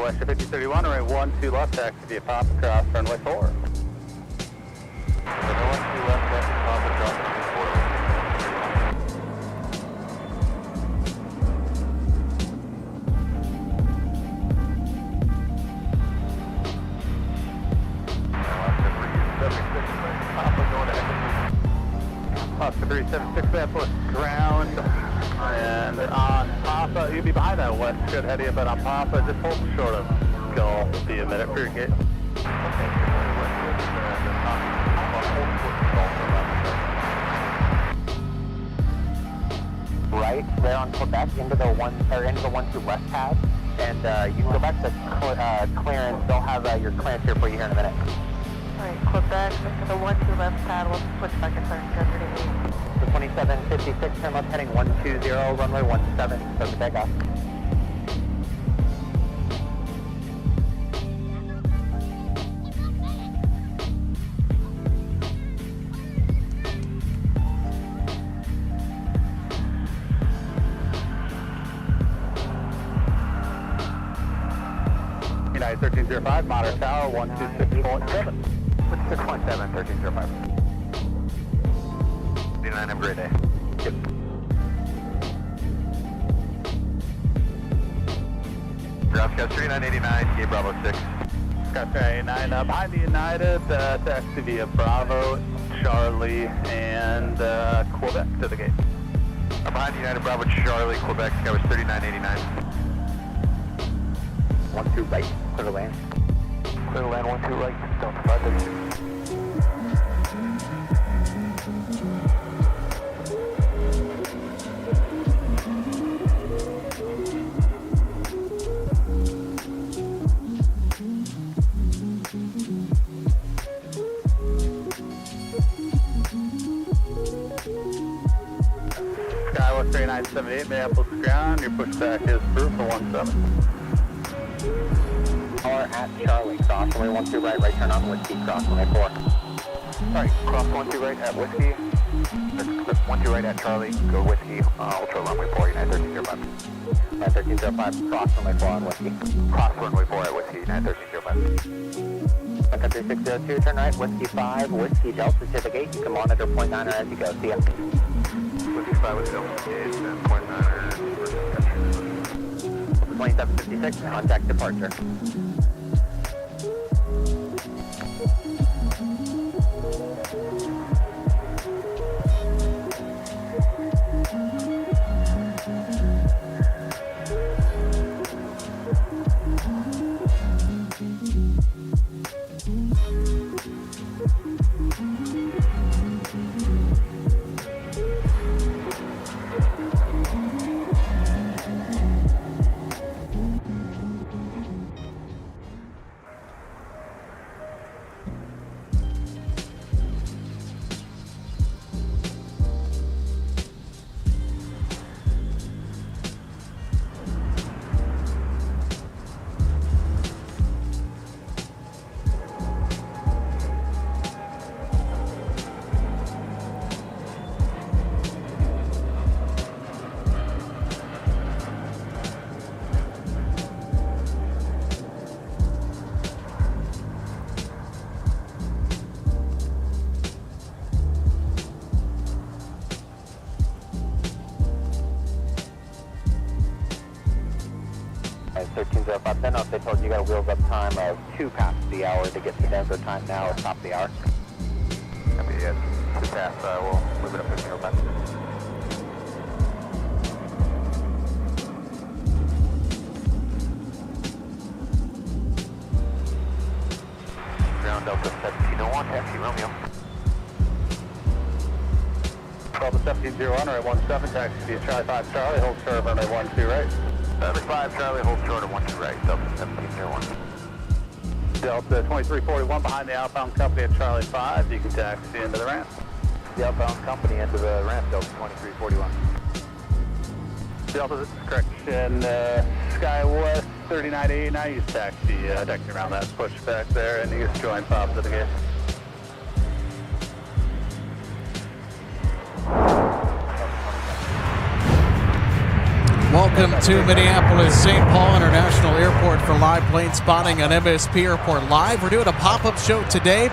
Skywest 5031, runway 12 left, taxi via pop across runway 4. Runway 12 left, taxi pop across runway 4. Oscar 376, Minneapolis ground, and on Papa, you'll be behind that west, should head you, but on Papa, just hold short of Gull, be a minute for your gate. Right there on Quebec into the 1-2 left pad, and you can go back to clearance. They'll have your clearance here for you here in a minute. Alright, Quebec, into the 1-2 left pad, we'll switch back to clearance after the 8. So 2756, turn left heading 120, runway 17, start the takeoff. United 1305, Monitor Tower 126.7. 617, 1305. 89, have a great day. Yep. Ground 3989, gate Bravo 6. Oscar 89, behind the United, taxi via Bravo, Charlie, and Quebec to the gate. I'm behind United Bravo Charlie, Quebec, Skywest 3989. 1-2 right, clear to land. Clear to land 1-2 right, Delta 536. Skywest 3978, Minneapolis ground, your pushback is approved for 17. Or at Charlie, cross runway 12 right, right turn on whiskey, cross runway 4. Alright, cross 12 right at whiskey. 12 right at Charlie, go whiskey, ultra runway 4, United 1305. United 1305, cross runway 4 on whiskey. Cross runway 4 at whiskey, United 1305. Sun Country 602, turn right, whiskey 5, whiskey Delta to the gate. You can monitor point 9er as you go. See ya. Whiskey 5 with Delta gauge, and point 9er. 2756, contact departure. Alright, 1305, then if they told you you got a wheels up time of 2 past the hour to get to Denver time now at top of the hour. Copy, yes. 2 past, we'll move it up 1505. Ground Delta 1701, taxi Romeo. Delta 1701, runway 17, taxi via Charlie 5 Charlie, hold short of runway 12 right. Number 5 Charlie, hold short of 12 right, Delta 1701. Delta 2341 behind the outbound company at Charlie 5, you can taxi into the ramp. The outbound company into the ramp, Delta 2341. Delta, correction, Skywest 3989, you taxi, taxi around that pushback there, and you just join Pop to the gate. Well, Welcome to Minneapolis St. Paul International Airport for live plane spotting on MSP Airport Live. We're doing a pop-up show today.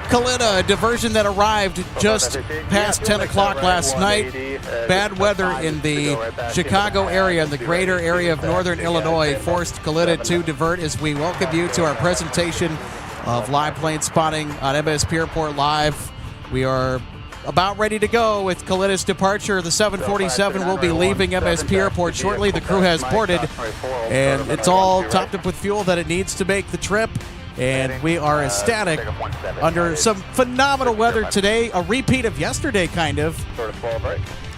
Kalita, a diversion that arrived just past 10 o'clock last night. Bad weather in the Chicago area and the greater area of northern Illinois forced Kalita to divert as we welcome you to our presentation of live plane spotting on MSP Airport Live. We are about ready to go with Kalita's departure. The 747 will be leaving MSP Airport shortly. The crew has boarded, and it's all topped up with fuel that it needs to make the trip. And we are ecstatic under some phenomenal weather today, a repeat of yesterday, kind of.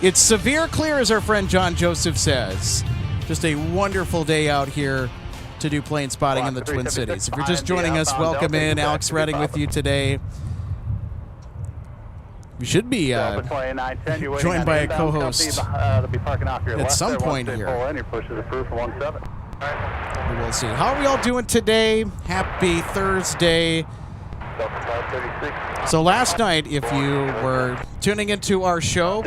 It's severe clear, as our friend John Joseph says. Just a wonderful day out here to do plane spotting in the Twin Cities. If you're just joining us, welcome in. Alex Redding with you today. We should be joined by a co-host at some point here. We'll see. How are we all doing today? Happy Thursday. So last night, if you were tuning into our show,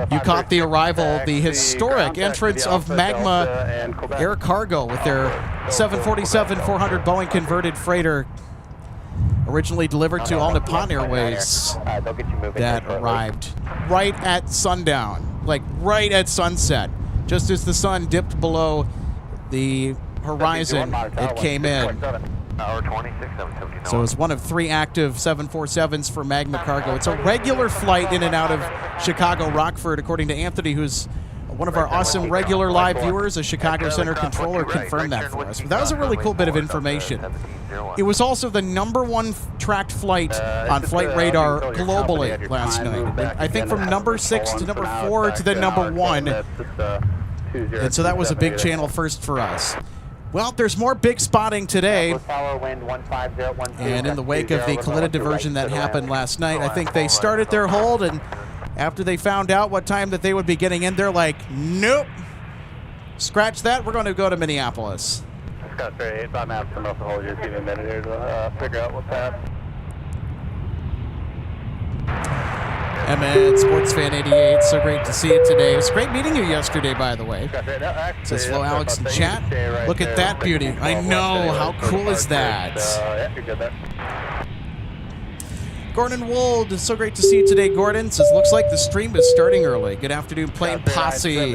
you caught the arrival, the historic entrance of Magma Air Cargo with their 747-400 Boeing converted freighter, originally delivered to All Nippon Airways, that arrived right at sundown, like right at sunset. Just as the sun dipped below the horizon, it came in. So it's one of 3 active 747s for Magma Cargo. It's a regular flight in and out of Chicago Rockford, according to Anthony, who's one of our awesome regular live viewers. A Chicago Center controller confirmed that for us. But that was a really cool bit of information. It was also the #1 tracked flight on flight radar globally last night. I think from number 6 to number 4 to then number 1. And so that was a big channel first for us. Well, there's more big spotting today. And in the wake of the Kalita diversion that happened last night, I think they started their hold, and after they found out what time that they would be getting in, they're like, nope, scratch that, we're going to go to Minneapolis. Scott 38, I'm out to hold you. Give me a minute here to figure out what's happening. Emmett, Sports Fan 88, so great to see you today. It was great meeting you yesterday, by the way. Says Flo Alex in chat. Look at that beauty. I know, how cool is that? Gordon Wold, so great to see you today, Gordon. Says, looks like the stream is starting early. Good afternoon, Plane Posse.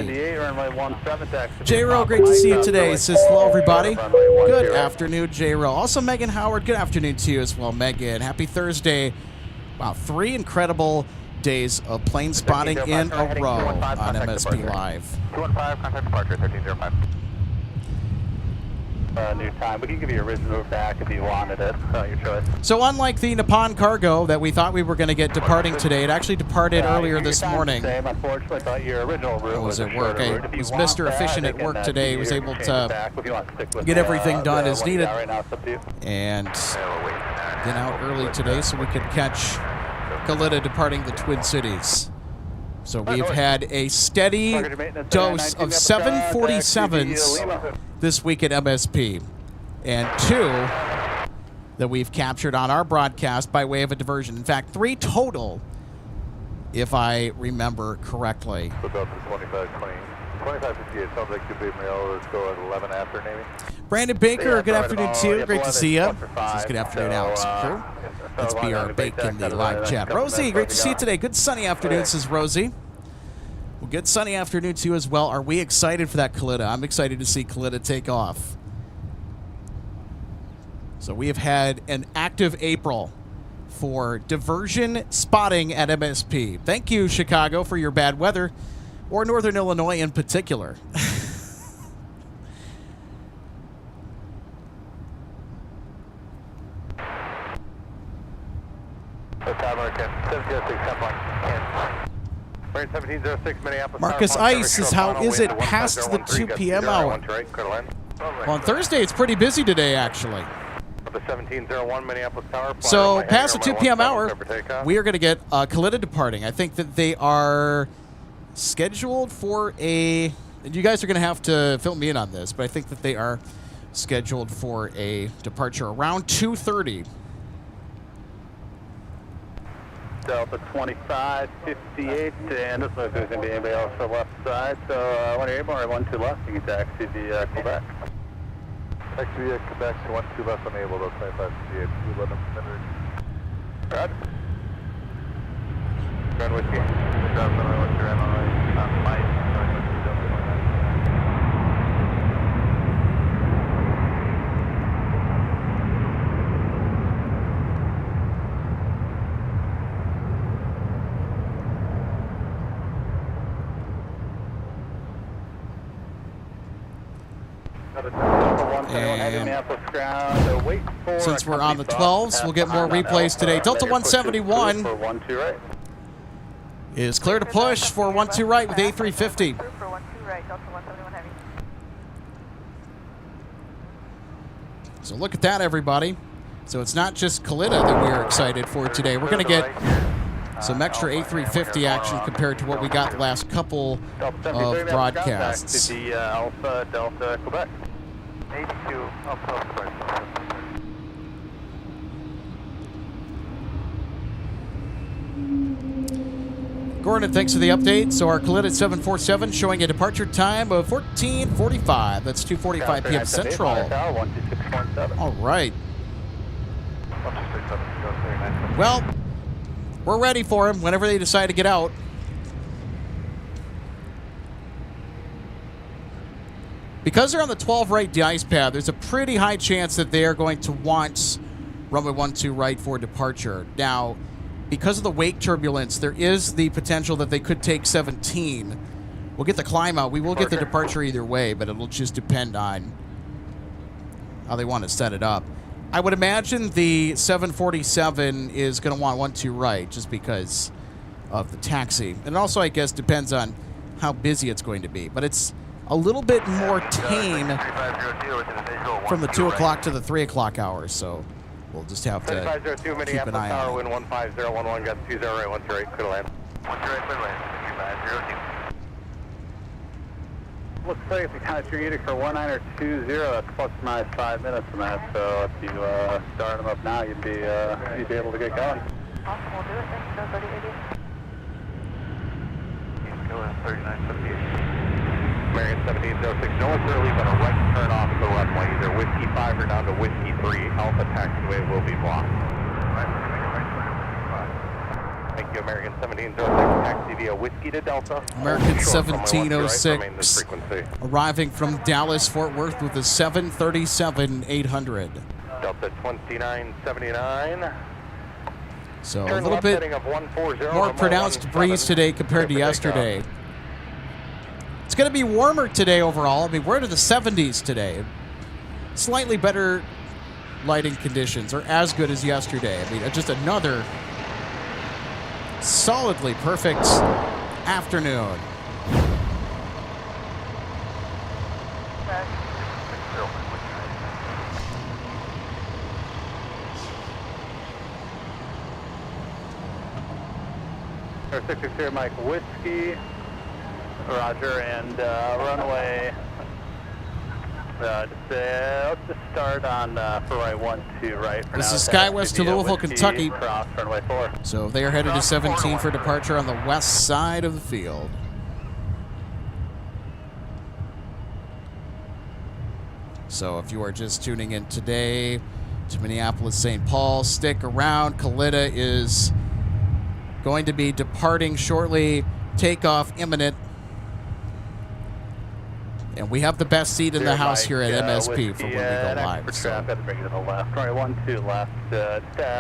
J-Ro, great to see you today. Says, hello, everybody. Good afternoon, J-Ro. Also, Megan Howard, good afternoon to you as well, Megan. Happy Thursday. Wow, 3 incredible days of plane spotting in a row on MSP Live. 215, contact departure, 1305. New time. We can give you a original back if you wanted it. Your choice. So unlike the Nippon Cargo that we thought we were going to get departing today, it actually departed earlier this morning. Unfortunately, but your original route was at work. I was Mr. Efficient at work today. Was able to get everything done as needed and get out early today so we could catch Kalita departing the Twin Cities. So we've had a steady dose of 747s this week at MSP, and 2 that we've captured on our broadcast by way of a diversion. In fact, 3 total, if I remember correctly. 2558 sounds like could be mail. Let's go at 11 after, maybe. Brandon Baker, good afternoon to you. Great to see you. Good afternoon, Alex. Cool. Let's be our bake in the live chat. Rosie, great to see you today. Good sunny afternoon, says Rosie. Well, good sunny afternoon to you as well. Are we excited for that Kalita? I'm excited to see Kalita take off. So we have had an active April for diversion spotting at MSP. Thank you, Chicago, for your bad weather, or Northern Illinois in particular. Marcus Ice says, how is it past the 2 p.m. hour? Well, on Thursday, it's pretty busy today, actually. So past the 2 p.m. hour, we are going to get Kalita departing. I think that they are scheduled for a... You guys are going to have to fill me in on this, but I think that they are scheduled for a departure around 2:30. Delta 2558, and doesn't look like there's going to be anybody else on the left side, so when you're able, 12 left, you can taxi the Quebec. Taxi via Quebec, 12 left unable, though 2558, we let them enter. Roger. Grand Whiskey. Delta, what's your MRI? Mike, Delta 29. Since we're on the 12s, we'll get more replays today. Delta 171 is clear to push for 12 right with A350. So look at that, everybody. So it's not just Kalita that we're excited for today. We're going to get some extra A350 action compared to what we got the last couple of broadcasts. Alpha Delta Quebec. 82 Alpha Quebec. Gordon, thanks for the update. So our Kalita 747 showing a departure time of 14:45. That's 2:45 p.m. Central. All right. Well, we're ready for him whenever they decide to get out. Because they're on the 12 right de-ice pad, there's a pretty high chance that they are going to want runway 12 right for departure. Now, because of the wake turbulence, there is the potential that they could take 17. We'll get the climb out. We will get the departure either way, but it'll just depend on how they want to set it up. I would imagine the 747 is going to want 12 right just because of the taxi. And also, I guess, depends on how busy it's going to be. But it's a little bit more tame from the 2 o'clock to the 3 o'clock hours, so we'll just have to keep an eye on it. 15011, got 20 right, 1 right, clear land. 1 right, clear land, 3502. Looks like if you count your unit for 1920, that's plus or minus 5 minutes from that, so if you start them up now, you'd be able to get going. Awesome, we'll do it. Thanks, go 3080. Go in 3978. American 1706, no one's early, but a right turn off the runway, either Whiskey 5 or down to Whiskey 3. Alpha taxiway will be blocked. Thank you, American 1706, taxi via Whiskey to Delta. American 1706 arriving from Dallas, Fort Worth with a 737-800. Delta 2979. So a little bit more pronounced breeze today compared to yesterday. It's going to be warmer today overall. I mean, we're into the 70s today. Slightly better lighting conditions, or as good as yesterday. I mean, just another solidly perfect afternoon. Air 660 Mike Whiskey. Roger, and runway, let's just start on for right 12 right. This is SkyWest to Louisville, Kentucky. Cross runway 4. So they are headed to 17 for departure on the west side of the field. So if you are just tuning in today to Minneapolis, St. Paul, stick around. Kalita is going to be departing shortly. Takeoff imminent. And we have the best seat in the house here at MSP for when we go live. So.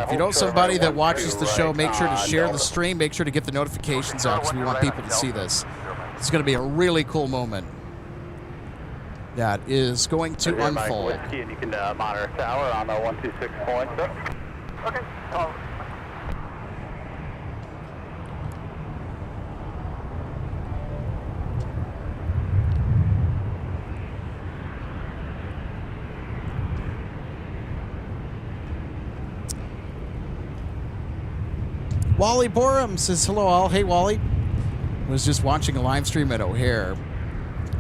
If you know somebody that watches the show, make sure to share the stream. Make sure to get the notifications out because we want people to see this. It's going to be a really cool moment that is going to unfold. And you can monitor tower on the 126 point. Okay. Wally Borum says hello all. Hey Wally. Was just watching a live stream at O'Hare.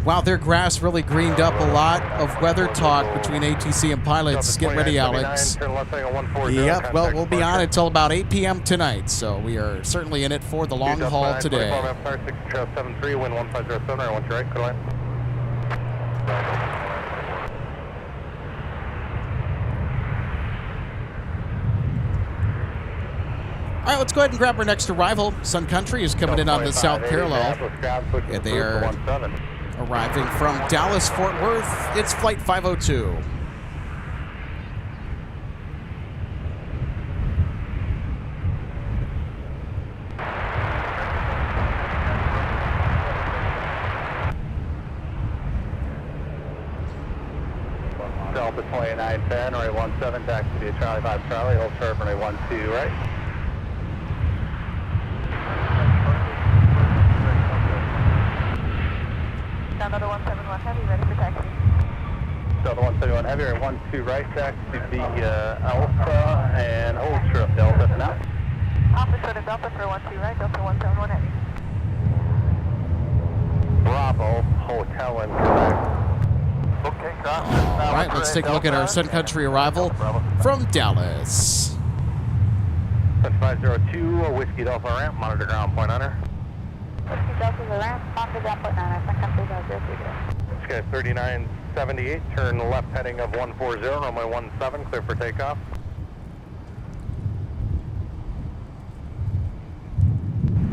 Wow, their grass really greened up a lot of weather talk between ATC and pilots. Get ready, Alex. Yep, well, we'll be on until about 8 p.m. tonight, so we are certainly in it for the long haul today. All right, let's go ahead and grab our next arrival. Sun Country is coming in on the south parallel, and they are arriving from Dallas, Fort Worth. It's flight 502. Delta 2910, runway 17, taxi via Charlie 5 Charlie, hold short, runway 12 right. Another 171 Heavy, ready for taxi. Delta 171 Heavy, or 12 right, taxi via Alpha, and hold short Delta for now. Alpha short of Delta for 12 right, Delta 171 Heavy. Bravo, Hotel and Quebec. Okay, cross. All right, let's take a look at our Sun Country arrival from Dallas. 7502, Whiskey Delta ramp, monitor ground point under. Whiskey Delta the ramp, monitor ground point 9, Sun Country 030. Sky 3978, turn left heading of 140, runway 17, clear for takeoff.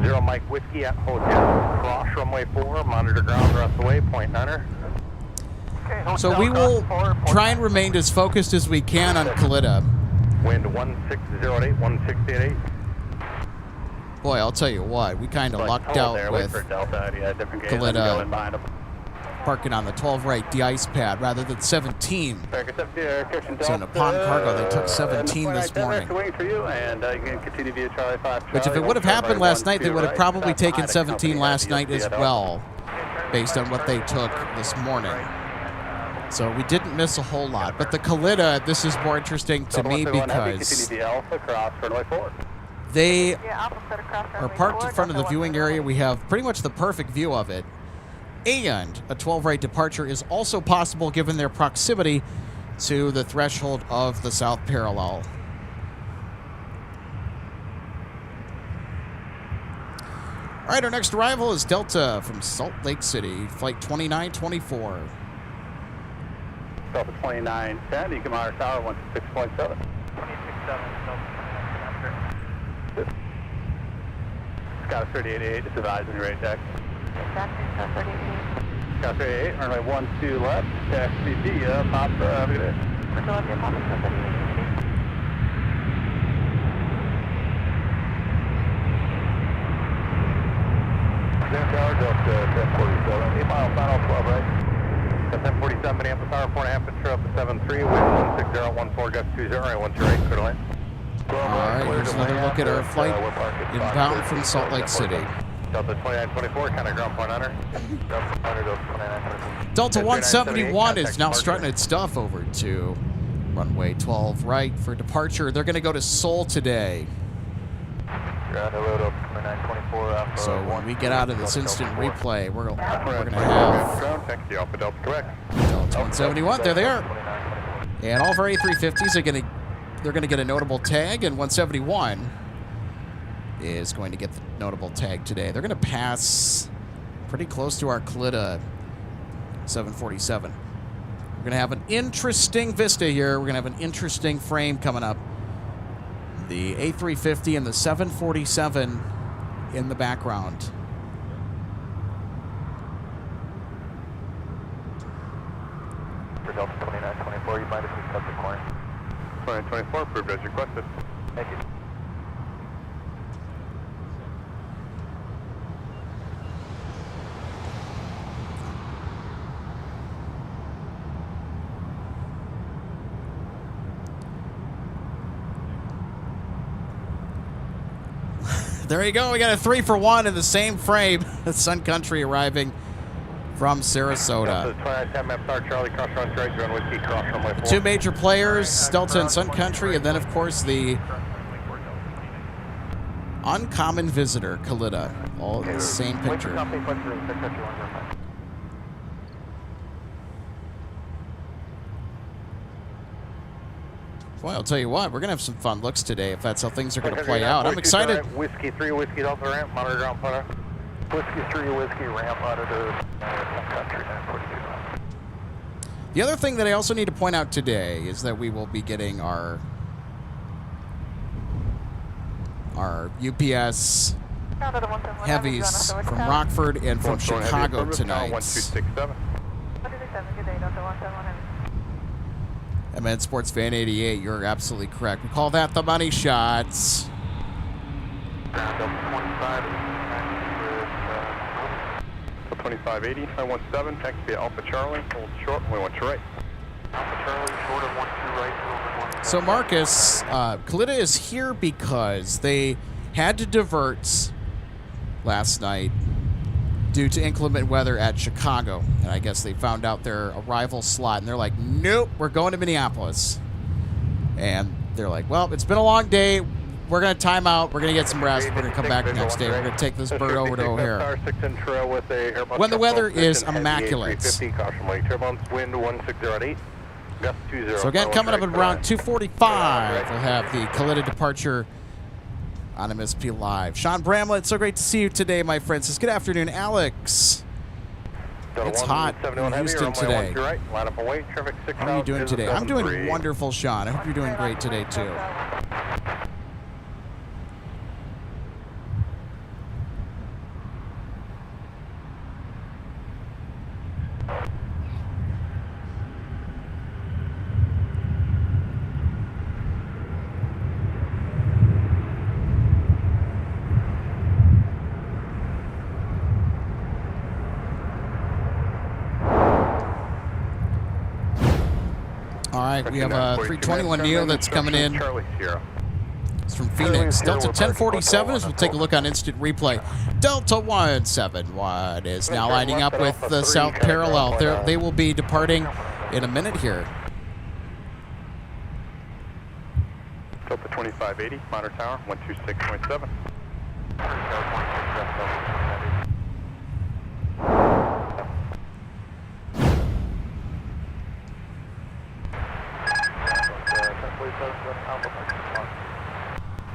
Zero Mike Whiskey at Hotel, cross runway 4, monitor ground rest away, point niner. So we will try and remain as focused as we can on Kalita. Wind 1608, 1688. Boy, I'll tell you what, we kind of lucked out with Kalita parking on the 12 right de-ice pad rather than 17. So in upon cargo, they took 17 this morning. Which if it would have happened last night, they would have probably taken 17 last night as well, based on what they took this morning. So we didn't miss a whole lot. But the Kalita, this is more interesting to me because they are parked in front of the viewing area. We have pretty much the perfect view of it. And a 12 right departure is also possible given their proximity to the threshold of the south parallel. All right, our next arrival is Delta from Salt Lake City, flight 2924. Delta 2910, you can monitor tower 16.7. 26.7, Scott 3888, just advising your rate taxi. Scott 3888, runway 12 left, taxi via Papa, have a good day. Philadelphia, Papa, 3888. Tower, Delta 1047, 8 mile final 12 right. 1047, Minneapolis tower, 4.5 inch up to 73, wind 16014, gust 20, right, 12 right, clear to land. All right, here's another look at our flight inbound from Salt Lake City. Delta 2924, kind of ground point under. Delta 171 is now strutting its stuff over to runway 12 right for departure. They're going to go to Seoul today. So when we get out of this instant replay, we're going to have Delta 171. There they are. And all of our A350s are they're going to get a notable tag, and 171 is going to get the notable tag today. They're going to pass pretty close to our Kalita 747. We're going to have an interesting vista here. We're going to have an interesting frame coming up. The A350 and the 747 in the background. For Delta 2924, you might have just cut the corner. 2924, approved as requested. Thank you. There you go. We got a 3-for-1 in the same frame. Sun Country arriving from Sarasota. Two major players, Delta and Sun Country, and then, of course, the uncommon visitor, Kalita. All in the same picture. Well, I'll tell you what, we're going to have some fun looks today if that's how things are going to play out. I'm excited. Whiskey 3, Whiskey Delta ramp, monitor ground putter. Whiskey 3, Whiskey ramp, monitor Sun Country 942. The other thing that I also need to point out today is that we will be getting our UPS heavies from Rockford and from Chicago tonight. 1267. MN Sports Fan 88, you're absolutely correct. We call that the money shots. Ground up 2580, 917, taxi via Alpha Charlie, hold short, we want to right. Alpha Charlie, short of 12 right, So Marcus, Kalita is here because they had to divert last night due to inclement weather at Chicago. And I guess they found out their arrival slot, and they're like, nope, we're going to Minneapolis. And they're like, well, it's been a long day. We're going to time out. We're going to get some rest. We're going to come back the next day. We're going to take this bird over to O'Hare. When the weather is immaculate. So again, coming up at around 2:45, we'll have the Kalita departure on MSP Live. Sean Bramlett, so great to see you today, my friend. Says, good afternoon, Alex. It's hot in Houston today. How are you doing today? I'm doing wonderful, Sean. I hope you're doing great today, too. All right, we have a 321 Neo that's coming in. It's from Phoenix. Delta 1047, as we'll take a look on instant replay. Delta 171 is now lining up with the South Parallel. They will be departing in a minute here. Delta 2580, monitor tower, 126.7.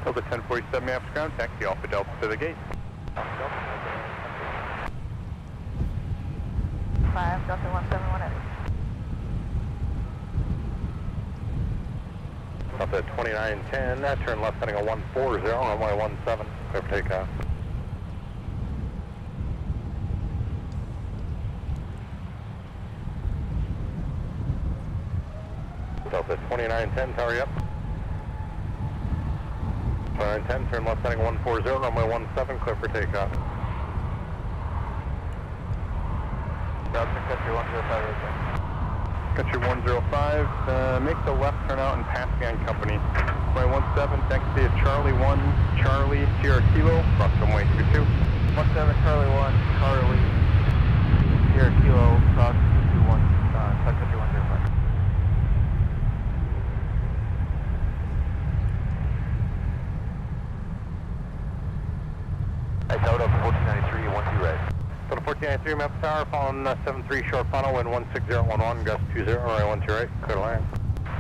Delta 1047, maps ground, taxi Alpha Delta to the gate. 5, Delta 171 Delta 2910, turn left heading a 140, runway 17, clear for takeoff. Delta 2910, tower up. 2910, turn left heading 140, runway 17, clear for takeoff. Country 105. Country 105, make the left turn out and pass me on company. Runway 17, taxi to Charlie 1, Charlie, Sierra Kilo, cross runway 22. 17 Charlie 1, Charlie, Sierra Kilo, cross 21, Sun Country 105. Delta 1493, 12 right. Delta 1493, map tower, following 73 short funnel, wind 16011, gust 20, runway 12 right, clear to land.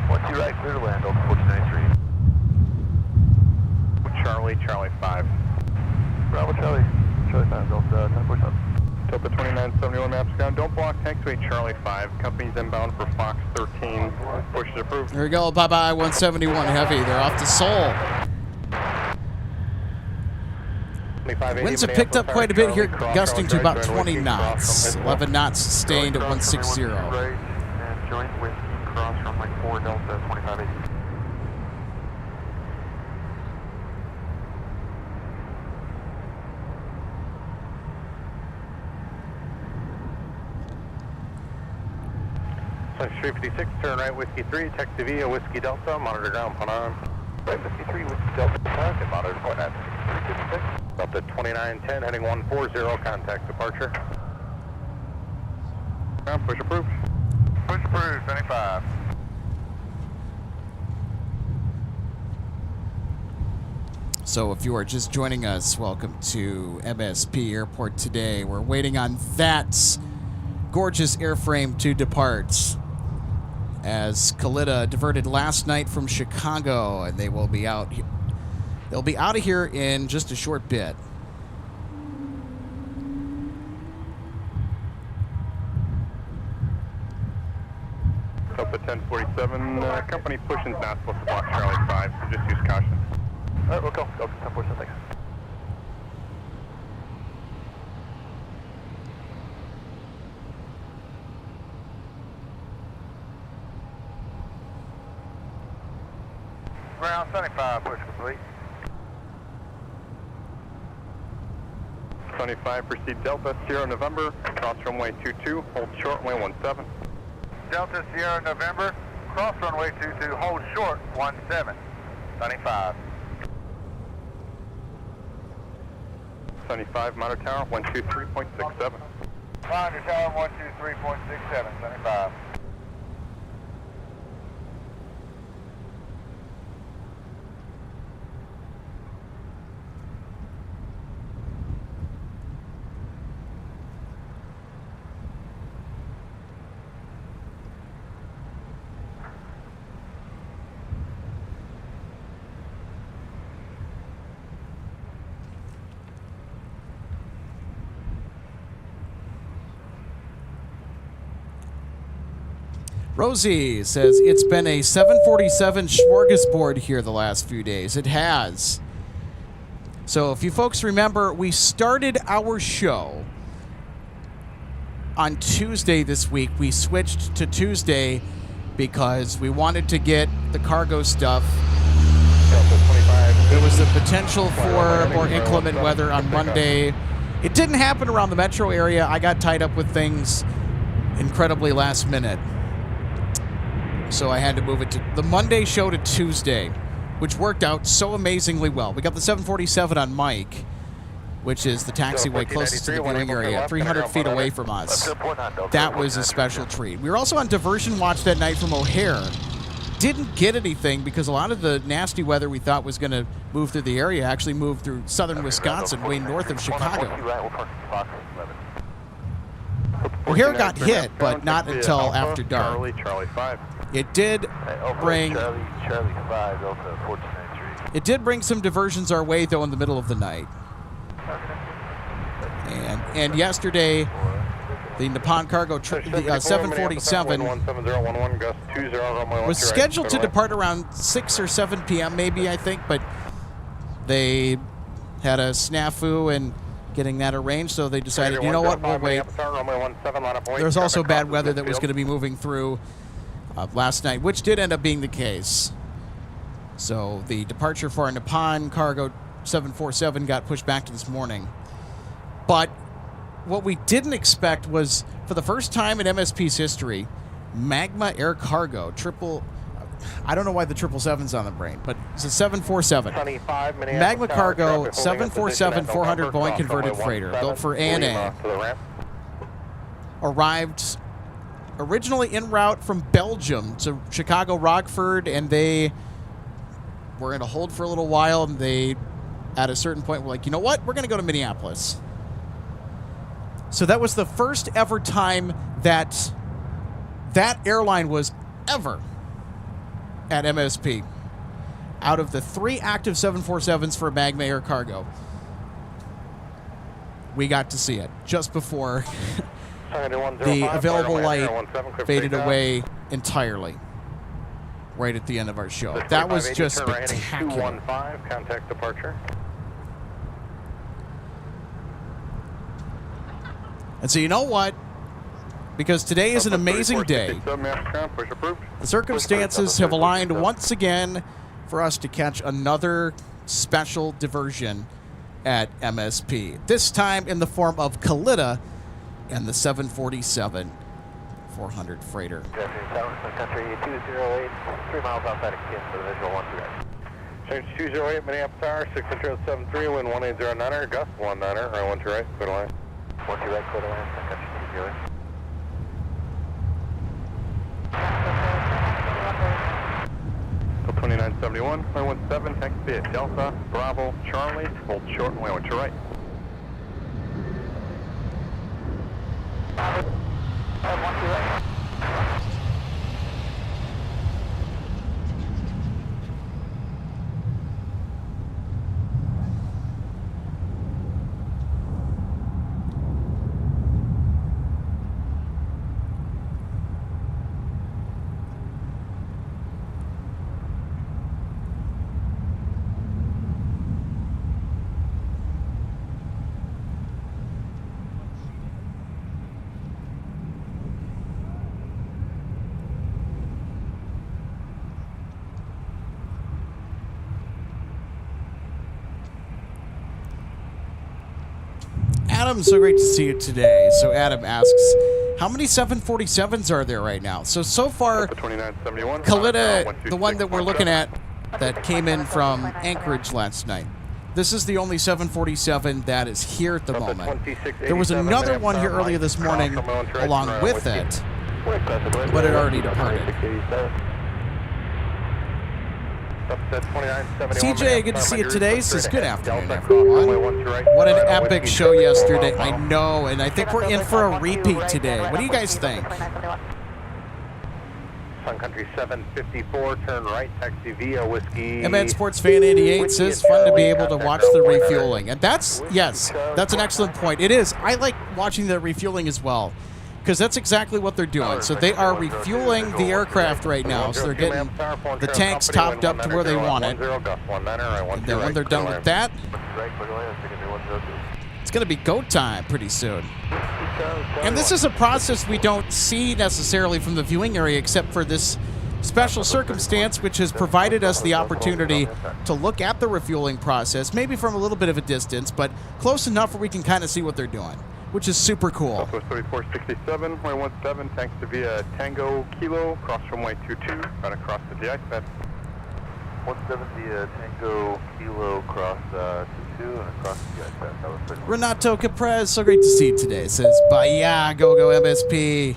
12 right, clear to land, Delta 1493. Charlie, Charlie 5. Bravo Charlie, Charlie 5, Delta 1047. Delta 2971, maps ground, don't block taxiway Charlie 5, company's inbound for Fox 13, push is approved. There we go, bye-bye, 171 Heavy. They're off to Seoul. Winds have picked up quite a bit here, gusting to about 20 knots. 11 knots sustained at 160. Right, and joint whiskey cross runway 4, Delta 2580. Sun 356, turn right, Whiskey 3, taxi via Whiskey Delta, monitor ground, put on. Right, Whiskey 3, Whiskey Delta, and monitor point at 356. Delta 2910, heading 140, contact departure. Ground, push approved. Push approved, 75. So if you are just joining us, welcome to MSP Airport today. We're waiting on that gorgeous airframe to depart. as Kalitta diverted last night from Chicago, and they will be out. They'll be out of here in just a short bit. Delta 1047, company pushing's not supposed to block Charlie 5, so just use caution. All right, we'll go. Delta 1047, thanks. Ground 75, push complete. 75, proceed Delta Sierra November, cross runway 22, hold short runway 17. Delta Sierra November, cross runway 22, hold short 17. 75. 75, monitor tower 123.67. Monitor tower 123.67, 75. Rosie says it's been a 747 smorgasbord here the last few days. It has. So if you folks remember, we started our show on Tuesday this week. We switched to Tuesday because we wanted to get the cargo stuff. There was the potential for more inclement weather on Monday. It didn't happen around the metro area. I got tied up with things incredibly last minute. So I had to move it to the Monday show to Tuesday, which worked out so amazingly well. We got the 747 on Mike, which is the taxiway closest to the viewing area, 300 feet away from us. That was a special treat. We were also on diversion watch that night from O'Hare. Didn't get anything because a lot of the nasty weather we thought was going to move through the area actually moved through southern Wisconsin, way north of Chicago. O'Hare got hit, but not until after dark. It did bring some diversions our way, though, in the middle of the night. And yesterday, the Nippon Cargo the 747 was scheduled to depart around 6 or 7 p.m. maybe, I think, but they had a snafu in getting that arranged, so they decided, you know what, we'll wait. There's also bad weather that was going to be moving through last night, which did end up being the case. So the departure for our Nippon Cargo 747 got pushed back to this morning. But what we didn't expect was, for the first time in MSP's history, Magma Air Cargo, I don't know why the 777's on the brain, but it's a 747. Magma Cargo 747 400 Boeing converted freighter, built for ANA. Arrived originally en route from Belgium to Chicago Rockford, and they were in a hold for a little while, and they, at a certain point, were like, you know what, we're going to go to Minneapolis. So that was the first ever time that airline was ever at MSP. Out of the 3 active 747s for Magma Air Cargo, we got to see it just before the available light faded away entirely right at the end of our show. That was just spectacular. Contact departure. And so you know what? Because today is an amazing day. The circumstances have aligned once again for us to catch another special diversion at MSP. This time in the form of Kalitta and the 747 400 freighter. Sun Country 208, 3 miles outside of Kin for the visual 128. Change 208, Minneapolis Tower, 6 control 73, wind 1809er, gust 19er, right 1 to right, clear to line. 1 to right, clear to line, Sun Country 208. So 2971, runway 17, next be at Delta, Bravo, Charlie, hold short, runway 1 to right. Adam, so great to see you today. So Adam asks, how many 747s are there right now? So far, Kalita, the one that we're looking at that came in from Anchorage last night, this is the only 747 that is here at the moment. There was another one here earlier this morning along with it, but it already departed. CJ, good to see you today. Says good afternoon, everyone. What an epic show yesterday. I know, and I think we're in for a repeat today. What do you guys think? Sun Country 754, turn right, taxi via Whiskey. MN Sports Fan 88 says fun to be able to watch the refueling. And that's an excellent point. It is. I like watching the refueling as well, because that's exactly what they're doing. So they are refueling the aircraft right now. So they're getting the tanks topped up to where they want it. And then when they're done with that, it's going to be go time pretty soon. And this is a process we don't see necessarily from the viewing area, except for this special circumstance, which has provided us the opportunity to look at the refueling process, maybe from a little bit of a distance, but close enough where we can kind of see what they're doing, which is super cool. Southwest 3467, runway 17, thanks to via Tango Kilo, cross runway 22, right across the GI pad. 170 Tango Kilo, cross 22, and across the GI pad. That was pretty much. Renato Caprez, so great to see you today. Says, "Bye, go MSP."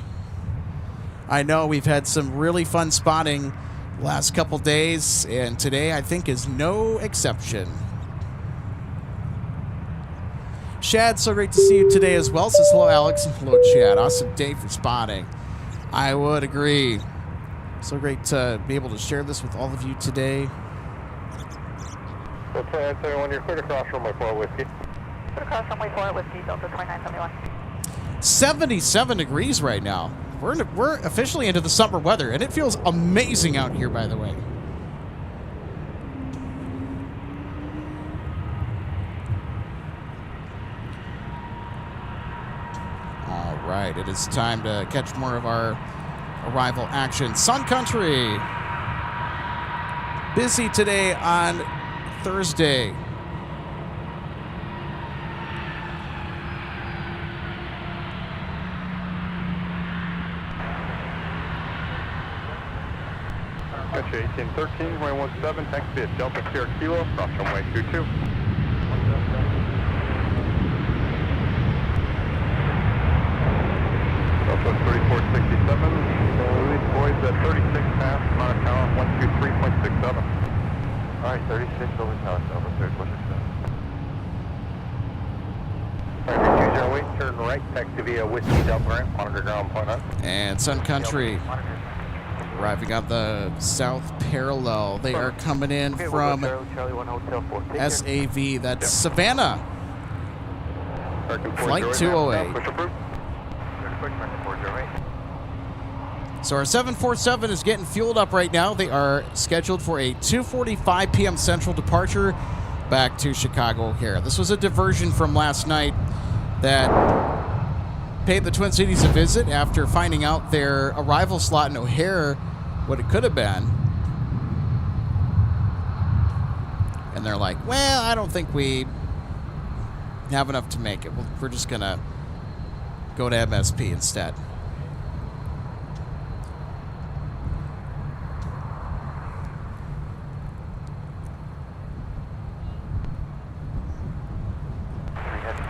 I know we've had some really fun spotting last couple days, and today I think is no exception. Shad, so great to see you today as well. Says hello, Alex. Hello, Chad. Awesome day for spotting. I would agree. So great to be able to share this with all of you today. So 2971, you're clear to cross runway 4 Whiskey. Clear to cross runway 4 Whiskey, Delta 2971. 77 degrees right now. We're officially into the summer weather, and it feels amazing out here, by the way. All right, it is time to catch more of our arrival action. Sun Country, busy today on Thursday. Country 1813, runway 17, thanks to Delta Sierra Kilo, cross runway 22. Southwest 3467, release boys at 36 past, Mount Tower, 123.67. Alright, 36 over Tower, Delta 3467. Alright, 208, turn right, taxi via Whiskey Delta ramp, monitor ground point up. And Sun Country arriving on the south parallel. They are coming in from SAV, that's Savannah. Flight 208. So our 747 is getting fueled up right now. They are scheduled for a 2:45 p.m. Central departure back to Chicago O'Hare. This was a diversion from last night that paid the Twin Cities a visit after finding out their arrival slot in O'Hare, what it could have been. And they're like, well, I don't think we have enough to make it. We're just going to go to MSP instead.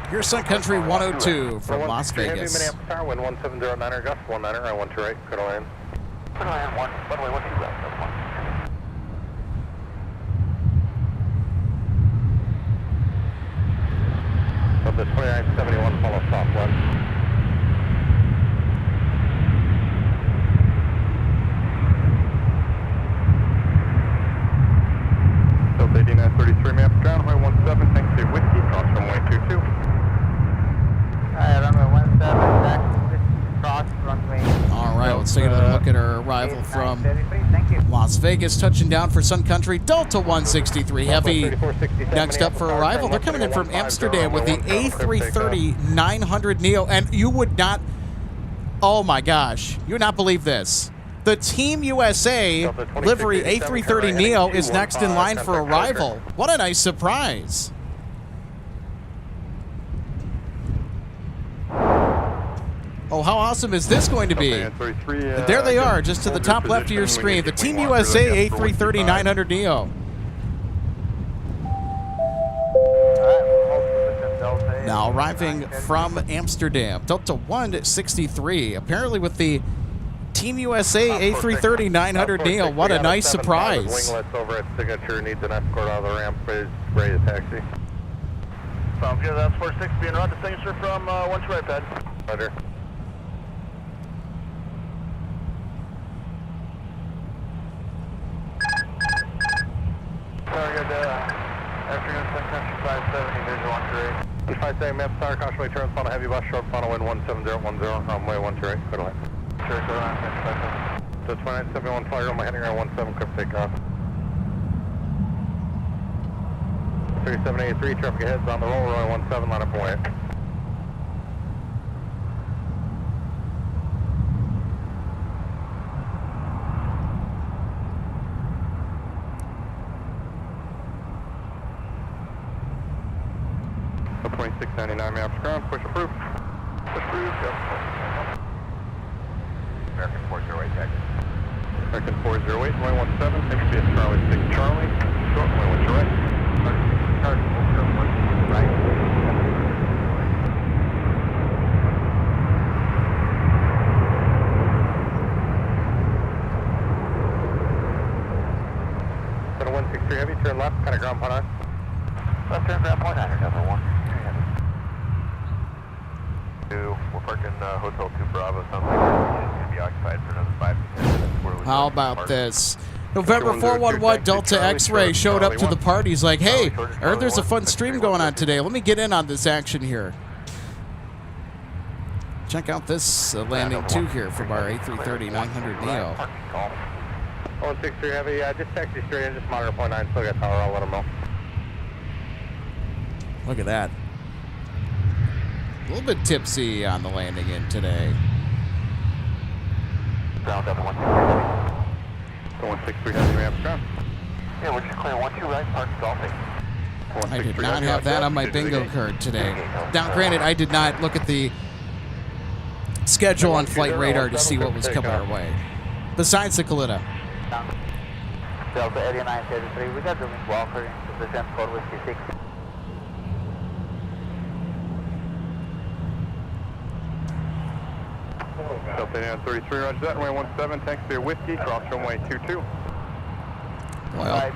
Here's Sun Country 102 from Las Vegas. Minneapolis Tower, wind 1709, gust 19, I 1 to right, good land. Good land, 1, runway 12 left, that's 1. Of the 2971, follow southwest. Delta 8933, map ground, runway 17, thanks to Whiskey, cross runway 22. Runway 17, taxi, cross runway. All right, let's take another look at our arrival from Las Vegas, touching down for Sun Country, Delta 163 Heavy. Next up for arrival, they're coming in from Amsterdam with the A330-900 Neo, and you would not, oh my gosh, you would not believe this. The Team USA livery A330 Neo is next in line for arrival. What a nice surprise. Oh, how awesome is this going to be? And there they are, just to the top left of your screen. The Team USA A330-900neo. Now arriving from Amsterdam. Delta 163. Apparently with the Team USA A330-900neo. What a nice surprise. Winglets over at Signature needs an escort out of the ramp. Is ready to taxi. Sounds good. That's 46 being run to Signature from 1 to right pad. Roger. Target afternoon Sun Country 570, visual 1 to right. 570 map, tower, caution turn funnel, heavy bus, short funnel, wind 17010, runway 1 to right, clear to land. Sure, go on, 570. So 2971, fly runway heading around 17, quick takeoff. 3783, traffic ahead, on the roll, runway 17, line up and wait. So 2699 maps ground, push approved. Push approved, yep. American 408, taxi. American 408, runway 17, next be Charlie 6 Charlie, short runway 1 to right. Charlie 401 to right. Then 163 heavy, turn left, kind of ground point on. Left turn ground point 9, number 1. We're parking Hotel 2 Bravo. Sounds like it's going to be occupied for another 5 to 10 minutes. How about this? November 411 Delta X-Ray showed up to the party. He's like, hey, I heard there's a fun stream going on today. Let me get in on this action here. Check out this landing too here from our A330-900neo. 163 heavy, just taxi straight in, just monitor point 9, still got power, I'll let them know. Look at that. A little bit tipsy on the landing in today. Ground up 163. So 163 heavy, ramp ground. Yeah, we're just clear 12 right, park golfing. I did not have that on my bingo card today. Now, granted, I did not look at the schedule on Flight Radar to see what was coming our way. Besides the Kalita. Delta area 933, we got the wind walker in position for whiskey 6. Delta 933, roger that, runway 17, taxi to Whiskey, cross runway 22.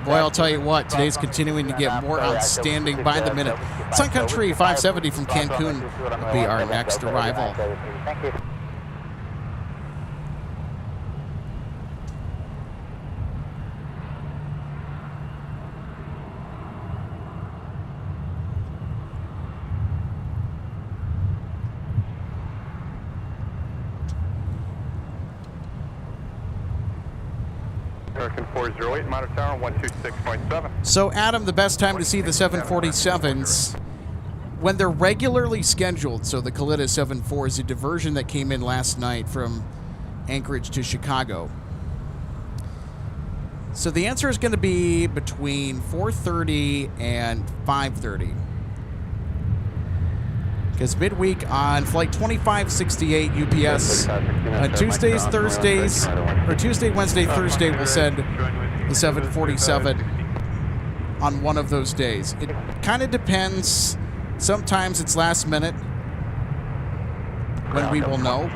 Boy, I'll tell you what, today's continuing to get more outstanding by the minute. Sun Country 570 from Cancun will be our next arrival. Thank you. American 408, monitor tower 126.7. So, Adam, the best time to see the 747s when they're regularly scheduled. So the Kalita 74 is a diversion that came in last night from Anchorage to Chicago. So the answer is going to be between 4:30 and 5:30. Because midweek on Flight 2568 UPS, on Tuesdays, Thursdays, or Tuesday, Wednesday, Thursday, we'll send the 747 on one of those days. It kind of depends. Sometimes it's last minute when we will know.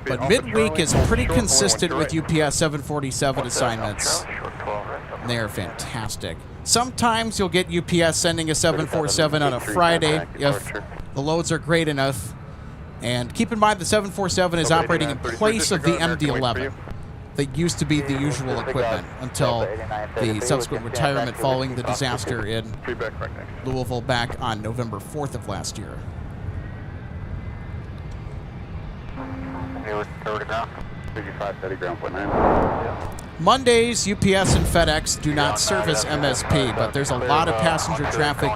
But midweek is pretty consistent with UPS 747 assignments. They are fantastic. Sometimes you'll get UPS sending a 747 on a Friday if the loads are great enough. And keep in mind the 747 is operating in place of the MD-11 that used to be the usual equipment until the subsequent retirement following the disaster in Louisville back on November 4th of last year. Mondays, UPS and FedEx do not service MSP, but there's a lot of passenger traffic.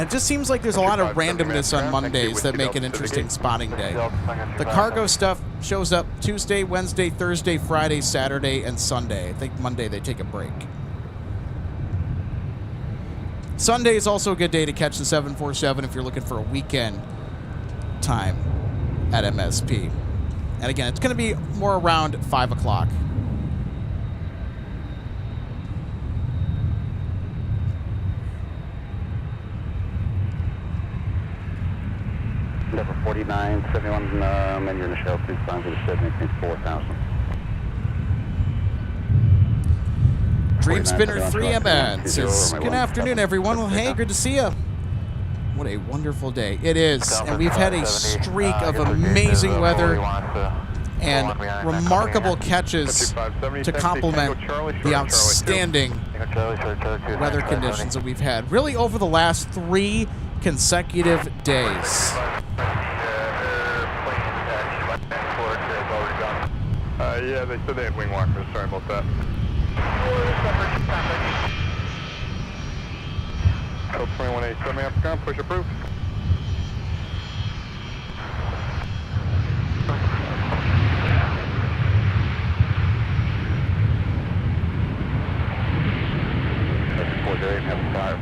It just seems like there's a lot of randomness on Mondays that make an interesting spotting day. The cargo stuff shows up Tuesday, Wednesday, Thursday, Friday, Saturday, and Sunday. I think Monday they take a break. Sunday is also a good day to catch the 747 if you're looking for a weekend time at MSP. And again, it's going to be more around 5 o'clock. Number 4971, and you're in the shell, please find the 784,000. Dream Spinner 3MN says, good afternoon, everyone. Well, hey, good to see you. What a wonderful day it is. And we've had a streak of amazing weather and remarkable catches to complement the outstanding weather conditions that we've had, really over the last 3 consecutive days. Yeah, they said they had wing walkers. Sorry about that. Code 2187, African, push approved.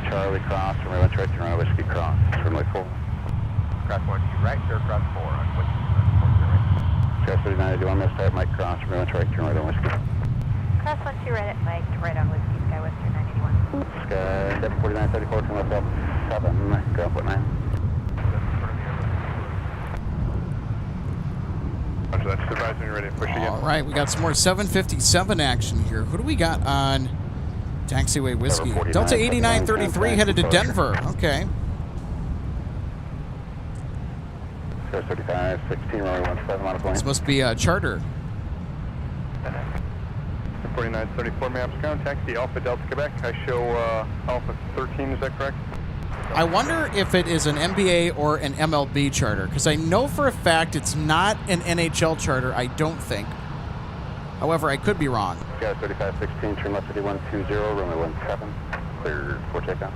Charlie cross, from right to right, whiskey cross, runway 4. Cross 1 to right, clear cross 4 on whiskey. Cross 39, do you want me to start Mike cross, from right to right, turn right on whiskey. Cross 1 to right at Mike, right on whiskey, Skywestern 981. Sky 74934, turn left up 7, go up at 9. That's advising you ready to push again. All right, we got some more 757 action here. Who do we got on Taxiway Whiskey? Delta 8933 headed to Denver. Okay. 35, 16, runway 17 on a plane. This must be a charter. 4934 maps ground, taxi Alpha Delta Quebec. I show Alpha 13, is that correct? I wonder if it is an NBA or an MLB charter, because I know for a fact it's not an NHL charter, I don't think. However, I could be wrong. Sky 35, 16, turn left 5120, runway 17, clear for takeoff.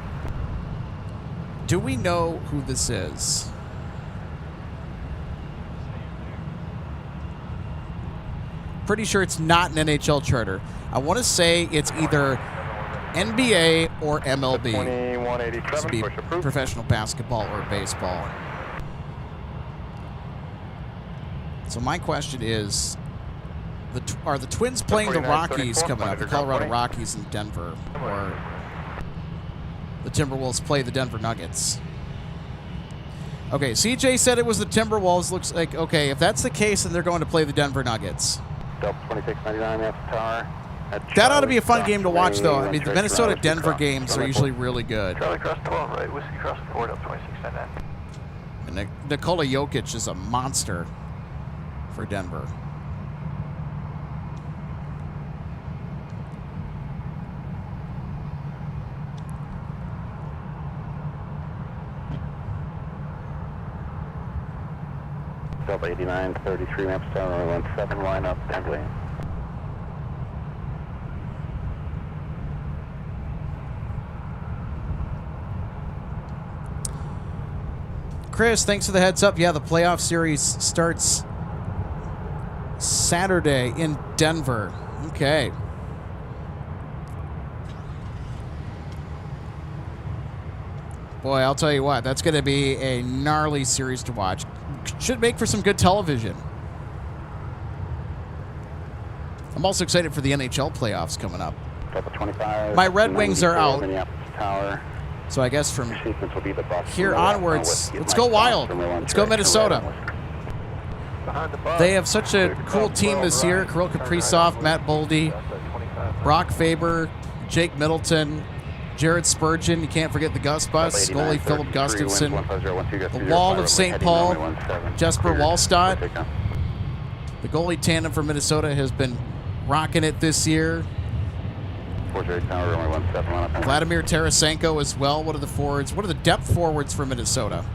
Do we know who this is? Pretty sure it's not an NHL charter. I want to say it's either NBA or MLB. 2187, Be push approved. professional basketball or baseball. So my question is, are the Twins playing the Rockies coming up? The Colorado Rockies in Denver, or the Timberwolves play the Denver Nuggets? Okay, CJ said it was the Timberwolves. Looks like, okay, if that's the case, then they're going to play the Denver Nuggets. Delta 2699, that's tower. That ought to be a fun game to watch, though. I mean, the Minnesota-Denver games are usually really good. Charlie cross 12, right, whiskey cross 4, Delta 2699. And Nikola Jokic is a monster for Denver. Delta 8933 maps tower, runway 17, line up, 10 lane. Chris, thanks for the heads up. Yeah, the playoff series starts Saturday in Denver. Okay. Boy, I'll tell you what, that's going to be a gnarly series to watch. Should make for some good television. I'm also excited for the NHL playoffs coming up. Delta 25. My Red Wings are out. Minneapolis tower. So I guess from Sequence will be the bus here onwards, let's go wild. Let's go Minnesota. They have such a cool team this year. Kirill Kaprizov, Matt Boldy, Brock Faber, Jake Middleton, Jared Spurgeon. You can't forget the Gus Bus, goalie Philip Gustafson, the Wall of St. Paul, Jesper Wallstad. The goalie tandem for Minnesota has been rocking it this year. Vladimir Tarasenko as well. What are the forwards? What are the depth forwards for Minnesota?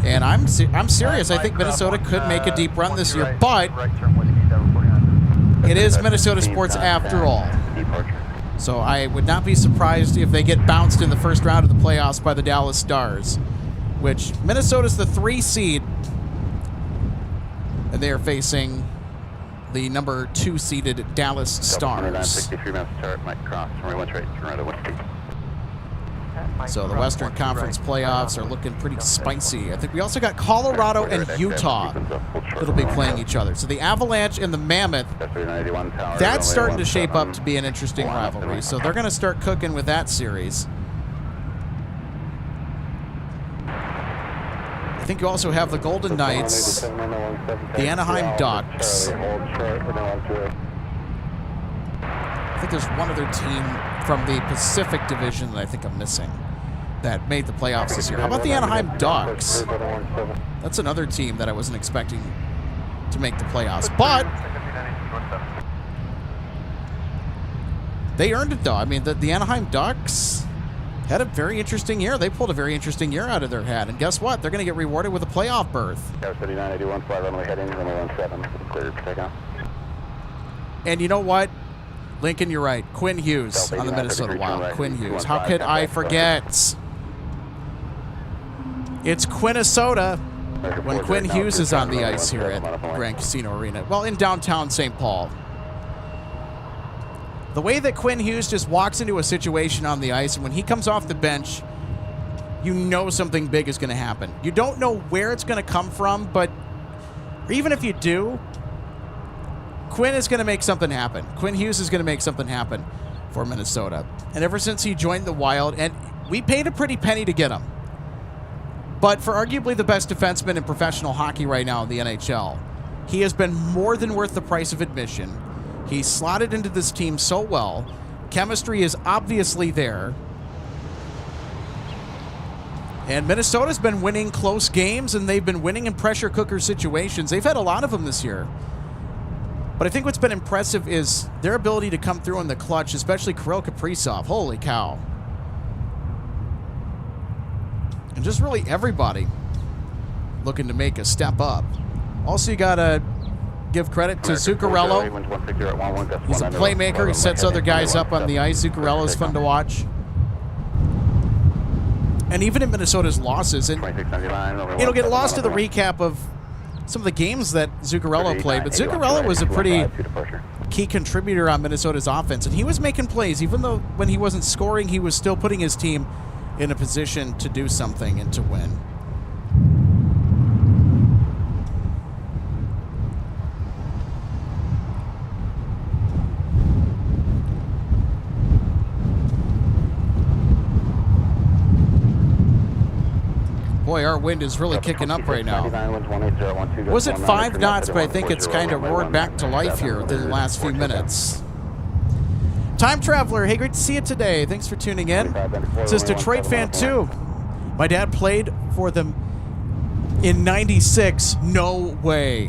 And I'm serious. I think Minnesota could make a deep run this year, but it is Minnesota sports after all. So I would not be surprised if they get bounced in the first round of the playoffs by the Dallas Stars, which Minnesota's the 3 seed, and they are facing the number 2 seeded Dallas Stars. 63 minutes start, Mike cross, runway 1 straight, turn right at Whiskey. So the Western Conference playoffs are looking pretty spicy. I think we also got Colorado and Utah that'll be playing each other. So the Avalanche and the Mammoth, that's starting to shape up to be an interesting rivalry. So they're going to start cooking with that series. I think you also have the Golden Knights, the Anaheim Ducks. I think there's one other team from the Pacific Division that I think I'm missing that made the playoffs this year. How about the Anaheim Ducks? That's another team that I wasn't expecting to make the playoffs. But they earned it, though. I mean, the Anaheim Ducks had a very interesting year. They pulled a very interesting year out of their hat. And guess what? They're going to get rewarded with a playoff berth. 3981, fly runway heading, runway 17, cleared for takeoff. And you know what? Lincoln, you're right. Quinn Hughes on the Minnesota Wild. Quinn Hughes. How could I forget? It's Quinnesota when Quinn Hughes is on the ice here at Grand Casino Arena. Well, in downtown St. Paul. The way that Quinn Hughes just walks into a situation on the ice, and when he comes off the bench, you know something big is going to happen. You don't know where it's going to come from, but even if you do, Quinn is going to make something happen. Quinn Hughes is going to make something happen for Minnesota. And ever since he joined the Wild, and we paid a pretty penny to get him, but for arguably the best defenseman in professional hockey right now in the NHL, he has been more than worth the price of admission. He's slotted into this team so well. Chemistry is obviously there. And Minnesota's been winning close games, and they've been winning in pressure cooker situations. They've had a lot of them this year. But I think what's been impressive is their ability to come through in the clutch, especially Kirill Kaprizov. Holy cow. And just really everybody looking to make a step up. Also, you got to give credit to Zuccarello. He's a playmaker. He sets other guys up on the ice. Zuccarello's fun to watch. And even in Minnesota's losses, and it'll get lost to the recap of some of the games that Zuccarello played, but Zuccarello was a pretty key contributor on Minnesota's offense, and he was making plays. Even though when he wasn't scoring, he was still putting his team in a position to do something and to win. Boy, our wind is really kicking up right now. Was it 5 knots, but I think it's kind of roared back to life here within the last few minutes. Time Traveler, hey, great to see you today. Thanks for tuning in. Says Detroit fan too. My dad played for them in '96. No way.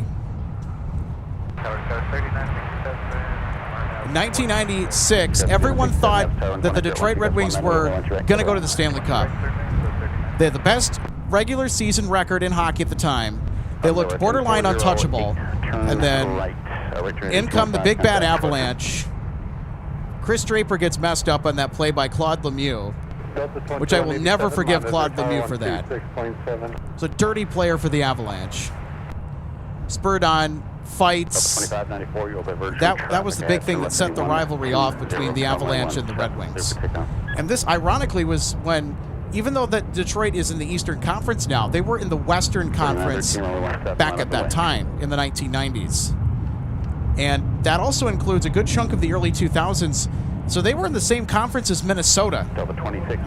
In 1996, everyone thought that the Detroit Red Wings were going to go to the Stanley Cup. They had the best regular season record in hockey at the time. They looked borderline untouchable. And then in come the big bad Avalanche. Chris Draper gets messed up on that play by Claude Lemieux, which I will never forgive Claude Lemieux for that. It's a dirty player for the Avalanche. Spurred on fights. That was the big thing that set the rivalry off between the Avalanche and the Red Wings. And this, ironically, was when, even though that Detroit is in the Eastern Conference now, they were in the Western Conference back at that time in the 1990s. And that also includes a good chunk of the early 2000s. So they were in the same conference as Minnesota.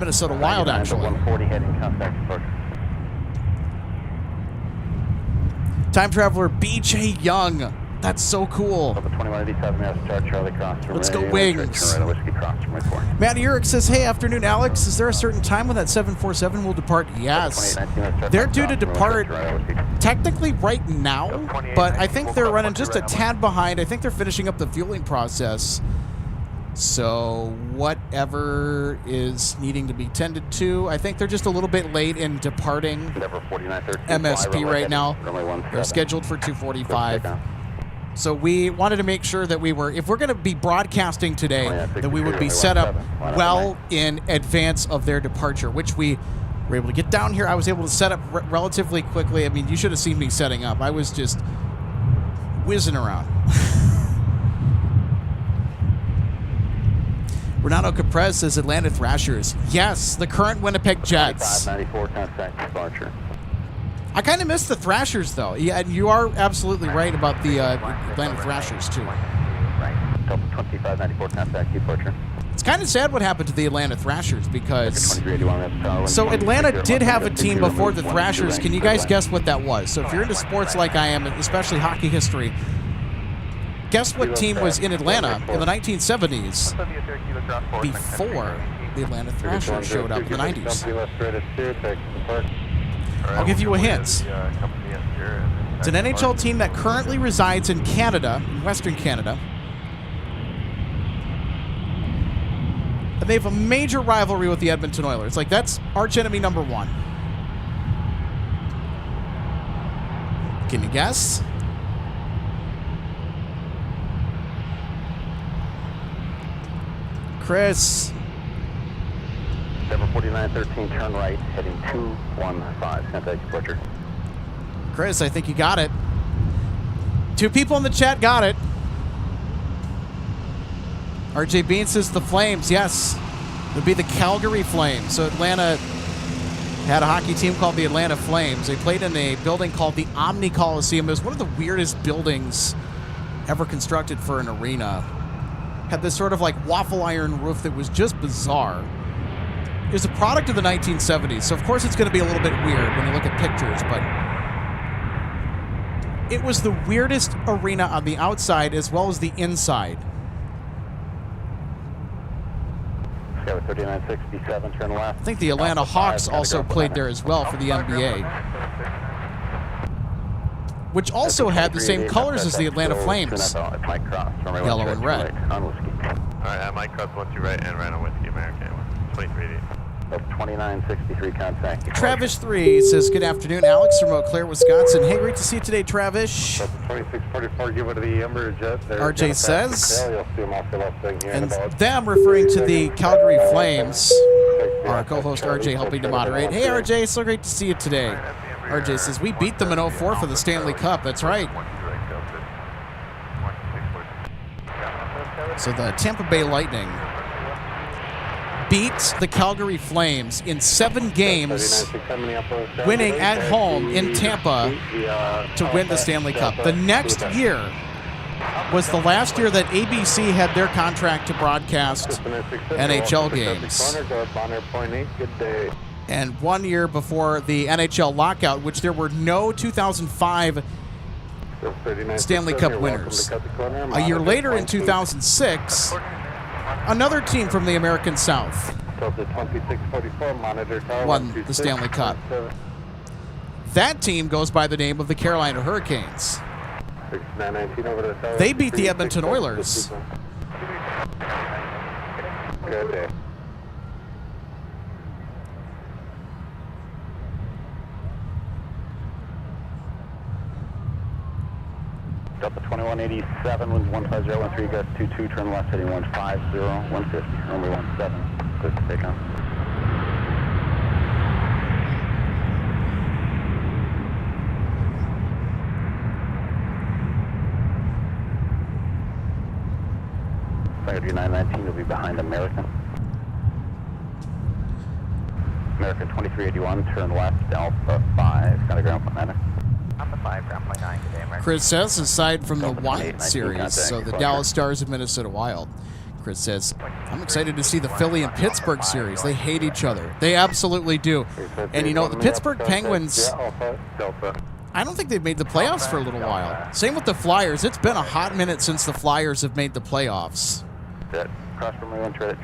Minnesota Wild, actually. Time Traveler BJ Young. That's so cool. Let's go Wings. Matt Urick says, hey, afternoon, Alex. Is there a certain time when that 747 will depart? Yes. They're due to depart technically right now, but I think they're running just a tad behind. I think they're finishing up the fueling process. So whatever is needing to be tended to, I think they're just a little bit late in departing MSP right now. They're scheduled for 2:45. So we wanted to make sure that we were, if we're going to be broadcasting today, that we would be set up well in advance of their departure, which we were able to get down here. I was able to set up relatively quickly. I mean, you should have seen me setting up. I was just whizzing around. Renato Caprez says Atlanta Thrashers. Yes, the current Winnipeg Jets. 9594, contact departure. I kind of miss the Thrashers, though. Yeah, and you are absolutely right about the Atlanta Thrashers, too. Delta 2594, contact departure. It's kind of sad what happened to the Atlanta Thrashers because... So Atlanta did have a team before the Thrashers. Can you guys guess what that was? So if you're into sports like I am, especially hockey history, guess what team was in Atlanta in the 1970s before the Atlanta Thrashers showed up in the 90s? I'll give you a hint. It's an NHL team that currently resides in Canada, in Western Canada. And they have a major rivalry with the Edmonton Oilers. Like, that's arch enemy number one. Can you guess? Chris. Denver 4913, turn right, heading 215, contact departure. Chris, I think you got it. 2 people in the chat got it. RJ Bean says the Flames. Yes, it would be the Calgary Flames. So Atlanta had a hockey team called the Atlanta Flames. They played in a building called the Omni Coliseum. It was one of the weirdest buildings ever constructed for an arena. Had this sort of like waffle iron roof that was just bizarre. It was a product of the 1970s, so of course it's going to be a little bit weird when you look at pictures, but it was the weirdest arena on the outside as well as the inside. 3967, turn left. I think the Atlanta Hawks also played there as well for the NBA, which also had the same colors as the Atlanta Flames, yellow and red. All right, Mike Cross, 12 right and right on Whiskey American, 2380. 2963, contact. Travis 3 says, good afternoon, Alex from Eau Claire, Wisconsin. Hey, great to see you today, Travis. 2644, give it to the Ember Jet. RJ says, and them referring to the Calgary Flames. Our co-host RJ helping to moderate. Hey, RJ, so great to see you today. RJ says, we beat them in 04 for the Stanley Cup. That's right. So the Tampa Bay Lightning beat the Calgary Flames in 7 games, winning at home in Tampa to win the Stanley Cup. The next year was the last year that ABC had their contract to broadcast NHL games. And 1 year before the NHL lockout, which there were no 2005 Stanley Cup winners. A year later in 2006, another team from the American South won the Stanley Cup. That team goes by the name of the Carolina Hurricanes. They beat the Edmonton Oilers. Good day. Delta 2187, winds 15013, gust 22, turn left heading 150, 150, runway 17, clear for takeoff. Flight 919 will be behind American. American 2381, turn left, Alpha 5, got a ground point 9. Alpha 5, ground point 9 today, American. Chris says, aside from the Wild series, so the Dallas Stars and Minnesota Wild, Chris says, I'm excited to see the Philly and Pittsburgh series. They hate each other. They absolutely do. And you know, the Pittsburgh Penguins, I don't think they've made the playoffs for a little while. Same with the Flyers. It's been a hot minute since the Flyers have made the playoffs.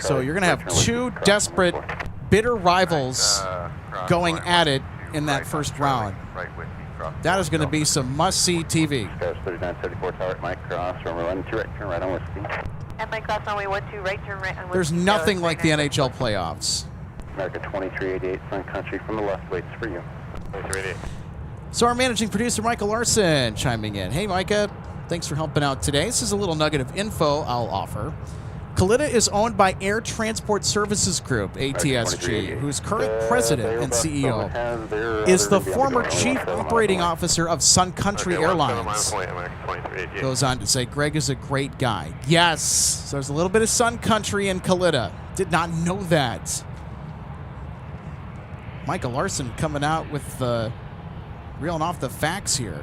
So you're going to have 2 desperate, bitter rivals going at it in that first round. That is going to be some must-see TV. 3934 tower, Mike Cross, runway 12 right, turn right on Whiskey. And Mike Cross, runway 12 right, turn right on Whiskey. There's nothing like the NHL playoffs. America 2388, Sun Country from the left, waits for you. 2388. So our managing producer, Michael Larson, chiming in. Hey, Micah, thanks for helping out today. This is a little nugget of info I'll offer. Kalitta is owned by Air Transport Services Group, ATSG, whose current president and CEO is the former chief operating officer of Sun Country Airlines. Goes on to say, Greg is a great guy. Yes, so there's a little bit of Sun Country in Kalitta. Did not know that. Michael Larson coming out with reeling off the facts here.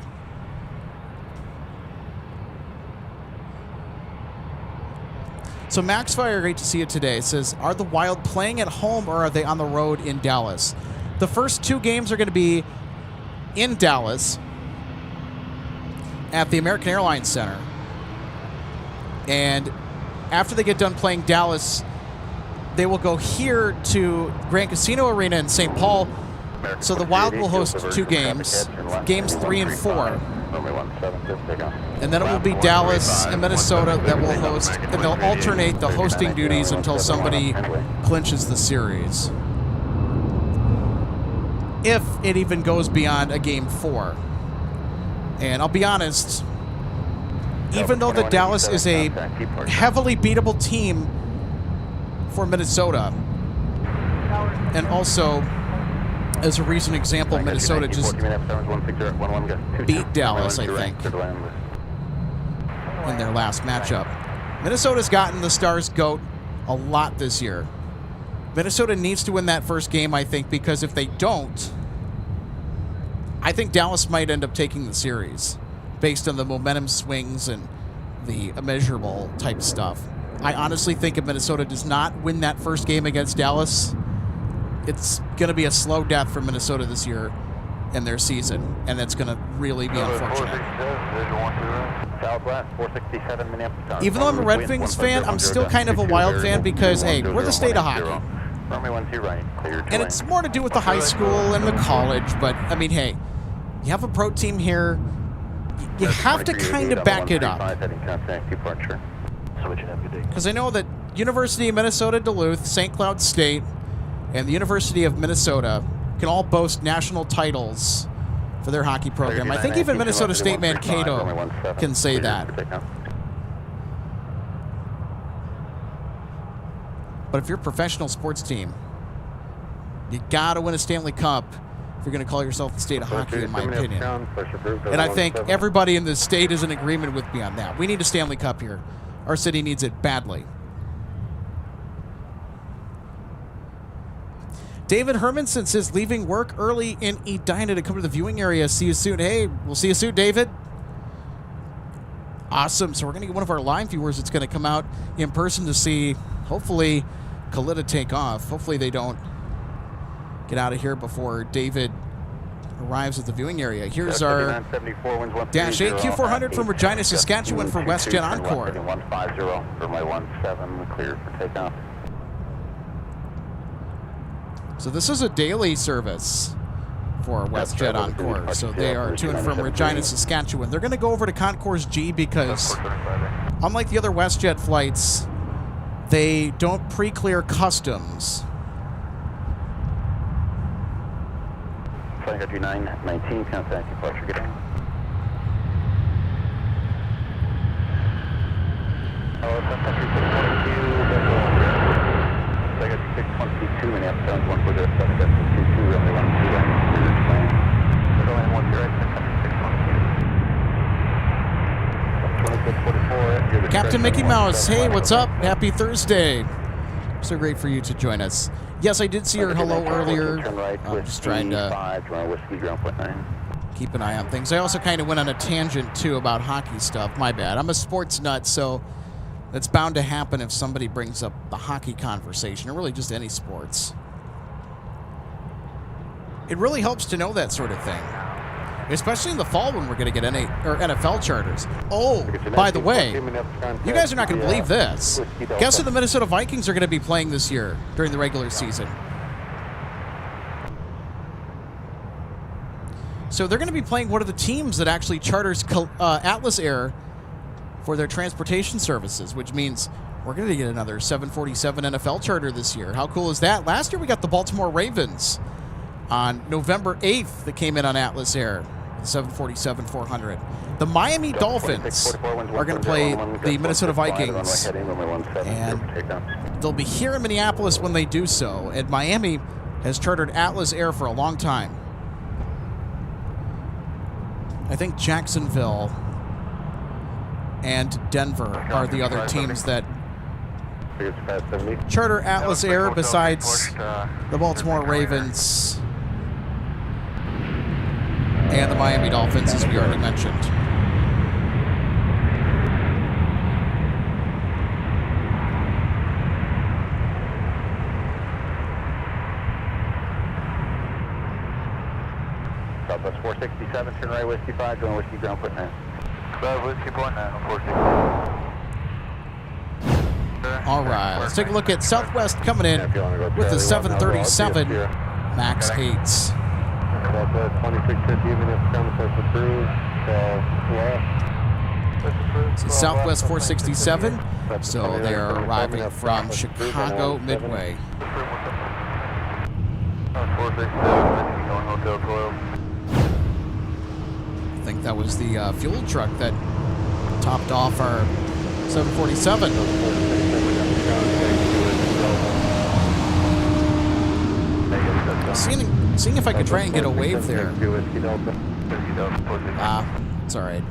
So Max Fire, great to see you today, says, are the Wild playing at home or are they on the road in Dallas? The first 2 games are going to be in Dallas at the American Airlines Center. And after they get done playing Dallas, they will go here to Grand Casino Arena in St. Paul. So the Wild will host 2 games, games 3 and 4. And then it will be Dallas and Minnesota that will host, and they'll alternate the hosting duties until somebody clinches the series. If it even goes beyond a game 4. And I'll be honest, even though the Dallas is a heavily beatable team for Minnesota, and also, as a recent example, Minnesota just beat Dallas, I think, in their last matchup. Minnesota's gotten the Stars goat a lot this year. Minnesota needs to win that first game, I think, because if they don't, I think Dallas might end up taking the series based on the momentum swings and the immeasurable type stuff. I honestly think if Minnesota does not win that first game against Dallas, it's going to be a slow death for Minnesota this year in their season, and that's going to really be unfortunate. Even though I'm a Red Wings fan, I'm still kind of a Wild fan because, hey, we're the state of hockey. And it's more to do with the high school and the college, but, I mean, hey, you have a pro team here, you have to kind of back it up. Because I know that University of Minnesota Duluth, St. Cloud State, and the University of Minnesota can all boast national titles for their hockey program. I think even Minnesota State Mankato can say that. But if you're a professional sports team, you got to win a Stanley Cup if you're going to call yourself the state of hockey, in my opinion. And I think everybody in the state is in agreement with me on that. We need a Stanley Cup here. Our city needs it badly. David Hermanson says, leaving work early in Edina to come to the viewing area. See you soon. Hey, we'll see you soon, David. Awesome. So we're going to get one of our live viewers that's going to come out in person to see, hopefully, Kalitta take off. Hopefully they don't get out of here before David arrives at the viewing area. Here's our Dash 8 Q400 from Regina, Saskatchewan for WestJet Encore. 150 for my 17, clear for takeoff. So this is a daily service for WestJet Encore. So they are to and from Regina, Saskatchewan. They're going to go over to Concourse G because, unlike the other WestJet flights, they don't pre-clear customs. Flying at 919, contact departure, get in. Sun Country 622, I got 622, Minneapolis, 140, 722, runway 12, right, clear to land 2644. Captain Mickey Mouse, hey, what's up? Happy Thursday. So great for you to join us. Yes, I did see your hello earlier. I'm just trying to keep an eye on things. I also kind of went on a tangent, too, about hockey stuff. My bad. I'm a sports nut, so that's bound to happen if somebody brings up the hockey conversation, or really just any sports. It really helps to know that sort of thing, especially in the fall when we're going to get NFL charters. Oh, by the way, you guys are not going to believe this. Guess who the Minnesota Vikings are going to be playing this year during the regular season? So they're going to be playing one of the teams that actually charters Atlas Air for their transportation services, which means we're going to get another 747 NFL charter this year. How cool is that? Last year we got the Baltimore Ravens on November 8th that came in on Atlas Air, 747-400. The Miami Dolphins are going to play the Minnesota Vikings, and they'll be here in Minneapolis when they do so. And Miami has chartered Atlas Air for a long time. I think Jacksonville and Denver are the other teams that charter Atlas Air besides the Baltimore Ravens and the Miami Dolphins, as we already mentioned. Southwest 467, turn right Whiskey 5, going Whiskey ground, put 9. Whiskey point 9 on 460. All right, let's take a look at Southwest coming in with the 737 MAX 8s. About 2650 minutes comes approved. So Southwest 467, so they are arriving from Chicago Midway. 467, going Hotel 12. I think that was the fuel truck that topped off our 747. Seeing if I could try and get a wave there. It's all right.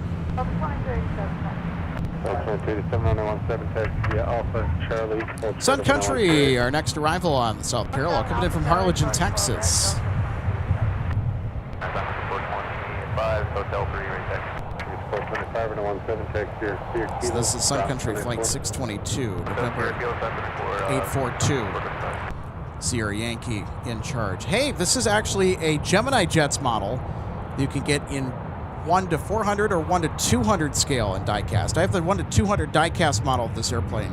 Sun Country, our next arrival on the South Parallel, coming in from Harlingen, Texas. So this is Sun Country Flight 622, November 842. Sierra Yankee in charge. Hey, this is actually a Gemini Jets model you can get in 1 to 400 or 1 to 200 scale in diecast. I have the 1 to 200 diecast model of this airplane.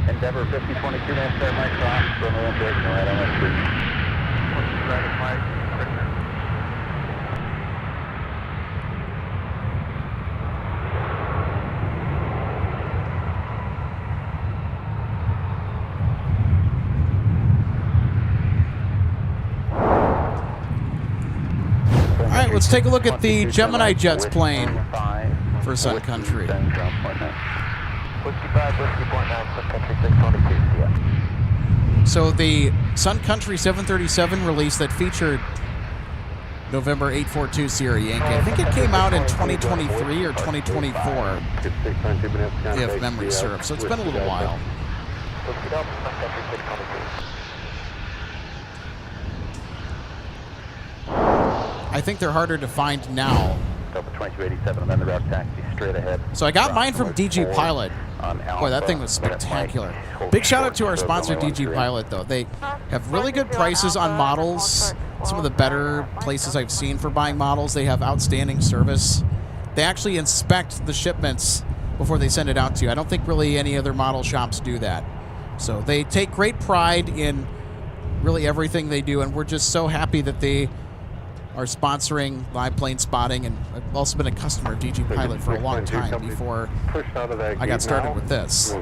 Endeavor 5022, man, start my cross, from the one direction, right on that street. All right, let's take a look at the Gemini Jets plane for Sun Country. So the Sun Country 737 release that featured November 842 Sierra Yankee, I think it came out in 2023 or 2024, if memory serves. So it's been a little while. I think they're harder to find now. 2287, I'm on the route taxi straight ahead. So I got mine from DG Pilot. Boy, that thing was spectacular. Big shout out to our sponsor, DG Pilot, though. They have really good prices on models. Some of the better places I've seen for buying models. They have outstanding service. They actually inspect the shipments before they send it out to you. I don't think really any other model shops do that. So they take great pride in really everything they do, and we're just so happy that they are sponsoring live plane spotting, and I've also been a customer of DG Pilot for a long time before I got started with this.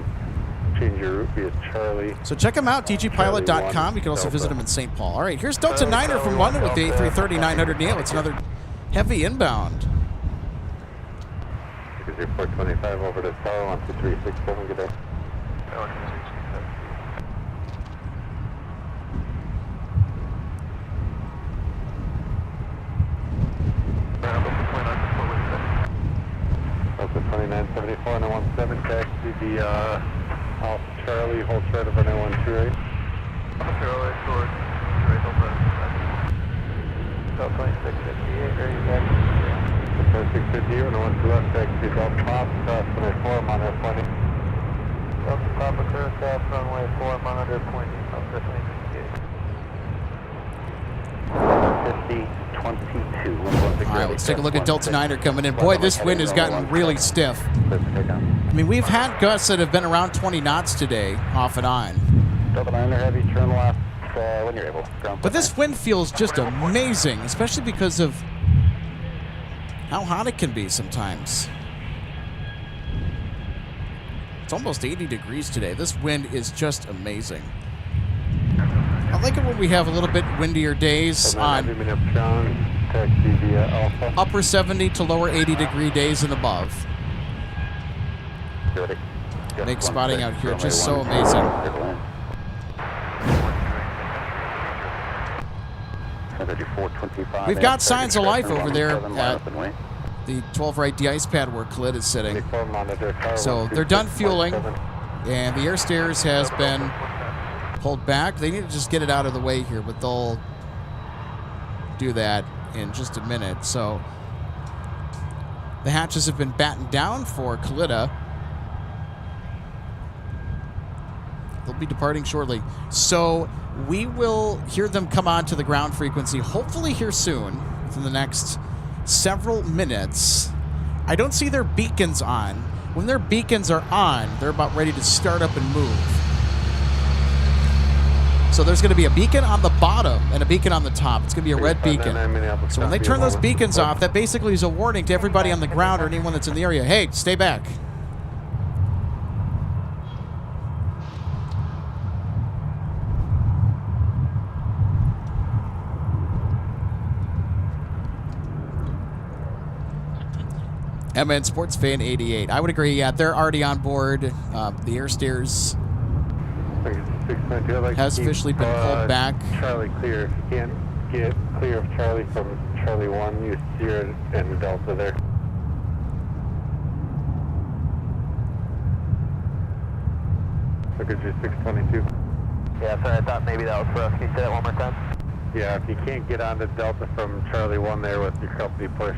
So check them out, dgpilot.com. You can also visit them in St. Paul. All right, here's Delta Niner from London with the A330-900 Neo. It's another heavy inbound. 425 over to Tower, 12367, good day. Delta 2974 and 17 taxi the Alpha Charlie, hold short of 9128. Charlie, short, right over. Delta 2658, ready back. 2650 and 1 to left taxi, Delta Pop, cross runway 4, monitor pointing. Delta Papa, clear cross runway 4, monitor pointing, Delta 2658. 5022. All right, let's take a look at Delta Niner coming in. Boy, this wind has gotten really stiff. I mean, we've had gusts that have been around 20 knots today, off and on. Delta Niner heavy, turn left when you're able. But this wind feels just amazing, especially because of how hot it can be sometimes. It's almost 80 degrees today. This wind is just amazing. I like it when we have a little bit windier days on upper 70 to lower 80 degree days and above. Makes spotting out here just so amazing. We've got signs of life over there at the 12 right de-ice pad where Khalid is sitting. So they're done fueling, and the air stairs has been pulled back. They need to just get it out of the way here, but they'll do that in just a minute. So the hatches have been battened down for Khalida. They'll be departing shortly. So we will hear them come on to the ground frequency, hopefully here soon, within the next several minutes. I don't see their beacons on. When their beacons are on, they're about ready to start up and move. So there's going to be a beacon on the bottom and a beacon on the top. It's going to be a red beacon. So when they turn those beacons off, that basically is a warning to everybody on the ground or anyone that's in the area. Hey, stay back. MN Sports Fan 88. I would agree. Yeah, they're already on board. The air stairs has officially been pulled back. Charlie clear. If you can't get clear of Charlie from Charlie 1, you steer and Delta there. Look at your 622. Yeah, sorry, I thought maybe that was for us. Can you say that one more time? Yeah, if you can't get onto Delta from Charlie 1 there with your company pushed,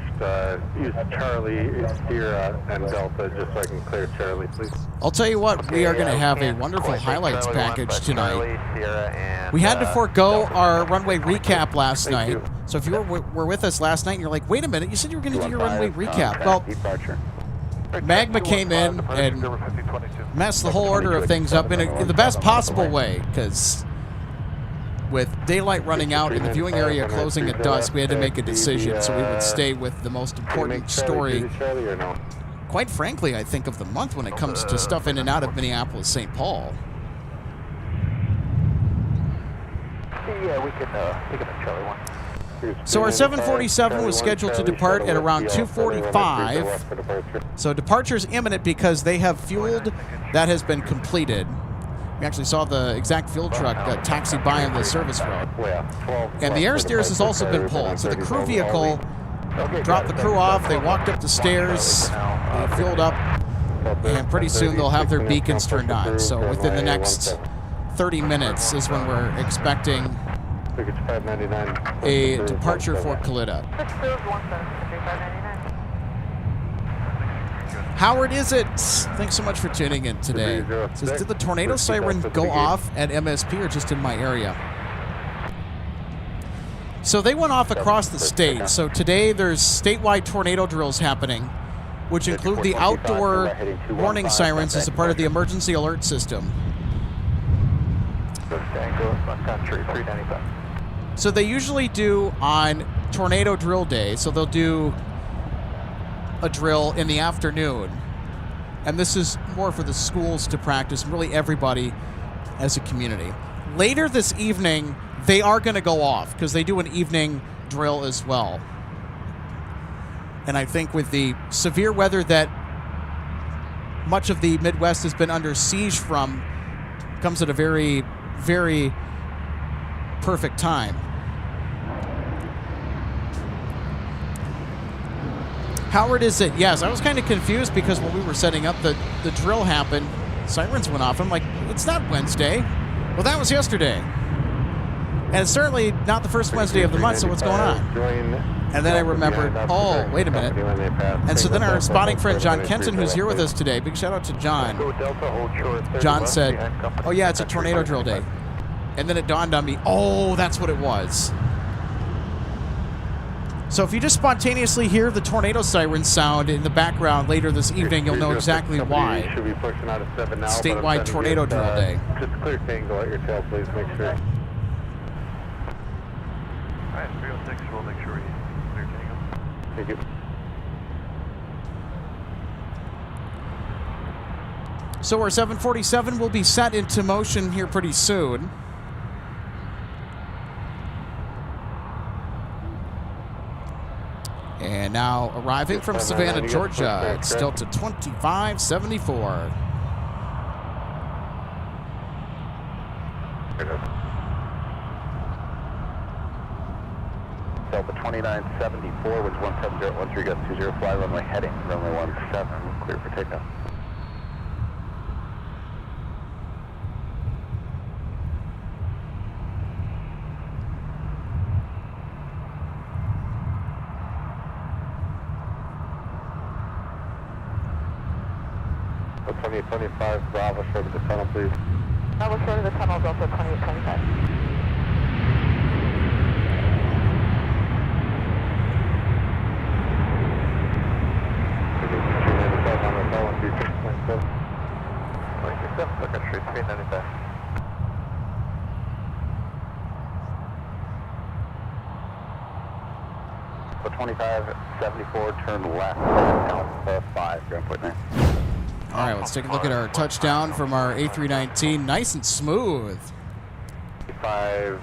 use Charlie, steer and Delta just so I can clear Charlie, please. I'll tell you what, we are going to have a wonderful highlights package tonight. We had to forego our runway recap last night. So if you were with us last night and you're like, wait a minute, you said you were going to do your runway recap. Well, Magma came in and messed the whole order of things up in the best possible way, because with daylight running out and the viewing area closing at dusk, we had to make a decision, so we would stay with the most important story, quite frankly, I think, of the month when it comes to stuff in and out of Minneapolis, St. Paul. Yeah, we can Charlie 1. So our 747 was scheduled to depart at around 2:45. So departure's imminent because they have fueled. That has been completed. We actually saw the exact fuel truck taxi by on the service road. And the air stairs has also been pulled. So the crew vehicle dropped the crew off. They walked up the stairs. They fueled up. And pretty soon they'll have their beacons turned on. So within the next 30 minutes is when we're expecting a departure for Khalida. Howard, is it? Thanks so much for tuning in today. Says, did the tornado siren go off at MSP or just in my area? So they went off across the state. So today there's statewide tornado drills happening, which include the outdoor warning sirens as a part of the emergency alert system. So they usually do on tornado drill day. So they'll do a drill in the afternoon, and this is more for the schools to practice, really everybody as a community. Later this evening, they are going to go off because they do an evening drill as well. And I think with the severe weather that much of the Midwest has been under siege from, comes at a very, very perfect time. Howard, is it? Yes, I was kind of confused because when we were setting up, the drill happened, sirens went off. I'm like, it's not Wednesday. Well, that was yesterday. And it's certainly not the first Wednesday of the month, so what's going on? And then I remembered, oh, wait a minute. And so then our spotting friend, John Kenton, who's here with us today, big shout out to John. John said, oh yeah, it's a tornado drill day. And then it dawned on me, oh, that's what it was. So if you just spontaneously hear the tornado siren sound in the background later this evening, you'll know exactly why. Statewide tornado drill day. Just clear tangle at your tail, please. Make sure. Alright, 306, we'll make sure we clear tangle. Thank you. So our 747 will be set into motion here pretty soon. And now arriving from Savannah, Georgia, it's Delta 2574. Delta 2974 was 17013, got 20, fly runway heading, runway 17, clear for takeoff. Delta 2825, Bravo, short of the tunnel, please. Bravo, short of the tunnel, Delta 2825. Sun Country 395. So 2574, turn left, Alpha 5, ground point 9. All right, let's take a look at our touchdown from our A319. Nice and smooth. 5.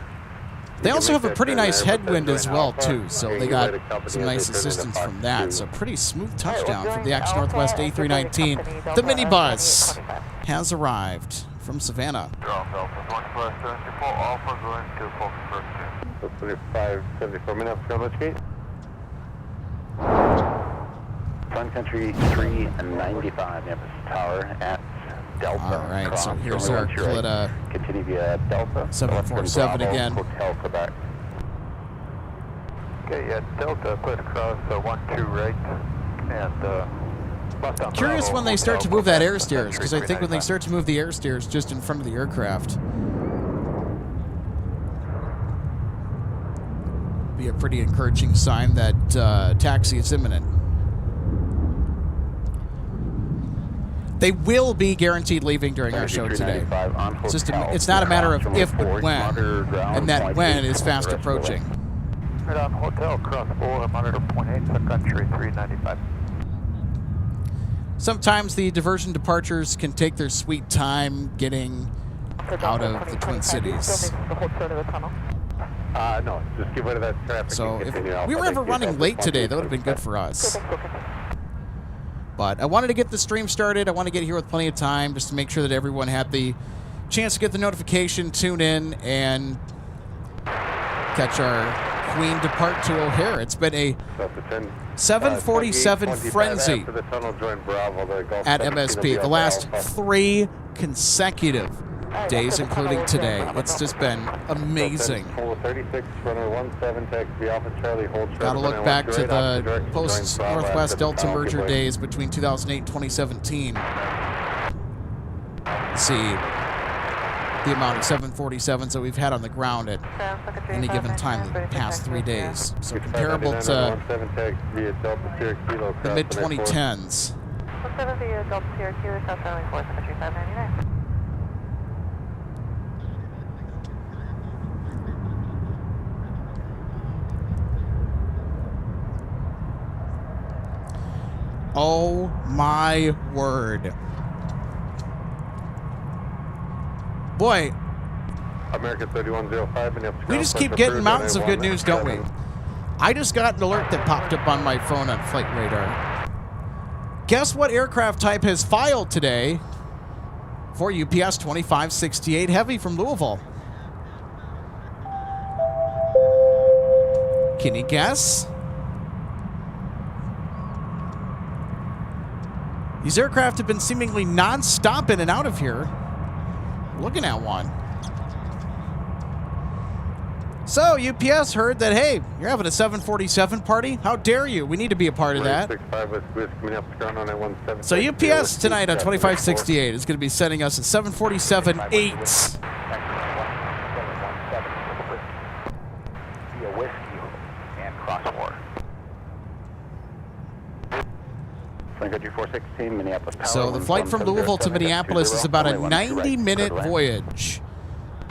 They also have a pretty nice headwind as well, too, so they got some nice assistance from that. So pretty smooth touchdown from the Action Northwest A319. The minibus has arrived from Savannah. So 2574 Minneapolis, Ground Gate. Sun Country 395, Memphis Tower at Delta. All right, cross, so here's our Clita continue via Delta 747 again. Hotel Quebec. Okay, yeah, Delta, Clita cross, 12 right, and Curious when they start to move that air steers, because I think when they start to move the air steers just in front of the aircraft, be a pretty encouraging sign that taxi is imminent. They will be guaranteed leaving during our show today. It's not a matter of if, but when, and that when is fast approaching. Right on hotel, cross 4, monitor 0.8, Sun Country 395. Sometimes the diversion departures can take their sweet time getting out of the Twin Cities. No, just get rid of that traffic. So if we were ever running late today, that would have been good for us. But I wanted to get the stream started. I want to get here with plenty of time just to make sure that everyone had the chance to get the notification, tune in, and catch our Queen depart to O'Hare. It's been a 747 frenzy at MSP the last 3 consecutive days, including today. It's just been amazing. Gotta look back to the post-Northwest Delta merger days between 2008 and 2017. See the amount of 747s that we've had on the ground at any given time the past 3 days. So comparable to the mid-2010s. Oh my word. Boy, American 3105. we just keep getting mountains of good news, don't we? I just got an alert that popped up on my phone on Flight Radar. Guess what aircraft type has filed today for UPS 2568 Heavy from Louisville? Can you guess? These aircraft have been seemingly non-stop in and out of here. Looking at one. So, UPS heard that, hey, you're having a 747 party? How dare you? We need to be a part of that. So, UPS tonight on 2568 is going to be sending us a 747-8. Via whiskey and crossword. So the flight from Louisville to Minneapolis is about a 90-minute voyage.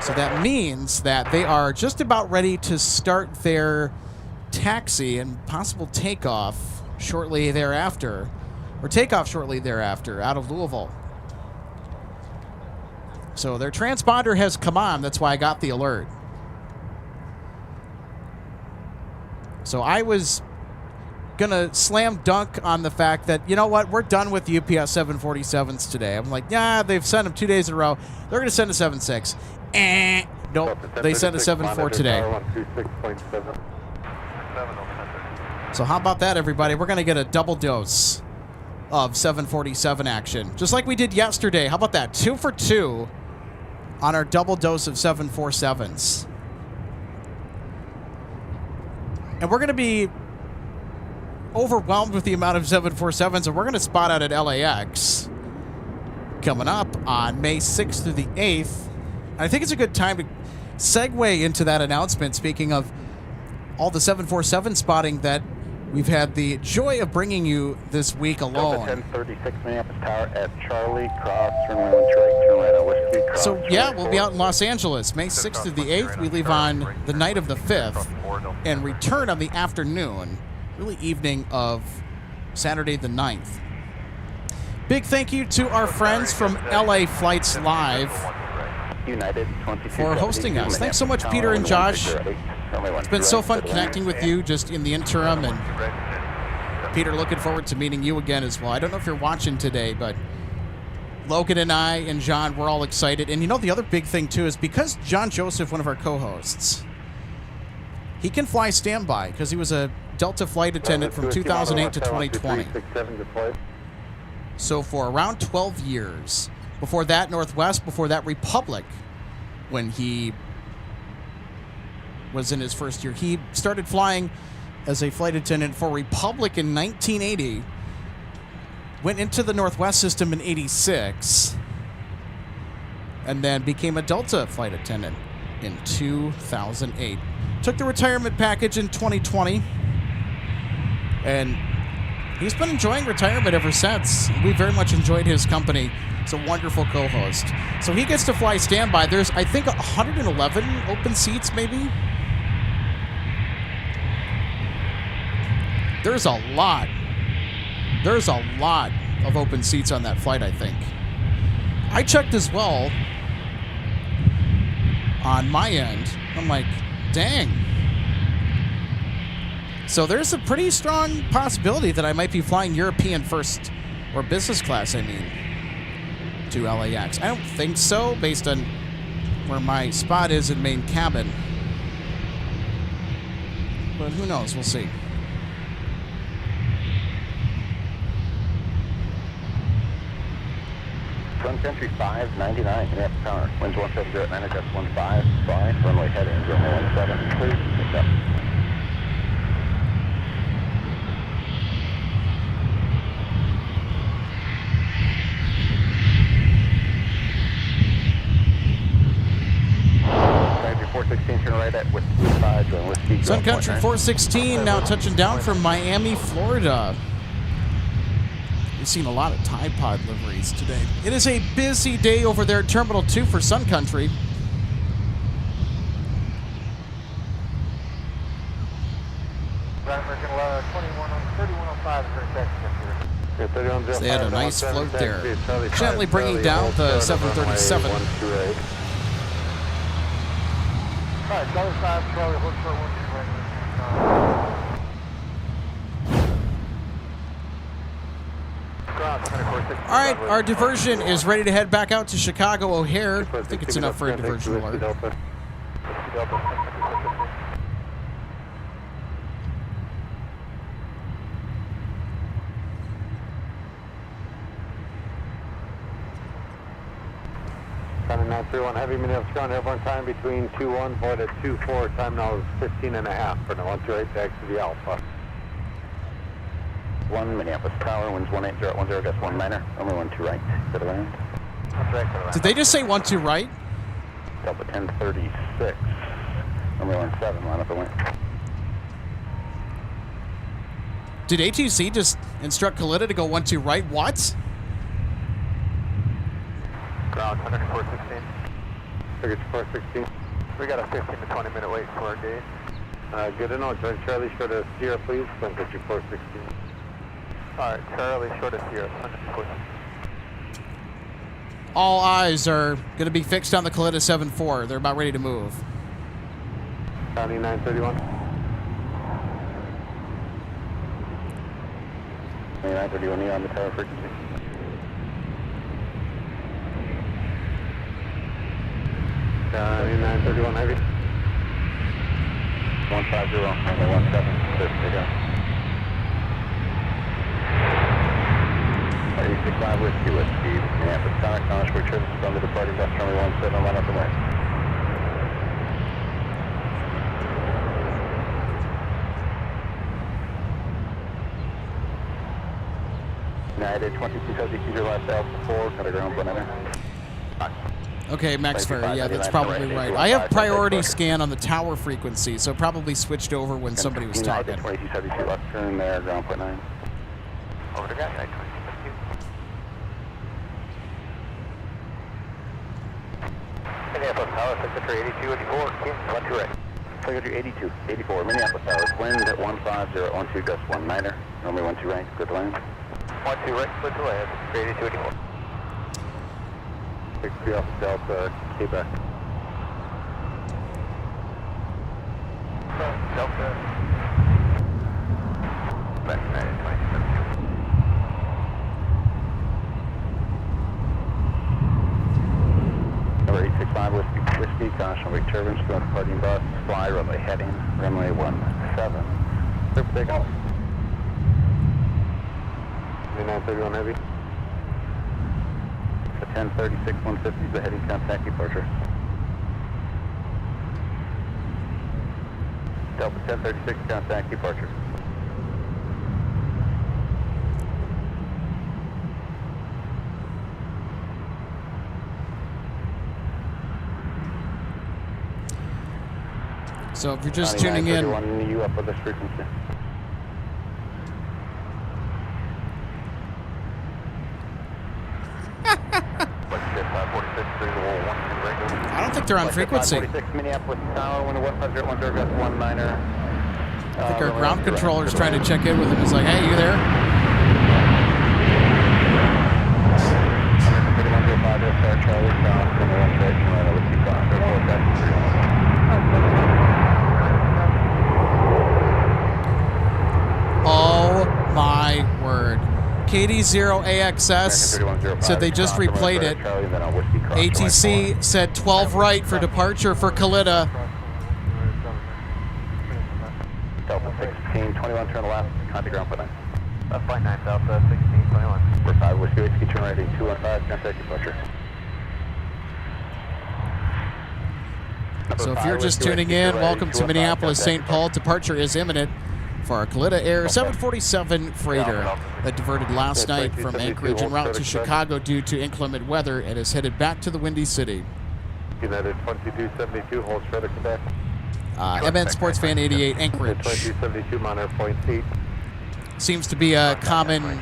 So that means that they are just about ready to start their taxi and possible takeoff shortly thereafter, or takeoff shortly thereafter out of Louisville. So their transponder has come on. That's why I got the alert. So I was going to slam dunk on the fact that, you know what, we're done with the UPS 747s today. I'm like, yeah, they've sent them 2 days in a row. They're going to send a 76. Nope, they sent a 74 today. So how about that, everybody? We're going to get a double dose of 747 action, just like we did yesterday. How about that? 2 for 2 on our double dose of 747s. And we're going to be overwhelmed with the amount of 747s, and we're going to spot out at LAX coming up on May 6th through the 8th. I think it's a good time to segue into that announcement, speaking of all the 747 spotting that we've had the joy of bringing you this week alone. 1036 Minneapolis Tower at Charlie, cross, turn right at Whiskey, cross. So, yeah, we'll be out in Los Angeles May 6th through the 8th. We leave on the night of the 5th and return on the afternoon, really evening of Saturday the 9th. Big thank you to our friends from LA Flights Live for hosting us. Thanks so much, Peter and Josh. It's been so fun connecting with you just in the interim, and Peter, looking forward to meeting you again as well. I don't know if you're watching today, but Logan and I and John, we're all excited. And you know, the other big thing too is because John Joseph, one of our co-hosts, he can fly standby because he was a Delta flight attendant from 2008 to 2020. So for around 12 years, before that Northwest, before that Republic, when he was in his first year, he started flying as a flight attendant for Republic in 1980, went into the Northwest system in 86, and then became a Delta flight attendant in 2008. Took the retirement package in 2020, and he's been enjoying retirement ever since. We very much enjoyed his company. He's a wonderful co-host. So he gets to fly standby. There's, I think, 111 open seats, maybe? There's a lot. There's a lot of open seats on that flight, I think. I checked as well on my end. I'm like, dang. So there's a pretty strong possibility that I might be flying European first, or business class, I mean, to LAX. I don't think so, based on where my spot is in main cabin. But who knows? We'll see. Sun Country 599, Minneapolis Tower, winds 170 at 9, adjust 15, fly, runway heading, runway 17, clear, pick up. Sun Country 416 now touching down from Miami, Florida. We've seen a lot of Tide Pod liveries today. It is a busy day over there at Terminal 2 for Sun Country. They had a nice float there. Gently bringing down the 737. All right, our diversion is ready to head back out to Chicago O'Hare. I think it's enough for a diversion alert. County 931, heavy Minneapolis ground airborne time between 2-1, void at 2-4, time now is 15.5 for now, 128 back to the Alpha. 1 Minneapolis Tower, winds 18 at 10, gust 19er, only 12 right, to the land. Did they just say 12 right? Delta 1036, only 17, line up the wind. Did ATC just instruct Kalita to go 12 right? What? Ground, 416. Figure 416. We got a 15 to 20 minute wait for our gate. Good to know. Join Charlie short of Sierra, please. Sun Country 416. Alright, Charlie short of Sierra. All eyes are going to be fixed on the Kalitta 7-4. They're about ready to move. County 931. 931 on the tower frequency. County 931 heavy. 150, 17, there you go. 865 Whiskey, Minneapolis, Connors, we're tripping from the departing bus runway 17, line up and right. United 2270, your last Alpha 4, cut a ground one enter. Okay, Maxfer, yeah, that's probably right. I have priority scan on the tower frequency, so probably switched over when somebody was talking. 2272 left turn there, ground point 9. Over to United 2272. Minneapolis Tower, Secretary 8284, 12 right. Secretary 8284, Minneapolis Tower, wind at 150, 12, gust 19er, normally 12 right, good to land. 12 right, clear to land, Secretary 8284. 63 Alpha Delta, Quebec. Delta. Back United 2272. Number 865 Whiskey, caution wake turbines, going to departing bus, fly runway heading, runway 17. Clear for takeoff. 931 heavy. 1036 150 is the heading contact departure. Delta 1036 contact departure. So if you're just tuning in, you up with this frequency. I don't think they're on frequency. 46 Minneapolis Tower, 150, gust 19er. I think our ground controller's trying to check in with him. He's like, hey, you there? Oh my word. KD0AXS said they just replayed it. ATC said 12 right for departure for Kalitta. Delta 16, 21, turn left, contact ground point 9. Flight 9 Delta 16, 21. We're 5 Whiskey, turn right, 215, contact departure. So if you're just tuning in, welcome to Minneapolis, St. Paul. Departure is imminent for our Kalitta Air 747 freighter that diverted last night from Anchorage en route to Chicago due to inclement weather and is headed back to the Windy City. United 2272, holds further Quebec. MN Sportsfan 88, Anchorage. 2272, monitor point 8. Seems to be a common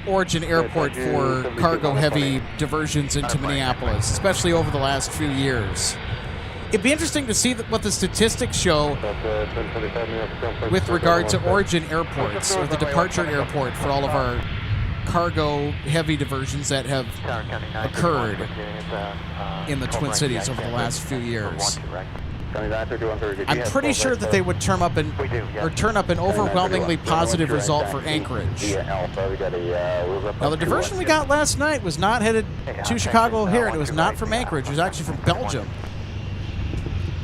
origin airport for cargo-heavy diversions into Minneapolis, especially over the last few years. It'd be interesting to see what the statistics show with regard to origin airports or the departure airport for all of our cargo-heavy diversions that have occurred in the Twin Cities over the last few years. I'm pretty sure that they would turn up an overwhelmingly positive result for Anchorage. Now, the diversion we got last night was not headed to Chicago here, and it was not from Anchorage. It was actually from Belgium.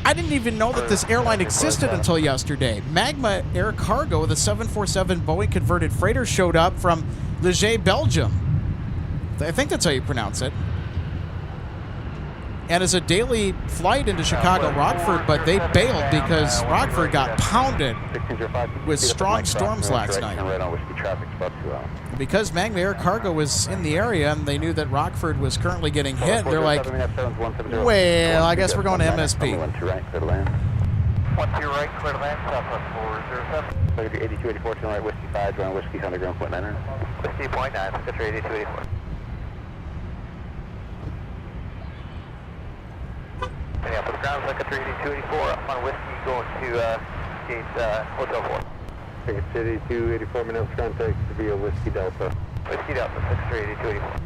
I didn't even know that this airline existed until yesterday. Magma Air Cargo, the 747 Boeing converted freighter, showed up from Liège, Belgium. I think that's how you pronounce it. And as a daily flight into Chicago Rockford, but they bailed because Rockford got pounded with strong storms last night. Because Magma Air Cargo was in the area and they knew that Rockford was currently getting hit, they're like, well, I guess we're going to MSP. 1 2 right, clear to land, Southwest 407. 8284, turn right, Whiskey 5, ground Whiskey, underground point 9. Whiskey point 9, Secretary 8284. Minneapolis ground, Secretary 8284, up on Whiskey, going to gate Hotel 4. City 284, Minneapolis contact via Whiskey Delta. Whiskey Delta, Secretary 8284.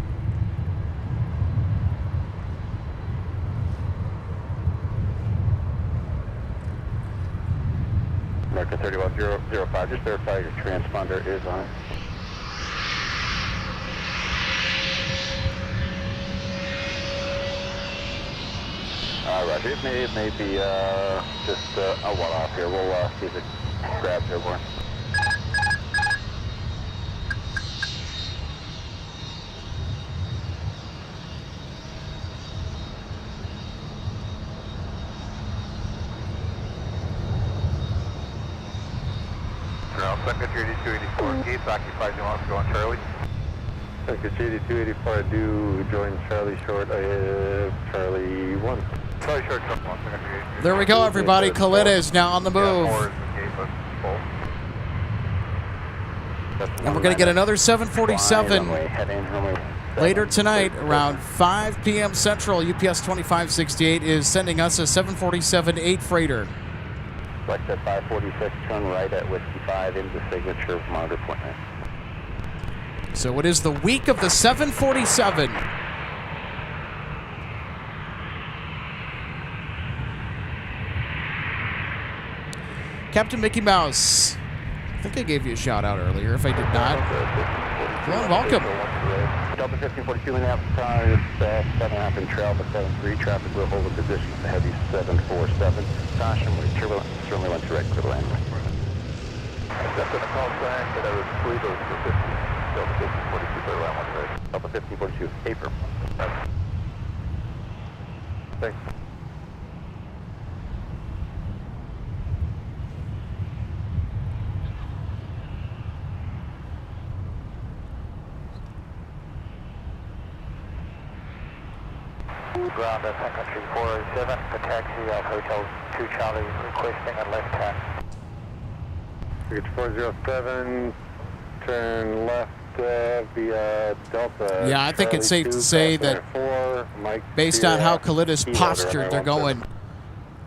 America 31005, just verify your transponder is on. Roger, it may be just a one-off here. We'll see if it grabs airborne. Sun Country 8284 gates occupied. You want to go on Charlie? Sun Country 8284, I do join Charlie short. I have Charlie 1. Charlie short, Sun Country 8284. There we go, everybody. Kalita is now on the move. And we're going to get another 747 later tonight around 5 p.m. Central. UPS 2568 is sending us a 747-8 freighter. Select at 546, turn right at Whiskey 5 into signature monitor point 9. So it is the week of the 747. Captain Mickey Mouse, I think I gave you a shout out earlier. If I did not, hello and welcome. Delta 1542 Minneapolis Tower is 7.5 in trail, but 73 traffic will hold a position at the heavy 747. Caution, we're turbulent, certainly went direct to the land. That's in the call sign, but I would believe it was for 50. Delta 1542, but around one right. Delta 1542, paper. Thanks. Ground at Sun Country 407, the taxi of Hotel 2 Charlie requesting a left hand. 407, turn left via Delta. Yeah, I think it's safe to say that based on how Kalita's postured, they're going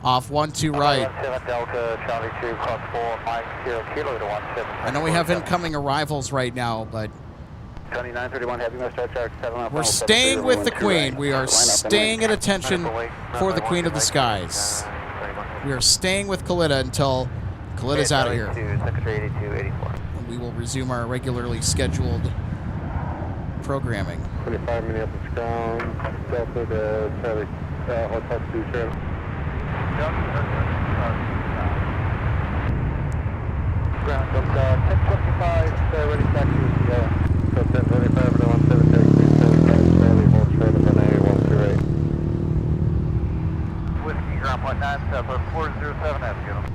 off 12 right. 17 Delta Charlie 2 cross 4, Mike 0 kilo to 17. I know we have incoming arrivals right now, but 2931 heavy must start charge 7 we're staying with the Queen. We are staying at attention for the Queen of the Skies. We are staying with Kalita until Kalita's out of here. And we will resume our regularly scheduled programming. 25 Minneapolis ground, Delta to Charlie, Hotel 2 Charlie. Ground Delta 1025, ready taxi with the 1025 to 17 taxi, 75 Charlie, hold short of an A128. Whiskey ground point 9, Southwest 407, Aviation.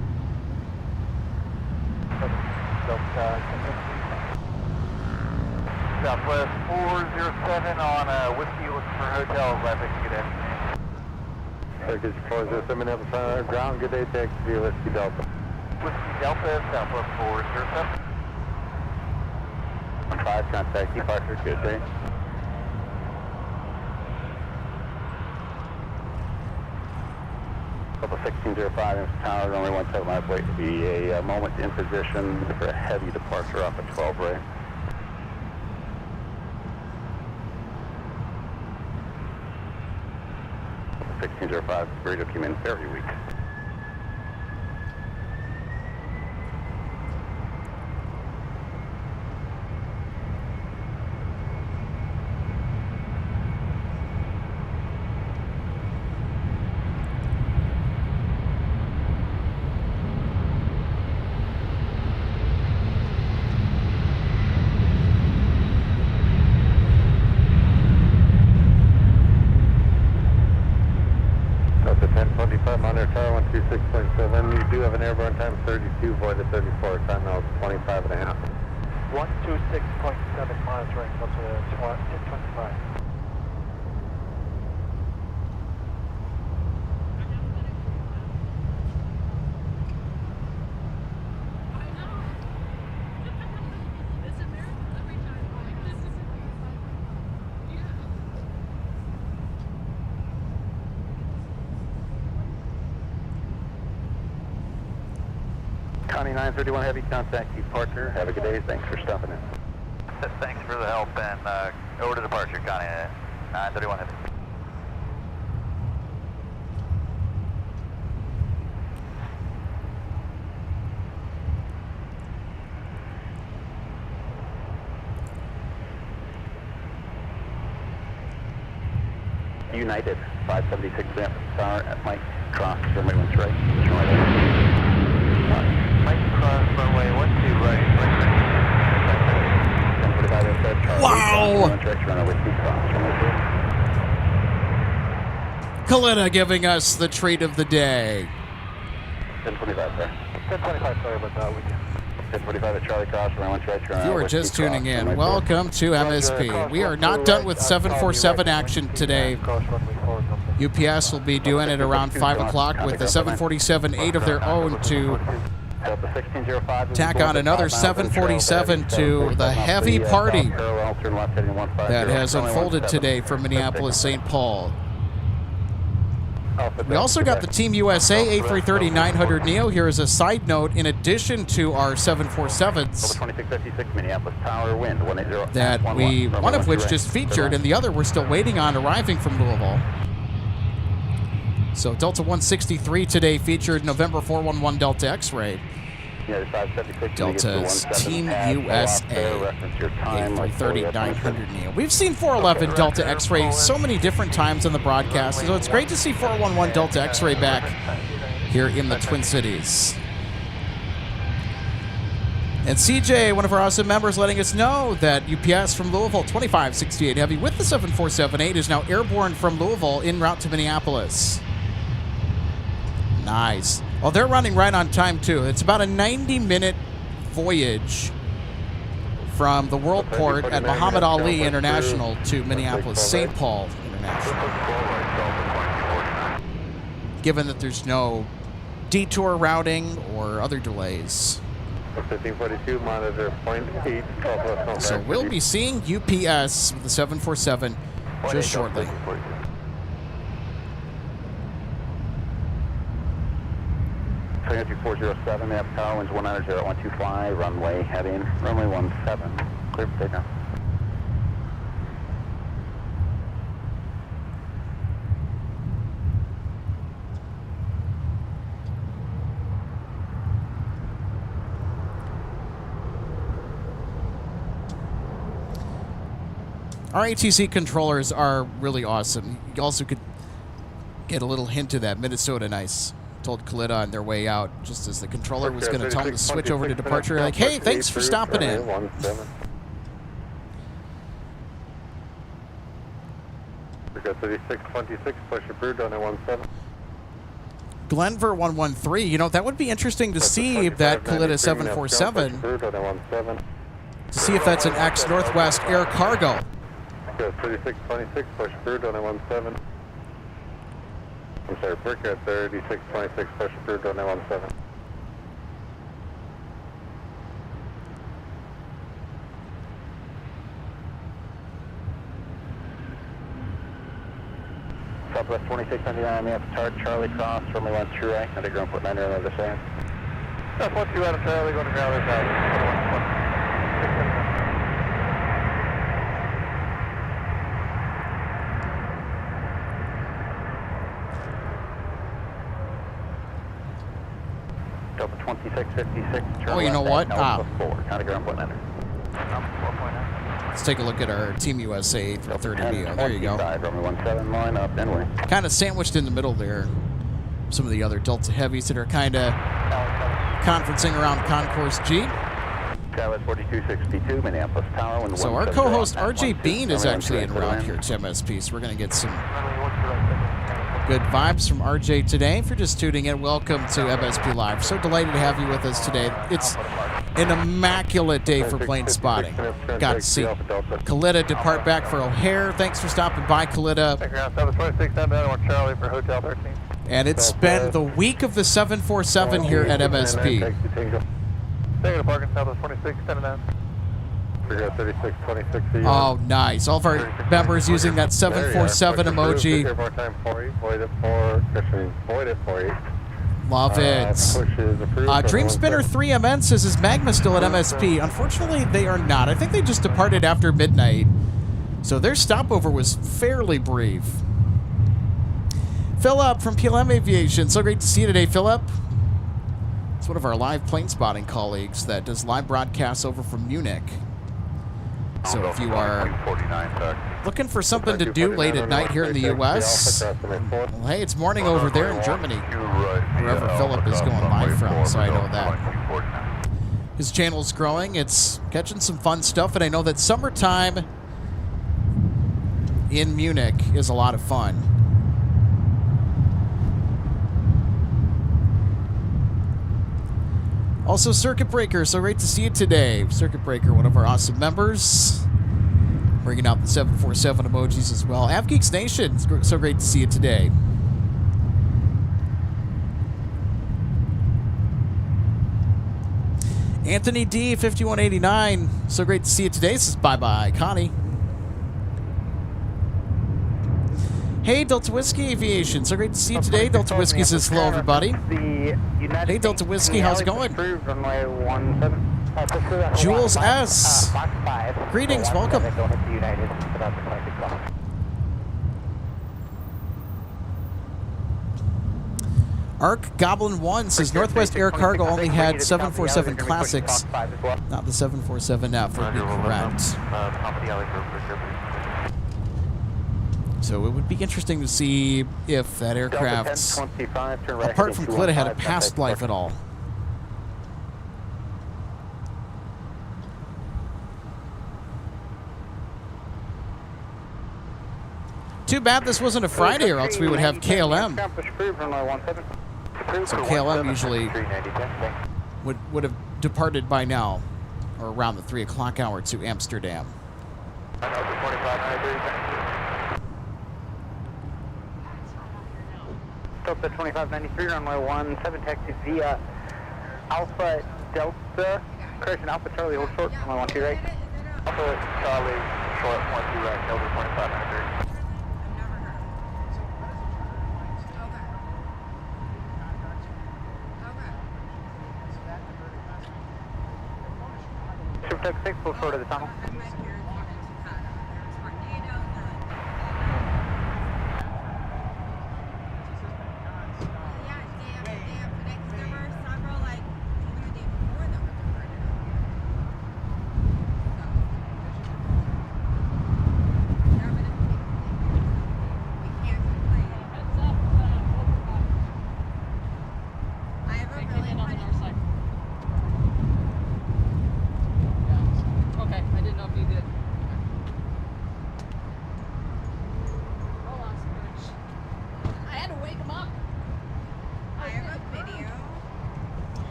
Southwest 407 on Whiskey, looking for hotels, left exit, good afternoon. Package 407 Minneapolis ground, good day, taxi via Whiskey Delta. Whiskey Delta, Southwest 407. 5, contact departure, good day. Delta 1605 in tower, only 17 miles away to be a moment in position for a heavy departure off at 12 Ray. Delta 1605, radio came in very weak. Monitor tower 126.7. You do have an airborne time 32, void at 34. Time now is 25 and a half. 126.7 monitoring up to 1025. Connie 931 heavy contact departure. Have a good day. Thanks for stopping in. Thanks for the help and over to departure, Connie 931 heavy. United, 576 Minneapolis Tower at Mike Cross, runway 1 right. Mike Cross, runway 12 right. Wow! Kalina giving us the treat of the day. 1025, sir. 1025, sorry about that. We can. 1025 at Charlie Cross, runway 1 right. If you are just tuning in, welcome to MSP. We are not done with 747 action today. UPS will be doing it around 5 o'clock with the 747-8 of their own to tack on another 747 to the heavy party that has unfolded today from Minneapolis-St. Paul. We also got the Team USA A330-900 Neo. Here is a side note, in addition to our 747s that one of which just featured and the other we're still waiting on arriving from Louisville. So Delta 163 today featured November 411 Delta X-Ray. Delta's Team USA A330-900 Neo. We've seen 411 Delta X-Ray so many different times on the broadcast, so it's great to see 411 Delta X-Ray back here in the Twin Cities. And CJ, one of our awesome members, letting us know that UPS from Louisville 2568 Heavy with the 747-8 is now airborne from Louisville en route to Minneapolis. Nice. Well, they're running right on time, too. It's about a 90-minute voyage from the World Port at Muhammad Ali International to Minneapolis St. Paul International. Given that there's no detour routing or other delays. 1542, monitor 0.8. So we'll be seeing UPS with the 747 just shortly. Sun Country 407, map tower, winds 190.125, runway heading, runway 17, clear for takeoff. Our ATC controllers are really awesome. You also could get a little hint of that Minnesota nice. Told Kalita on their way out, just as the controller was going to tell them to switch over to departure, like, hey, thanks for stopping in. We got 3626, push approved on 17. Glenver 113, you know, that would be interesting to see that Kalita 747, to see if that's an ex-Northwest Air Cargo. 3626, push approved on 17. I'm sorry, Brick at 3626, push approved on 17. Southwest 2699, we have start Charlie Cross, runway 1 true right, under ground port 9 on the other side. That's 1 2 out of Charlie, going to ground other side. Delta 2656, Oh, you know what? Let's take a look at our Team USA 330 Neo. There you go. Kind of sandwiched in the middle there. Some of the other Delta Heavies that are kind of conferencing around Concourse G. So our co-host RJ Bean is actually en route here to MSP, so we're going to get some good vibes from RJ today. If you're just tuning in, welcome to MSP Live. So delighted to have you with us today. It's an immaculate day for plane spotting. Got to see Kalita depart back for O'Hare. Thanks for stopping by, Kalita. And it's been the week of the 747 here at MSP. Oh, nice. All of our members using that 747 emoji. Love it. Dream Spinner 3MN says, is Magma still at MSP? Unfortunately, they are not. I think they just departed after midnight. So their stopover was fairly brief. Philip from PLM Aviation. So great to see you today, Philip. It's one of our live plane spotting colleagues that does live broadcasts over from Munich. So if you are looking for something to do late at night here in the U.S., well, hey, it's morning over there in Germany, wherever Philip is going live from, so I know that. His channel's growing. It's catching some fun stuff, and I know that summertime in Munich is a lot of fun. Also, Circuit Breaker, so great to see you today. Circuit Breaker, one of our awesome members. Bringing out the 747 emojis as well. AvGeeks Nation, so great to see you today. Anthony D, 5189, so great to see you today. This is bye-bye, Connie. Hey, Delta Whiskey Aviation, so great to see you today. Delta Whiskey says hello, everybody. Hey, Delta Whiskey, how's it going? Jules S. Greetings, welcome. Arc Goblin 1 says Northwest Air Cargo only had 747 Classics, not the 747F, would be correct. So it would be interesting to see if that aircraft, apart from Clitta, had a past life at all. Too bad this wasn't a Friday, or else we would have KLM. So KLM usually would have departed by now, or around the 3 o'clock hour to Amsterdam. Delta 2593, runway 17, taxi via Alpha Delta, correction, Alpha Charlie, hold short, runway 12 right. Alpha Charlie, short, 12 right, Delta 2593. Super 6, full short of the tunnel.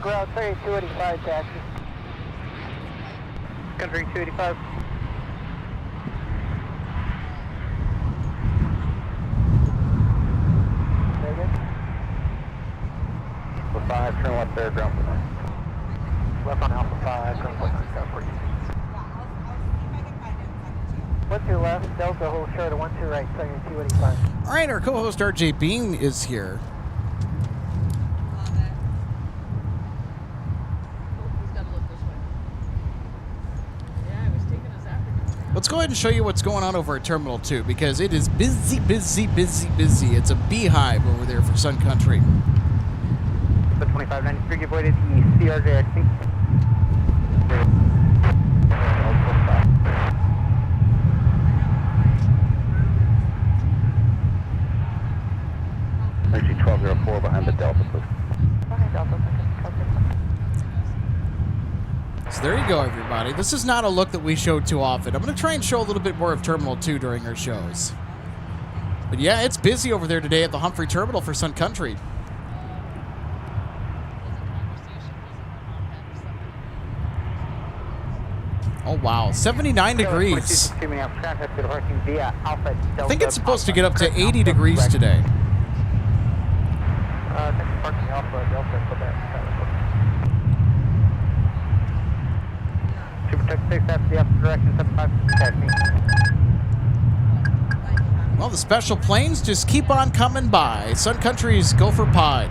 Ground 285 taxi. Country 285. Alpha 5, turn left there, ground for left on Alpha 5, turn left on Scott 42. 12 left, Delta, hold short of 12 right, second 285. All right, our co-host RJ Bean is here. Let's go ahead and show you what's going on over at Terminal 2, because it is busy, busy, busy, busy. It's a beehive over there for Sun Country. The 2593, give way to the CRJXC. Energy 1204 behind the Delta, please. Okay, Delta. So there you go, everybody. This is not a look that we show too often. I'm going to try and show a little bit more of Terminal 2 during our shows. But yeah, it's busy over there today at the Humphrey Terminal for Sun Country. Oh, wow. 79 degrees. I think it's supposed to get up to 80 degrees today. Well, the special planes just keep on coming by. Sun Country's Gopher Pod.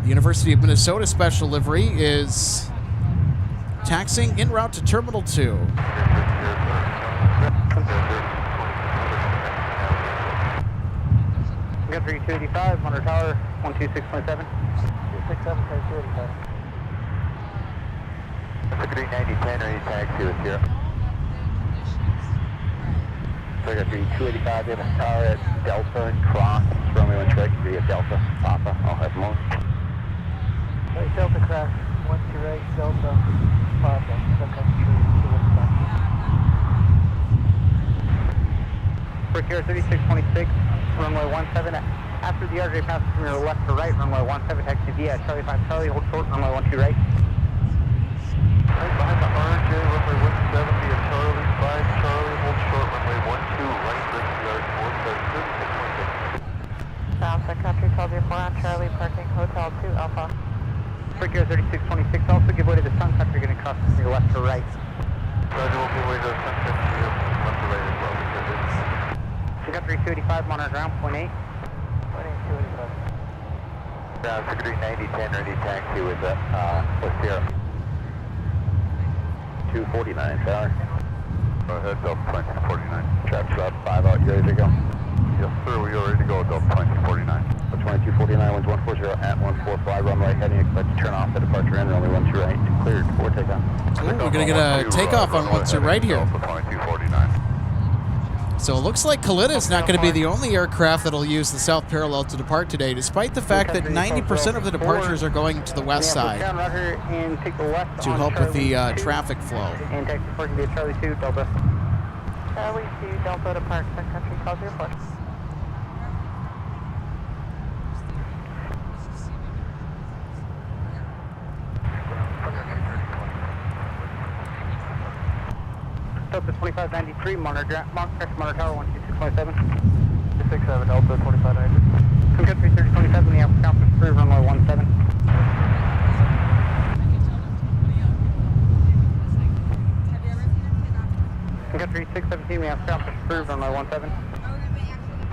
The University of Minnesota special livery is taxiing en route to Terminal 2. Country 285, Monitor Tower 126.7. 267, 285. Secretary 9010, ready taxi with here. Secretary 285 in a tower at Delta, cross, Romeo and Trek, via Delta, Papa, I'll have more. Right, Delta crash, 1 to right, Delta, Papa, Sun Country, 2 westbound. Brickyard 3626, runway 17. After the RJ passes from your left to right, runway 17, taxi via Charlie 5 Charlie, hold short, runway 12 right. Right behind the RJ, runway 17 via Charlie 5 Charlie, hold short, runway 12 right, Brickyard 4626. South Sun Country 1204 on Charlie, parking Hotel 2 Alpha. Brickyard 3626, also give way to the Sun Country, going to cross from your left to right. Roger, we'll give way to the Sun Country, left to right as well, because it's... Sun Country 285, monitor ground, point 8. Secretary 9010, ready taxi with Sierra. 249, tower. Go ahead, Delta 2049. Traps up, 5 out, you ready to go? Yes, sir, we are ready to go, Delta 2049. 2249, winds 140 at 145, runway heading, expect to turn off the departure end, runway 12 right, cleared for takeoff. Ooh, we're going to get a takeoff on 12 right here. Delta 2249. So it looks like Kalita is not going to be the only aircraft that'll use the south parallel to depart today, despite the fact that 90% of the departures are going to the west side to help with the traffic flow. And taxi parking via Charlie 2, Delta. Charlie 2 Delta to park Sun Country 1204. Delta 2593, monitor tower 12657. 267, Delta 2590. Sun Country 3027, the Alpha Conference 3, runway 17. Sun Country 617, the Alpha Conference 3, runway 17.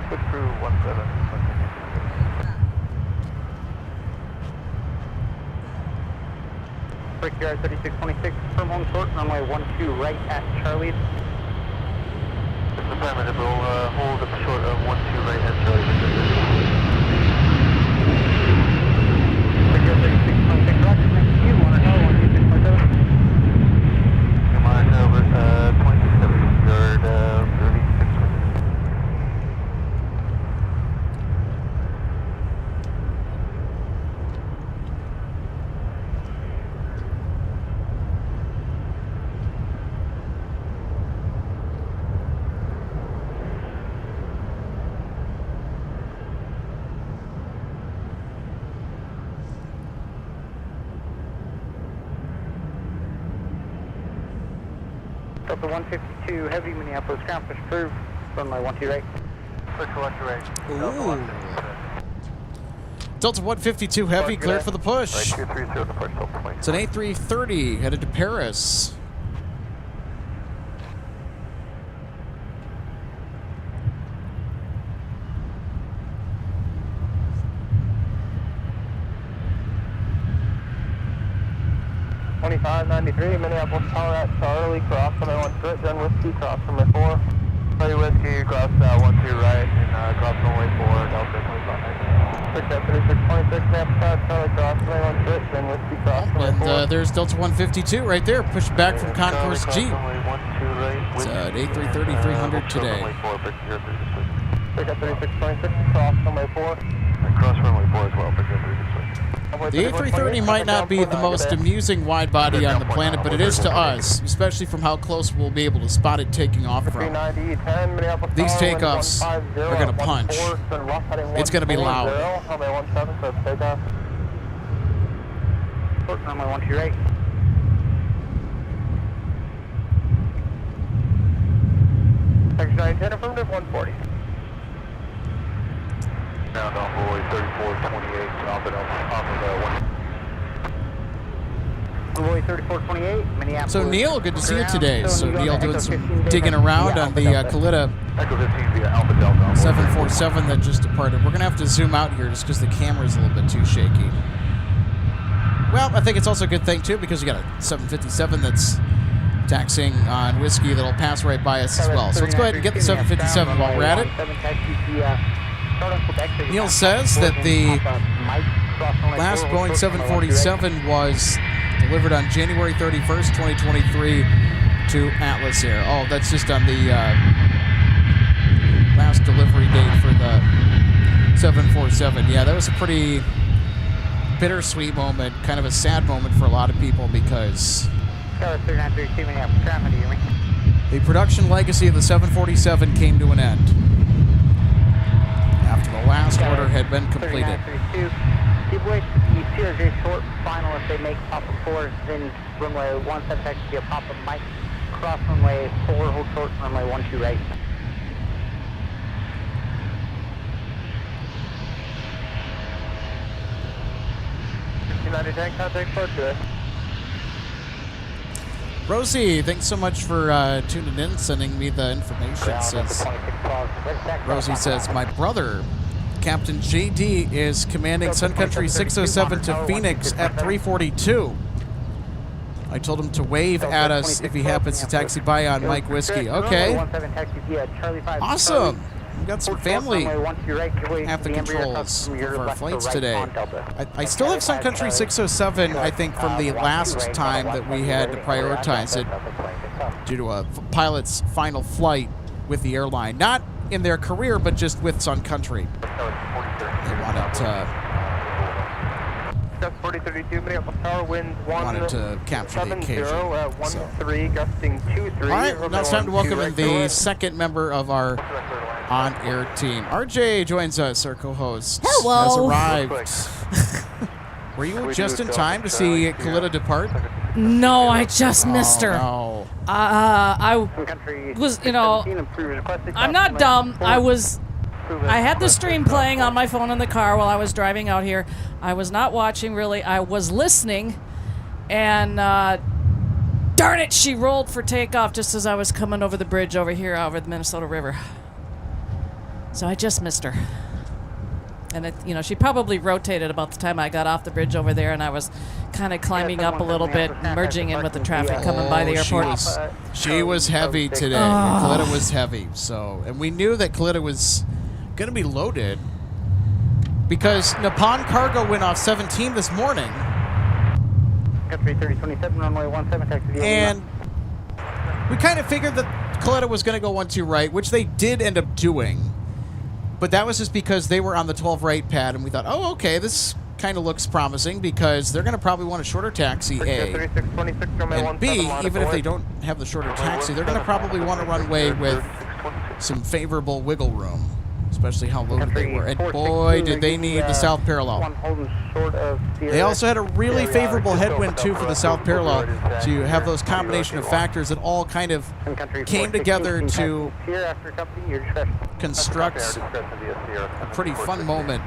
Switch through 17. Brickyard 3626, firm on short, runway 12 right at Charlie. This is affirmative, we'll hold up short of 12 right at Charlie. Brickyard 3626, roger, thank you, monitor tower 12657. Monitor over 27, yard 36. Delta 152, heavy Minneapolis ground push approved, runway 12 right. Switch to 1 to right. Ooh. Delta 152 heavy, cleared for the push. Right, 230, the push, Delta 20. It's an A330 headed to Paris. $25.93, Minneapolis Tower at Charlie, cross runway 1 straight, then whiskey, cross runway 4. Charlie whiskey, cross 1 2 right, and cross runway 4, Delta 2590. 3626, Minneapolis Charlie, cross runway 1 straight, then whiskey, cross runway 4. And there's Delta 152 right there, pushed back from Concourse G. It's an A330-300 today. Pickup 3626, cross runway 4. Cross runway 4 as well, pickup 3626. The A330 might not be the most amusing wide body on the planet, but it is to us, especially from how close we'll be able to spot it taking off from. These takeoffs are going to punch. It's going to be loud. Runway 12 right. Secretary 10, affirmative 140. Now down boy 3428 off of 1. Runway 3428, Minneapolis. So Neil, good to see you today. So Neil doing some digging around on the Kalita Echo 15 via Alpha Delta. 747 that just departed. We're going to have to zoom out here just because the camera's a little bit too shaky. Well, I think it's also a good thing, too, because you got a 757 that's taxiing on whiskey that'll pass right by us as well. So let's go ahead and get the 757 while we're at it. Neil says that the last Boeing 747 was delivered on January 31st, 2023 to Atlas Air. Oh, that's just on the last delivery date for the 747. Yeah, that was a pretty bittersweet moment, kind of a sad moment for a lot of people because the production legacy of the 747 came to an end after the last order had been completed. Keep wait the CRJ short final if they make Papa 4, then runway 17 taxi, Papa Mike, cross runway 4, hold short, runway 12 right. Rosie, thanks so much for tuning in, sending me the information. Rosie says, my brother, Captain JD, is commanding Sun Country 607 to Phoenix at 3:42. I told him to wave at us if he happens to taxi by on Mike Whiskey. Okay. Awesome. We got some family at the controls of our flights today. I still have Sun Country 607, I think, from the last time that we had to prioritize it due to a pilot's final flight with the airline. Not in their career, but just with Sun Country. They wanted to capture the occasion. So. All right, now it's time to welcome in the second member of our on-air team. RJ joins us, our co-host. Hello. Has arrived. Were you just in time to see Kalita depart? No, I just missed her. No. I was, I'm not dumb. I had the stream playing on my phone in the car while I was driving out here. I was not watching, really. I was listening, and darn it, she rolled for takeoff just as I was coming over the bridge over here, over the Minnesota River. So I just missed her. And, she probably rotated about the time I got off the bridge over there, and I was kind of climbing up a little bit, merging in with the traffic coming by the airport. She was heavy today. Kalita was heavy. And we knew that Kalita was going to be loaded because Nippon Cargo went off 17 this morning. And we kind of figured that Kalita was going to go 12 right, which they did end up doing. But that was just because they were on the 12 right pad, and we thought, oh, okay, this kind of looks promising because they're going to probably want a shorter taxi, A. And B, even if they don't have the shorter taxi, they're going to probably want a runway with some favorable wiggle room, especially how loaded they were. And boy, did they need the south parallel. They also had a really favorable headwind, too, for the south parallel to have those combination of factors that all kind of came together to construct a pretty fun moment.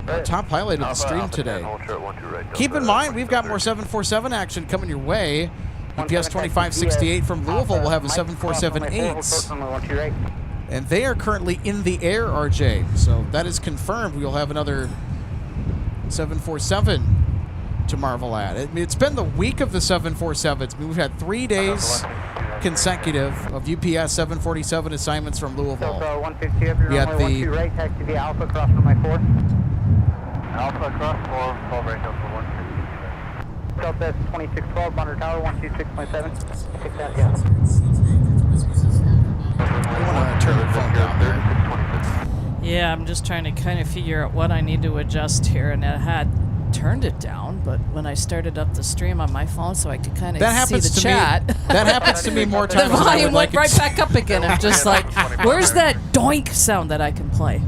The top highlight of the stream today. Keep in mind, we've got more 747 action coming your way. UPS 2568 from Louisville will have a 747-8. And they are currently in the air, RJ. So that is confirmed. We'll have another 747 to marvel at. It's been the week of the 747s. We've had 3 days consecutive of UPS 747 assignments from Louisville. We had the Alpha cross from my 4. Alpha cross 4, call right up for 150. Delta 2612, monitor tower 126.7. Take that, yeah. I want to turn the phone down there. Yeah, I'm just trying to kind of figure out what I need to adjust here, and I had turned it down, but when I started up the stream on my phone so I could kind of see the chat. That happens to me more times. The volume went right back up again. I'm just like, where's that doink sound that I can play?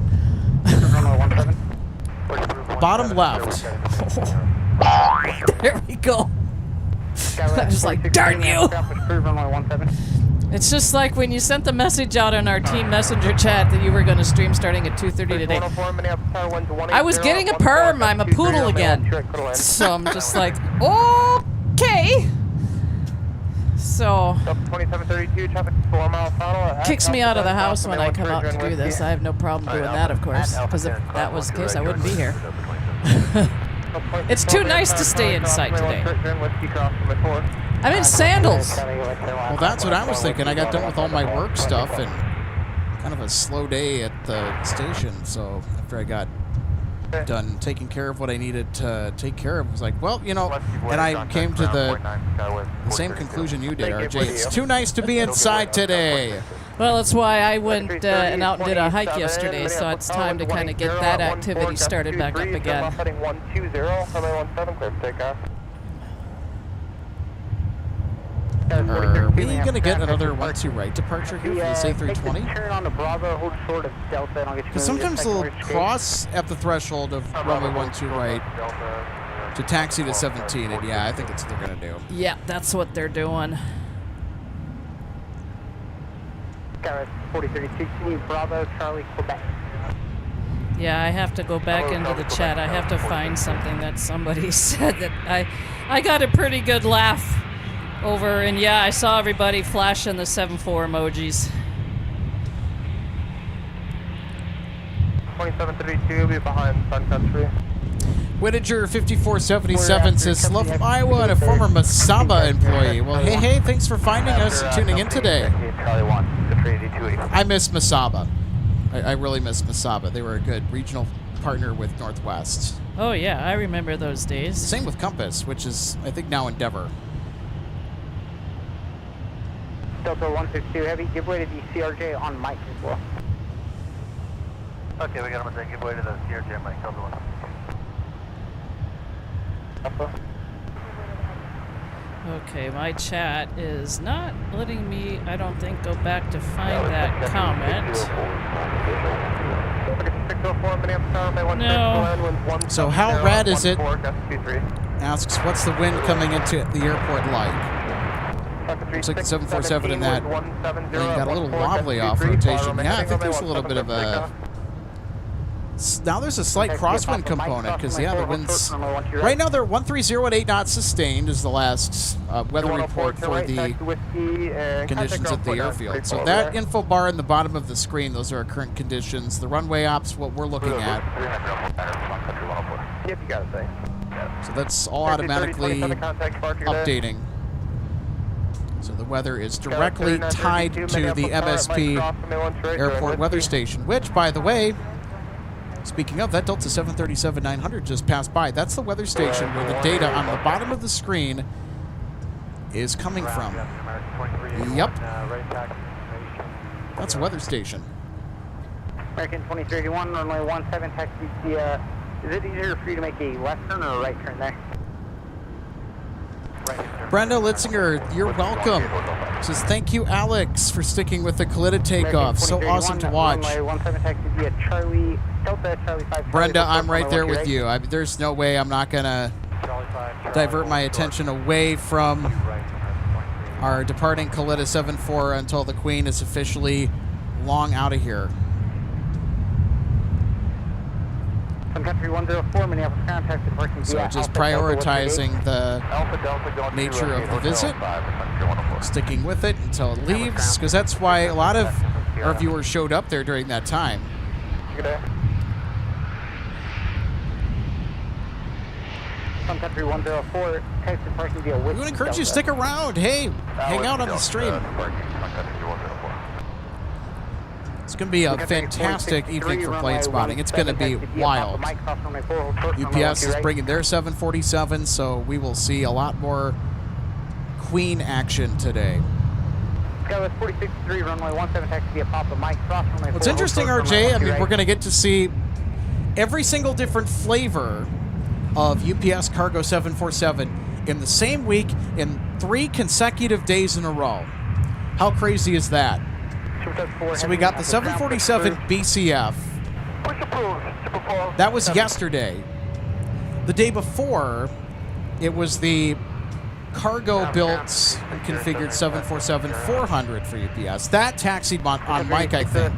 Bottom left. There we go. I was like, darn you. It's just like when you sent the message out in our team messenger chat that you were going to stream starting at 2:30 today. I was getting a perm. I'm a poodle again. So I'm just like, okay. So, kicks me out of the house when I come out to do this. I have no problem doing that, of course, because if that was the case, I wouldn't be here. It's too nice to stay inside today. I'm in sandals. Well, that's what I was thinking. I got done with all my work stuff and kind of a slow day at the station. So after I got done taking care of what I needed to take care of. I was like, well, you know, and I came to the same conclusion you did, RJ. It's too nice to be inside today. Well, that's why I went and out and did a hike yesterday, so it's time to kind of get that activity started back up again. Heading 120, runway 17, clear for takeoff. Are we going to get another 1-2 right departure here for this A320? Turn on the Bravo, hold short of Delta, and I'll get you. Because sometimes they'll cross at the threshold of runway 1-2 right to taxi to 17, and yeah, I think that's what they're going to do. Yeah, that's what they're doing. Skyrise 4032, Bravo, Charlie, Quebec. Yeah, I have to go back into the chat. I have to find something that somebody said that I got a pretty good laugh over, and yeah, I saw everybody flashing the 7-4 emojis. 2732 will be behind Sun Country. Whittager 5477 says, love Iowa and a former Masaba employee. Well, hey, thanks for finding us and tuning in today. I miss Masaba. I really miss Masaba. They were a good regional partner with Northwest. Oh, yeah, I remember those days. Same with Compass, which is, I think, now Endeavor. Delta 162 Heavy, give way to the CRJ on mic as well. Okay, we got him to give way to the CRJ mic. Delta 162. Okay, my chat is not letting me, I don't think, go back to find that comment. No. So how rad is it? Asks, what's the wind coming into the airport like? Looks like the 747 in that thing got a little wobbly off rotation. Yeah, I think there's a little bit of a... Now there's a slight crosswind component because, yeah, the winds... Right now they're 130 at 8 knots sustained is the last weather report for the conditions at the airfield. So that info bar in the bottom of the screen, those are our current conditions. The runway ops, what we're looking at. So that's all automatically updating. So the weather is directly tied to the MSP Airport weather station, which, by the way, speaking of, that Delta 737-900 just passed by. That's the weather station where the data on the bottom of the screen is coming from. Yep. That's a weather station. American 2031, runway 17, taxi via... Is it easier for you to make a left turn or a right turn there? Brenda Litzinger, you're welcome. Says, thank you, Alex, for sticking with the Kalita takeoff. So awesome to watch. Brenda, I'm right there with you. There's no way I'm not going to divert my attention away from our departing Kalita 7-4 until the Queen is officially long out of here. Sun Country 104, Minneapolis contacted parking. So just prioritizing the nature of the visit, sticking with it until it leaves, because that's why a lot of our viewers showed up there during that time. Sun Country 104, texted parking via We would encourage you to stick around. Hey, hang out on the stream. It's going to be a fantastic evening for plane spotting. It's going to be wild. UPS is bringing their 747, so we will see a lot more Queen action today. What's interesting, RJ, I mean, we're going to get to see every single different flavor of UPS Cargo 747 in the same week in 3 consecutive days in a row. How crazy is that? So we got the 747 BCF. That was yesterday. The day before, it was the cargo-built and configured 747-400 for UPS. That taxied on Mike, I think.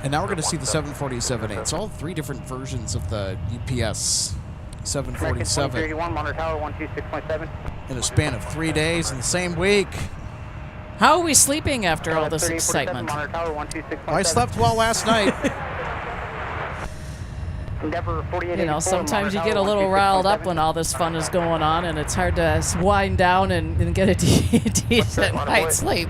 And now we're going to see the 747-8. It's all 3 different versions of the UPS 747 in a span of 3 days in the same week. How are we sleeping after all this excitement? I slept well last night. You know, sometimes you get a little riled up when all this fun is going on, and it's hard to wind down and get a decent night's sleep.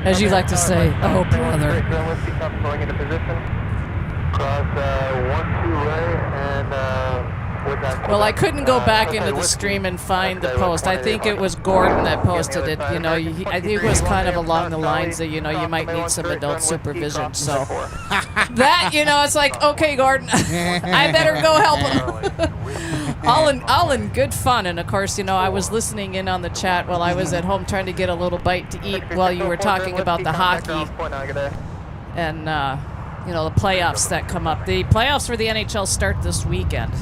As you like to say, oh brother. Going into position. Cross 1-2 right and with that. Well, I couldn't go back into the stream and find the post. I think it was Gordon that posted it. You know, I think it was kind of along the lines that, you know, you might need some adult supervision. So that, you know, it's like, okay, Gordon, I better go help him. all in good fun. And of course, you know, I was listening in on the chat while I was at home trying to get a little bite to eat while you were talking about the hockey and you know, the playoffs that come up. The playoffs for the NHL start this weekend.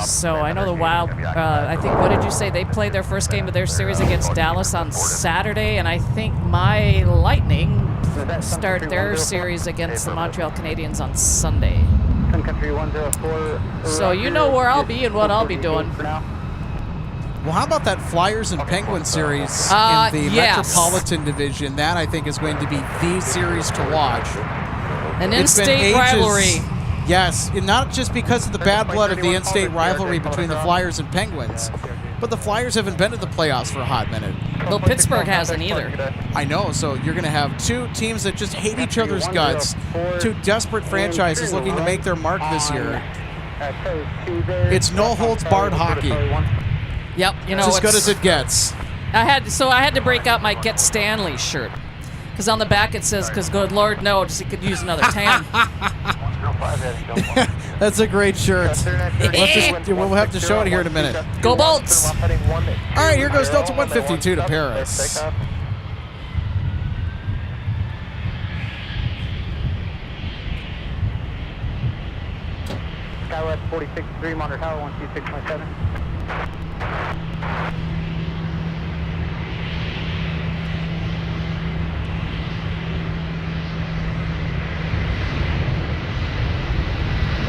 So I know the Wild, I think, what did you say? They played their first game of their series against Dallas on Saturday, and I think my Lightning start their series against the Montreal Canadiens on Sunday. Sun Country 104. So you know where I'll be and what I'll be doing. Well, how about that Flyers and Penguins series in the Metropolitan Division? That, I think, is going to be the series to watch. An in-state rivalry. Yes, and not just because of the bad blood of the in-state rivalry between the Flyers and Penguins, but the Flyers haven't been to the playoffs for a hot minute. Well, Pittsburgh hasn't either. I know, so you're going to have two teams that just hate each other's guts, two desperate franchises looking to make their mark this year. It's no-holds-barred hockey. Yep, you know, it's as good as it gets. I had to break out my Get Stanley shirt. Because on the back it says, because good Lord knows he could use another tan. That's a great shirt. We'll have to show it here in a minute. Go Bolts! All right, here goes Delta 152 to Paris. Skywest 46-3, monitor tower 126.7.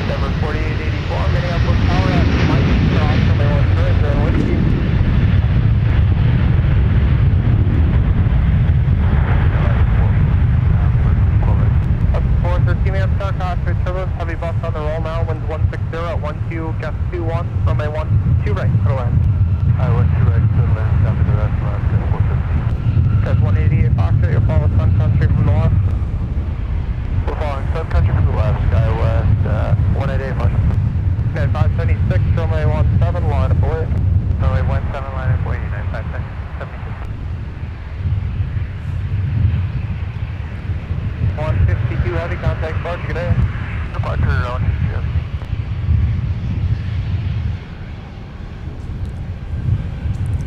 Number 4884, Minneapolis Tower at Mike Cross, runway 13, zero whiskey. Up to 413, Minneapolis Tower, Oscar Turbulence, heavy bus on the roll now, winds 160 at 12, gust 21, runway 12 right, to the land. 12 right, to the land, down to the rest, land, 450. Says 188 Foxtrot, you'll follow Sun Country from the left. We're following Sun Country from the left, Skywest 188 motion. Okay, 576, runway 17, line up away. Runway 17, line up away, 956, 152 heavy contact, departure today. Departure on yes.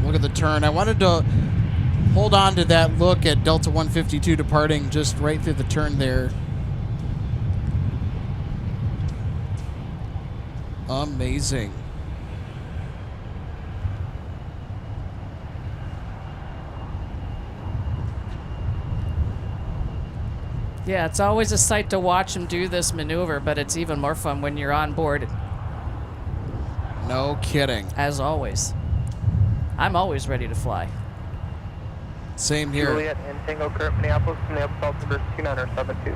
Look at the turn. I wanted to hold on to that look at Delta 152 departing just right through the turn there. Amazing. Yeah, it's always a sight to watch him do this maneuver, but it's even more fun when you're on board. No kidding. As always. I'm always ready to fly. Same here. Juliet and Tango Current, Minneapolis, altimeter 2972.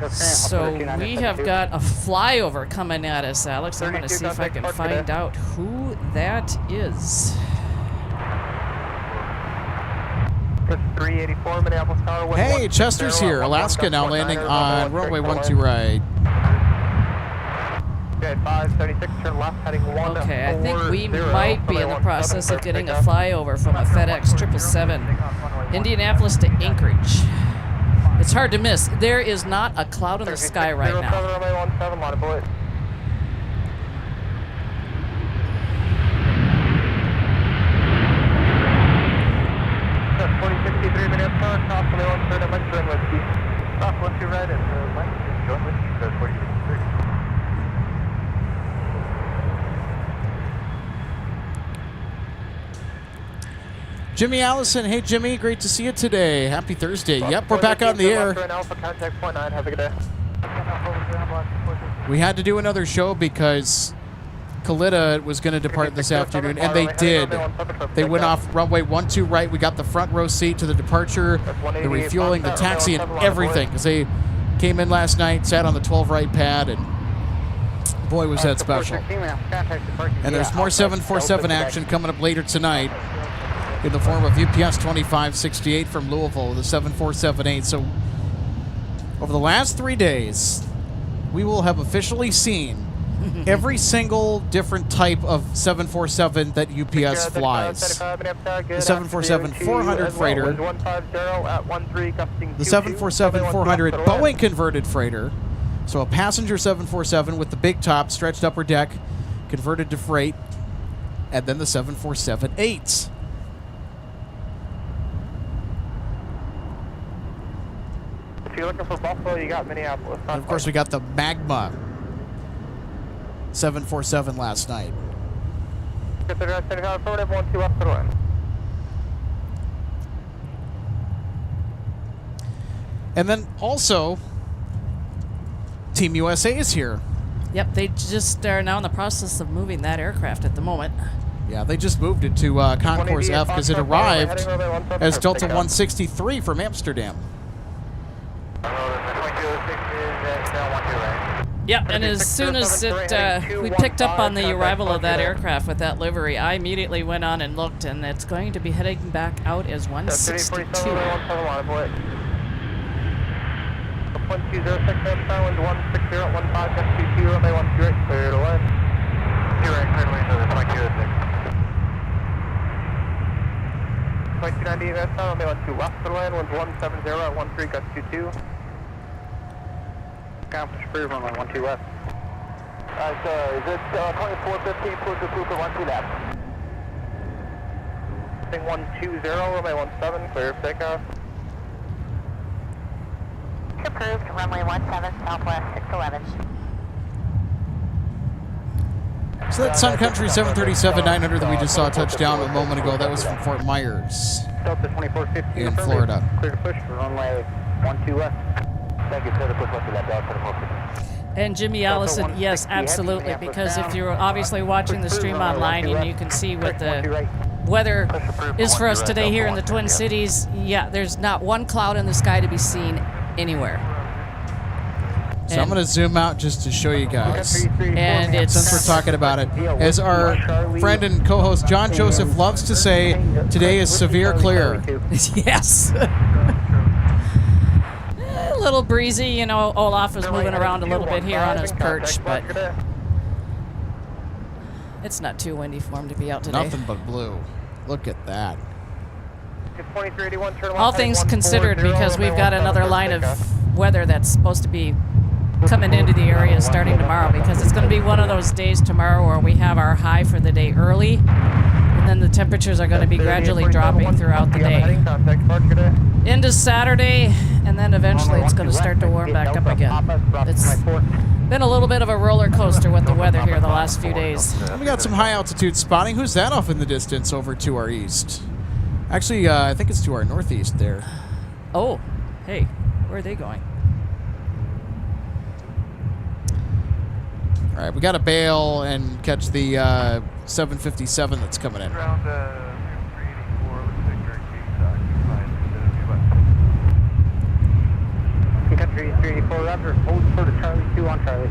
So we have got a flyover coming at us, Alex. I'm going to see if I can find out who that is. 384 Minneapolis Tower. Hey, Chester's here. Alaska now landing on runway 12 right. Okay, 576, turn left, heading 1. Okay, I think we might be in the process of getting a flyover from a FedEx 777, Indianapolis to Anchorage. It's hard to miss. There is not a cloud in the sky right now. 4063 minutes, cross the 13 Mike, join whiskey. Cross 12 right and Mike, join whiskey, 4063. Jimmy Allison. Hey, Jimmy. Great to see you today. Happy Thursday. Yep, we're back on the air. We had to do another show because Kalita was going to depart this afternoon, and they did. They went off runway 12 right. We got the front row seat to the departure, the refueling, the taxi, and everything because they came in last night, sat on the 12 right pad, and boy, was that special. And there's more 747 action coming up later tonight. in the form of UPS 2568 from Louisville with a 7478. So over the last 3 days, we will have officially seen every single different type of 747 that UPS flies. The 747-400 freighter, the 747-400 Boeing converted freighter, so a passenger 747 with the big top, stretched upper deck, converted to freight, and then the 747-8s. If you're looking for Buffalo, you got Minneapolis. And of course, we got the Magma 747 last night. Get the direct 75, affirmative, 1-2 left to the line. And then also, Team USA is here. Yep, they just are now in the process of moving that aircraft at the moment. Yeah, they just moved it to Concourse F because it arrived as Delta 163 from Amsterdam. Yep, and as soon as we picked up on the arrival of that aircraft with that livery, I immediately went on and looked, and it's going to be heading back out as 162. 1206 Amsterdam, 160 at 15, SPT, runway 128, clear to land. Clear right, clear to land, 2290 Amsterdam, runway 12 left to land, 170 at 13, gust 22. Conference approved, runway 12 left. So is it 2415, cruise to 12 left? Thing 120, runway 17, clear of takeoff. Approved, runway 17, southwest, 611. So that Sun Country 737-900 that we just saw touch down a moment ago, that was from Fort Myers Delta 2450 in Florida. Clear to push for runway 12 left. Thank you, clear to push left to left, Delta 2450. And Jimmy Allison, yes, absolutely, because if you're obviously watching the stream online and you can see what the weather is for us today here in the Twin Cities, yeah, there's not one cloud in the sky to be seen anywhere. So I'm going to zoom out just to show you guys. And it's Since we're talking about it, as our friend and co-host John Joseph loves to say, today is severe clear. yes. A little breezy, you know. Olaf is moving around a little bit here on his perch, but it's not too windy for him to be out today. Nothing but blue. Look at that. All things considered, because we've got another line of weather that's supposed to be coming into the area starting tomorrow, because it's going to be one of those days tomorrow where we have our high for the day early, and then the temperatures are going to be gradually dropping throughout the day into Saturday, and then eventually it's going to start to warm back up again. It's been a little bit of a roller coaster with the weather here the last few days. We got some high altitude spotting. Who's that off in the distance over to our east? Actually, I think it's to our northeast there. Oh, hey, where are they going? All right, we got to bail and catch the 757 that's coming in. Around 384, looks like our gate's occupied. Country 384, Roger, hold for the Charlie 2 on Charlie.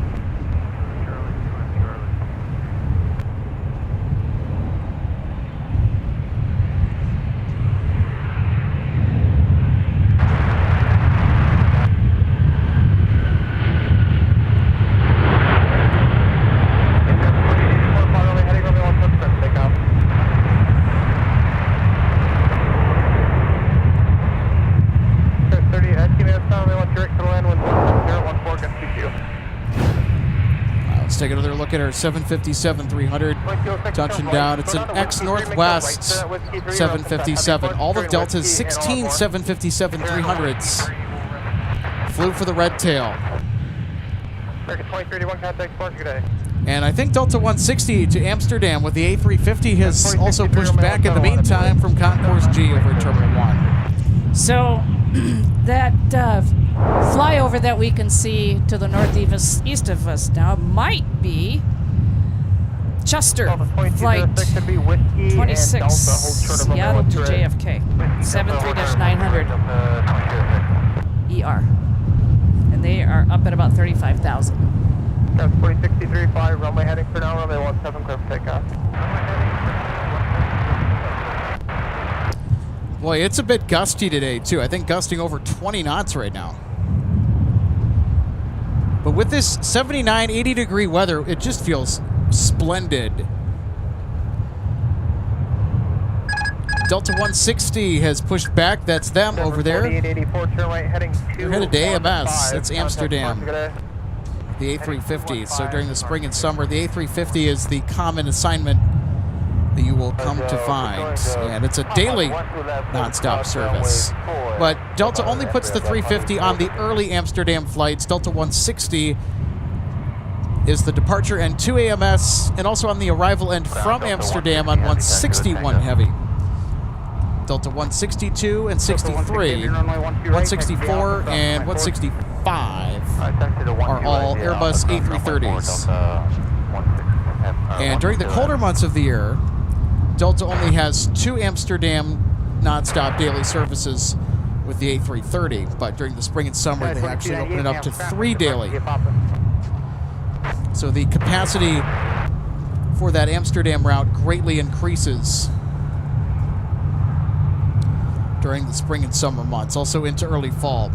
Take another look at our 757-300 touching down. It's an ex-Northwest 757. All of Delta's 16 757-300s flew for the red tail. And I think Delta 160 to Amsterdam with the A350 has also pushed back in the meantime from Concourse G over at Terminal 1. So that flyover that we can see to the northeast of us now might be Chester Flight 26, Seattle to JFK, 73-900 ER. And they are up at about 35,000. That's 4063.5, runway heading for now, runway 17, clear for takeoff. Boy, it's a bit gusty today, too. I think gusting over 20 knots right now. But with this 79, 80-degree weather, it just feels splendid. Delta 160 has pushed back. That's them over there. 4884, turn right, heading They're headed to AMS. That's Amsterdam. The A350. So during the spring and summer, the A350 is the common assignment that you will come to find. And it's a daily nonstop service. But Delta only puts the 350 on the early Amsterdam flights. Delta 160 is the departure and to AMS, and also on the arrival end from Amsterdam on 161 Heavy. Delta 162 and 63, 164 and 165 are all Airbus A330s. And during the colder months of the year, Delta only has 2 Amsterdam nonstop daily services with the A330, but during the spring and summer, they actually open it up to 3 daily. So the capacity for that Amsterdam route greatly increases during the spring and summer months, also into early fall.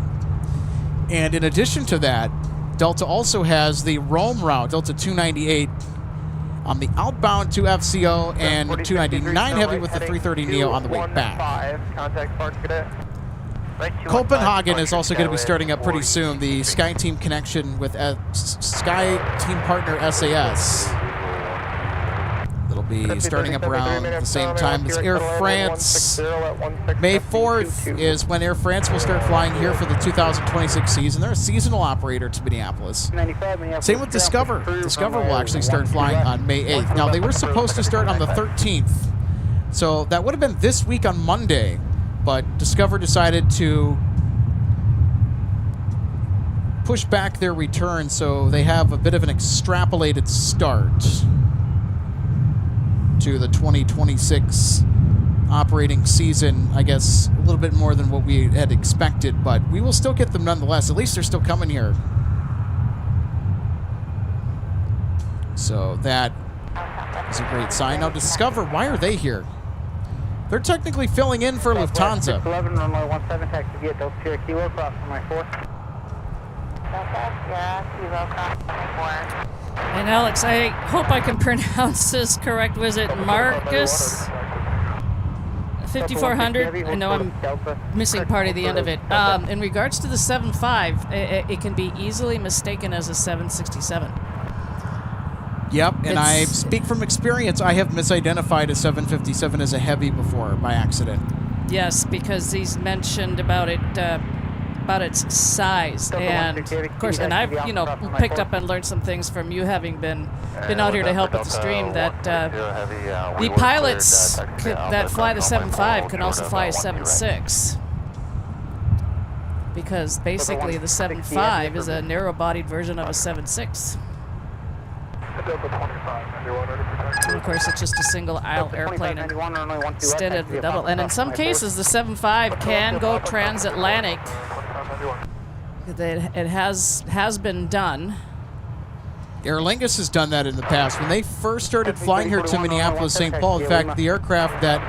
And in addition to that, Delta also has the Rome route, Delta 298, on the outbound to FCO, and 299 Heavy with the 330neo on the way back. Copenhagen is also going to be starting up pretty soon. The SkyTeam connection with SkyTeam partner SAS. It'll be starting up around the same time as Air France. May 4th is when Air France will start flying here for the 2026 season. They're a seasonal operator to Minneapolis. Same with Discover. Discover will actually start flying on May 8th. Now, they were supposed to start on the 13th, so that would have been this week on Monday, but Discover decided to push back their return, so they have a bit of an extrapolated start to the 2026 operating season. I guess a little bit more than what we had expected, but we will still get them nonetheless. At least they're still coming here. So that is a great sign. Now, Discover, why are they here? They're technically filling in for Lufthansa. 11, runway 17, taxi via Delta Sierra Kilo, cross runway 4. Delta Sierra Kilo, cross runway 4. And Alex, I hope I can pronounce this correct. Was it Marcus 5400? I know I'm missing part of the end of it. In regards to the 75, it can be easily mistaken as a 767. Yep, and I speak from experience. I have misidentified a 757 as a heavy before by accident. Yes, because he's mentioned about it, about its size, and of course, and I've picked up and learned some things from you, having been out here to help with the stream, that the pilots that fly the 75 can also fly a 76, because basically the 75 is a narrow-bodied version of a 76. And of course, it's just a single-aisle airplane instead of the double. And in some cases, the 75 can go transatlantic. It has been done. Aer Lingus has done that in the past. When they first started flying here to Minneapolis, St. Paul, in fact, the aircraft that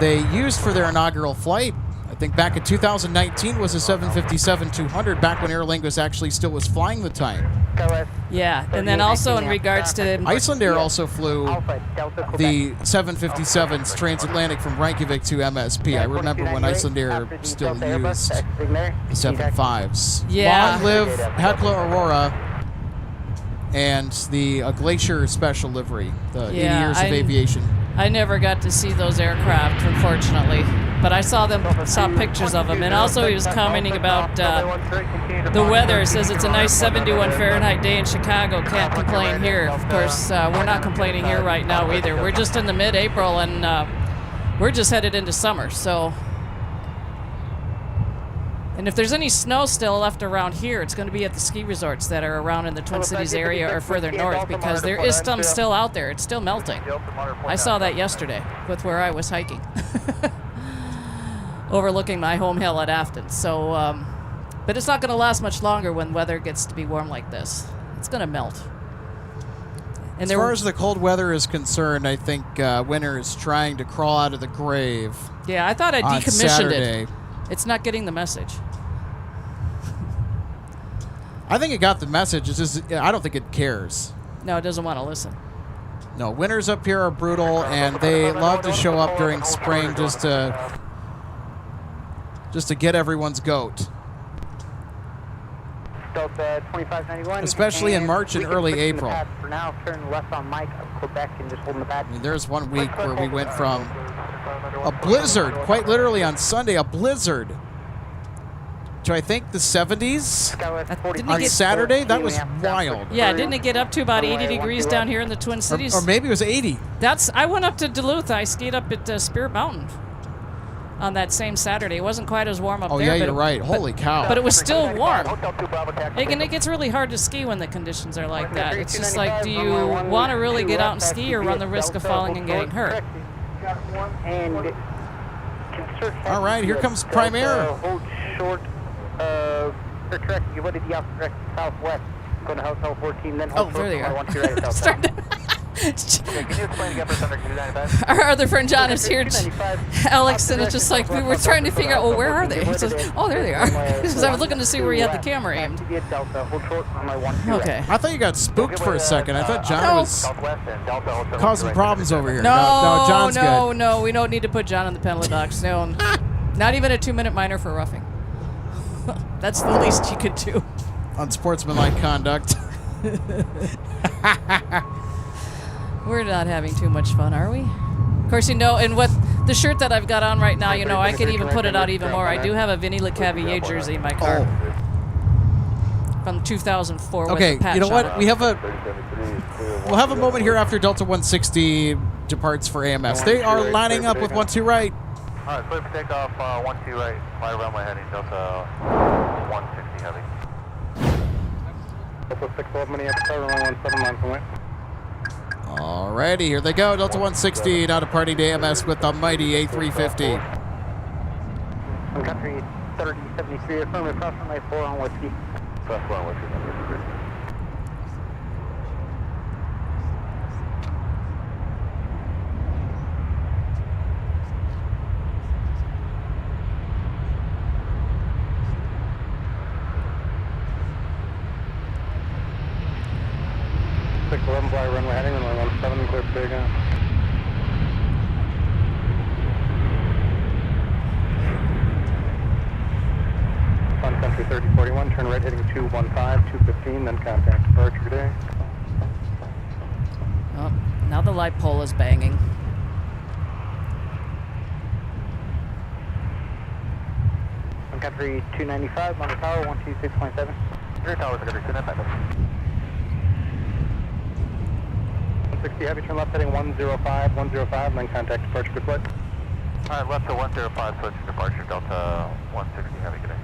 they used for their inaugural flight, I think back in 2019, was a 757-200, back when Aer Lingus actually still was flying the time. Yeah, and then also in regards to... Icelandair also flew the 757s transatlantic from Reykjavik to MSP. I remember when Icelandair still used the 75s. Yeah. Long live Hecla Aurora and the Glacier Special livery, the 80 years of aviation. I never got to see those aircraft, unfortunately, but I saw pictures of them. And also he was commenting about the weather. It says it's a nice 71 Fahrenheit day in Chicago. Can't complain here. Of course, we're not complaining here right now either. We're just in the mid-April, and we're just headed into summer. So, and if there's any snow still left around here, it's going to be at the ski resorts that are around in the Twin Cities area or further north, because there is some still out there. It's still melting. I saw that yesterday with where I was hiking, overlooking my home hill at Afton. So, but it's not going to last much longer when weather gets to be warm like this. It's going to melt. As far as the cold weather is concerned, I think winter is trying to crawl out of the grave. Yeah, I thought I on decommissioned Saturday. it. It's not getting the message. I think it got the message. It's just, I don't think it cares. No, it doesn't want to listen. No, winters up here are brutal, and they love to show up during spring just to get everyone's goat. Delta 2591. Especially in March and early April. For now, turn left on Mike up Quebec and just holding the pad. I mean, there's 1 week where we went from a blizzard, quite literally on Sunday, a blizzard, to I think the 70s on Saturday. That was wild. Yeah, didn't it get up to about 80 degrees down here in the Twin Cities? Or maybe it was 80. I went up to Duluth. I skied up at Spirit Mountain on that same Saturday. It wasn't quite as warm up there. Oh, yeah, you're right. Holy cow. But it was still warm. And it gets really hard to ski when the conditions are like that. It's just like, do you want to really get out and ski or run the risk of falling and getting hurt? All right, here comes Prime Air. Hold short correct. You want to be off correct southwest. Going to Hotel 14, then hold there they are. I want you right at Our other friend John is here. Alex, and it's just like we were trying to figure out, well, where are they? Says, oh, there they are. Because I was looking to see where you had the camera aimed. Okay. I thought you got spooked for a second. I thought John was causing problems over here. No, John's good. No, we don't need to put John on the penalty box. No, not even a 2-minute minor for roughing. That's the least you could do. Unsportsmanlike conduct. We're not having too much fun, are we? Of course, and what the shirt that I've got on right now, I can even put it out even more. I do have a Vinny LeCavier jersey in my car from 2004. Okay, with the patch you know what? on it. We'll have a moment here after Delta 160 departs for AMS. They are lining up with 12 right. All right, clear for takeoff, 12 right, fly runway heading, Delta 160 heavy. Delta 611 Minneapolis, runway 17 miles away. Alrighty, here they go. Delta 160 now departing to AMS with the mighty A350. Sun Country 3073, affirmative, cross runway 4 on Whiskey. Cross runway 4 on Whiskey. Fly runway heading, runway 17, clear for takeoff. Sun Country 3041, turn right heading 215, 215, then contact departure today. Oh, now the light pole is banging. Sun Country 295, Mountain Tower 126.7. 3 towers are going to be sent back. 60 heavy, turn left heading 105, and then contact departure, good flight. All right, left to 105, switch to departure, Delta 160 heavy, good day.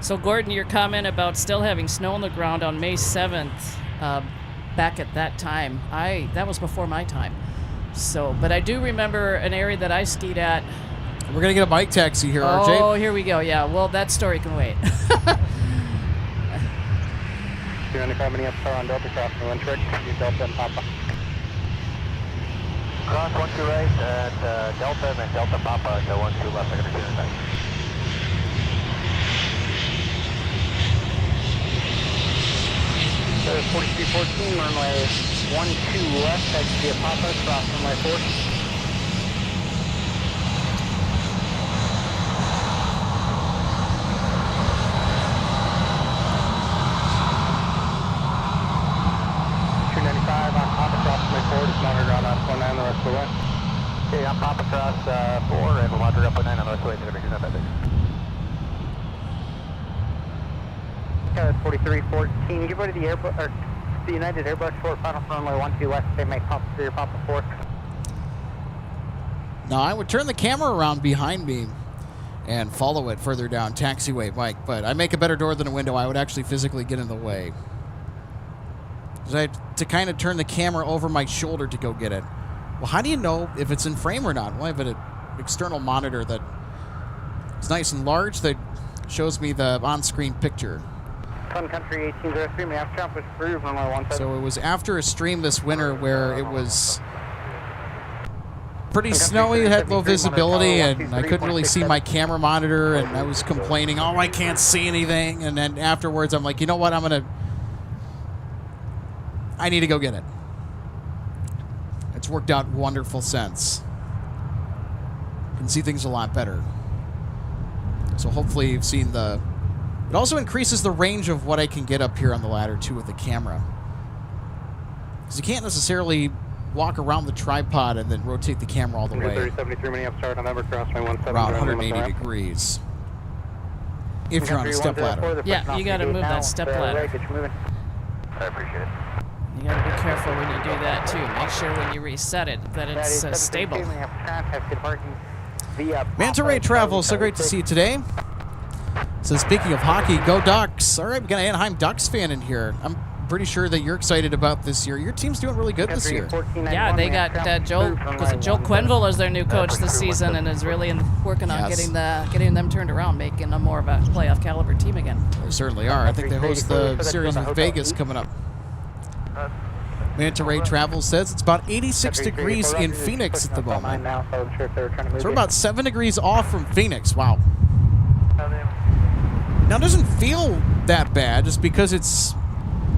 So, Gordon, your comment about still having snow on the ground on May 7th, back at that time, that was before my time. So, but I do remember an area that I skied at. We're going to get a bike taxi here, RJ. Oh, here we go. Yeah, well, that story can wait. 295 Minneapolis on Delta, cross the Wintrick, Delta and Papa. Cross 12 right at Delta, and then Delta Papa to 12 left, I'm going to shoot it back. 4314, runway 12 left, that's via Papa, cross runway 4. On Papa cross runway 4, just monitor ground on 19 the rest of the way. Okay, I'm Papa cross 4, and we'll monitor up 19 on the rest of the way, they're going to shoot that back. 4314, give way to the airport, or the United Airbus short final runway 12 left, they may pop through your Papa 4. Now, I would turn the camera around behind me and follow it further down taxiway, Mike, but I make a better door than a window. I would actually physically get in the way. I had to kind of turn the camera over my shoulder to go get it. Well, how do you know if it's in frame or not? Well, I have an external monitor that is nice and large that shows me the on-screen picture. Sun Country 1803, may I have traffic through runway 17. So it was after a stream this winter where it was pretty snowy, had low visibility, and I couldn't really see my camera monitor, and I was complaining, oh, I can't see anything. And then afterwards, I'm like, you know what, I need to go get it. It's worked out wonderful since. Can see things a lot better. So hopefully you've seen the... It also increases the range of what I can get up here on the ladder, too, with the camera. Because you can't necessarily walk around the tripod and then rotate the camera all the way. 3073 Minneapolis, start on number, cross my 17. Around 180 degrees. If you're on a step ladder. Yeah, you got to move that step ladder. I appreciate it. You got to be careful when you do that, too. Make sure when you reset it that it's stable. Manta Ray Travel, so great to see you today. So speaking of hockey, go Ducks. All right, we got an Anaheim Ducks fan in here. I'm pretty sure that you're excited about this year. Your team's doing really good this year. Yeah, they got Joe Quenneville as their new coach this season, and is really working on getting them turned around, making them more of a playoff caliber team again. They certainly are. I think they host the series with Vegas coming up. Manta Ray Travel says it's about 86 degrees in Phoenix at the moment. So we're about 7 degrees off from Phoenix. Wow. Now, it doesn't feel that bad just because it's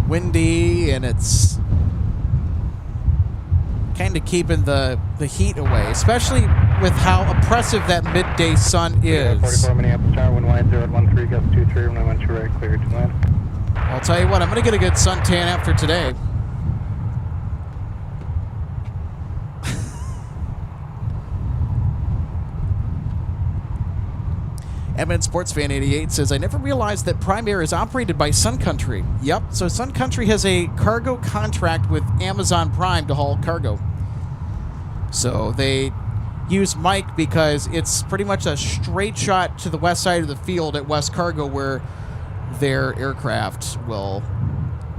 windy and it's kind of keeping the heat away, especially with how oppressive that midday sun is. 44 Minneapolis, Tower, wind wide 013, gust 23, when I went to right, clear to land. I'll tell you what, I'm going to get a good suntan after today. Edmund Sportsfan 88 says, I never realized that Prime Air is operated by Sun Country. Yep, so Sun Country has a cargo contract with Amazon Prime to haul cargo. So they use Mike because it's pretty much a straight shot to the west side of the field at West Cargo where their aircraft will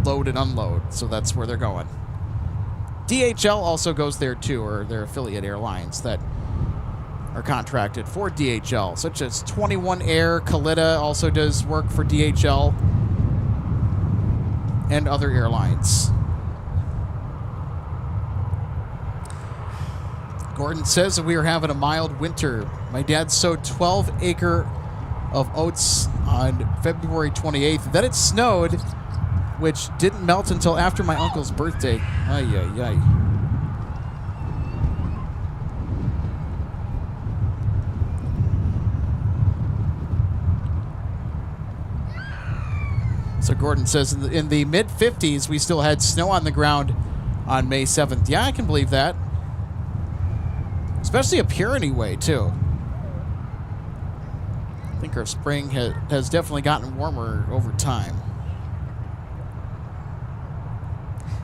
load and unload. So that's where they're going. DHL also goes there too, or their affiliate airlines that are contracted for DHL, such as 21 Air. Kalita also does work for DHL and other airlines. Gordon says that we are having a mild winter. My dad sowed 12 acre of oats on February 28th. Then it snowed, which didn't melt until after my uncle's birthday. Ay, ay, ay. So Gordon says in the mid-50s, we still had snow on the ground on May 7th. Yeah, I can believe that. Especially up here anyway, too. I think our spring has definitely gotten warmer over time.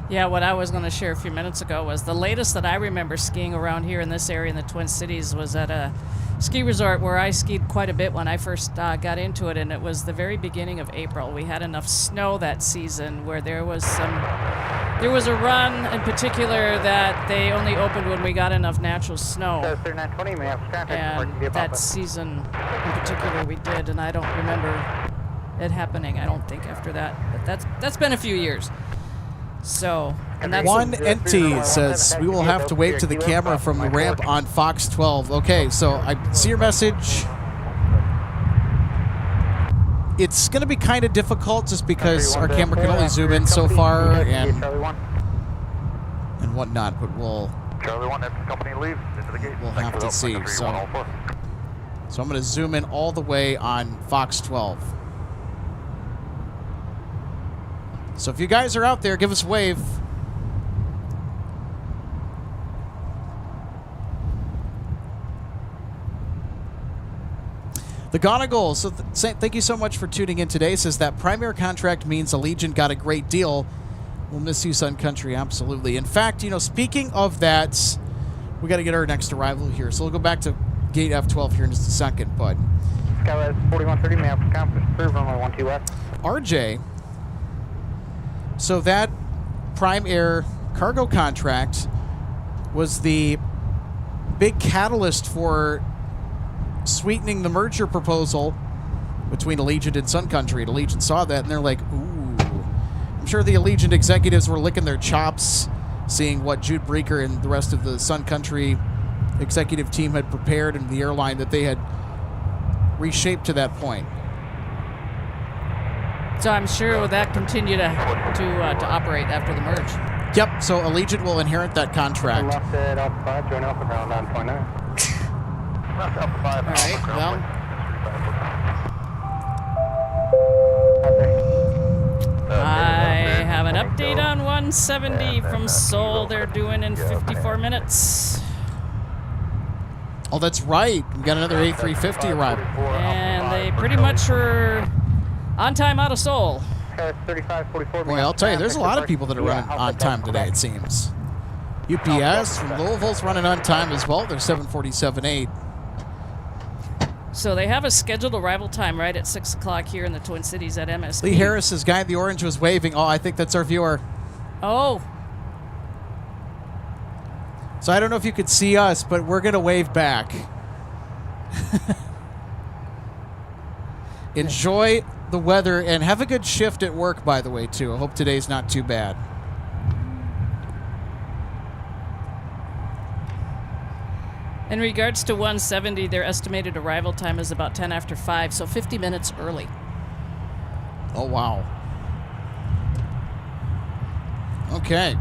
Yeah, what I was going to share a few minutes ago was the latest that I remember skiing around here in this area in the Twin Cities was at a ski resort where I skied quite a bit when I first got into it, and it was the very beginning of April. We had enough snow that season where there was a run in particular that they only opened when we got enough natural snow. And that season in particular we did, and I don't remember it happening, I don't think, after that. But that's been a few years. So, and that's One NT says we will have to wave to the camera from the ramp on Fox 12. Okay, so I see your message. It's going to be kind of difficult just because our camera can only zoom in so far and whatnot, but we'll have to see. So I'm going to zoom in all the way on Fox 12. So if you guys are out there, give us a wave. The Gonagle, so thank you so much for tuning in today. Says that primary contract means Allegiant got a great deal. We'll miss you, Sun Country, absolutely. In fact, speaking of that, we got to get our next arrival here. So we'll go back to gate F12 here in just a second. But Skywest 4130, Minneapolis, conference through runway 12 west. RJ. So that Prime Air cargo contract was the big catalyst for sweetening the merger proposal between Allegiant and Sun Country. And Allegiant saw that, and they're like, ooh. I'm sure the Allegiant executives were licking their chops, seeing what Jude Breaker and the rest of the Sun Country executive team had prepared and the airline that they had reshaped to that point. So I'm sure will that continue to operate after the merge? Yep, so Allegiant will inherit that contract. Left at Alpha 5, join Alpha ground 9.9. Left Alpha 5. All right, well. I have an update on 170 from Seoul. They're doing in 54 minutes. Oh, that's right. We got another A350 arriving. And they pretty much were on time out of Seoul. 3544. Boy, I'll tell you, there's a lot of people that are running on time today, it seems. UPS from Louisville's running on time as well. They're 747.8. So they have a scheduled arrival time right at 6 o'clock here in the Twin Cities at MSP. Lee Harris's guy in the orange was waving. Oh, I think that's our viewer. Oh. So I don't know if you could see us, but we're going to wave back. Enjoy the weather and have a good shift at work, by the way, too. I hope today's not too bad. In regards to 170, their estimated arrival time is about 10 after 5, so 50 minutes early. Oh, wow. Okay.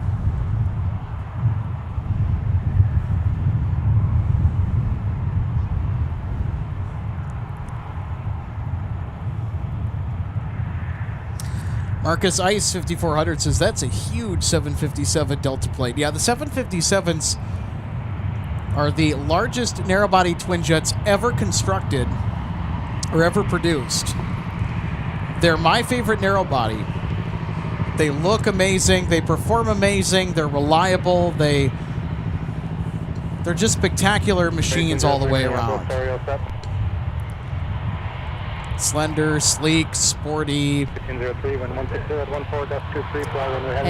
Marcus Ice 5400 says that's a huge 757 Delta plane. Yeah, the 757s are the largest narrow-body twin jets ever constructed or ever produced. They're my favorite narrow-body. They look amazing. They perform amazing. They're reliable. They're just spectacular machines all the way around. Slender, sleek, sporty. And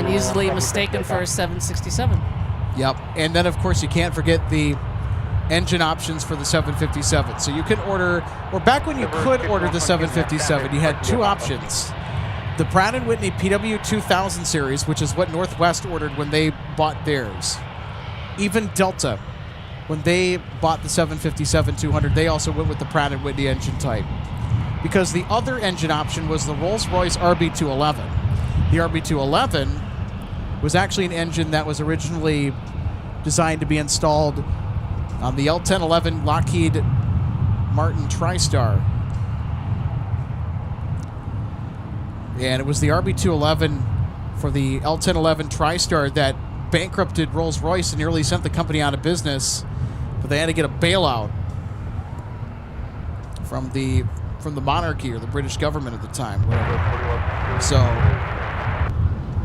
easily mistaken for a 767. Yep. And then, of course, you can't forget the engine options for the 757. So you can order, or back when you could order the 757, you had two options. The Pratt & Whitney PW2000 series, which is what Northwest ordered when they bought theirs. Even Delta, when they bought the 757-200, they also went with the Pratt & Whitney engine type. Because the other engine option was the Rolls-Royce RB211. The RB211 was actually an engine that was originally designed to be installed on the L-1011 Lockheed Martin TriStar. And it was the RB211 for the L-1011 TriStar that bankrupted Rolls-Royce and nearly sent the company out of business, but they had to get a bailout from the monarchy or the British government at the time, whatever. So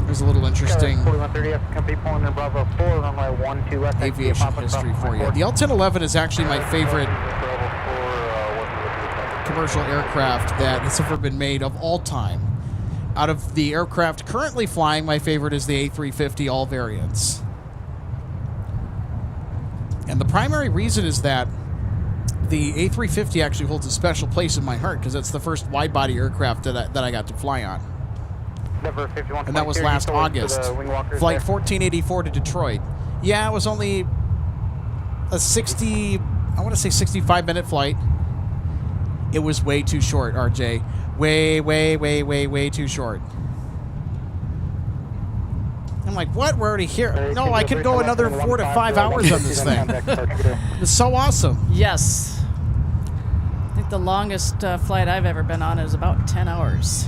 it was a little interesting aviation history for you. The L-1011 is actually my favorite commercial aircraft that has ever been made of all time. Out of the aircraft currently flying, my favorite is the A350, all variants. And the primary reason is that the A350 actually holds a special place in my heart because that's the first wide-body aircraft that I got to fly on. And that was last August. Flight 1484 to Detroit. Yeah, it was only a 65-minute flight. It was way too short, RJ. Way too short. I'm like, what? We're already here. No, I could go another 4 to 5 hours on this thing. It's so awesome. Yes. I think the longest flight I've ever been on is about 10 hours.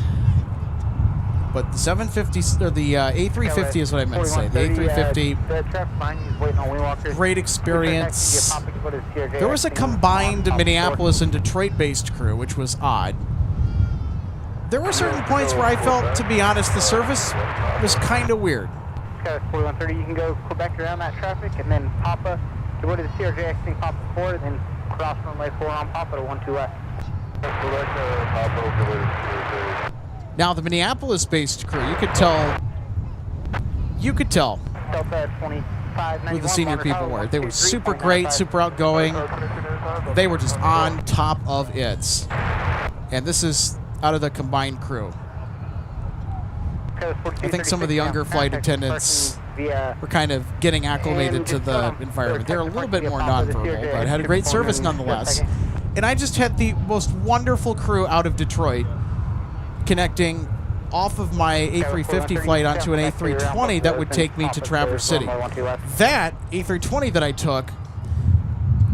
But the 750, or the A350 is what I meant to say. The A350, great experience. There was a combined Minneapolis and Detroit-based crew, which was odd. There were certain points where I felt, to be honest, the service was kind of weird. Okay, 4130, you can go back around that traffic and then Papa, to go to the CRJXC Papa 4, and then cross runway 4 on Papa to 12 West. Now, the Minneapolis-based crew, you could tell you could tell Delta 2591. who the senior people were. They were super great, super outgoing. They were just on top of it. And this is out of the combined crew. I think some of the younger flight attendants were kind of getting acclimated to the environment. They're a little bit more nonverbal, but had a great service nonetheless. And I just had the most wonderful crew out of Detroit connecting off of my A350 flight onto an A320 that would take me to Traverse City. That A320 that I took,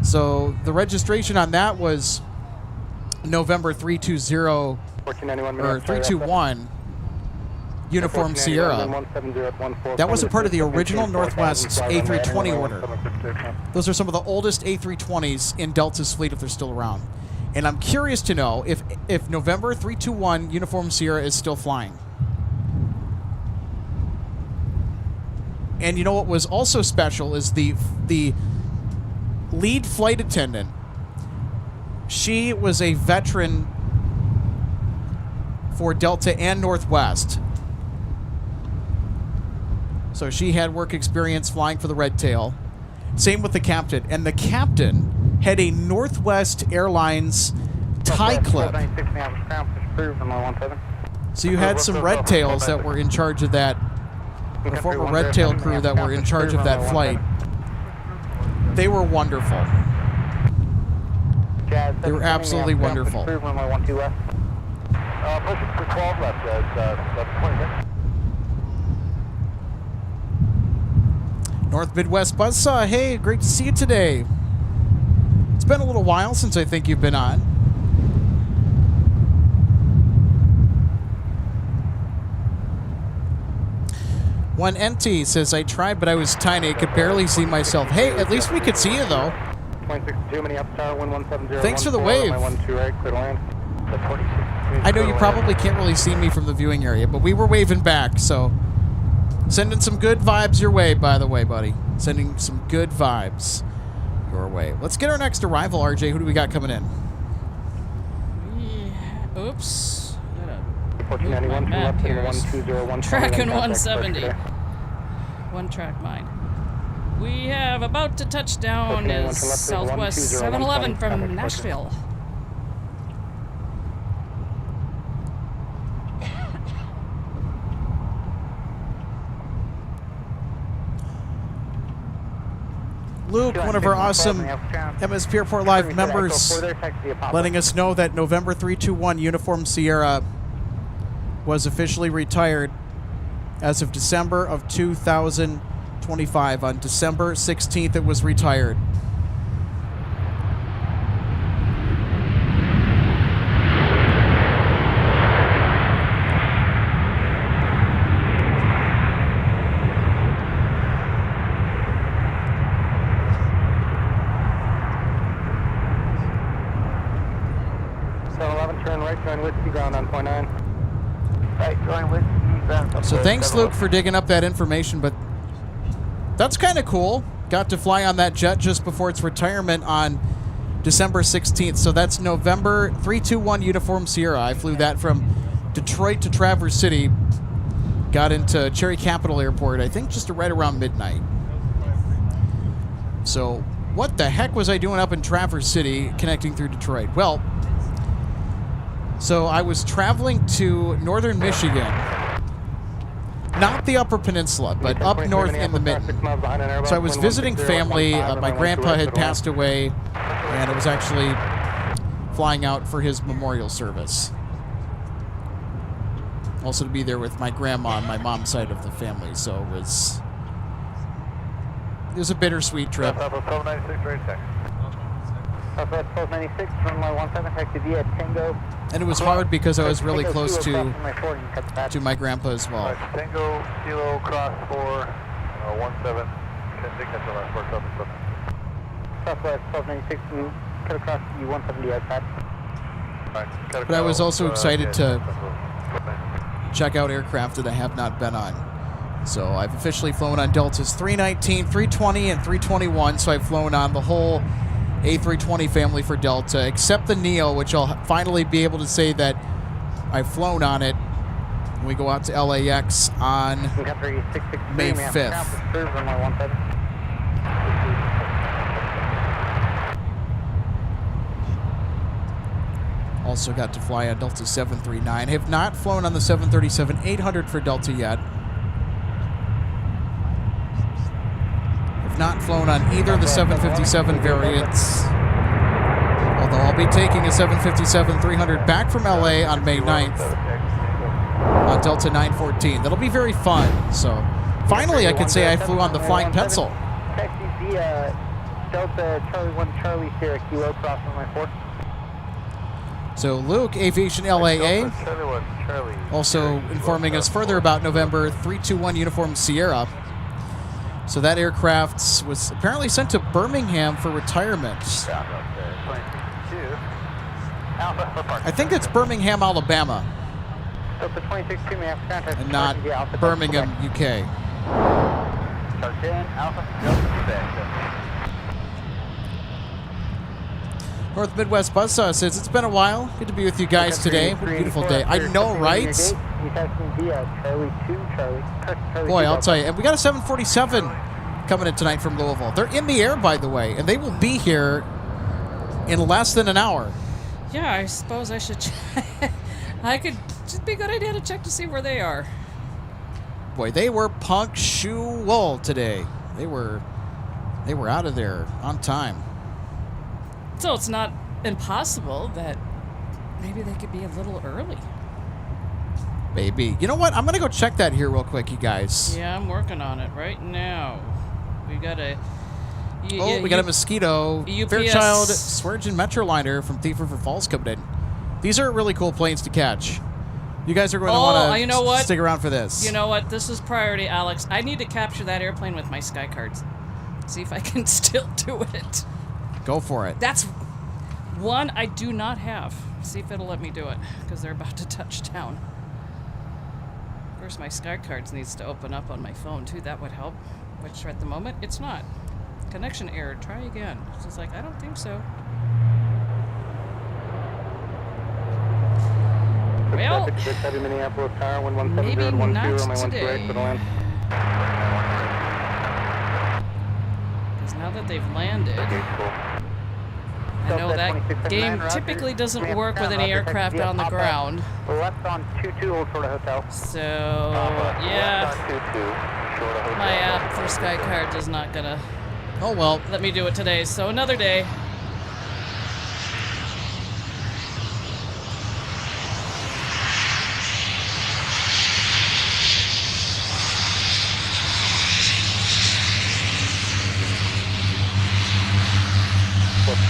so the registration on that was November 320 or 321 Uniform Sierra. That was a part of the original Northwest A320 order. Those are some of the oldest A320s in Delta's fleet if they're still around. And I'm curious to know if November 321 Uniform Sierra is still flying. And you know what was also special is the lead flight attendant. She was a veteran for Delta and Northwest. So she had work experience flying for the Red Tail. Same with the captain. And the captain had a Northwest Airlines tie clip. So you had some Red Tails that were in charge of that, the former Red Tail crew that were in charge of that flight. They were wonderful. They were absolutely wonderful. Pushing for 12 left, left 20 minutes. North Midwest Buzzsaw, hey, great to see you today. It's been a little while since I think you've been on. One NT says, I tried, but I was tiny. I could barely see myself. Hey, at least we could see you, though. Thanks for the wave. I know you probably can't really see me from the viewing area, but we were waving back, so sending some good vibes your way, by the way, buddy. Sending some good vibes your way. Let's get our next arrival, RJ. Who do we got coming in? Oops. Map here. Tracking 170. One track mine. We have about to touch down is Southwest 711 from Nashville. Luke, one of our awesome MSP Airport Live members, letting us know that November 321 Uniform Sierra was officially retired as of December of 2025. On December 16th, it was retired. So thanks, Luke, for digging up that information, but that's kind of cool. Got to fly on that jet just before its retirement on December 16th. So that's November 321 Uniform Sierra. I flew that from Detroit to Traverse City. Got into Cherry Capital Airport, I think just right around midnight. So what the heck was I doing up in Traverse City connecting through Detroit? Well, so I was traveling to northern Michigan. Not the Upper Peninsula, but up north in the Mitten. So I was visiting family. My grandpa had passed away, and I was actually flying out for his memorial service. Also to be there with my grandma on my mom's side of the family. So it was a bittersweet trip. Southwest 1296, right check. Southwest 1296, runway 17, taxi via Tango. And it was hard because I was really close to my grandpa as well. Right, Tango, Kilo, cross 4, 17, signature last 4, Southwest 1296, cut across the 170 outside. But I was also excited to check out aircraft that I have not been on. So I've officially flown on Delta's 319, 320, and 321, so I've flown on the whole A320 family for Delta, except the Neo, which I'll finally be able to say that I've flown on it We go out to LAX on May 5th. Also got to fly on Delta 739. Have not flown on the 737-800 for Delta yet. Have not flown on either of the 757 variants. Although I'll be taking a 757-300 back from LA on May 9th on Delta 914. That'll be very fun. So finally I could say I flew on the Flying Pencil. Taxi via Delta Charlie 1 Charlie Sierra Kilo cross runway 4. So Luke, Aviation LAA, also informing us further about November 321 Uniform Sierra. So that aircraft was apparently sent to Birmingham for retirement. I think it's Birmingham, Alabama, and not Birmingham, UK. North Midwest Buzzsaw says, it's been a while. Good to be with you guys today. What a beautiful day. I know, right? Boy, I'll tell you. And we got a 747 coming in tonight from Louisville. They're in the air, by the way, and they will be here in less than an hour. Yeah, I suppose I should check. I could just be a good idea to check to see where they are. Boy, they were punctual today. They were out of there on time. So it's not impossible that maybe they could be a little early. Maybe. You know what? I'm going to go check that here real quick, you guys. Yeah, I'm working on it right now. We got a... we got a Mosquito UPS. Fairchild Swearingen Metroliner from Thief River Falls coming in. These are really cool planes to catch. You guys are going to want to stick around for this. You know what? This is priority, Alex. I need to capture that airplane with my Sky Cards. See if I can still do it. Go for it. That's one I do not have. See if it'll let me do it, because they're about to touch down. Of course, my Sky Cards needs to open up on my phone, too. That would help, which at the moment, it's not. Connection error. Try again. So it's like, I don't think so. Well, maybe not today. Because now that they've landed, I know that game typically doesn't work with any aircraft on the ground. Left on 22 Old Florida Hotel. So, yeah, my app for Sky Cards is not gonna let me do it today. So another day.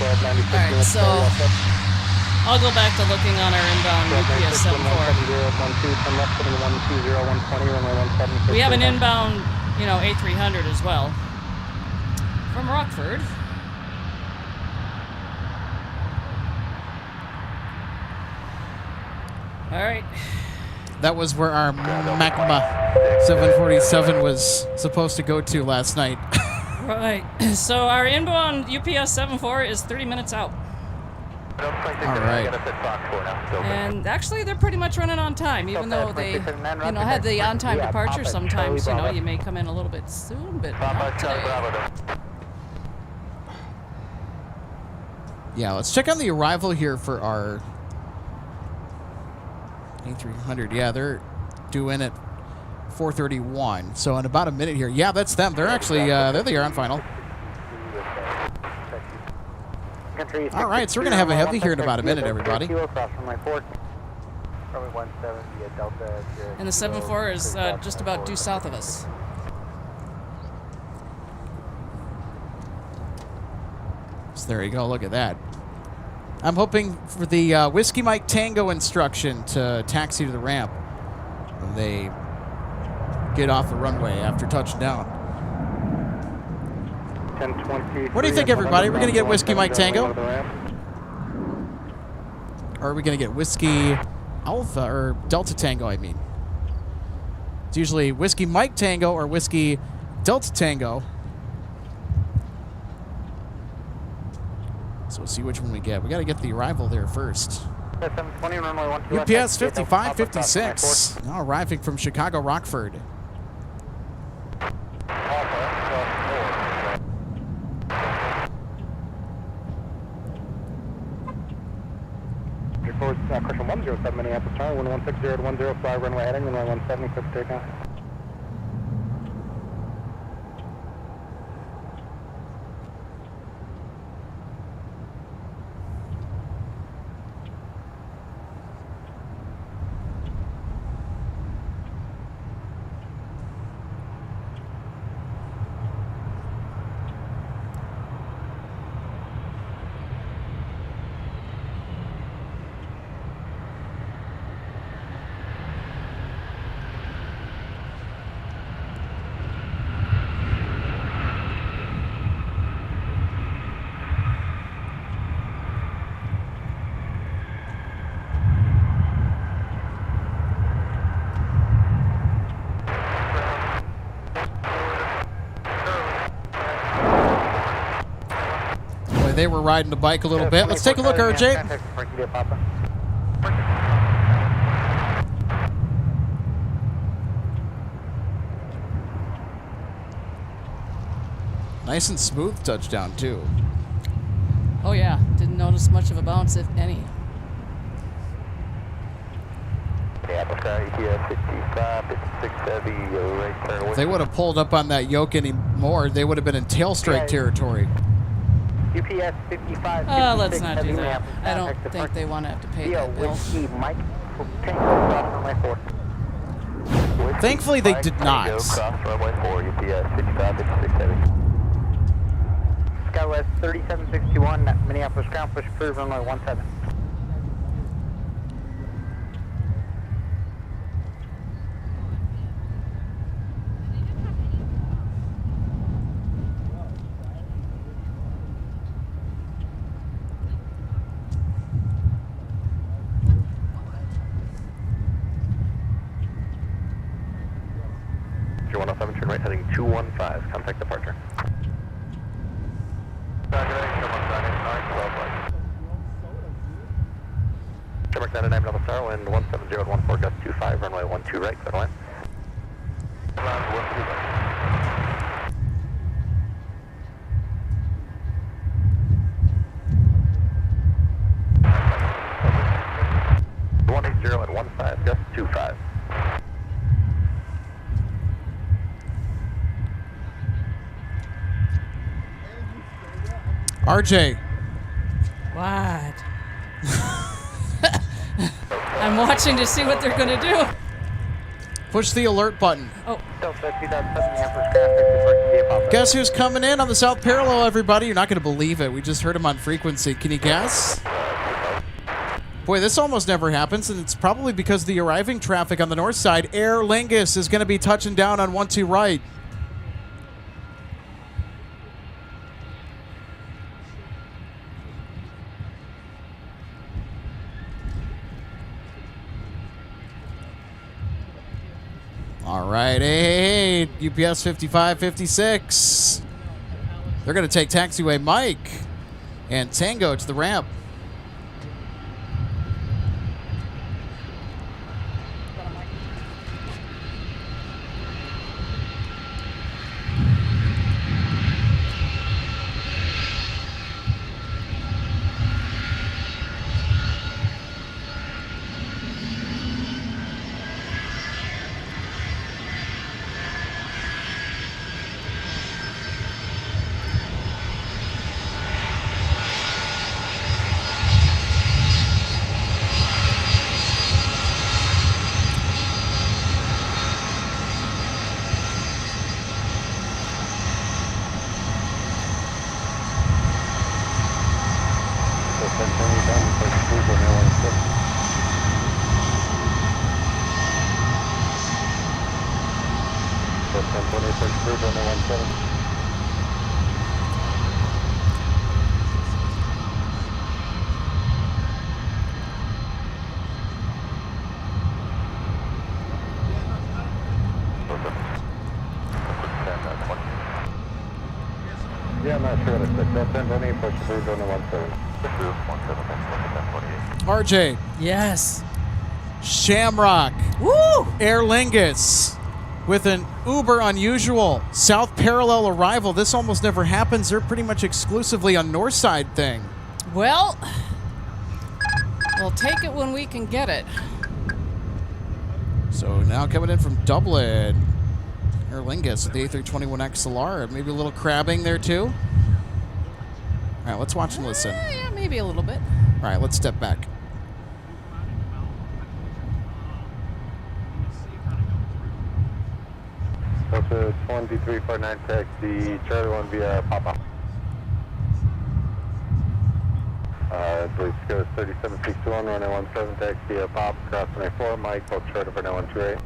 Alright, so I'll go back to looking on our inbound UPS 74. We have an inbound, A300 as well from Rockford. Alright. That was where our Magma 747 was supposed to go to last night. Right. So our inbound UPS 74 is 30 minutes out. All right. And actually, they're pretty much running on time, even though they, had the on-time departure. Sometimes, you may come in a little bit soon, but not today. Yeah, let's check on the arrival here for our A300. Yeah, they're due in at 4:31. So in about a minute here. Yeah, that's them. They're actually they're the on final. All right, so we're gonna have a heavy here in about a minute, everybody. And the 74 is just about due south of us. So there you go. Look at that. I'm hoping for the Whiskey Mike Tango instruction to taxi to the ramp when they get off the runway after touchdown. What do you think, everybody? We're going to get Whiskey Mike Tango? Or are we going to get Whiskey Alpha, or Delta Tango, I mean? It's usually Whiskey Mike Tango or Whiskey Delta Tango. So we'll see which one we get. We got to get the arrival there first. 720, runway 12 left. UPS 5556, now arriving from Chicago Rockford. Question 107 Minneapolis, Charlie, 1160 to 10, fly runway heading, runway 17, quick takeoff. They were riding the bike a little bit. Let's take a look, RJ. Nice and smooth touchdown, too. Oh, yeah. Didn't notice much of a bounce, if any. If they would have pulled up on that yoke anymore, they would have been in tail strike territory. UPS 55. Let's not do that. I don't think they want to have to pay that bill. Thankfully, they did not. SkyWest 3761, Minneapolis ground, push approved, runway 17. Turn right heading 215, contact departure. Shamrock 99 Delta Star, wind 170 at 14, gust 25, runway 12 right, clear line. Ground 180 at 15, gust 25. RJ. What? I'm watching to see what they're going to do. Push the alert button. Oh. Guess who's coming in on the south parallel, everybody? You're not going to believe it. We just heard him on frequency. Can you guess? Boy, this almost never happens, and it's probably because the arriving traffic on the north side. Aer Lingus is going to be touching down on 12 right. All right, hey, UPS 5556. They're going to take taxiway Mike and Tango to the ramp. Yeah, I'm not sure what it's like. That's any push approved on the 17. RJ. Yes. Shamrock. Woo! Aer Lingus with an uber unusual south parallel arrival. This almost never happens. They're pretty much exclusively a north side thing. Well, we'll take it when we can get it. So now coming in from Dublin, Aer Lingus with the A321XLR. Maybe a little crabbing there too. All right, let's watch and listen. Yeah, maybe a little bit. All right, let's step back. Delta 1D349 taxi, Charlie 1 via Papa. I believe it goes 3761, runway 17, taxi via Pop, cross runway 4, Mike, hold short of runway 128.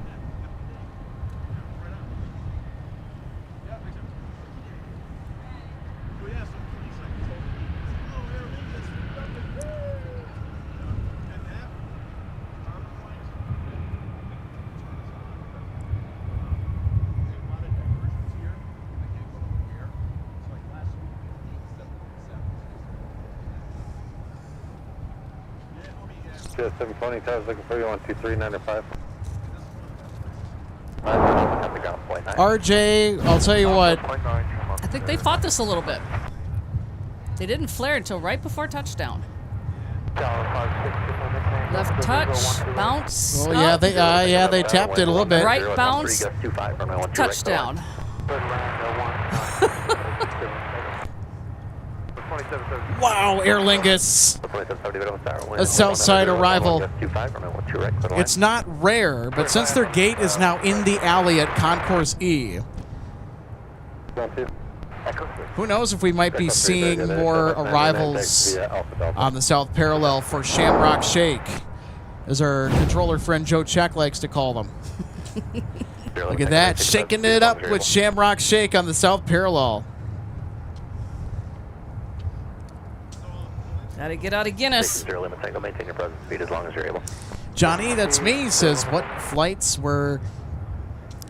Just 720, I was looking for you, 12395. RJ, I'll tell you what. I think they fought this a little bit. They didn't flare until right before touchdown. Left touch, bounce. Oh yeah, they tapped it a little bit. Right bounce, touchdown. Wow, Aer Lingus. A south side arrival. It's not rare, but since their gate is now in the alley at Concourse E, who knows if we might be seeing more arrivals on the south parallel for Shamrock Shake, as our controller friend Joe Check likes to call them. Look at that, shaking it up with Shamrock Shake on the south parallel. Gotta get out of Guinness. Maintain your present speed as long as you're able. Johnny, that's me, says what flights were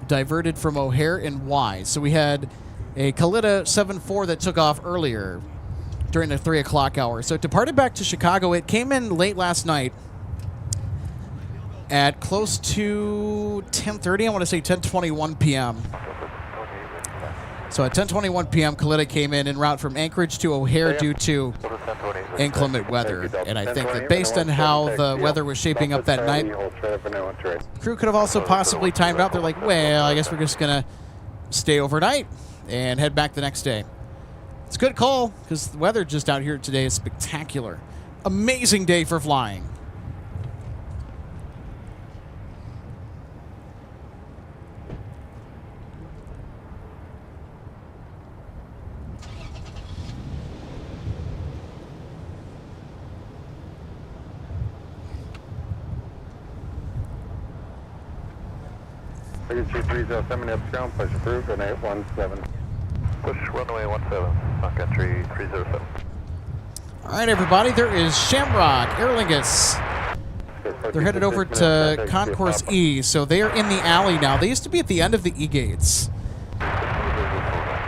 diverted from O'Hare and why. So we had a Kalitta 7-4 that took off earlier during the 3 o'clock hour. So it departed back to Chicago. It came in late last night at close to 10:30. I want to say 10:21 p.m. So at 10:21 p.m., Kalitta came in en route from Anchorage to O'Hare due to inclement weather. And I think that based on how the weather was shaping up that night, crew could have also possibly timed out. They're like, well, I guess we're just going to stay overnight and head back the next day. It's a good call because the weather just out here today is spectacular. Amazing day for flying. Figure 2307, up ground, push approved, runway 17. Push runway 17, Sun Country 307. All right, everybody, there is Shamrock, Aer Lingus. They're headed over to Concourse E, so they are in the alley now. They used to be at the end of the E-gates,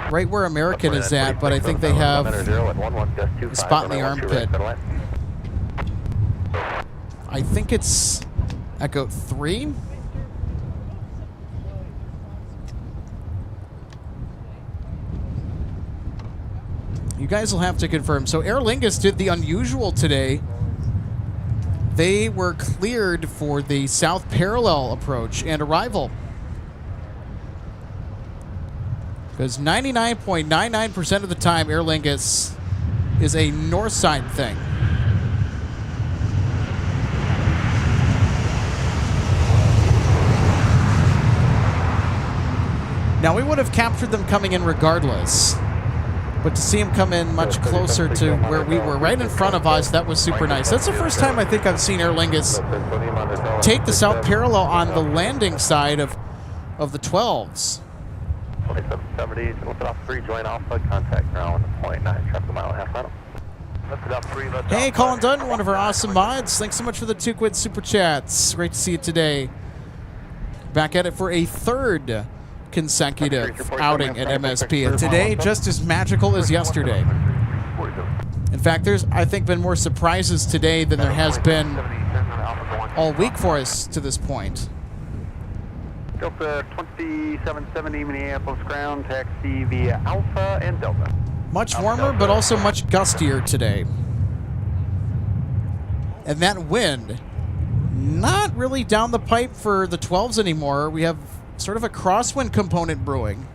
right where American is at, but I think they have a spot in the armpit. I think it's Echo 3. You guys will have to confirm. So Aer Lingus did the unusual today. They were cleared for the south parallel approach and arrival. Because 99.99% of the time, Aer Lingus is a north side thing. Now, we would have captured them coming in regardless. But to see him come in much closer to where we were, right in front of us, that was super nice. That's the first time I think I've seen Aer Lingus take the south parallel on the landing side of the 12s. 2770, lift it off 3, join Alpha, contact ground, 0.9, traffic a mile and a half final. Lift it off 3, lift Hey, Colin Dunn, one of our awesome mods. Thanks so much for the 2 quid super chats. Great to see you today. Back at it for a third consecutive outing at MSP. And today, just as magical as yesterday. In fact, there's, I think, been more surprises today than there has been all week for us to this point. Delta 2770 Minneapolis ground, taxi via Alpha and Delta. Much warmer, but also much gustier today. And that wind, not really down the pipe for the 12s anymore. We have sort of a crosswind component brewing.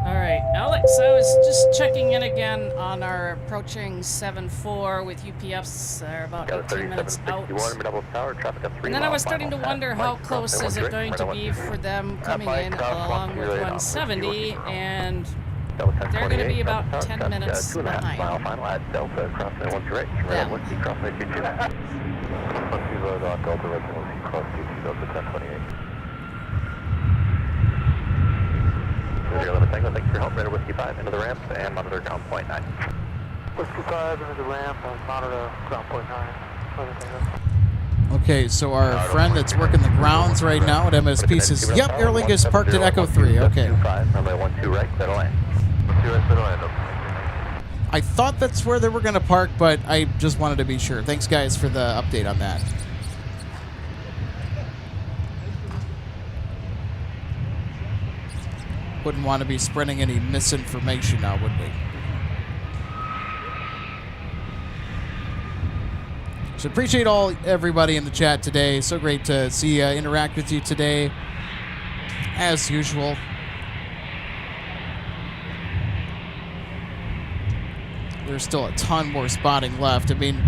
All right, Alex, I was just checking in again on our approaching 7-4 with UPFs. They're about 18 minutes out. And then I was starting to wonder how close is it going to be for them coming in along with 170, and they're going to be about 10 minutes behind. Thanks for your help. Radar Whiskey 5 into the ramp and monitor ground point 9. Whiskey 5 into the ramp and monitor ground point 9. Okay, so our friend that's working the grounds right now at MSP says, yep, Airlink is parked at Echo 3. Okay. I thought that's where they were going to park, but I just wanted to be sure. Thanks, guys, for the update on that. Wouldn't want to be spreading any misinformation now, would we? So appreciate everybody in the chat today. So great to see interact with you today, as usual. There's still a ton more spotting left. I mean,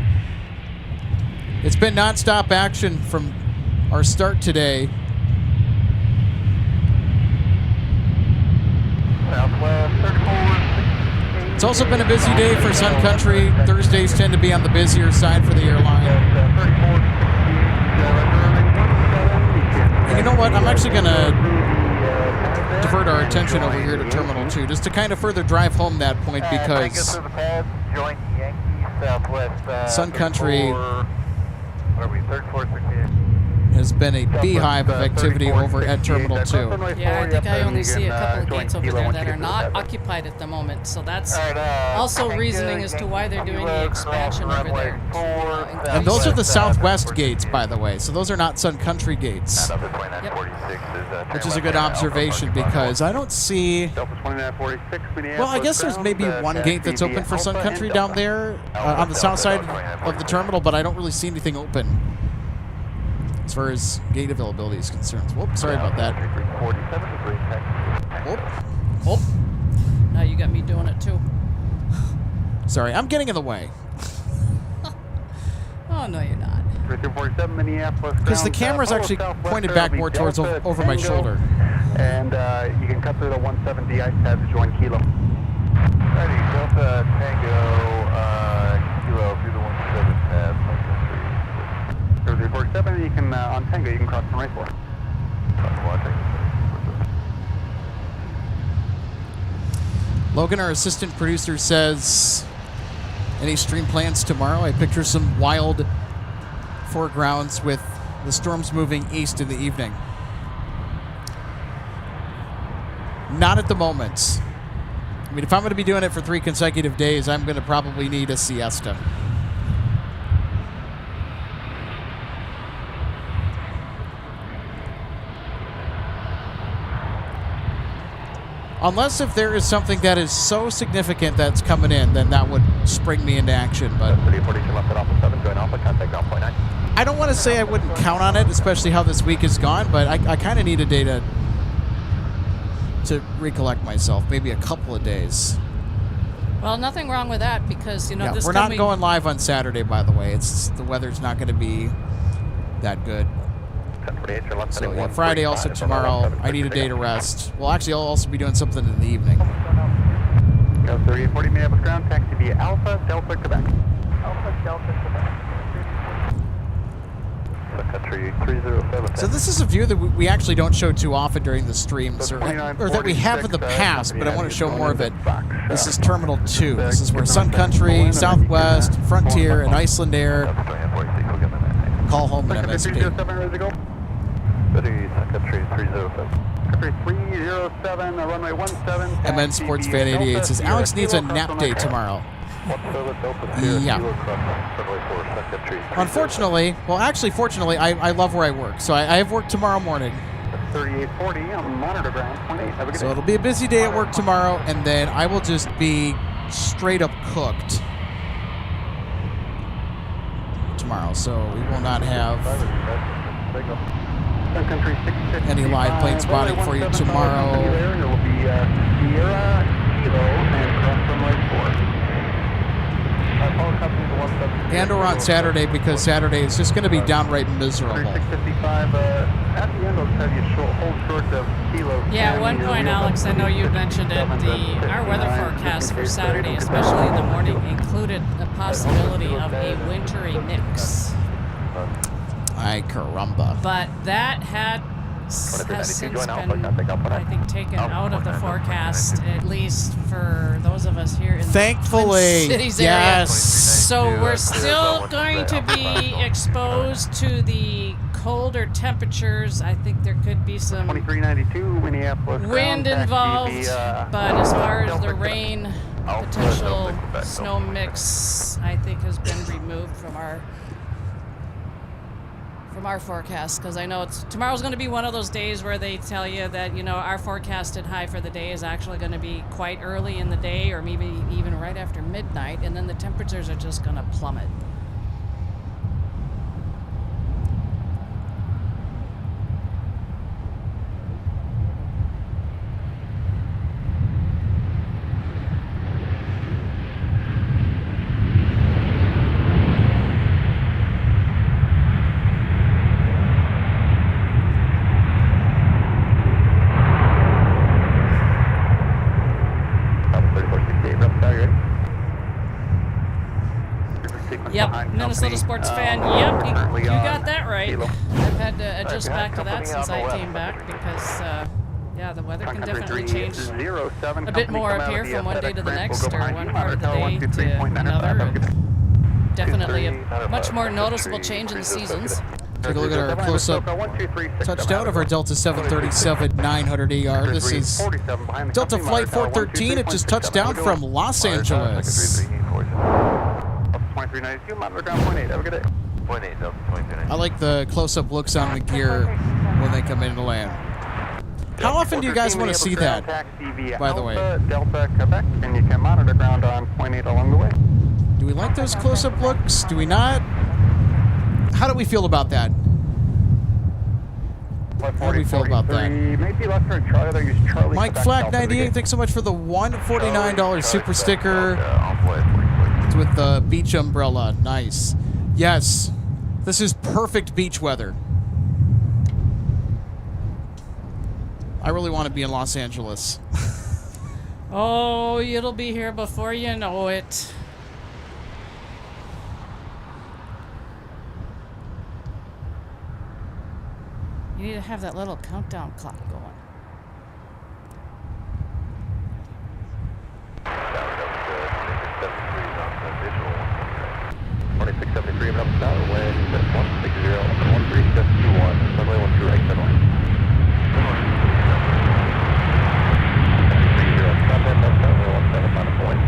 it's been nonstop action from our start today. It's also been a busy day for Sun Country. Thursdays tend to be on the busier side for the airline. And you know what? I'm actually going to divert our attention over here to Terminal 2 just to kind of further drive home that point, because Sun Country has been a beehive of activity over at Terminal 2. Yeah, I think I only see a couple of gates over there that are not occupied at the moment, so that's also reasoning as to why they're doing the expansion over there. And those are the southwest gates, by the way, so those are not Sun Country gates. Yep. Which is a good observation, because I don't see... Well, I guess there's maybe one gate that's open for Sun Country down there on the south side of the terminal, but I don't really see anything open as far as gate availability is concerned. Whoops, sorry about that. Whoop. Whoop. Now you got me doing it too. Sorry, I'm getting in the way. Oh, no, you're not. Because the camera's actually pointed back more towards over my shoulder. And you can cut through the 170 ice pad to join Kilo. Ready, Delta Tango, Kilo through the 17 pad. 347, you can, on Tango, you can cross from right 4. Logan, our assistant producer, says, any stream plans tomorrow? I picture some wild foregrounds with the storms moving east in the evening. Not at the moment. I mean, if I'm going to be doing it for 3 consecutive days, I'm going to probably need a siesta. Unless if there is something that is so significant that's coming in, then that would spring me into action. But I don't want to say I wouldn't count on it, especially how this week has gone, but I kind of need a day to recollect myself, maybe a couple of days. Well, nothing wrong with that, because, you know, this we're not going live on Saturday, by the way. The weather's not going to be that good. So yeah, Friday, also tomorrow, I need a day to rest. Well, actually, I'll also be doing something in the evening. 3840 Minneapolis ground, taxi via Alpha, Delta, Quebec. Alpha, Delta, Quebec. Country 307. So this is a view that we actually don't show too often during the streams, or that we have in the past, but I want to show more of it. This is Terminal 2. This is where Sun Country, Southwest, Frontier, and Iceland Air call home at MSP. City, Sun Country 307. Country 307, runway 17. MN Sports Fan 88 says Alex needs a nap day tomorrow. Yeah. Unfortunately, well, actually, fortunately, I love where I work. So I have work tomorrow morning. 3840 on monitor ground, 0.8. So it'll be a busy day at work tomorrow, and then I will just be straight up cooked tomorrow. So we will not have any live plane spotting for you tomorrow. There will be Sierra, Kilo, and cross runway 4. And or on Saturday, because Saturday is just going to be downright miserable. 655, at the end, I'll have you hold short of Kilo. Yeah, at one point, Alex, I know you mentioned it, our weather forecast for Saturday, especially in the morning, included the possibility of a wintry mix. Ay, caramba. But that has since been, I think, taken out of the forecast, at least for those of us here in Thankfully, the Twin Cities yes. area. So we're still going to be exposed to the colder temperatures. I think there could be some 2392 Minneapolis wind involved, but as far as the rain, potential snow mix, I think has been removed from our forecast, because I know tomorrow's going to be one of those days where they tell you that, you know, our forecasted high for the day is actually going to be quite early in the day, or maybe even right after midnight, and then the temperatures are just going to plummet. Yep, Minnesota Sports Fan. Yep, you got that right. I've had to adjust back to that since I came back because, yeah, the weather can definitely change a bit more up here from one day to the next, or one part of the day to another. And definitely a much more noticeable change in the seasons. Take a look at our close-up touchdown of our Delta 737 900 AR. This is Delta Flight 413. It just touched down from Los Angeles. 2392, monitor ground 0.8. Have a good day. 0.8, Delta 2392. I like the close-up looks on the gear when they come in to land. How often do you guys want to see that, by the way? Delta, Quebec, and you can monitor ground on 0.8 along the way. Do we like those close-up looks? Do we not? How do we feel about that? How do we feel about that? Mike Flack 98, thanks so much for the $149 super sticker. It's with the beach umbrella. Nice. Yes, this is perfect beach weather. I really want to be in Los Angeles. Oh, it'll be here before you know it. You need to have that little countdown clock going. 2673 up south, wind 160, 1321, runway 12 right, settle. 30, left runway 17, final point.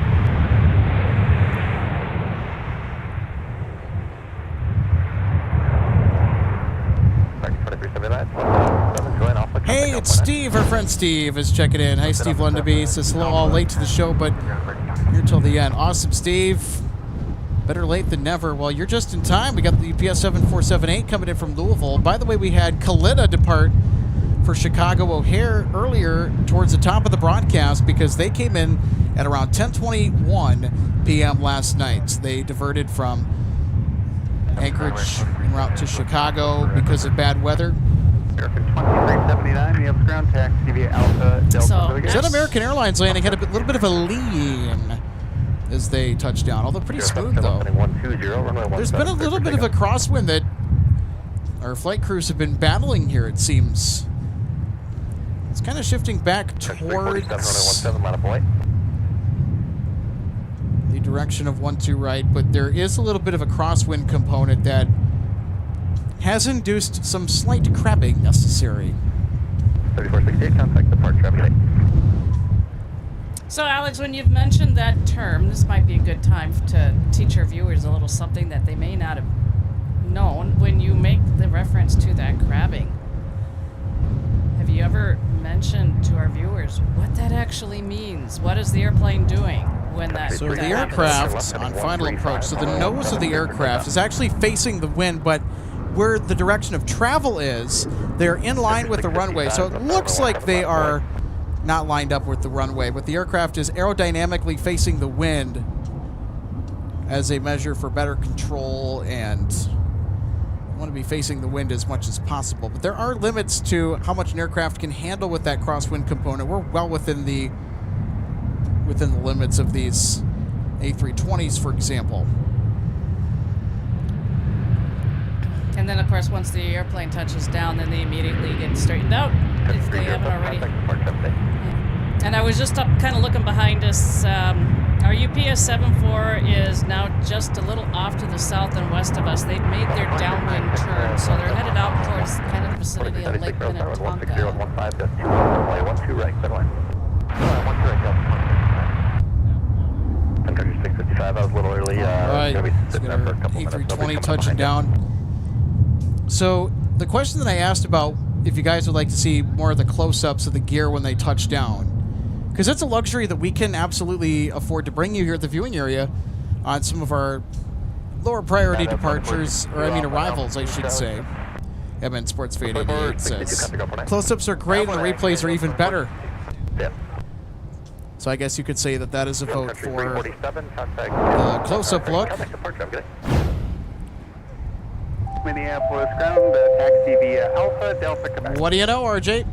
Hey, it's Steve. Our friend Steve is checking in. Hi, Steve Lundaby. Says hello, all late to the show, but here till the end. Awesome, Steve. Better late than never. Well, you're just in time. We got the UPS 7478 coming in from Louisville. By the way, we had Kalita depart for Chicago O'Hare earlier towards the top of the broadcast because they came in at around 10:21 p.m. last night. They diverted from Anchorage en route to Chicago because of bad weather. American 2379, we have ground taxi via Alpha Delta. So, American Airlines landing had a little bit of a lean as they touched down, although pretty smooth though. There's been a little bit of a crosswind that our flight crews have been battling here, it seems. It's kind of shifting back towards the direction of 12 right, but there is a little bit of a crosswind component that has induced some slight crabbing necessary. 3468, contact departure. Have a good day. So, Alex, when you've mentioned that term, this might be a good time to teach our viewers a little something that they may not have known. When you make the reference to that crabbing, have you ever mentioned to our viewers what that actually means? What is the airplane doing when that So the happens? aircraft, on final approach, so the nose of the aircraft is actually facing the wind, but where the direction of travel is, they're in line with the runway. So it looks like they are not lined up with the runway, but the aircraft is aerodynamically facing the wind as a measure for better control, and want to be facing the wind as much as possible. But there are limits to how much an aircraft can handle with that crosswind component. We're well within the limits of these A320s, for example. And then, of course, once the airplane touches down, then they immediately get straightened out if they haven't already. And I was just up kind of looking behind us. Our UPS 74 is now just a little off to the south and west of us. They've made their downwind turn, so they're headed out towards kind of the vicinity of Lake Minnetonka. 1-2 right, good one. 655, I was a little early. Right, gonna be sitting there for a couple minutes. A320 touching down. So the question that I asked about if you guys would like to see more of the close-ups of the gear when they touch down, because that's a luxury that we can absolutely afford to bring you here at the viewing area on some of our lower priority departures, or I mean arrivals, I should say. MN Sports Fade 88 says, close-ups are great and the replays are even better. So I guess you could say that that is a vote for the close-up look. Minneapolis ground, taxi via Alpha, Delta, Quebec. What do you know, RJ?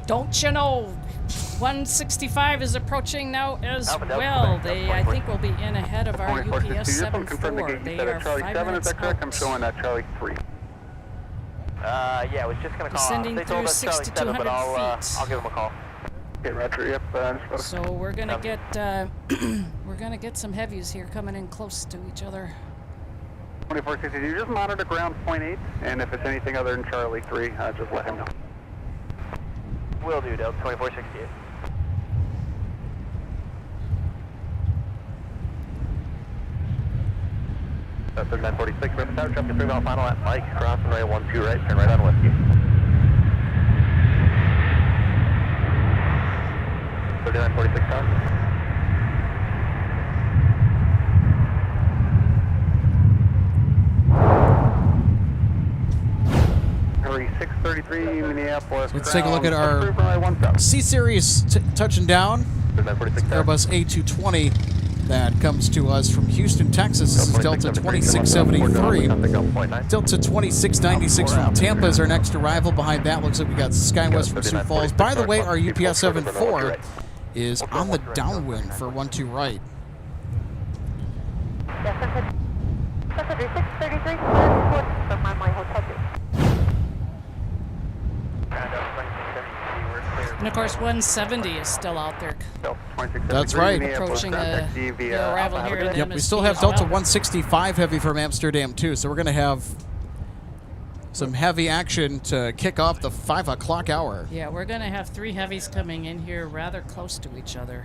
Don't you know? 165 is approaching now as well. They, I think, will be in ahead of our UPS 74. They are 5 minutes out. I'm showing Charlie 3. Yeah, I was just going to call. Descending through 6,200 feet. I'll give him a call. Okay, Roger, yep. So we're gonna get we're gonna get some heavies here coming in close to each other. 2462, just monitor ground .8, and if it's anything other than Charlie 3, just let him know. Will do, Delta 2468. That's 3946, Ribbon Tower, traffic 3 mile final at Mike, crossing runway 12 right, turn right on Whiskey. 3946 tower. 633 Minneapolis. Let's take a look at our C-Series touching down. Airbus A220 that comes to us from Houston, Texas. This is Delta 2673. Delta 2696 from Tampa is our next arrival. Behind that looks like we got SkyWest from Sioux Falls. By the way, our UPS 74 is on the downwind for 12 right. Yes, 633, from my hotel. And of course, 170 is still out there. That's right. Approaching the arrival here in the Yep, we still have Delta 165 heavy from Amsterdam too, so we're going to have some heavy action to kick off the 5 o'clock hour. Yeah, we're going to have 3 heavies coming in here rather close to each other.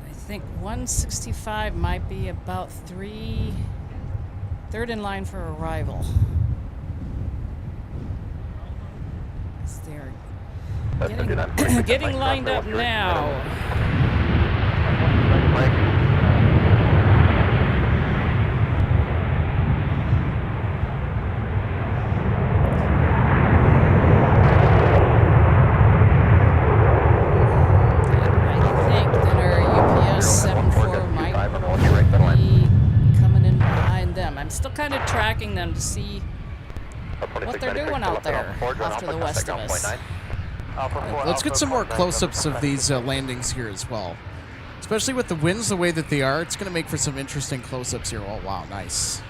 I think 165 might be about third in line for arrival. They're getting lined up now. Kind of tracking them to see what they're doing out there off to the west of us. Let's get some more close-ups of these landings here as well. Especially with the winds the way that they are, it's going to make for some interesting close-ups here. Oh, wow, nice.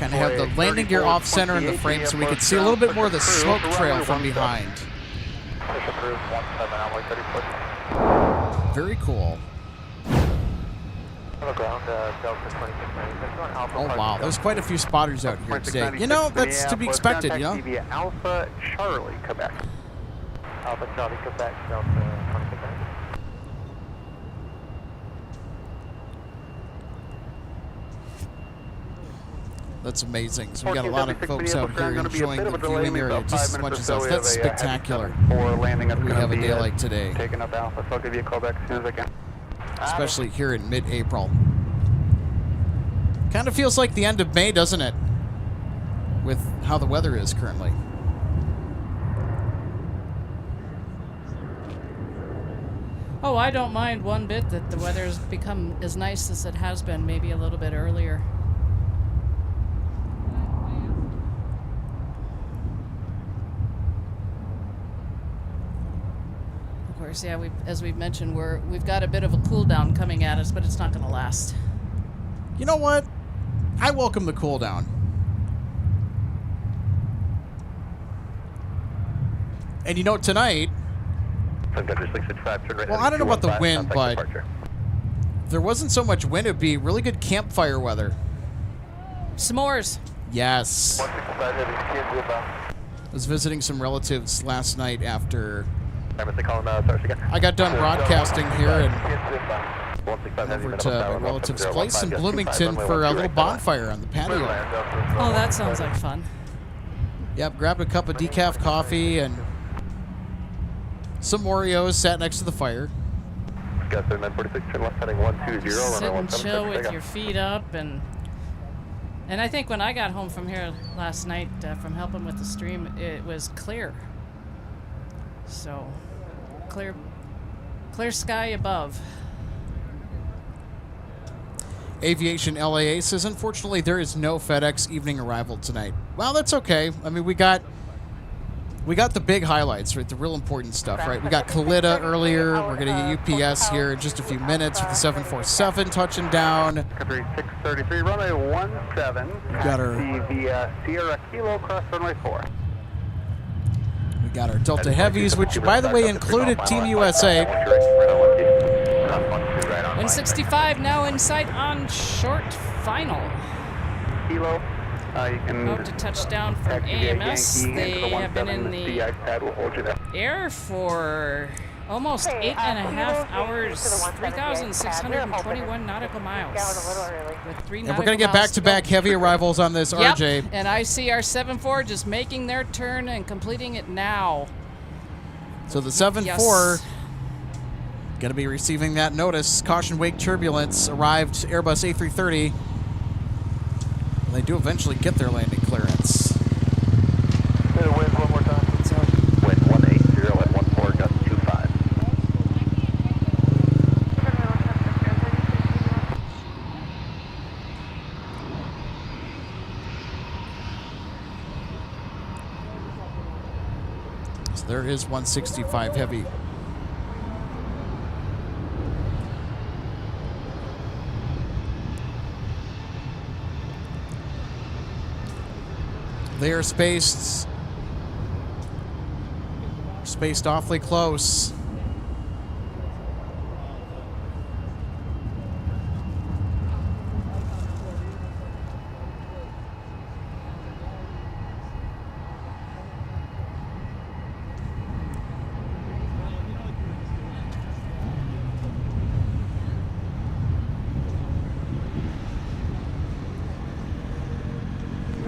Kind of have the landing gear off center in the frame so we could see a little bit more of the smoke trail from behind. Very cool. Oh wow, there's quite a few spotters out here today. You know, that's to be expected, you know? Alpha Charlie, Quebec. Alpha Charlie, Quebec, Delta 26. That's amazing. So we got a lot of folks out here enjoying the viewing area just as much as us. That's spectacular. We have a day like today. Taking up Alpha, so I'll give you a call back as soon as I can. Especially here in mid-April. Kind of feels like the end of May, doesn't it? With how the weather is currently. Oh, I don't mind one bit that the weather's become as nice as it has been, maybe a little bit earlier. Of course, yeah, as we've mentioned, we've got a bit of a cool down coming at us, but it's not going to last. You know what? I welcome the cool down. And you know, tonight, well, I don't know about the wind, but if there wasn't so much wind, it would be really good campfire weather. S'mores. Yes. I was visiting some relatives last night after I got done broadcasting here and over to my relative's place in Bloomington for a little bonfire on the patio. Oh, that sounds like fun. Yep, grabbed a cup of decaf coffee and some Oreos, sat next to the fire. Sit and chill with your feet up, and I think when I got home from here last night from helping with the stream, it was clear. So, clear sky above. Aviation LAA says, unfortunately, there is no FedEx evening arrival tonight. Well, that's okay. I mean, we got the big highlights, right? The real important stuff, right? We got Kalita earlier. We're going to get UPS here in just a few minutes with the 747 touching down. 633, runway 17. Got our via Sierra Kilo, cross runway 4. We got our Delta Heavies, which, by the way, included Team USA. 165 now in sight on short final. Kilo. You can about to touch down from AMS. They have been in the air for almost 8.5 hours, 3,621 nautical miles. With 3 and we're going to get back-to-back heavy arrivals on this RJ. And I see our 7-4 just making their turn and completing it now. So the 7-4 going to be receiving that notice. Caution wake turbulence. Arrived Airbus A330. They do eventually get their landing clearance. Say the wind one more time. Wind 180 at 14, gust 25. So there is 165 heavy. They are spaced awfully close.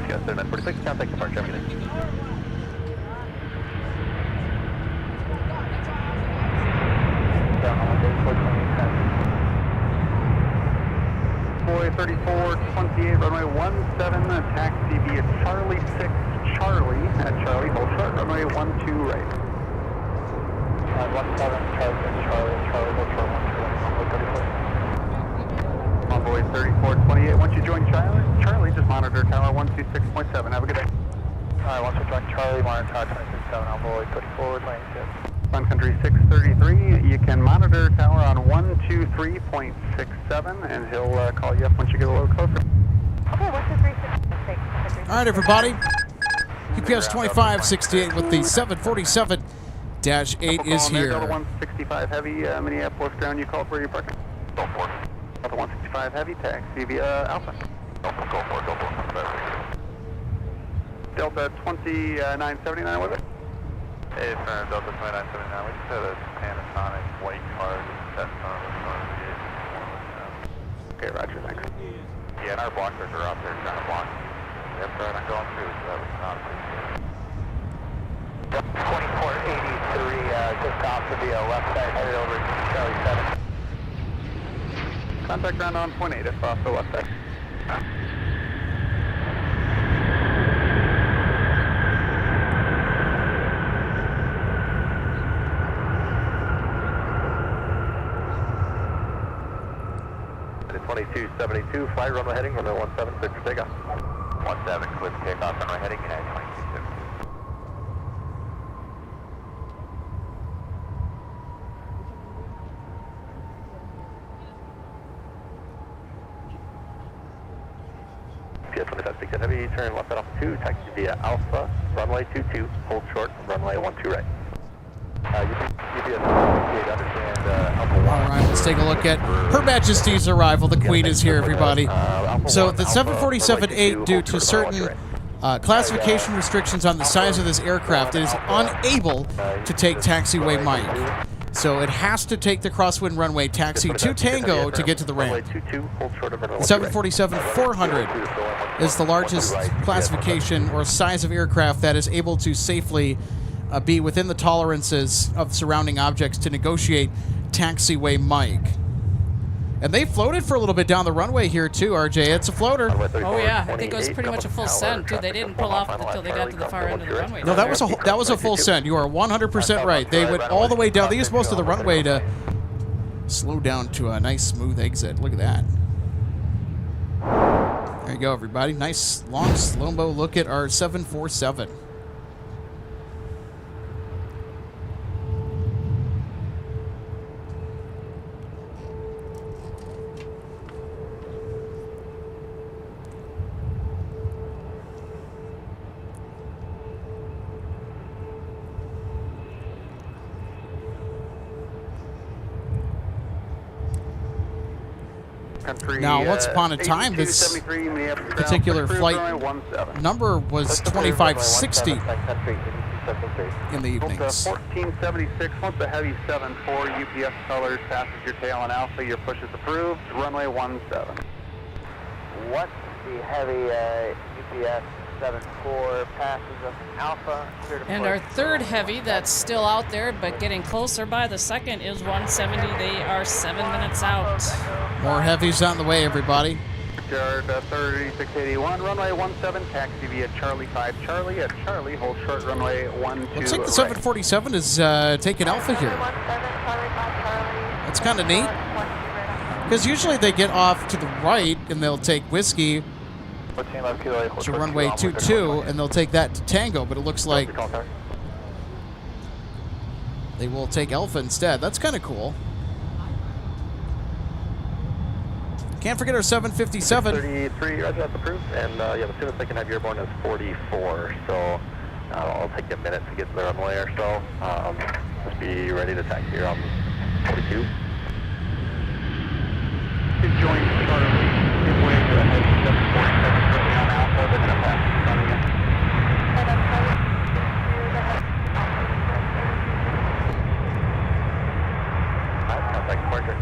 Yes, 46, contact departure, everything. Boy 3428, runway 17, taxi via Charlie 6, Charlie, at Charlie, hold short, runway 12 right. 17, Charlie, Charlie, hold short, 12, runway 34. Envoy 3428, once you join Charlie, just monitor tower 126.7, have a good day. Alright, once you join Charlie, monitor tower 267, Envoy 34, lane 6. Sun Country 633, you can monitor tower on 123.67, and he'll call you up once you get a little closer. Okay, 123.6. All right, everybody. UPS 2568 with the 747-8 is here. Delta 165 Heavy, Minneapolis ground. You called for your parking. Go for it. Delta 165 Heavy, taxi via Alpha. Go for it. Delta 2979 with it. Hey, Fern, Delta 2979. We just had a Panasonic white car set on the Okay, roger, thanks. Yeah, and our blockers are out there trying to block. Yep, they're not going through, so that was not appreciated. 2483, just off to the left side, headed over to Charlie 7. Contact ground on point 8 if off the left side. The 2272, flight runway heading, runway 17, clear for takeoff. 17, clear for takeoff, runway heading, United 2272. PS 25 Heavy, turn left at Alpha 2, taxi via Alpha, runway 22, hold short, runway 12 right. UPS understand Alpha 1. All right, let's take a look at Her Majesty's arrival. The Queen is here, everybody. So the 747-8, due to certain classification restrictions on the size of this aircraft, it is unable to take taxiway Mike. So it has to take the crosswind runway taxi to Tango to get to the ramp. The 747-400 is the largest classification or size of aircraft that is able to safely be within the tolerances of surrounding objects to negotiate taxiway Mike. And they floated for a little bit down the runway here too, RJ. It's a floater. Oh yeah, I think it was pretty much a full send, dude. They didn't pull off until they got to the far end of the runway. No, that was a full send. You are 100% right. They went all the way down. They used most of the runway to slow down to a nice smooth exit. Look at that. There you go, everybody. Nice long slow-mo look at our 747. Now, once upon a time, this particular flight number was 2560 in the evenings. 1476, once the Heavy 74, UPS colors, passenger tail on Alpha, your push is approved, runway 17. What's the Heavy UPS 74 passes of Alpha? And our third Heavy that's still out there but getting closer by the second is 170. They are 7 minutes out. More Heavies on the way, everybody. Yard 3681, runway 17, taxi via Charlie 5 Charlie at Charlie, hold short runway 12. Looks like the 747 is taking Alpha here. That's kind of neat. Because usually they get off to the right and they'll take Whiskey to runway 22 and they'll take that to Tango, but it looks like they will take Alpha instead. That's kind of cool. Can't forget our 757. 33, Roger, that's approved. And yeah, the soonest I can have you airborne is 44. So I'll take a minute to get to the runway or so. Just be ready to taxi here on 42. Join Charlie, midway to the Heavy 747 currently on Alpha, they're going to pass in front of you. Contact departure.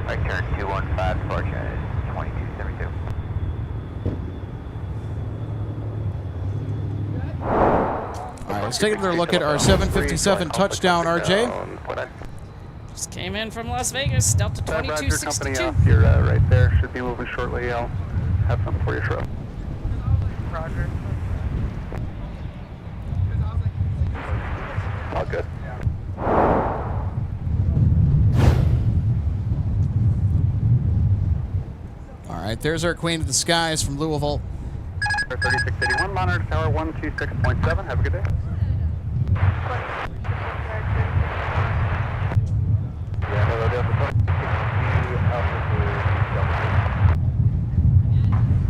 Right turn 215, departure is 2272. All right, let's take another look at our 757 touchdown, RJ. Just came in from Las Vegas, Delta 2262. You're right there, should be moving shortly. I'll have something for you shortly. Roger. All good. All right, there's our Queen of the Skies from Louisville. 3681, monitor tower 126.7. Have a good day.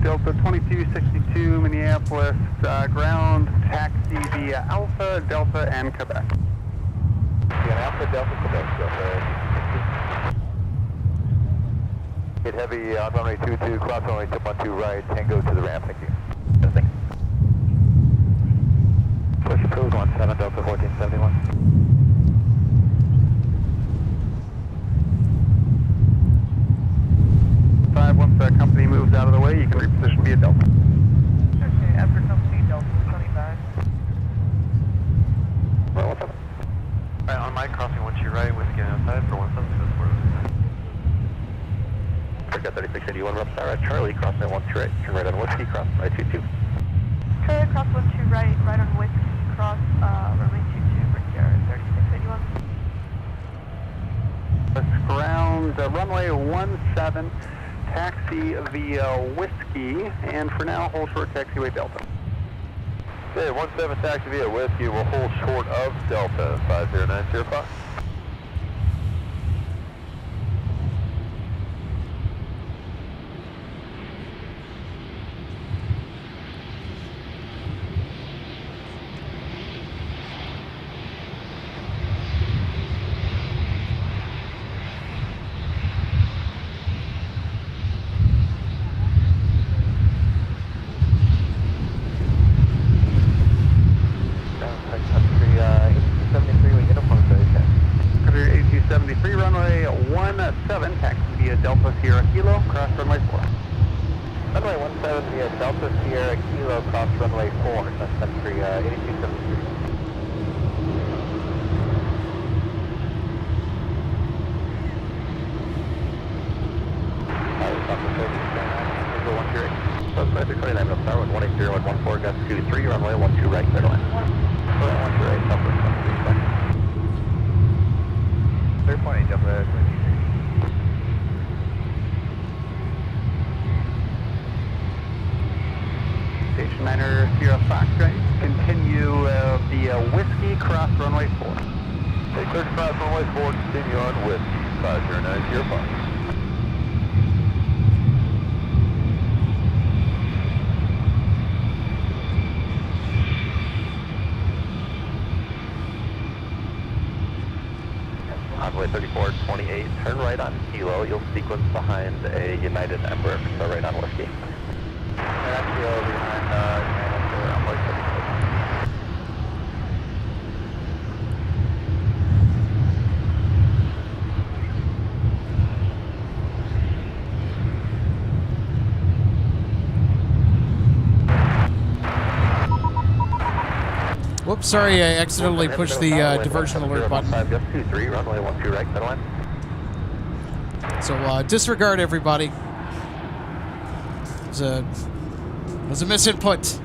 Delta So 2262 Minneapolis, ground taxi via Alpha, Delta, and Quebec. Yeah, Alpha, Delta, Quebec. Hit heavy on runway 22, cross runway 212 right, Tango to the ramp, thank you. Thanks. Push approved, 17 Delta 1471. Once the company moves out of the way, you can reposition via Delta. Okay, after company, Delta 25. Well, what's up? Alright, on my crossing, once you right, whiskey outside for 176. Forgot 3681 Upstar at Charlie, cross at 12 right, turn right on Whiskey, cross right 22. Charlie, cross 12 right, right on Whiskey, cross runway 22, Brickyard, 3681. Let's ground runway 17, taxi via Whiskey, and for now, hold short taxiway Delta. Okay, 17 taxi via Whiskey will hold short of Delta 50905. Runway 17, taxi via Delta Sierra Kilo, cross runway 4. Runway 17 via Delta Sierra Kilo, cross runway 4, that's country 8273. Suspect 29 up tower with 180 at 14, gust 23, runway 12 right, clear to land. 12 right, southwest 13 seconds. 3.8 Delta 23. Station 9er Sierra Foxtrot, continue via Whiskey, cross runway 4. Take 35 runway 4, continue on Whiskey, 509 Sierra Fox. Runway 3428, turn right on Kilo. You'll sequence behind a United Embraer, so right on Whiskey. And that's Kilo behind runway 34. Whoops, sorry, I accidentally pushed the diversion alert button. Just 23, runway 12 right, center line. So disregard everybody. It was a misinput.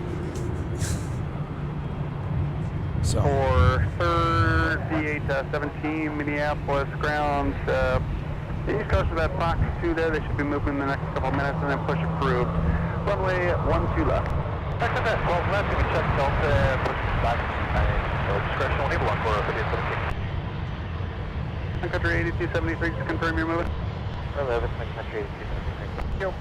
So. For 3817 Minneapolis ground, east coast of that Fox 2 there, they should be moving in the next couple minutes and then push approved. Runway 12 left. Back to that 12 left, you can check Delta, push back, discretion, we'll need one for 3817. Sun Country 8273, just confirm you're moving. 11, Sun Country 8273. Yep.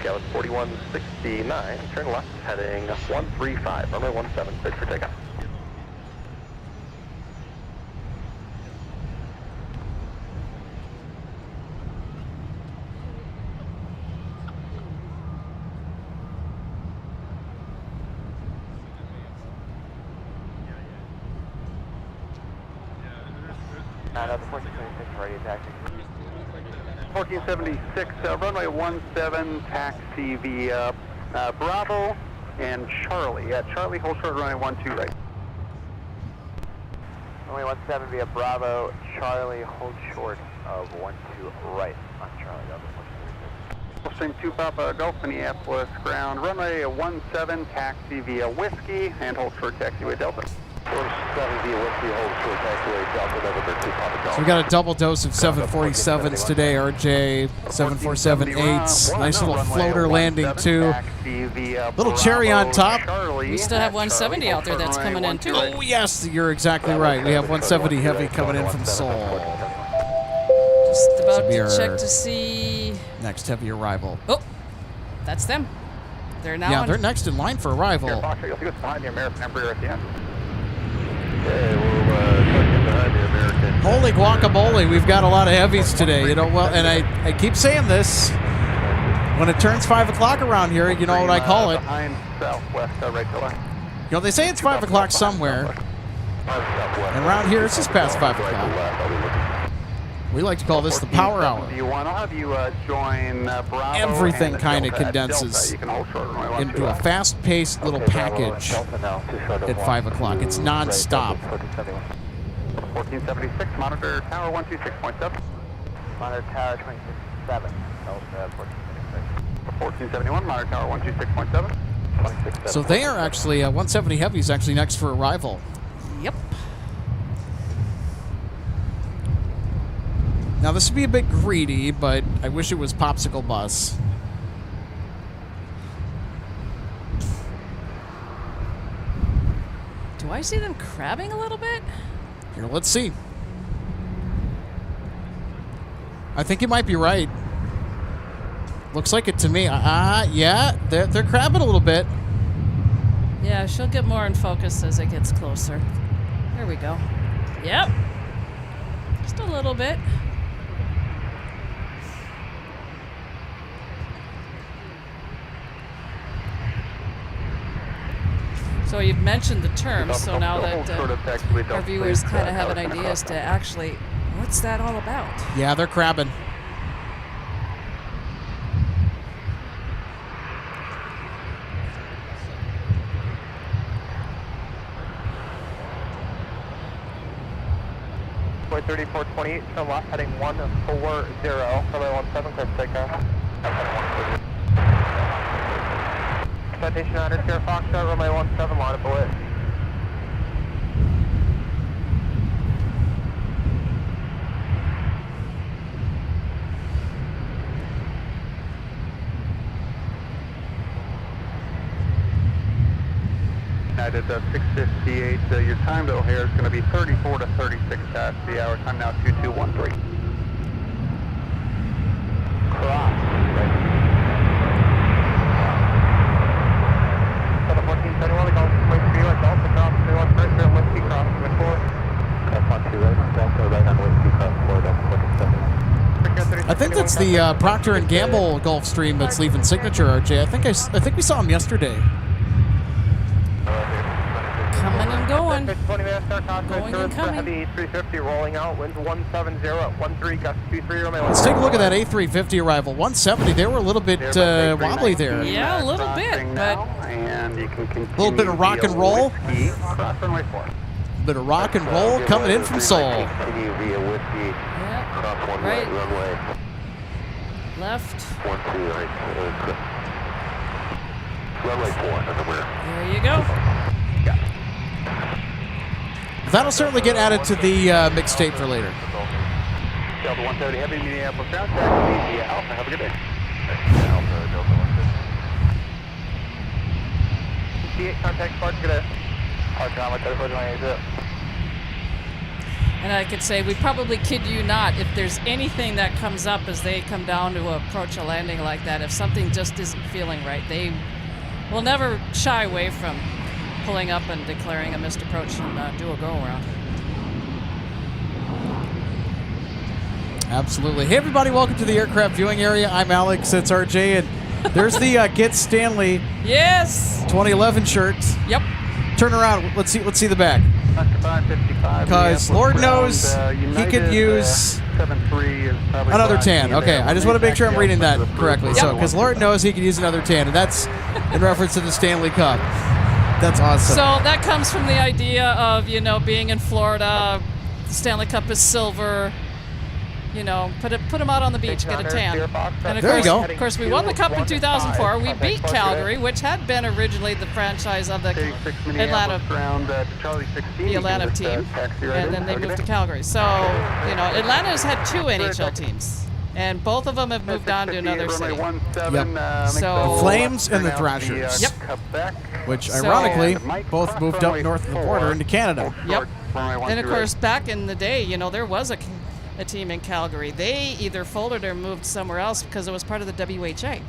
Scout 4169, turn left, heading 135, runway 17, cleared for takeoff. That's 1476 radio taxi. 1476, runway 17, taxi via Bravo and Charlie. Charlie, hold short, runway 12 right. Runway 17 via Bravo, Charlie, hold short of 12 right on Charlie. That was 1476. Stream 2 Papa Gulf, Minneapolis ground, runway 17, taxi via Whiskey, and hold short taxiway Delta. 47 via Whiskey, hold short taxiway Delta, November 2 Papa Golf. So we got a double dose of 747s today, RJ. 747-8s. Nice little floater landing, too. Little cherry on top. We still have 170 out there that's coming in, too. Oh, yes, you're exactly right. We have 170 heavy coming in from Seoul. Just about about be to our check to see. next heavy arrival. Oh, that's them. They're now. Yeah, they're next in line for arrival. You'll see what's behind the American Emperor at the end. Okay, we'll get behind the American. Holy guacamole, we've got a lot of heavies today. You know, well, and I keep saying this. When it turns 5 o'clock around here, you know what I call it. Behind southwest, right to left. You know, they say it's 5 o'clock somewhere. And around here, it's just past 5 o'clock. We like to call this the power hour. I'll have you join Bravo. Everything kind of condenses into a fast-paced little package at 5 o'clock. It's non-stop. 1476, monitor tower 126.7. Monitor tower 27. 1471, monitor tower 126.7. So they are actually, 170 Heavy is actually next for arrival. Yep. Now this would be a bit greedy, but I wish it was Popsicle Bus. Do I see them crabbing a little bit? Here, let's see. I think you might be right. Looks like it to me. Yeah, they're crabbing a little bit. Yeah, she'll get more in focus as it gets closer. There we go. Yep. Just a little bit. So you've mentioned the term, so now that our viewers kind of have an idea as to actually what's that all about. Yeah, they're crabbing. Boy 3428, turn left, heading 140, runway 17, clear for takeoff. Citation under Sierra Foxtrot, runway 17, line up away. United 658, your time to O'Hare is going to be 34 to 36 past the hour. Time now 2213. Cross. 1471, Golf Way 3, Delta cross, 31 first, here, Whiskey cross, 4. Cross 12 right, Delta right on Whiskey cross 4, Delta 47. I think that's the Procter & Gamble Gulfstream that's leaving signature, RJ. I think we saw him yesterday. Coming and going. 20 minutes, start contact, Going and coming. Heavy 350 rolling out, winds 170 at 13, gust 23, runway 1. Let's take a look at that A350 arrival. 170, they were a little bit wobbly there. Yeah, a little bit, but And you can continue a little bit of rock and roll. Cross runway 4. A bit of rock and roll coming in from Seoul. Continue via Whiskey. yeah, Cross 1 right, runway. left. 1 2 right. Runway 4 on the rear. There you go. That'll certainly get added to the mixtape for later. Delta 170 Heavy, Minneapolis ground taxi, Alpha, have a good day. Alpha, Delta 170. C8 contact Spark, get a hard ground with 3428. And I could say, we probably kid you not, if there's anything that comes up as they come down to approach a landing like that, if something just isn't feeling right, they will never shy away from pulling up and declaring a missed approach and do a go-around. Absolutely. Hey, everybody, welcome to the aircraft viewing area. I'm Alex, it's RJ, and there's the Get Stanley Yes! 2011 shirt. Yep. Turn around. Let's see the back. Because Lord knows he could use another tan. Okay, I just want to make sure I'm reading that correctly. Yep. So, because Lord knows he could use another tan, and that's in reference to the Stanley Cup. That's awesome. So that comes from the idea of, being in Florida, the Stanley Cup is silver, put them out on the beach, get a tan. And There you go. Of course, we won the Cup in 2004. We beat Calgary, which had been originally the franchise of the Atlanta team, and then they moved to Calgary. So, Atlanta's had 2 NHL teams, and both of them have moved on to another city. Yep. So The Flames and the Thrashers. Yep. Which, ironically, both moved up north of the border into Canada. Yep. And of course, back in the day, there was a a team in Calgary. They either folded or moved somewhere else because it was part of the WHA.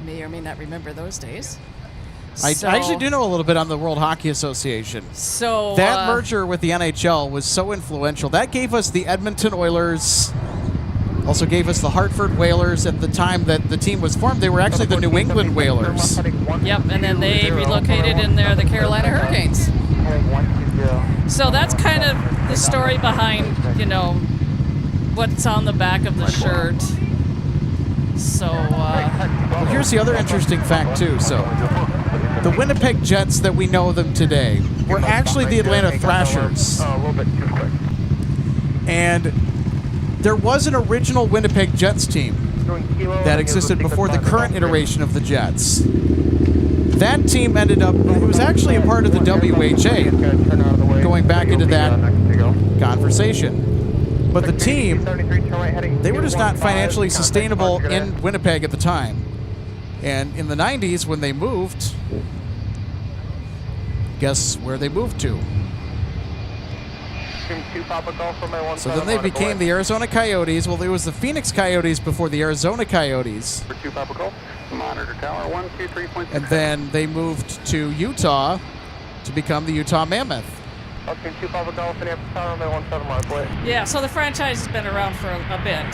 May or may not remember those days. I actually do know a little bit on the World Hockey Association. So that merger with the NHL was so influential. That gave us the Edmonton Oilers, also gave us the Hartford Whalers. At the time that the team was formed, they were actually the New England Whalers. Yep, and then they relocated in there, the Carolina Hurricanes. So that's kind of the story behind, what's on the back of the shirt. So, well, here's the other interesting fact, too. So, the Winnipeg Jets that we know them today were actually the Atlanta Thrashers. A little bit too quick. And there was an original Winnipeg Jets team that existed before the current iteration of the Jets. That team ended up, it was actually a part of the WHA, going back into that conversation. But the team, they were just not financially sustainable in Winnipeg at the time. And in the 90s, when they moved, guess where they moved to? So then they became the Arizona Coyotes. Well, it was the Phoenix Coyotes before the Arizona Coyotes. And then they moved to Utah to become the Utah Mammoth. Yeah, so the franchise has been around for a bit.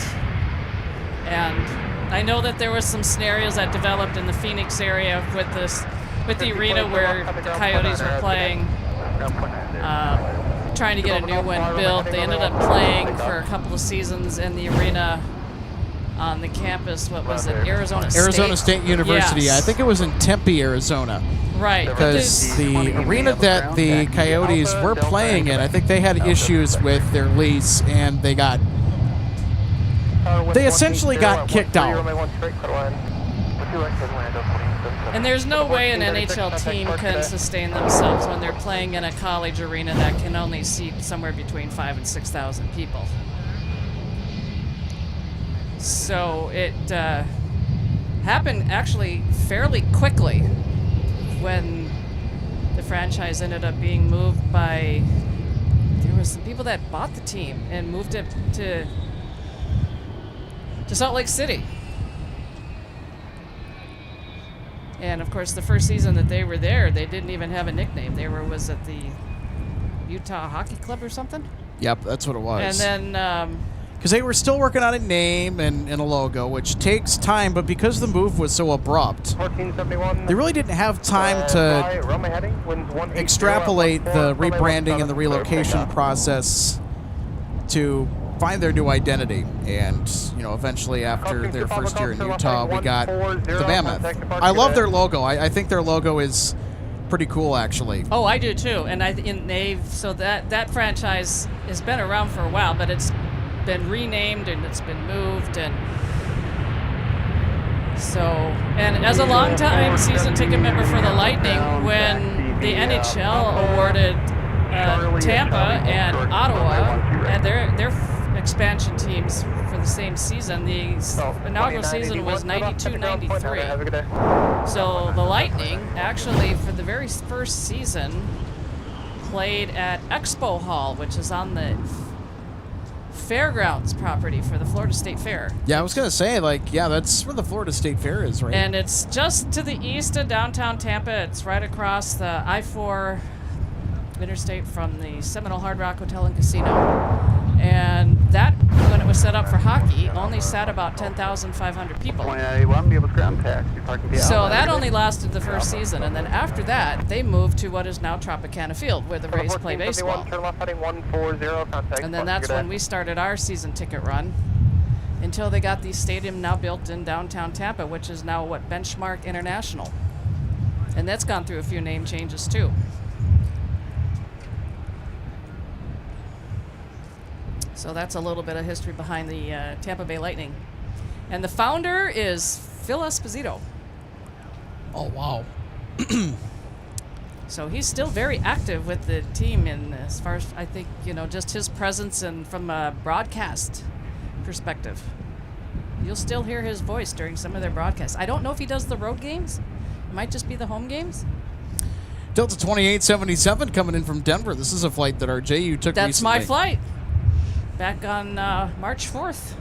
And I know that there was some scenarios that developed in the Phoenix area with the arena where the Coyotes were playing, trying to get a new one built. They ended up playing for a couple of seasons in the arena on the campus. What was it? Arizona State University. Yes. I think it was in Tempe, Arizona. Right. Because the arena that the Coyotes were playing in, I think they had issues with their lease, and they essentially got kicked out. And there's no way an NHL team can sustain themselves when they're playing in a college arena that can only seat somewhere between 5,000 and 6,000 people. So it happened actually fairly quickly when the franchise ended up being moved by, there was some people that bought the team and moved it to Salt Lake City. And of course, the first season that they were there, they didn't even have a nickname. Was at the Utah Hockey Club or something? Yep, that's what it was. And then because they were still working on a name and a logo, which takes time, but because the move was so abrupt, they really didn't have time to extrapolate the rebranding and the relocation process to find their new identity. And, eventually after their first year in Utah, we got the Mammoth. I love their logo. I think their logo is pretty cool, actually. Oh, I do too. And so that franchise has been around for a while, but it's been renamed and it's been moved, and as a long-time season ticket member for the Lightning, when the NHL awarded Tampa and Ottawa and their expansion teams for the same season, the inaugural season was 92-93. So the Lightning actually, for the very first season, played at Expo Hall, which is on the fairgrounds property for the Florida State Fair. Yeah, I was going to say, that's where the Florida State Fair is, right? And it's just to the east of downtown Tampa. It's right across the I-4 interstate from the Seminole Hard Rock Hotel and Casino. And that, when it was set up for hockey, only sat about 10,500 people. So that only lasted the first season. And then after that, they moved to what is now Tropicana Field, where the Rays play baseball. And then that's when we started our season ticket run, until they got the stadium now built in downtown Tampa, which is now Benchmark International. And that's gone through a few name changes too. So that's a little bit of history behind the Tampa Bay Lightning. And the founder is Phil Esposito. Oh, wow. So he's still very active with the team, in as far as I think, just his presence and from a broadcast perspective. You'll still hear his voice during some of their broadcasts. I don't know if he does the road games. It might just be the home games. Delta 2877 coming in from Denver. This is a flight that our JU took recently. That's my flight. back on March 4th.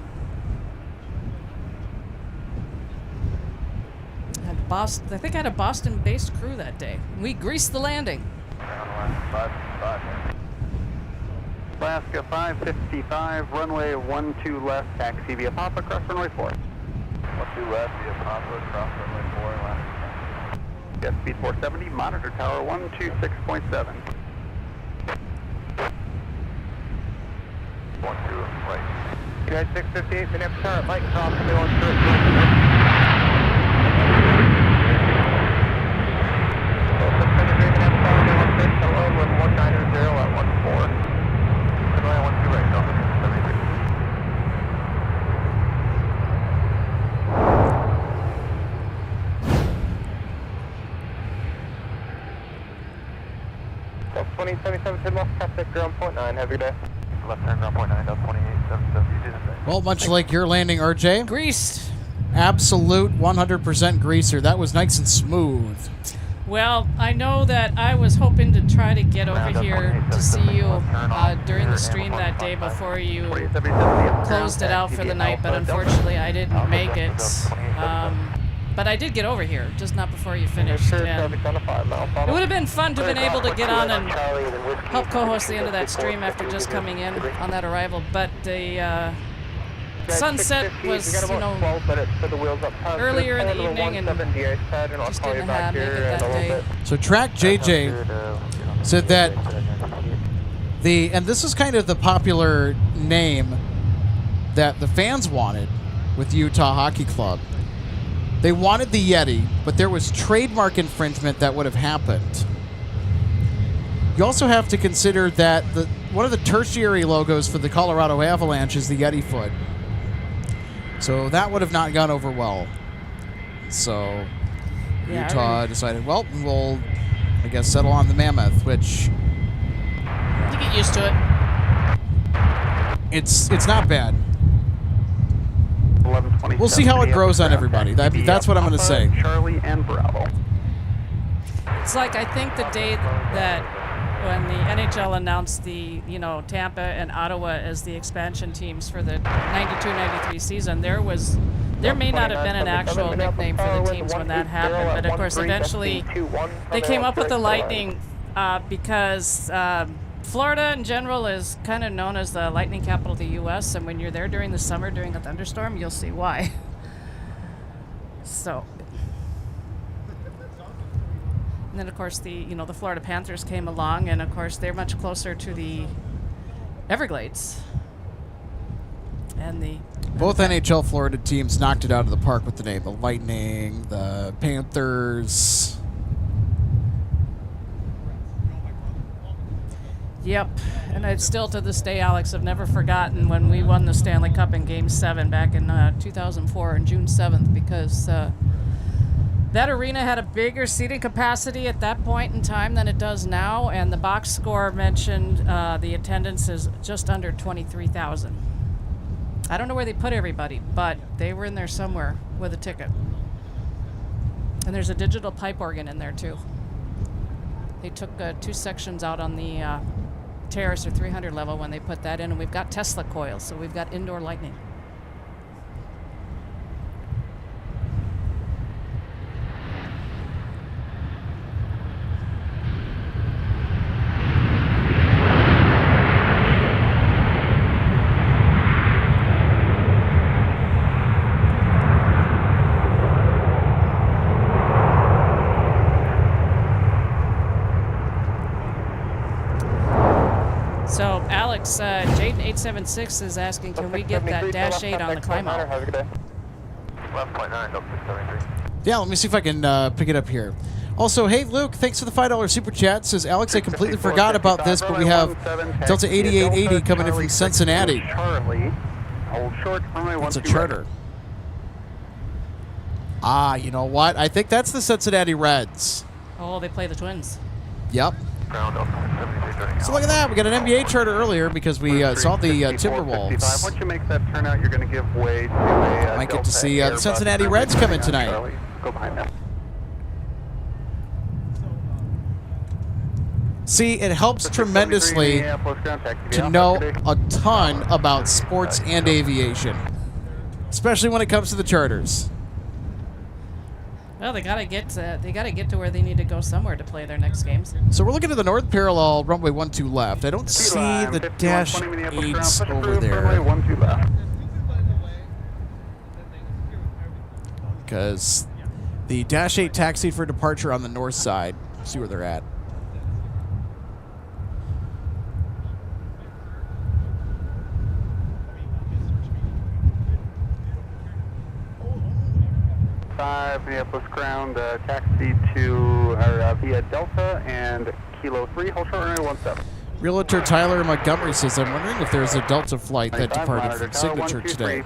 I think I had a Boston-based crew that day. We greased the landing. Alaska 555, runway 12 left, taxi via Papa, cross runway 4. 12 left via Papa, cross runway 4, Alaska. Yes, speed 470, monitor tower 126.7. 12 right. United 658, Minneapolis Airport, light cross runway 13. Ground point 9, have a good day. Left turn, ground point 9, up 28, Well, much like your landing, RJ. Greased. Absolute 100% greaser. That was nice and smooth. Well, I know that I was hoping to try to get over here to see you during the stream that day before you closed it out for the night, but unfortunately I didn't make it. But I did get over here, just not before you finished. And it would have been fun to have been able to get on and help co-host the end of that stream after just coming in on that arrival. But the sunset was, you know, earlier in the evening and just didn't have it that day. So Track JJ said that and this is kind of the popular name that the fans wanted with Utah Hockey Club. They wanted the Yeti, but there was trademark infringement that would have happened. You also have to consider that one of the tertiary logos for the Colorado Avalanche is the Yeti foot. So that would have not gone over well. So Utah decided, well, we'll, I guess, settle on the Mammoth, which... You get used to it. It's not bad. We'll see how it grows on everybody. That's what I'm going to say. Charlie and Bravo. It's like, I think the day that when the NHL announced the, you know, Tampa and Ottawa as the expansion teams for the 92-93 season, there may not have been an actual nickname for the teams when that happened, but of course eventually they came up with the Lightning because Florida in general is kind of known as the lightning capital of the U.S., and when you're there during the summer during a thunderstorm, you'll see why. So, and then of course the Florida Panthers came along, and of course they're much closer to the Everglades. And both NHL Florida teams knocked it out of the park with the name. The Lightning, the Panthers. Yep, and I'd still to this day, Alex, have never forgotten when we won the Stanley Cup in Game 7 back in 2004 on June 7th, because that arena had a bigger seating capacity at that point in time than it does now, and the box score mentioned the attendance is just under 23,000. I don't know where they put everybody, but they were in there somewhere with a ticket. And there's a digital pipe organ in there, too. They took 2 sections out on the terrace or 300 level when they put that in, and we've got Tesla coils, so we've got indoor lightning. So, Alex, Jaden876 is asking, can we get that Dash 8 on the climb out? Yeah, let me see if I can pick it up here. Also, hey, Luke, thanks for the $5 super chat. Says, Alex, I completely forgot about this, but we have Delta 8880 coming in from Cincinnati. It's a charter. Ah, you know what? I think that's the Cincinnati Reds. Oh, they play the Twins. Yep. So look at that. We got an NBA charter earlier because we saw the Timberwolves. Once you make that turnout, you're going to give way to a might get to see the Cincinnati Reds come in tonight. Go behind them. See, it helps tremendously to know a ton about sports and aviation, especially when it comes to the charters. Well, they gotta get to where they need to go somewhere to play their next games. So we're looking at the north parallel, runway 12 left. I don't see the Dash 8s over there. Because the Dash 8 taxied for departure on the north side. See where they're at. Minneapolis ground, taxi to via Delta and Kilo 3, hold short runway 17. Realtor Tyler Montgomery says, I'm wondering if there's a Delta flight that departed from Signature today.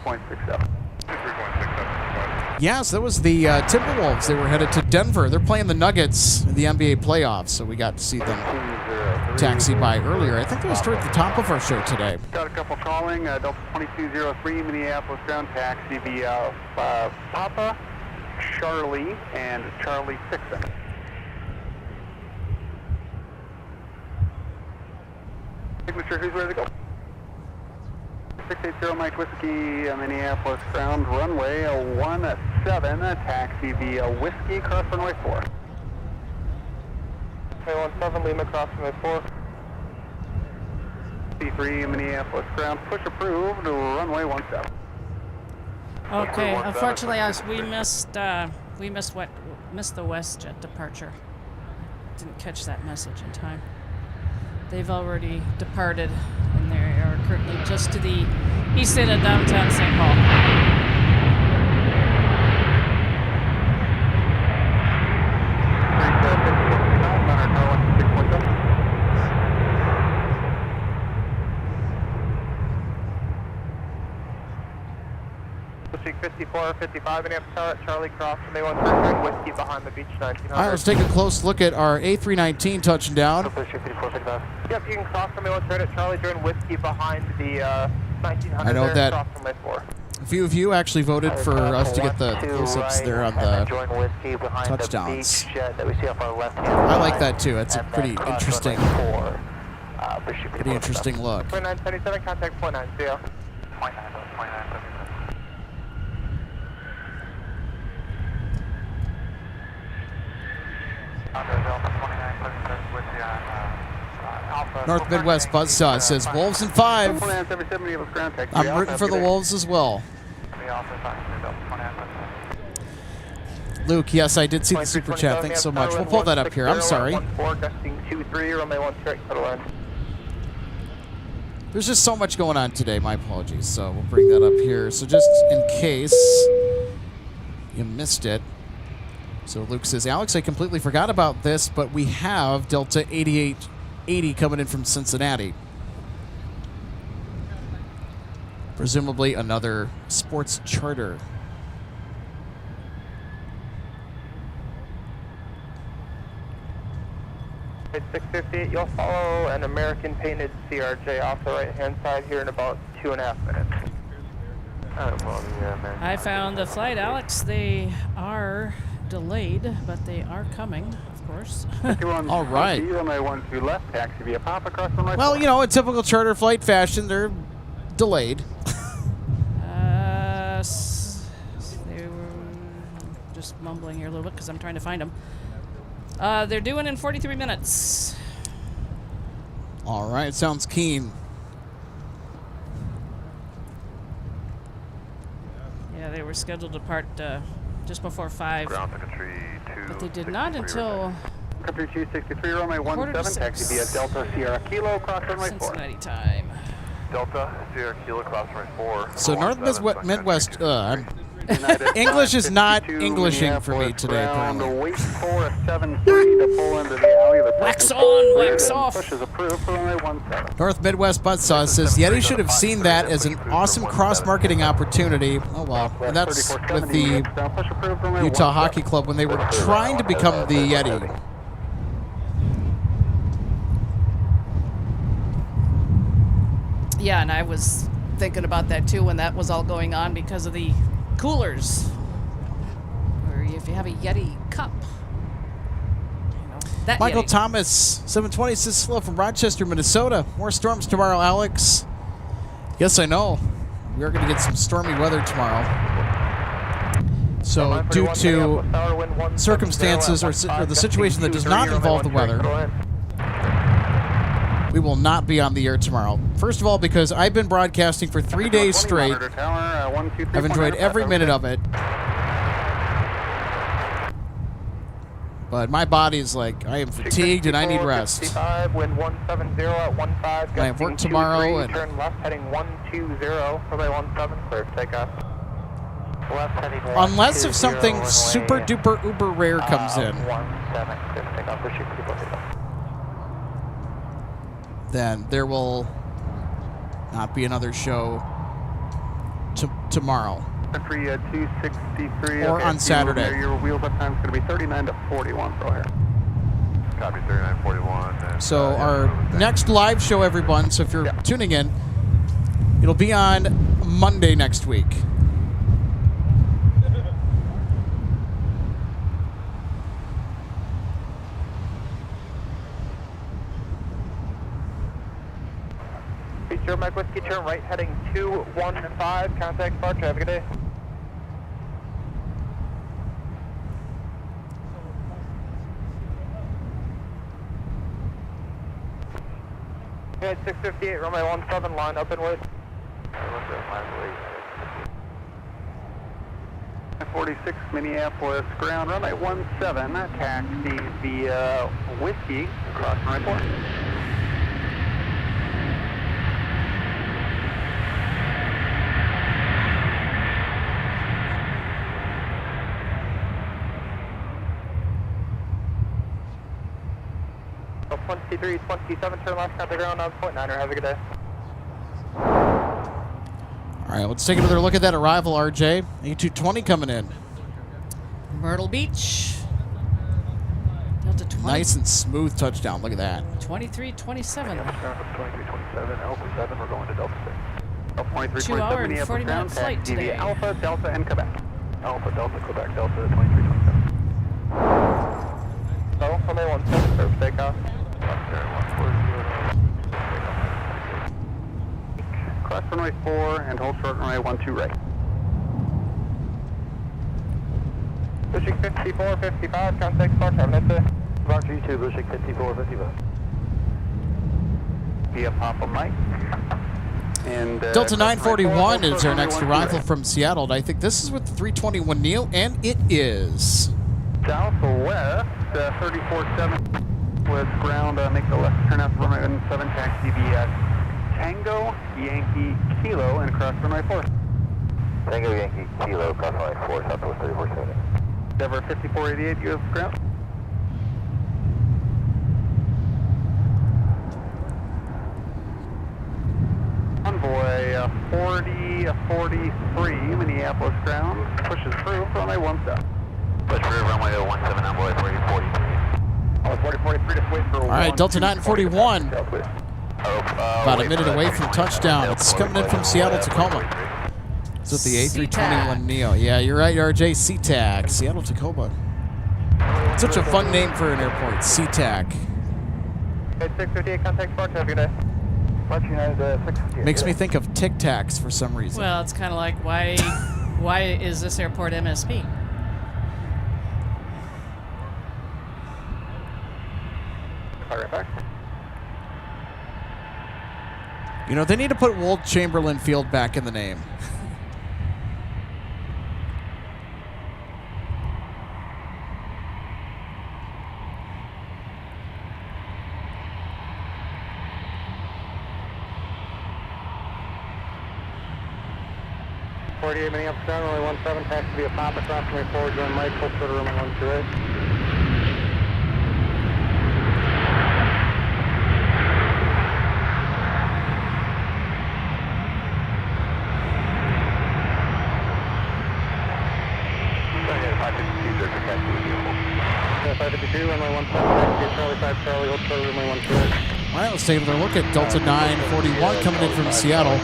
Yes, that was the Timberwolves. They were headed to Denver. They're playing the Nuggets in the NBA playoffs, so we got to see them taxi by earlier. I think it was toward the top of our show today. Got a couple calling, Delta 2203, Minneapolis ground taxi via Papa, Charlie, and Charlie 6. Signature, who's ready to go? 680 Mike Whiskey, Minneapolis ground, runway 17, taxi via Whiskey, cross runway 4. Runway 17, Lima, cross runway 4. C3, Minneapolis ground, push approved, runway 17. Okay, unfortunately, we missed the WestJet departure. Didn't catch that message in time. They've already departed, and they are currently just to the east end of downtown St. Paul. Speak 54, 55, Minneapolis Tower at Charlie Cross, and they want to Whiskey behind the beach 1900. All right, let's take a close look at our A319 touching down. Yep, you can cross runway 13 at Charlie, join Whiskey behind the 1900. I know that cross runway 4. a few of you actually voted for us to get the close-ups there on the touchdowns. I like that too. It's a pretty interesting look. 2977, contact 49, see ya. 29. North Midwest Buzzsaw says Wolves in 5. I'm rooting for the Wolves as well. Luke, yes, I did see the super chat. Thanks so much. We'll pull that up here. I'm sorry. There's just so much going on today. My apologies. So we'll bring that up here. So just in case you missed it. So Luke says, Alex, I completely forgot about this, but we have Delta 8880 coming in from Cincinnati. Presumably another sports charter. It's 658. You'll follow an American painted CRJ off the right-hand side here in about 2.5 minutes. I found the flight, Alex. They are delayed, but they are coming, of course. All right. Taxi via Papa, cross runway Well, 4. you know, in typical charter flight fashion, they're delayed. They were just mumbling here a little bit because I'm trying to find them. They're due in 43 minutes. All right, sounds keen. Yeah, they were scheduled to depart just before 5. Ground Country 2. But they did not until Country 263, runway 17, taxi via Delta Sierra Kilo, cross runway 4. Cincinnati time. Delta Sierra Kilo, cross runway 4. So North Midwest, English is not Englishing for me today, apparently. Wait for a 730 to pull into the alley. Wax on, wax off. Push is approved for runway 17. North Midwest Buzzsaw says Yeti should have seen that as an awesome cross-marketing opportunity. Oh, well. And that's with the Utah Hockey Club when they were trying to become the Yeti. Yeah, and I was thinking about that too when that was all going on because of the coolers. Or if you have a Yeti cup. You know. That Michael Yeti. Thomas, 720, says hello from Rochester, Minnesota. More storms tomorrow, Alex. Yes, I know. We are going to get some stormy weather tomorrow. So, due to circumstances or the situation that does not involve the weather, we will not be on the air tomorrow. First of all, because I've been broadcasting for 3 days straight. I've enjoyed every minute of it. But my body is like, I am fatigued and I need rest. Wind 170 at 15. I have work tomorrow. And turn left heading 120. Runway 17, clear takeoff. Left heading unless if something super duper uber rare comes in, 17, clear takeoff. Pushing people. then there will not be another show tomorrow. Country 263. Or on Saturday. Your wheels up time is going to be 39 to 41 for here. Copy 3941. So our next live show, everyone, so if you're tuning in, it'll be on Monday next week. Feature Mike Whiskey, turn right heading 215, contact departure, have a good day. Okay, 658, runway 17, line up and wait. 46 Minneapolis ground, runway 17, taxi via Whiskey, across runway 4. Oh, 2327, turn left, contact ground, 9.9er, have a good day. All right, let's take another look at that arrival, RJ. A220 coming in. Myrtle Beach. Delta 20. Nice and smooth touchdown. Look at that. 2327. 2327, Alpha 7, we're going to Delta 6. 2327, 2 hour and Minneapolis 40 minute ground, flight taxi today. via Alpha, Delta, and Quebec. Alpha, Delta, Quebec, Delta, 2327. So, runway 17, clear for takeoff. Cross runway 4 and hold short runway 12 right. Pushing 5455, contact departure, have a nice day. Roger, G2, pushing 5455. Via Papa Mike. And Delta 941 is our next arrival from Seattle. And I think this is with the 321 Neo, and it is. Southwest 347 with ground, make the left turn out to runway 17, taxi via Tango Yankee Kilo and cross runway 4. Tango Yankee Kilo, cross runway 4, Southwest 347. Endeavor 5488, US ground. Envoy 4043, Minneapolis ground, pushes through runway 17. Push through runway 17, envoy 4043. 4043, just wait for All right, Delta 941. About a minute away from touchdown. It's coming in from Seattle, Tacoma. It's with the A321 Neo. Yeah, you're right, RJ. SeaTac, Seattle, Tacoma. Such a fun name for an airport, SeaTac. Okay, 658, contact departure, have a good day. Makes me think of Tic Tacs for some reason. Well, it's kind of like, why is this airport MSP? Right back. You know, they need to put Wold Chamberlain Field back in the name. Minneapolis ground, runway 17, taxi via Papa, cross runway 4, join Mike, full short of runway 128. All right, let's take another look at Delta 941 coming in from Seattle.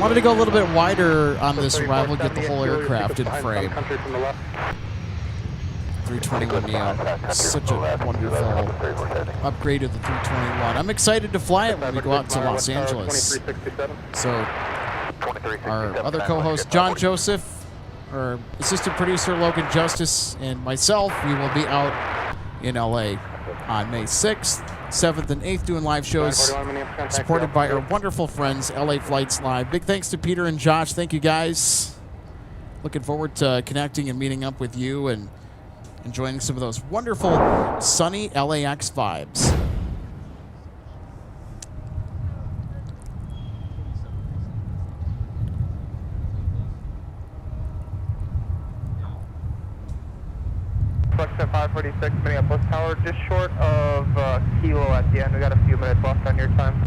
Wanted to go a little bit wider on this arrival, get the whole aircraft in frame. 321neo. Such a wonderful upgrade to the 321. I'm excited to fly it when we go out to Los Angeles. So our other co-host, John Joseph, our assistant producer, Logan Justice, and myself, we will be out in LA on May 6th, 7th, and 8th doing live shows supported by our wonderful friends, LA Flights Live. Big thanks to Peter and Josh. Thank you, guys. Looking forward to connecting and meeting up with you and enjoying some of those wonderful sunny LAX vibes. Section 546, Minneapolis Tower, just short of Kilo at the end. We got a few minutes left on your time.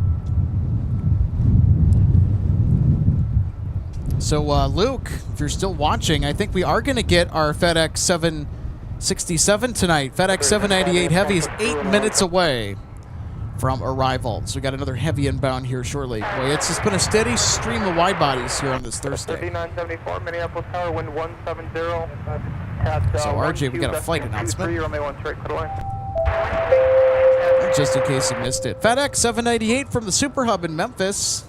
So, Luke, if you're still watching, I think we are going to get our FedEx 767 tonight. FedEx 798 Heavy is 8 minutes away from arrival. So we got another Heavy inbound here shortly. Boy, it's just been a steady stream of wide bodies here on this Thursday. 3974, Minneapolis Tower, wind 170. So, RJ, we got a flight announcement. Just in case you missed it. FedEx 798 from the Super Hub in Memphis.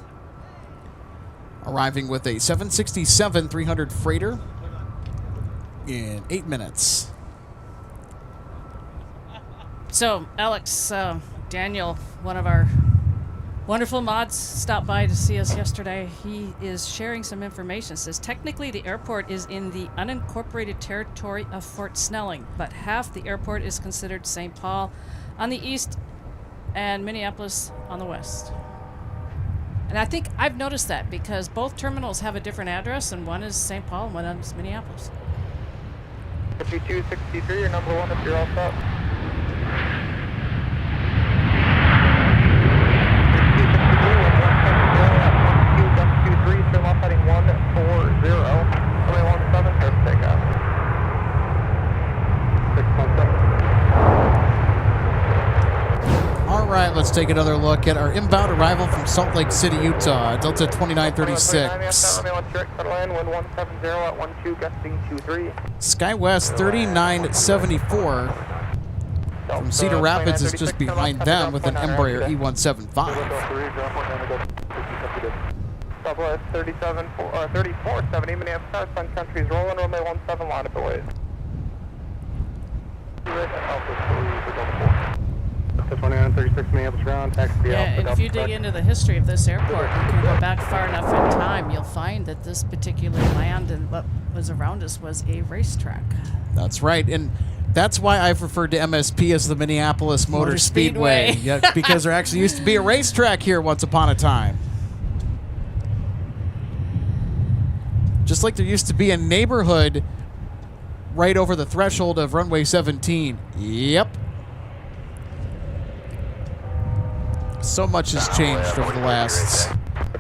Arriving with a 767-300 freighter in 8 minutes. So, Alex, Daniel, one of our wonderful mods, stopped by to see us yesterday. He is sharing some information. Says technically the airport is in the unincorporated territory of Fort Snelling, but half the airport is considered St. Paul on the east and Minneapolis on the west. And I think I've noticed that because both terminals have a different address, and one is St. Paul and one is Minneapolis. 5263, you're number one if you're all set. Heading 140, runway 17, clear for takeoff. 617. All right, let's take another look at our inbound arrival from Salt Lake City, Utah, Delta 2936. SkyWest 3974 from Cedar Rapids is just behind them with an Embraer E175. Southwest 3470, Minneapolis Tower, Sun Country is rolling, runway 17, line up away. Delta 2936, Minneapolis ground, taxi Yeah, and if you dig into the history of this airport, you can go back far enough in time, you'll find that this particular land and what was around us was a racetrack. That's right, and that's why I've referred to MSP as the Minneapolis Motor Speedway. Yeah, because there actually used to be a racetrack here once upon a time. Just like there used to be a neighborhood right over the threshold of runway 17. Yep. So much has changed over the last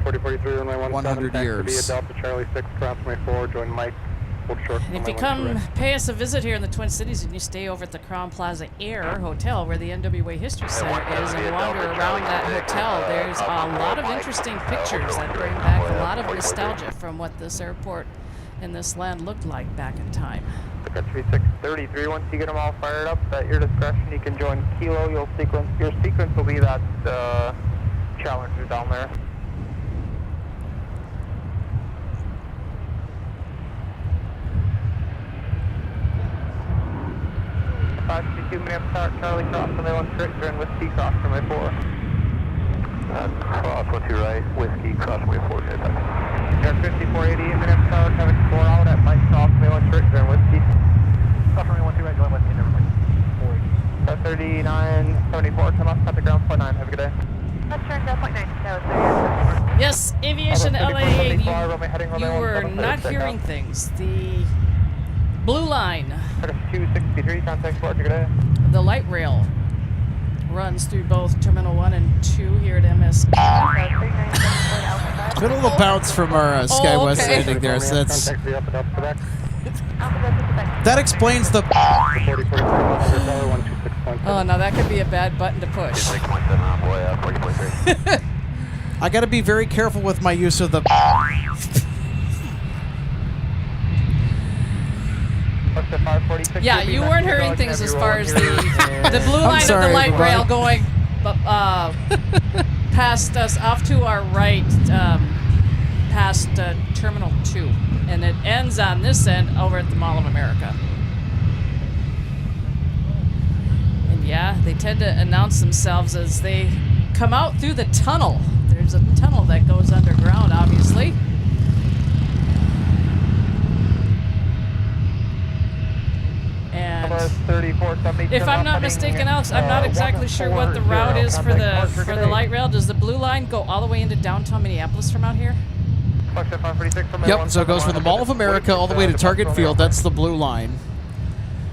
100 years. Delta Charlie 6, cross runway 4, join Mike. And if you come pay us a visit here in the Twin Cities and you stay over at the Crown Plaza Air Hotel where the NWA History Center is and wander around that hotel, there's a lot of interesting pictures that bring back a lot of nostalgia from what this airport and this land looked like back in time. Country 633, once you get them all fired up, at your discretion you can join Kilo. Your sequence will be that Challenger down there. 552 Minneapolis Tower, Charlie cross runway 1 straight, turn Whiskey cross runway 4. Cross 1 to right, Whiskey cross runway 4, good. Air 5480 Minneapolis Tower, traffic 4 out at Mike cross runway 1 straight, turn Whiskey. Cross runway 1 to right, join Whiskey, never mind. 3974, turn left, contact ground, point 9, have a good day. Let's turn to point 9, that was Yes, Aviation LA, you were not hearing things. The Blue Line, 263, contact Florida, good day. the light rail, runs through both Terminal 1 and 2 here at MSP. It's been a little bounce from our SkyWest landing there, so that's... That explains the... Oh, now that could be a bad button to push. I gotta be very careful with my use of the... Yeah, you weren't hearing things as far as the blue line of the light rail going past us, off to our right, past Terminal 2. And it ends on this end over at the Mall of America. And yeah, they tend to announce themselves as they come out through the tunnel. There's a tunnel that goes underground, obviously. And if I'm not mistaken, Alex, I'm not exactly sure what the route is for the light rail. Does the blue line go all the way into downtown Minneapolis from out here? Yep, so it goes from the Mall of America all the way to Target Field. That's the blue line.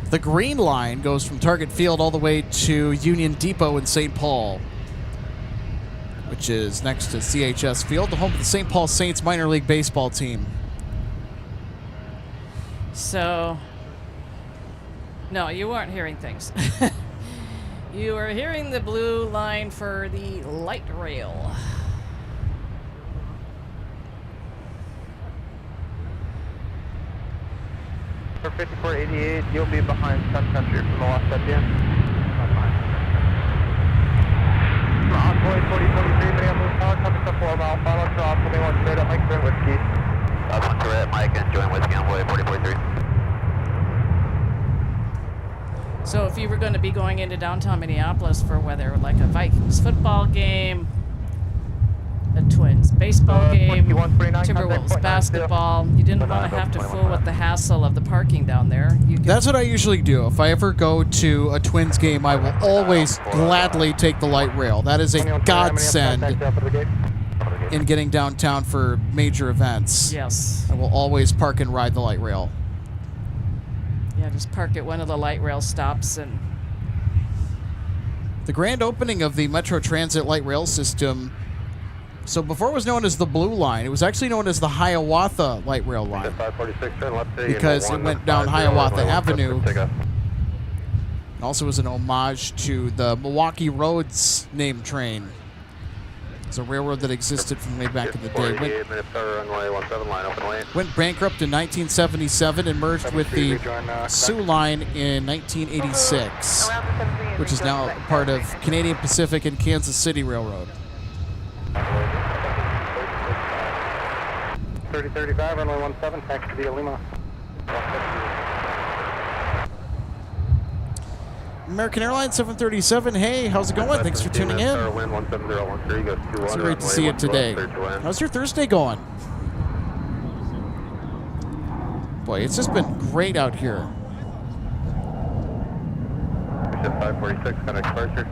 The green line goes from Target Field all the way to Union Depot in St. Paul, which is next to CHS Field, the home of the St. Paul Saints minor league baseball team. So, no, you weren't hearing things. You were hearing the blue line for the light rail. For 5488, you'll be behind Sun Country from the left side in. Envoy 4043, Minneapolis Tower, coming to 4 mile, final drop, 21 straight at Mike Join Whiskey. That's one correct, Mike, and Join Whiskey, Envoy 4043. So if you were going to be going into downtown Minneapolis for whether like a Vikings football game, a Twins baseball game, Timberwolves basketball, you didn't want to have to fool with the hassle of the parking down there. That's what I usually do. If I ever go to a Twins game, I will always gladly take the light rail. That is a godsend in getting downtown for major events. Yes. I will always park and ride the light rail. Yeah, just park at one of the light rail stops. And the grand opening of the Metro Transit light rail system, so before it was known as the Blue Line, it was actually known as the Hiawatha light rail line because it went down Hiawatha Avenue. And also was an homage to the Milwaukee Roads name train. It's a railroad that existed from way back in the day. Went bankrupt in 1977 and merged with the Sioux Line in 1986, which is now part of Canadian Pacific and Kansas City Railroad. 3035, runway 17, taxi via Lima. American Airlines 737, hey, how's it going? Thanks for tuning in. It's great to see you today. How's your Thursday going? Boy, it's just been great out here. 546, connect departure.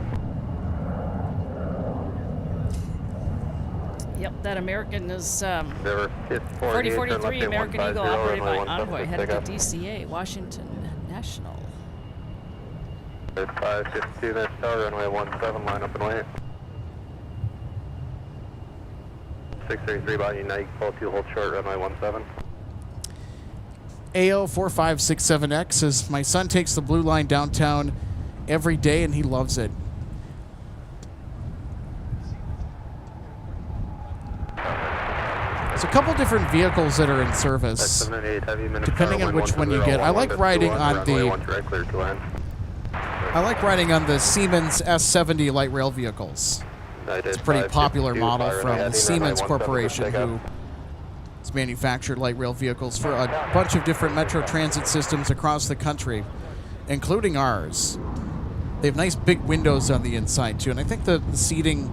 Yep, that American is 4043 American Eagle operated by Envoy, headed to DCA, Washington National. 552, next tower, runway 17, line up and wait. 633 by United, call 2, hold short, runway 17. AO4567X says, my son takes the blue line downtown every day and he loves it. There's a couple different vehicles that are in service, depending on which one you get. I like riding on the Siemens S70 light rail vehicles. It's a pretty popular model from the Siemens Corporation, who has manufactured light rail vehicles for a bunch of different Metro Transit systems across the country, including ours. They have nice big windows on the inside, too, and I think the seating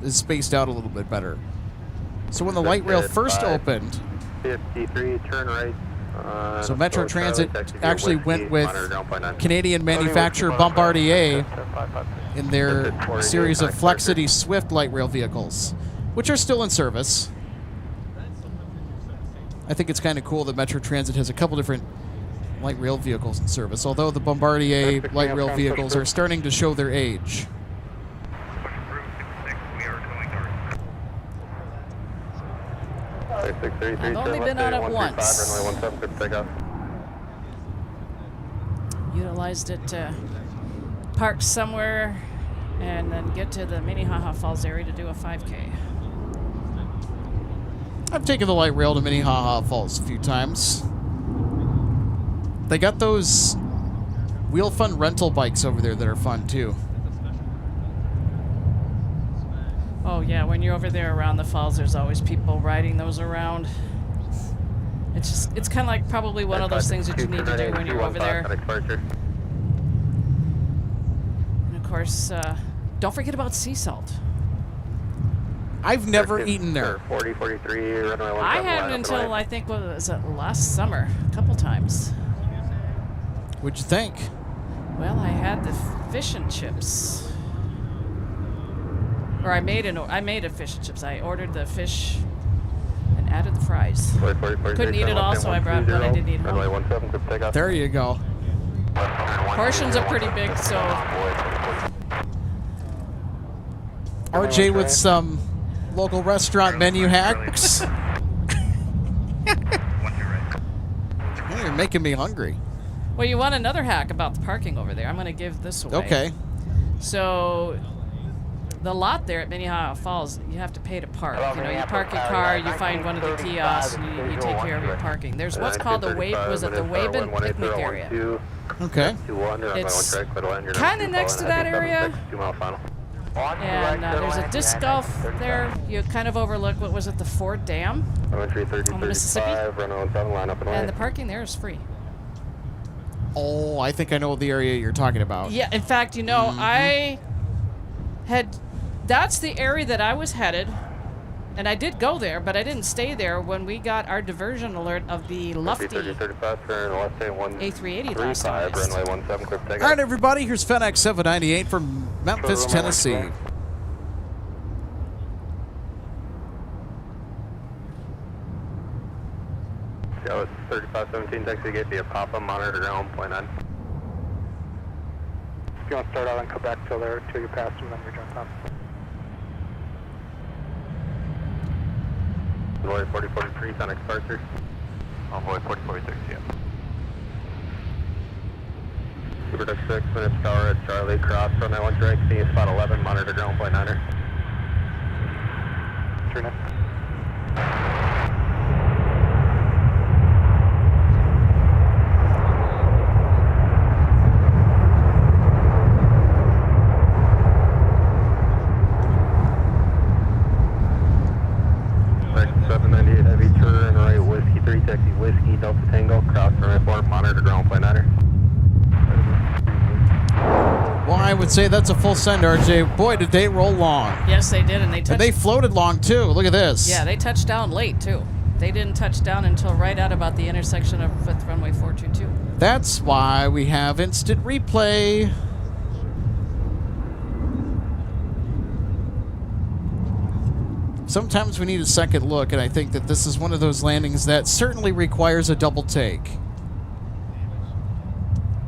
is spaced out a little bit better. So when the light rail first opened, 53, turn right. So Metro Transit actually went with Canadian manufacturer Bombardier in their series of Flexity Swift light rail vehicles, which are still in service. I think it's kind of cool that Metro Transit has a couple different light rail vehicles in service, although the Bombardier light rail vehicles are starting to show their age. I've only been on it once. Utilized it to park somewhere and then get to the Minnehaha Falls area to do a 5K. I've taken the light rail to Minnehaha Falls a few times. They got those wheel fun rental bikes over there that are fun too. Oh yeah, when you're over there around the falls, there's always people riding those around. It's kind of like probably one of those things that you need to do when you're over there. And of course, don't forget about sea salt. I've never eaten there. 4043, runway 17. I haven't until I think what was it, last summer, a couple times. What'd you think? Well, I had the fish and chips. Or I made a fish and chips. I ordered the fish and added the fries. Couldn't eat it all, so I brought what I did eat home. There you go. Portions are pretty big, so... RJ with some local restaurant menu hacks. You're making me hungry. Well, you want another hack about the parking over there. I'm going to give this away. Okay. So, the lot there at Minneapolis Falls, you have to pay to park. You know, you park your car, you find one of the kiosks, and you take care of your parking. There's what's called the Wabin picnic area. Okay. It's kind of next to that area. And there's a disc golf there. You kind of overlook, what was it, the Ford Dam on the Mississippi? And the parking there is free. Oh, I think I know the area you're talking about. Yeah, in fact, you know, that's the area that I was headed. And I did go there, but I didn't stay there when we got our diversion alert of the Lufty A380 last August. All right, everybody, here's FedEx 798 from Memphis, Tennessee. Go 3517, taxi gate via Papa, monitor ground, point 9. If you want to start out and come back till there, till you pass them, then return top. Envoy 4043, Sonic departure. Envoy 4046, yeah. Super Duck 6, minutes tower at Charlie, cross from that one direct, seeing spot 11, monitor ground, point 9er. Turn it. Whiskey, Delta Tango, cross from airport, monitor ground, point 9er. Well, I would say that's a full send, RJ. Boy, did they roll long. Yes, they did, and they floated long, too. Look at this. Yeah, they touched down late, too. They didn't touch down until right out about the intersection of 5th runway 422. That's why we have instant replay. Sometimes we need a second look, and I think that this is one of those landings that certainly requires a double take.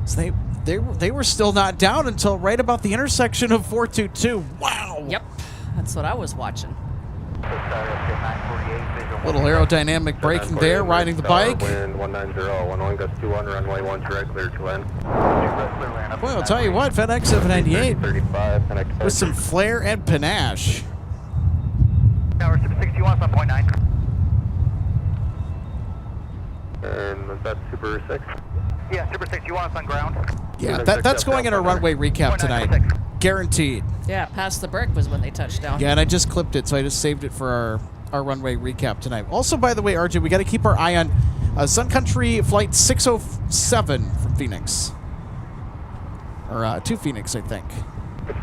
So they were still not down until right about the intersection of 422. Wow. Yep, that's what I was watching. Little aerodynamic braking there, riding the bike. Wind 190, 11 gust 21, runway 1 direct, clear to land. Well, I'll tell you what, FedEx 798 with some flair and panache. Tower Super 6, you want on point 9? And was that Super 6? Yeah, Super 6, you want us on ground? Yeah, that's going in our runway recap tonight. Guaranteed. Yeah, past the brick was when they touched down. Yeah, and I just clipped it, so I just saved it for our runway recap tonight. Also, by the way, RJ, we got to keep our eye on Sun Country Flight 607 from Phoenix. Or to Phoenix, I think.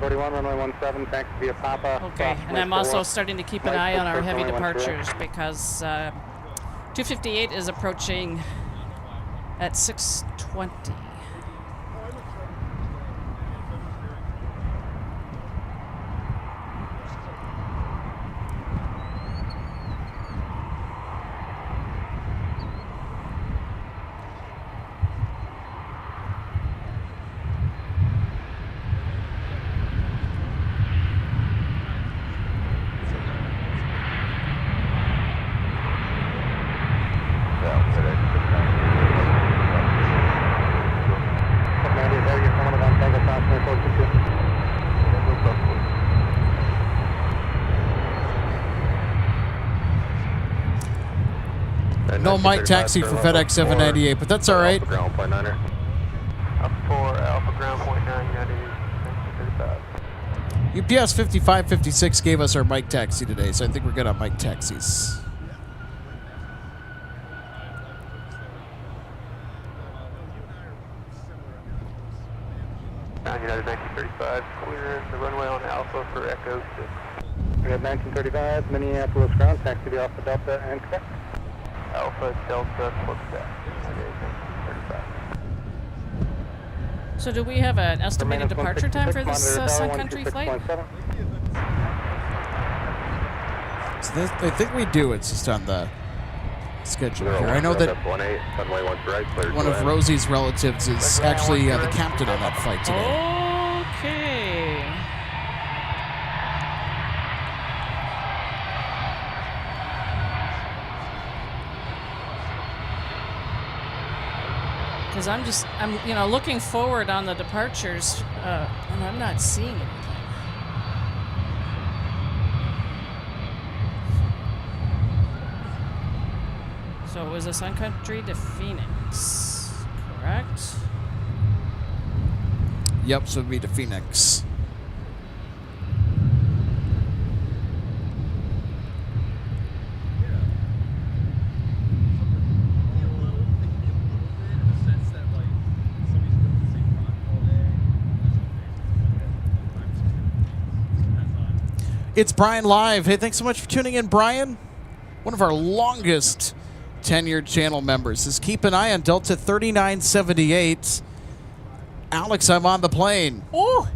41, runway 17, taxi via Papa. Okay, and I'm also starting to keep an eye on our heavy departures because 258 is approaching at 6:20. No mic taxi for FedEx 798, but that's all right. Ground point 9er. Up 4, Alpha ground point 9, United 1935. UPS 5556 gave us our mic taxi today, so I think we're good on mic taxis. United 1935, clearing the runway on Alpha for Echo 6. We have 1935, Minneapolis ground, taxi to Alpha Delta and correct. Alpha Delta sportscasts. United 1935. So do we have an estimated departure time for this Sun Country flight? So I think we do. It's just on the schedule here. I know that one of Rosie's relatives is actually the captain on that flight today. Okay. Because I'm looking forward on the departures, and I'm not seeing anything. So it was a Sun Country to Phoenix, correct? Yep, so it'd be to Phoenix. It's Brian Live. Hey, thanks so much for tuning in, Brian. One of our longest tenured channel members is keep an eye on Delta 3978. Alex, I'm on the plane. Oh!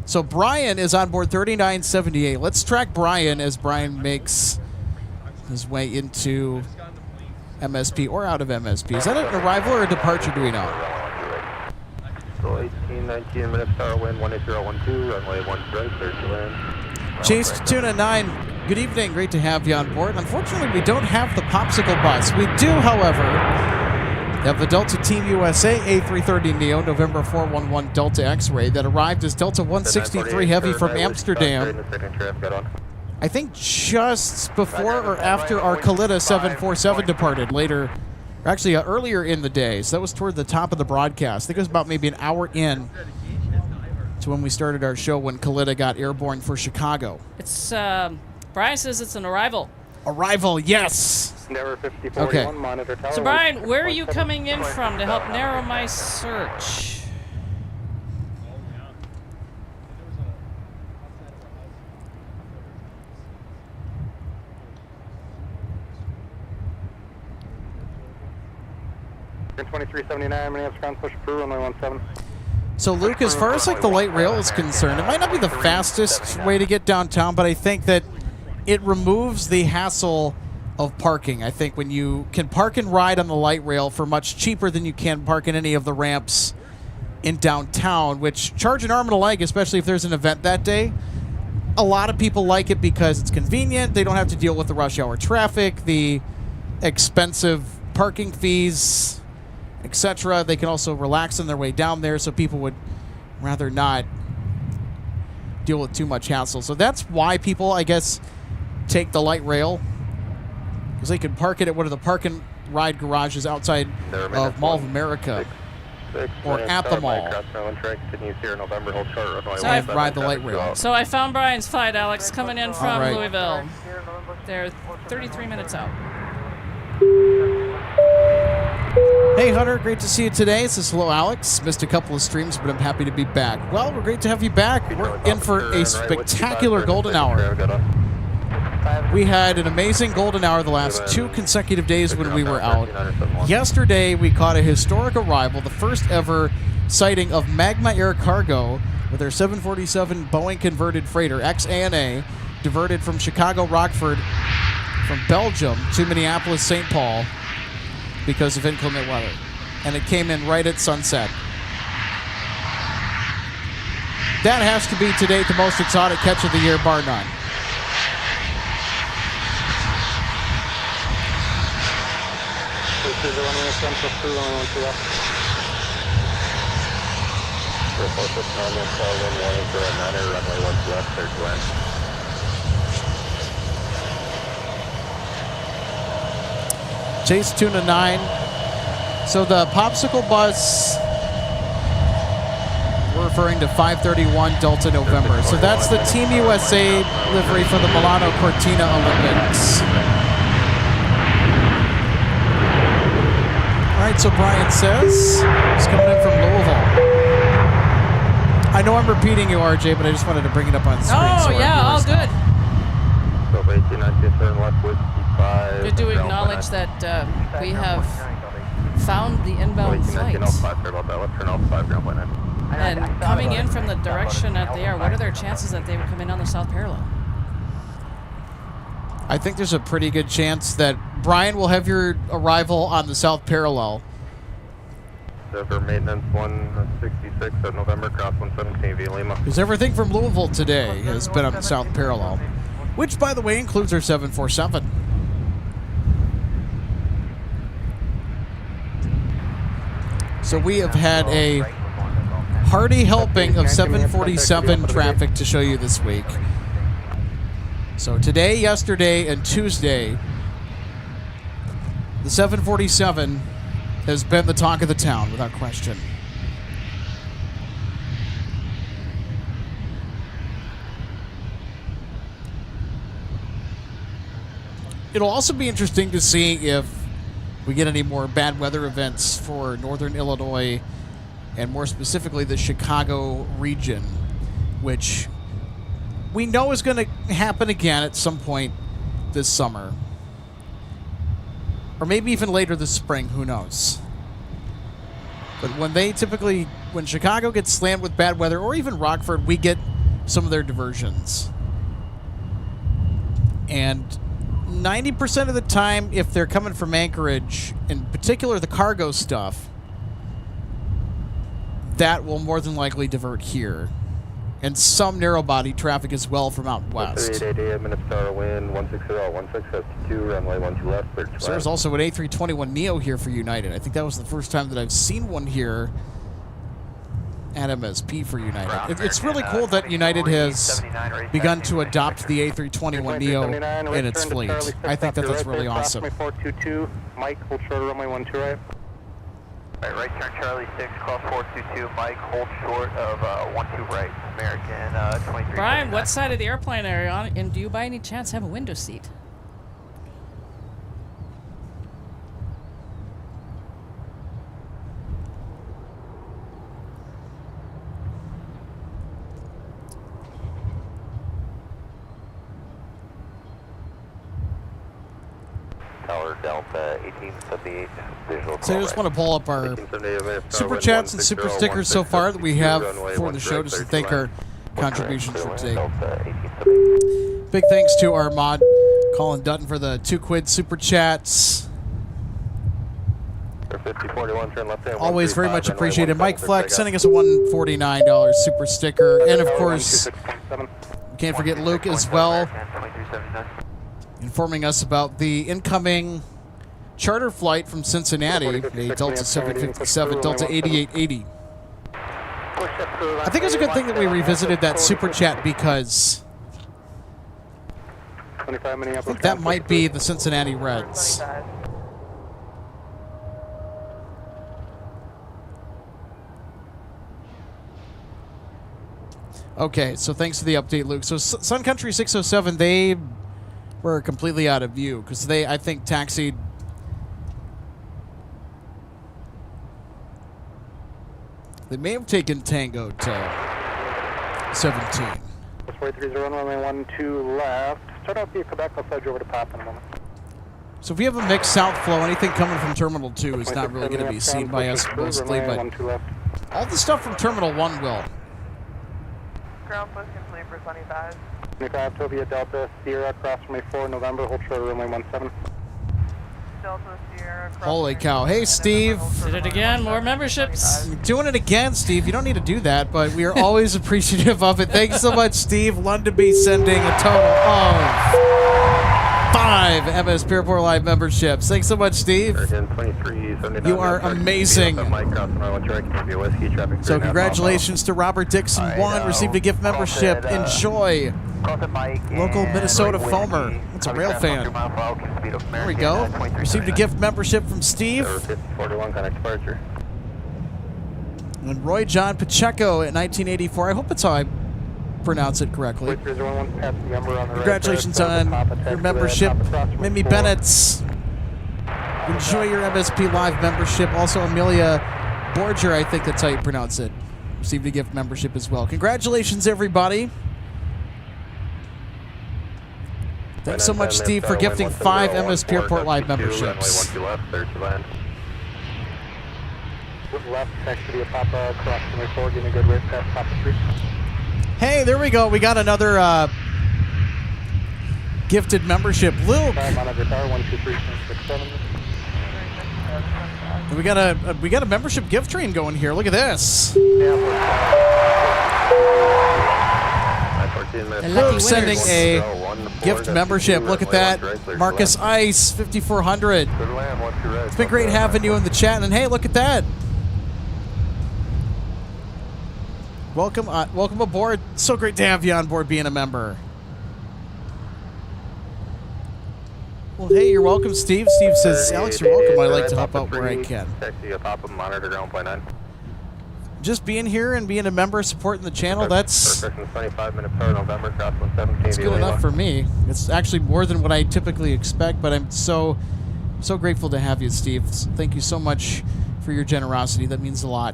So Brian is on board 3978. Let's track Brian as Brian makes his way into MSP or out of MSP. Is that an arrival or a departure, do we know? So 1819 minutes, star wind 18012, runway 13, clear to land. Chase to Tuna 9, good evening. Great to have you on board. Unfortunately, we don't have the popsicle bus. We do, however, have the Delta Team USA A330neo November 411 Delta X-Ray that arrived as Delta 163 Heavy from Amsterdam. I think just before or after our Kalita 747 departed later, or actually earlier in the day. So that was toward the top of the broadcast. I think it was about maybe an hour in to when we started our show when Kalita got airborne for Chicago. It's, Brian says it's an arrival. Arrival, yes. Never 5041, monitor tower. So Brian, where are you coming in from to help narrow my search? You're 2379, Minneapolis ground, push through, runway 17. So Luke, as far as like the light rail is concerned, it might not be the fastest way to get downtown, but I think that it removes the hassle of parking. I think when you can park and ride on the light rail for much cheaper than you can park in any of the ramps in downtown, which charge an arm and a leg, especially if there's an event that day. A lot of people like it because it's convenient. They don't have to deal with the rush hour traffic, the expensive parking fees, etc. They can also relax on their way down there, so people would rather not deal with too much hassle. So that's why people, I guess, take the light rail, because they can park it at one of the park and ride garages outside of Mall of America or at the mall. So I ride the light rail. So I found Brian's flight, Alex, coming in from Louisville. They're 33 minutes out. Hey Hunter, great to see you today. This is Hello Alex. Missed a couple of streams, but I'm happy to be back. Well, we're great to have you back. We're in for a spectacular golden hour. We had an amazing golden hour the last 2 consecutive days when we were out. Yesterday, we caught a historic arrival, the first ever sighting of Magma Air Cargo with their 747 Boeing converted freighter, XANA, diverted from Chicago Rockford from Belgium to Minneapolis, St. Paul because of inclement weather. And it came in right at sunset. That has to be today the most exotic catch of the year, bar none. This is the runway central through runway 2 up. Report this normal, wind warning for a 9er, runway 1 left, clear to land. Chase Tuna 9. So the Popsicle Bus, we're referring to 531 Delta November. So that's the Team USA livery for the Milano Cortina Olympics. All right, so Brian says he's coming in from Louisville. I know I'm repeating you, RJ, but I just wanted to bring it up on the screen. Oh, yeah, all good. So 1819, turn left with 5. Good to acknowledge that we have found the inbound flight. And coming in from the direction that they are, what are their chances that they would come in on the south parallel? I think there's a pretty good chance that Brian will have your arrival on the south parallel. For maintenance 166 at November, cross 117 via Lima. Because everything from Louisville today has been on the south parallel, which, by the way, includes our 747. So we have had a hearty helping of 747 traffic to show you this week. So today, yesterday, and Tuesday, the 747 has been the talk of the town, without question. It'll also be interesting to see if we get any more bad weather events for northern Illinois, and more specifically the Chicago region, which we know is going to happen again at some point this summer. Or maybe even later this spring, who knows. But when Chicago gets slammed with bad weather, or even Rockford, we get some of their diversions. And 90% of the time, if they're coming from Anchorage, in particular the cargo stuff, that will more than likely divert here. And some narrow-body traffic as well from out west. 3888, Minnesota wind, 160, runway 12 left. So there's also an A321neo here for United. I think that was the first time that I've seen one here at MSP for United. It's really cool that United has begun to adopt the A321neo in its fleet. I think that that's really awesome. 422, Mike, hold short of runway 12 right. Right turn Charlie 6, cross 422, Mike, hold short of 12 right, American 23. Brian, what side of the airplane are you on, and do you by any chance have a window seat? Tower Delta 1878, visual. So I just want to pull up our super chats and super stickers so far that we have for the show, just to thank our contributions for today. Big thanks to our mod, Colin Dutton, for the $2 super chats. Always very much appreciated. Mike Flex sending us a $149 super sticker. And of course, can't forget Luke as well, informing us about the incoming charter flight from Cincinnati, a Delta 757, Delta 8880. I think it's a good thing that we revisited that super chat, because I think that might be the Cincinnati Reds. Okay, so thanks for the update, Luke. So Sun Country 607, they were completely out of view because they, I think, taxied. They may have taken Tango to 17. 430, runway 12 left. Start out via Quebec, I'll slide you over to Pop in a moment. So if we have a mixed south flow, anything coming from Terminal 2 is not really going to be seen by us mostly, but all the stuff from Terminal 1 will. Ground post complete for Sunny 5. 25 Tovia Delta Sierra, cross runway 4 November, hold short of runway 17. Delta Sierra. Holy cow. Hey, Steve. Did it again. More memberships. You're doing it again, Steve. You don't need to do that, but we are always appreciative of it. Thanks so much, Steve. Londonby sending a total of 5 MSP Airport Live memberships. Thanks so much, Steve. You are amazing. So congratulations to Robert Dixon. One received a gift membership. Enjoy. Local Minnesota foamer. That's a rail fan. There we go. Received a gift membership from Steve. 41, contact departure. And Roy John Pacheco at 1984. I hope that's how I pronounce it correctly. Congratulations on your membership. Mimi Bennett's. Enjoy your MSP Live membership. Also, Amelia Borger, I think that's how you pronounce it. Received a gift membership as well. Congratulations, everybody. Thanks so much, Steve, for gifting 5 MSP Airport Live memberships. Hey, there we go. We got another gifted membership. Luke. We got a membership gift train going here. Look at this. Luke sending a gift membership. Look at that. Marcus Ice, 5,400. It's been great having you in the chat. And hey, look at that. Welcome aboard. So great to have you on board being a member. Well, hey, you're welcome, Steve. Steve says, Alex, you're welcome. I like to help out where I can. Just being here and being a member, supporting the channel, that's good enough for me. It's actually more than what I typically expect, but I'm so grateful to have you, Steve. Thank you so much for your generosity. That means a lot.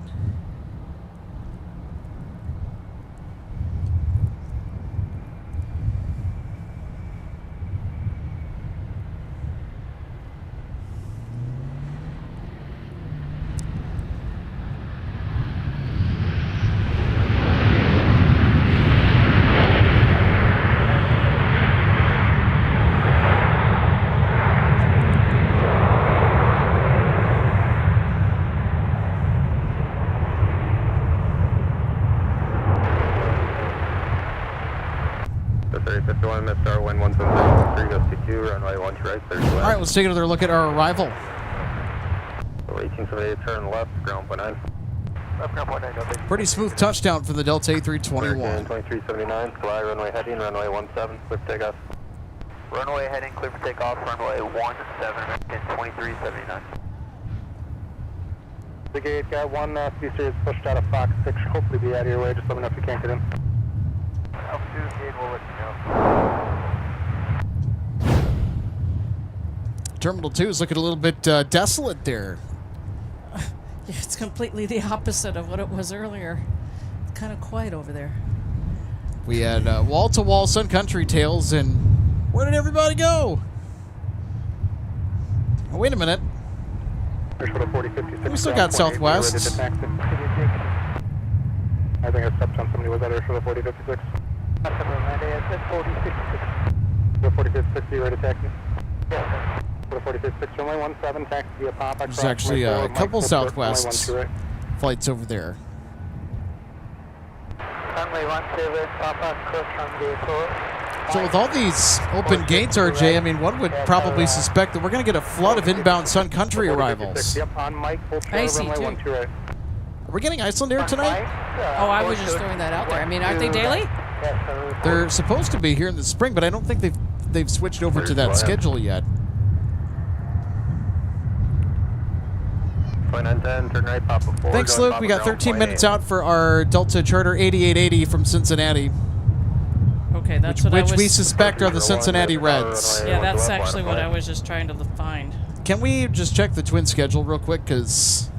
All right, let's take another look at our arrival. 1878, turn left, ground point 9. Left, ground point 9, pretty smooth touchdown for the Delta A321. 2379, fly runway heading, runway 17, clear for takeoff. Runway heading, clear for takeoff, runway 17, and 2379. The gate got one C-Series pushed out of Fox 6, should hopefully be out of your way, just let me know if you can't get in. Altitude gate, we'll let you know. Terminal 2 is looking a little bit desolate there. Yeah, it's completely the opposite of what it was earlier. It's kind of quiet over there. We had wall-to-wall Sun Country tails, and where did everybody go? Oh, wait a minute. We still got Southwest. I think I stepped on somebody. Was that Airshore 4056? 4056, ready to taxi? Yeah. 4056, runway 17, taxi via Pop. There's actually a couple Southwest flights over there. Runway 17, Papa, cross runway 4. So with all these open gates, RJ, I mean, one would probably suspect that we're going to get a flood of inbound Sun Country arrivals. I see, too. Are we getting Iceland Air tonight? Oh, I was just throwing that out there. I mean, aren't they daily? They're supposed to be here in the spring, but I don't think they've switched over to that schedule yet. 2910, turn right, Papa 4. Thanks, Luke. We got 13 minutes out for our Delta Charter 8880 from Cincinnati. Okay, that's what I was... Which we suspect are the Cincinnati Reds. Yeah, that's actually what I was just trying to find. Can we just check the twin schedule real quick? Because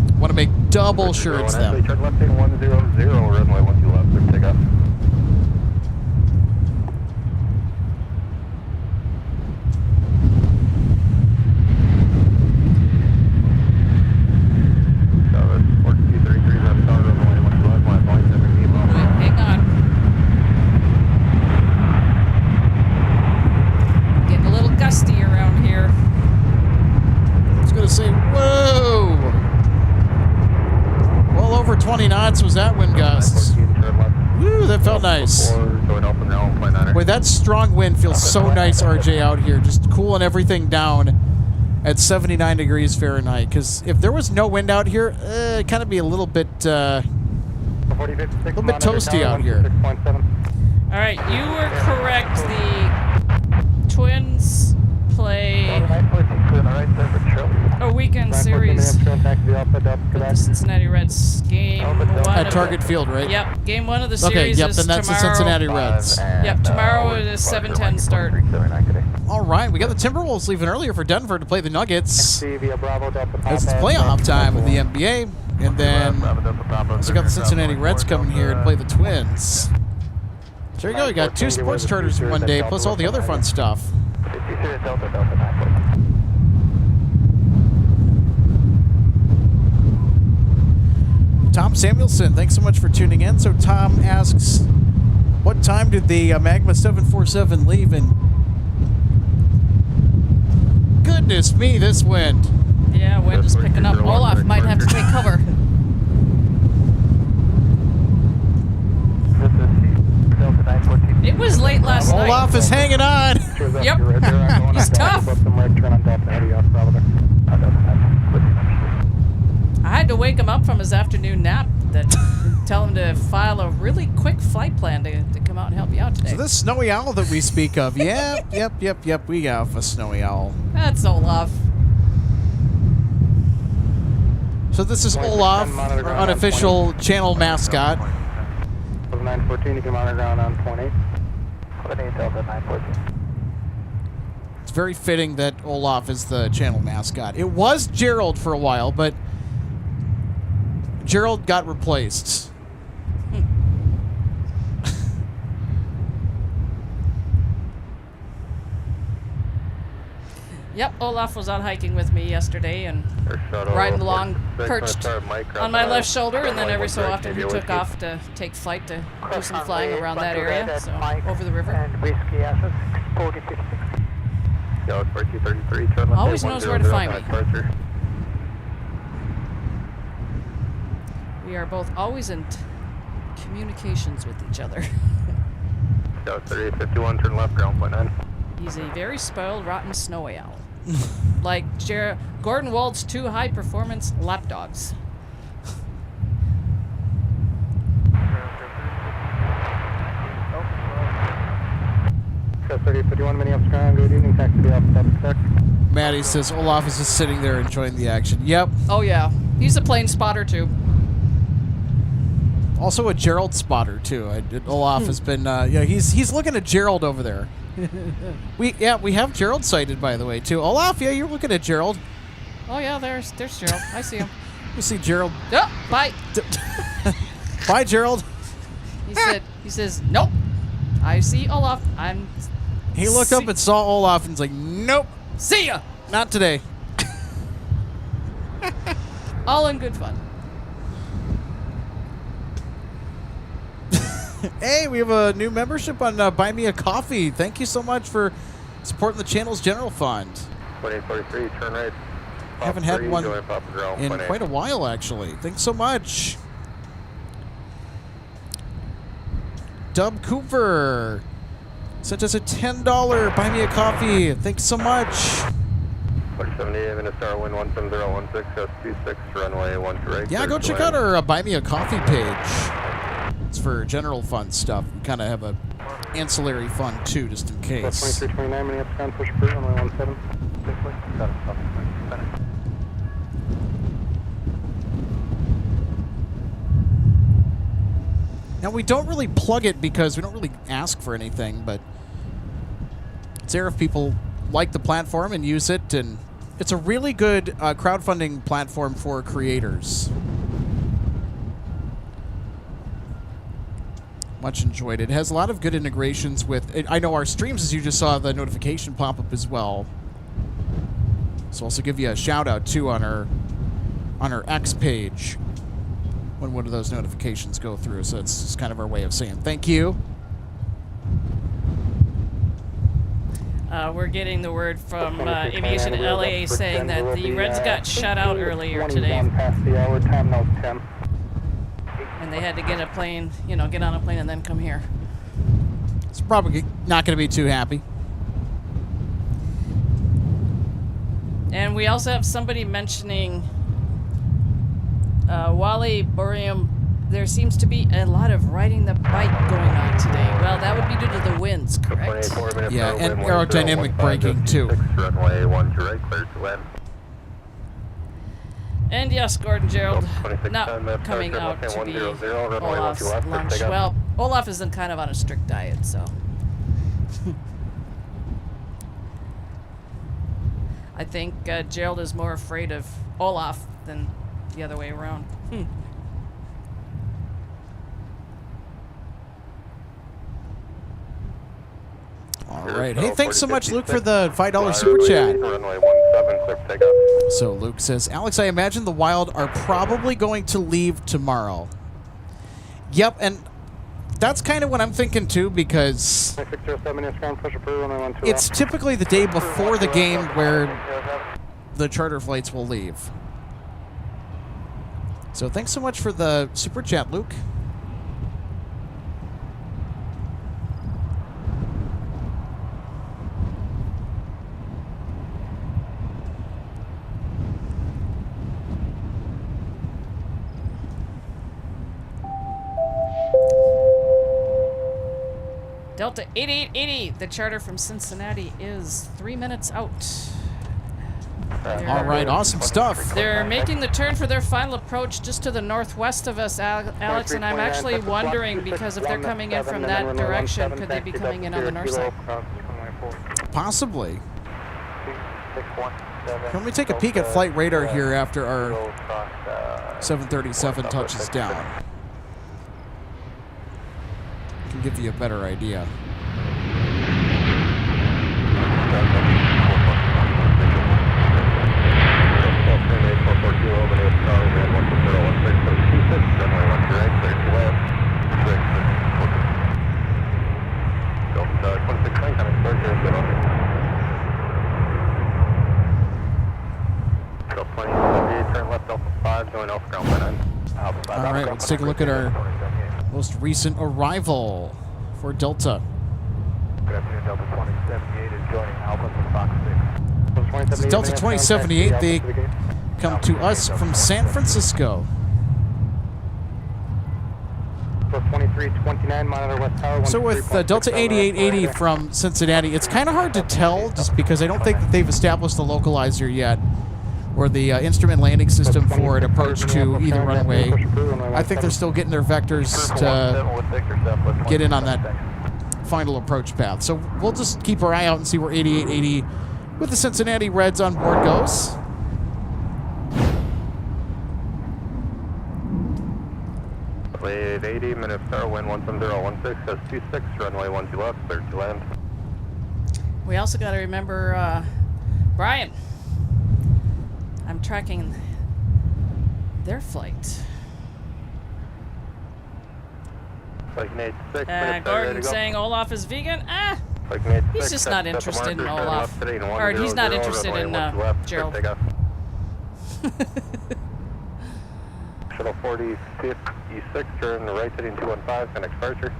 I want to make double sure it's them. Turn left in 100, runway 12 left, clear takeoff. Whoa! Well over 20 knots was that wind gust. Woo, that felt nice. Boy, that strong wind feels so nice, RJ, out here. Just cooling everything down at 79 degrees Fahrenheit. Because if there was no wind out here, it'd kind of be a little bit A little bit toasty out here. 6.7. All right, you were correct. The Twins play a weekend series with the Cincinnati Reds. Game one At Target Field, right? Yep, game one of the Okay, series yep, is then that's the tomorrow. Cincinnati Reds. Yep, tomorrow it is 7:10 start. All right, we got the Timberwolves leaving earlier for Denver to play the Nuggets. It's It's playoff time with the NBA. And then also got the Cincinnati Reds coming here to play the Twins. So there you go, you got 2 sports charters in one day, plus all the other fun stuff. Tom Samuelson, thanks so much for tuning in. So Tom asks, what time did the Magma 747 leave? And goodness me, this wind. Yeah, wind is picking up. Olaf might have to take cover. It was late last night. Olaf is hanging on. Yep. He's tough. I had to wake him up from his afternoon nap that tell him to file a really quick flight plan to come out and help you out today. So this snowy owl that we speak of, yep, we have a snowy owl. That's Olaf. So this is Olaf, our unofficial channel mascot. 914, you can monitor ground on 28. 28 Delta 914. It's very fitting that Olaf is the channel mascot. It was Gerald for a while, but Gerald got replaced. Yep, Olaf was out hiking with me yesterday and riding along, perched on my left shoulder, and then every so often he took off to take flight to do some flying around that area, so over the river. And whiskey assets, 4056. Always knows where to find me. We are both always in communications with each other. 3851, turn left, ground point 9. He's a very spoiled, rotten snowy owl. Like Gordon Wald's 2 high-performance lapdogs. 3851, Minneapolis ground, good evening, taxi to Alpha Maddie says Olaf is just sitting there enjoying the action. Yep. Oh yeah, he's a plane spotter too. Also a Gerald spotter too. Olaf has been, he's looking at Gerald over there. We have Gerald sighted, by the way, too. Olaf, yeah, you're looking at Gerald. Oh yeah, there's Gerald. I see him. You see Gerald. Oh, bye. Bye, Gerald. He says, nope. I see Olaf. He looked up and saw Olaf and was like, nope. See ya. Not today. All in good fun. Hey, we have a new membership on Buy Me a Coffee. Thank you so much for supporting the channel's general fund. 2843, turn right. Haven't had one in quite a while, actually. Thanks so much. Dub Cooper sent us a $10 Buy Me a Coffee. Thanks so much. 478, Minnesota, wind 17016, 26, runway 12 right. Yeah, go check out our Buy Me a Coffee page. It's for general fund stuff. We kind of have a ancillary fund too, just in case. 2329, Minneapolis ground, push approved, runway 17. Now, we don't really plug it because we don't really ask for anything, but it's there if people like the platform and use it, and it's a really good crowdfunding platform for creators. Much enjoyed. It has a lot of good integrations with, I know our streams, as you just saw the notification pop up as well. So also give you a shout out too on our X page when one of those notifications go through. So it's just kind of our way of saying thank you. We're getting the word from Aviation LA saying that the Reds got shut out earlier today. Past the hour, time now 10. And they had to get a plane, get on a plane and then come here. It's probably not going to be too happy. And we also have somebody mentioning Wally Burium there seems to be a lot of riding the bike going on today. Well, that would be due to the winds, correct? Yeah, and aerodynamic braking too. Runway 12 right, clear to land. And yes, Gordon Gerald, not coming out to be Olaf's lunch. Well, Olaf is kind of on a strict diet, so. I think Gerald is more afraid of Olaf than the other way around. All right. Hey, thanks so much, Luke, for the $5 super chat. Runway 17, clear for takeoff. So Luke says, Alex, I imagine the Wild are probably going to leave tomorrow. Yep, and that's kind of what I'm thinking too, because it's typically the day before the game where the charter flights will leave. So thanks so much for the super chat, Luke. Delta 8880, the charter from Cincinnati is 3 minutes out. All right, awesome stuff. They're making the turn for their final approach just to the northwest of us, Alex, and I'm actually wondering, because if they're coming in from that direction, could they be coming in on the north side? Possibly. Can we take a peek at flight radar here after our 737 touches down? Can give you a better idea. All right, let's take a look at our most recent arrival for Delta. Good afternoon, Delta 2078 is joining Alpha from Fox 6. This is Delta 2078. They come to us from San Francisco. 2329, monitor west tower. So with Delta 8880 from Cincinnati, it's kind of hard to tell just because I don't think that they've established the localizer yet, or the instrument landing system for an approach to either runway. I think they're still getting their vectors to get in on that final approach path. So we'll just keep our eye out and see where 8880 with the Cincinnati Reds on board goes. Wave 80, minute star, wind 17016, S26, runway 12 left, clear to land. We also got to remember Brian. I'm tracking their flight. Gordon saying Olaf is vegan. He's just not interested in Olaf. Or he's not interested in Gerald. Shuttle 45th E6, turn right heading 215, connect departure.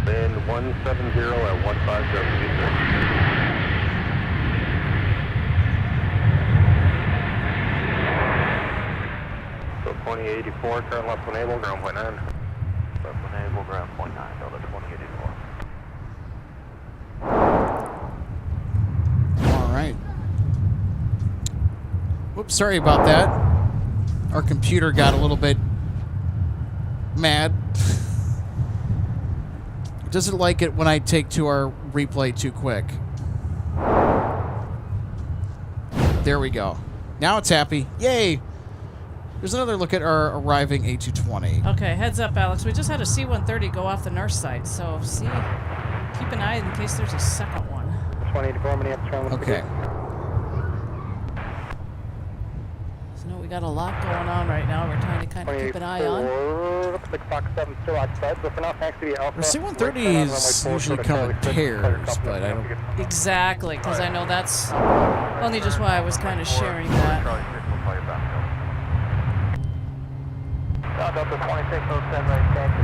Wind 170 at 150. So 2084, turn left enable, ground point 9. Left enable, ground point 9, Delta 2084. All right. Whoops, sorry about that. Our computer got a little bit mad. It doesn't like it when I take to our replay too quick. There we go. Now it's happy. Yay! Here's another look at our arriving A220. Okay, heads up, Alex. We just had a C-130 go off the north side, so keep an eye in case there's a second one. 184, Minneapolis. Okay. So we got a lot going on right now. We're trying to kind of keep an eye on. Looks like Fox 7 still occupied, but for now, thanks to the Alpha. The C-130s usually come in pairs, but I don't... Exactly, because I know that's only just why I was kind of sharing that. Delta 2607, right, taxi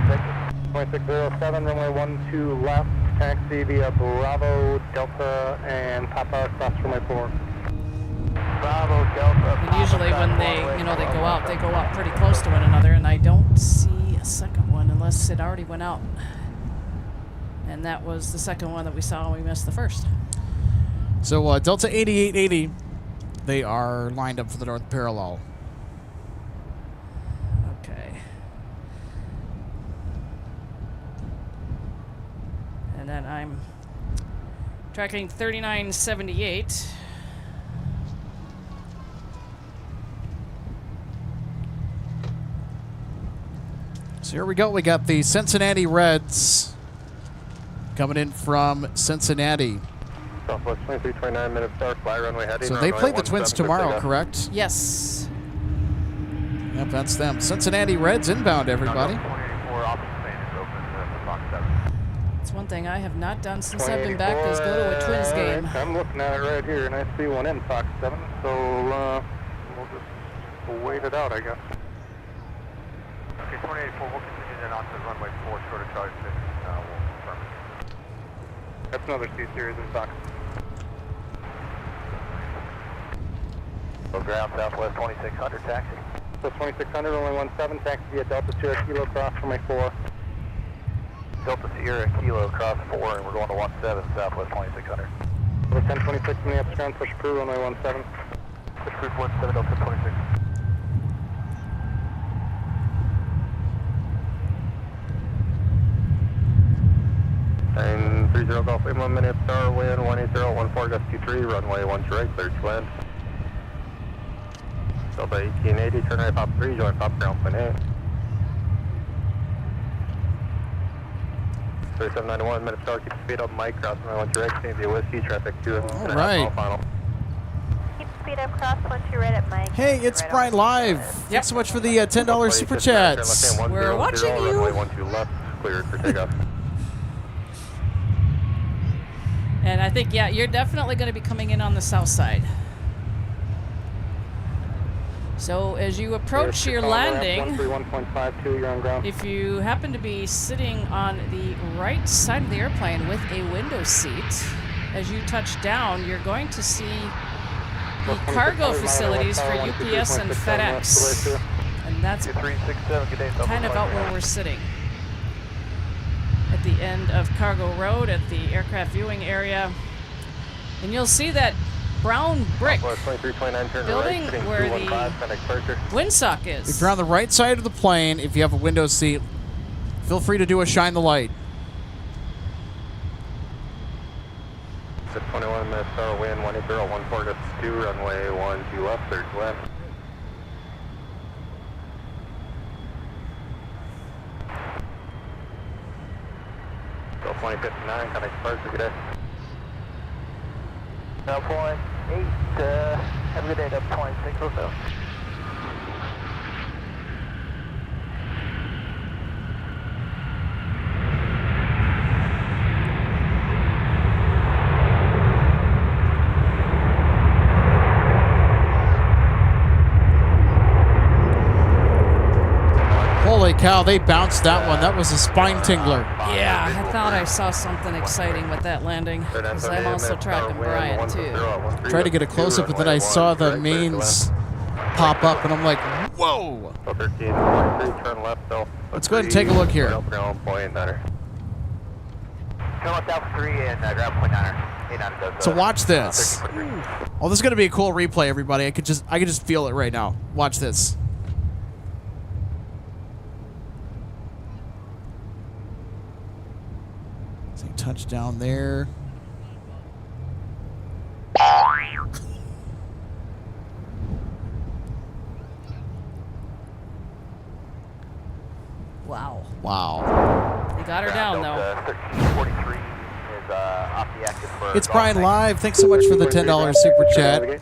2607, runway 12 left, taxi via Bravo, Delta, and Papa across runway 4. Bravo, Delta. And usually when they, they go out pretty close to one another, and I don't see a second one unless it already went out. And that was the second one that we saw when we missed the first. So Delta 8880, they are lined up for the north parallel. Okay. And then I'm tracking 3978. So here we go. We got the Cincinnati Reds coming in from Cincinnati. Southwest 2329 minutes start, fly runway heading. So they play the Twins tomorrow, correct? Yes. Yep, that's them. Cincinnati Reds inbound, everybody. 184 opposite lane is open for Fox 7. It's one thing I have not done since I've been back is go to a Twins game. I'm looking at it right here, and I see one in Fox 7, so we'll just wait it out, I guess. Okay, 2084, we'll continue then on to runway 4, short of Charlie 6. We'll confirm it. That's another C-Series in Fox. Ground Southwest 2600, taxi. So 2600, runway 17, taxi via Delta Sierra Kilo cross runway 4. Delta Sierra Kilo cross 4, and we're going to 17, Southwest 2600. Over 1026 in the upper ground, push crew, runway 17. Push crew 17, Delta 26. And 30 Golf 81 minutes, star wind 18014, gust 23, runway 12 right, clear to land. Delta 1880, turn right, pop 3, join pop ground plan A. 3791, minutes star, keep speed up, Mike, cross runway 12 right, same via whiskey, traffic 2. All right. Final. Keep speed up, cross 12 right at Mike. Hey, it's Right Brian on. Live. Thanks so much for the $10 super chats. We're watching you. Runway 12 left, cleared for takeoff. And I think, yeah, you're definitely going to be coming in on the south side. So as you approach your landing, 131.52, you're on ground. if you happen to be sitting on the right side of the airplane with a window seat, as you touch down, you're going to see the cargo facilities for UPS and FedEx. And that's kind of out where we're sitting. At the end of Cargo Road at the aircraft viewing area. And you'll see that brown brick building where the windsock is. If you're on the right side of the plane, if you have a window seat, feel free to do a shine the light. 621 minutes, star wind 18014, gust 2, runway 12 left, clear to land. Go 2059, connect departure, good day. Now 0.8, have a good day, Delta 26 or so. Holy cow, they bounced that one. That was a spine tingler. Yeah, I thought I saw something exciting with that landing, because I'm also tracking Brian, too. Tried to get a close-up, but then I saw the mains pop up, and I'm like, whoa! 1343, turn left, Delta. Let's go ahead and take a look here. Turn left Delta 3 and grab point 9er. So watch this. Oh, this is gonna be a cool replay, everybody. I could just feel it right now. Watch this. So touchdown there. Wow. Wow. They got her down, though. 1343 is off the active for It's Brian Live. Thanks so much for the $10 super chat.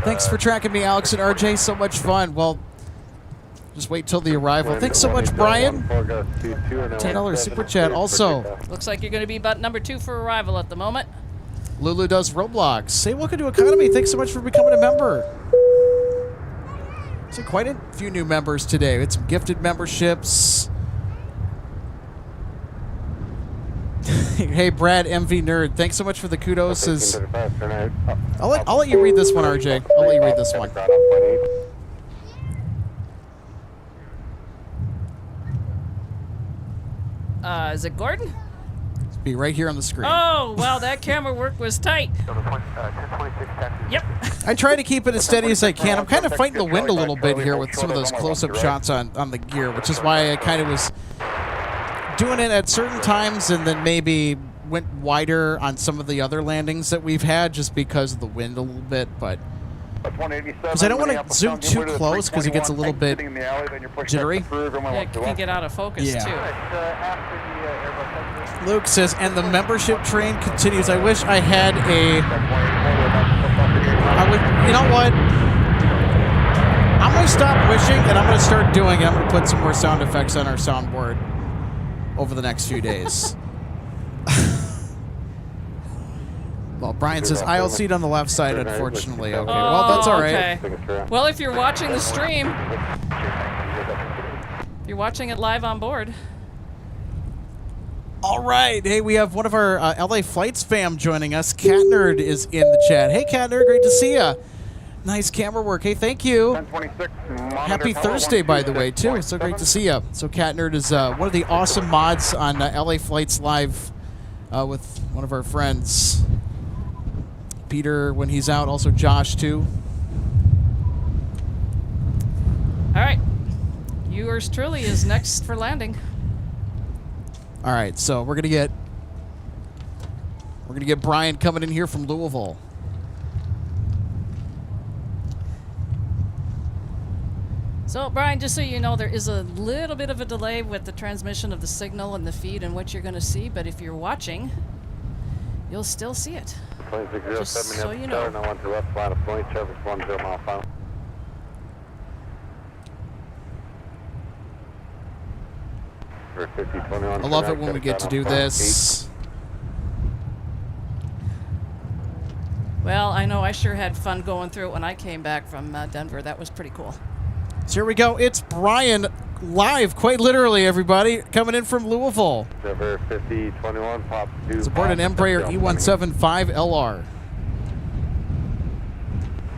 Thanks for tracking me, Alex and RJ. So much fun. Well, just wait till the arrival. Thanks so much, Brian. $10 super chat. Also, Looks like you're going to be about number 2 for arrival at the moment. Lulu does Roblox. Say welcome to Economy. Thanks so much for becoming a member. So quite a few new members today. We had some gifted memberships. Hey, Brad, MV Nerd, thanks so much for the kudos. I'll let you read this one, RJ. I'll let you read this one. Is it Gordon? It'll be right here on the screen. Oh, wow, that camera work was tight. Yep. I try to keep it as steady as I can. I'm kind of fighting the wind a little bit here with some of those close-up shots on the gear, which is why I kind of was doing it at certain times and then maybe went wider on some of the other landings that we've had just because of the wind a little bit, but because I don't want to zoom too close because it gets a little bit jittery. Yeah, it can get out of focus, too. Luke says, and the membership train continues. I wish I had you know what? I'm going to stop wishing, and I'm going to start doing it. I'm going to put some more sound effects on our soundboard over the next few days. Well, Brian says, aisle seat on the left side, unfortunately. Okay, well, that's all right. Okay. Well, if you're watching the stream, you're watching it live on board. All right. Hey, we have one of our LA Flights fam joining us. Cat Nerd is in the chat. Hey, Cat Nerd, great to see you. Nice camera work. Hey, thank you. Happy Thursday, by the way, too. So great to see you. So Cat Nerd is one of the awesome mods on LA Flights Live with one of our friends. Peter, when he's out, also Josh, too. All right. Yours truly is next for landing. All right, so we're gonna get Brian coming in here from Louisville. So, Brian, just so you know, there is a little bit of a delay with the transmission of the signal and the feed and what you're going to see, but if you're watching, you'll still see it. Just so you know. I love it when we get to do this. Well, I know I sure had fun going through it when I came back from Denver. That was pretty cool. So here we go. It's Brian live, quite literally, everybody, coming in from Louisville. Denver 5021, pop 2. It's aboard an Embraer E175 LR.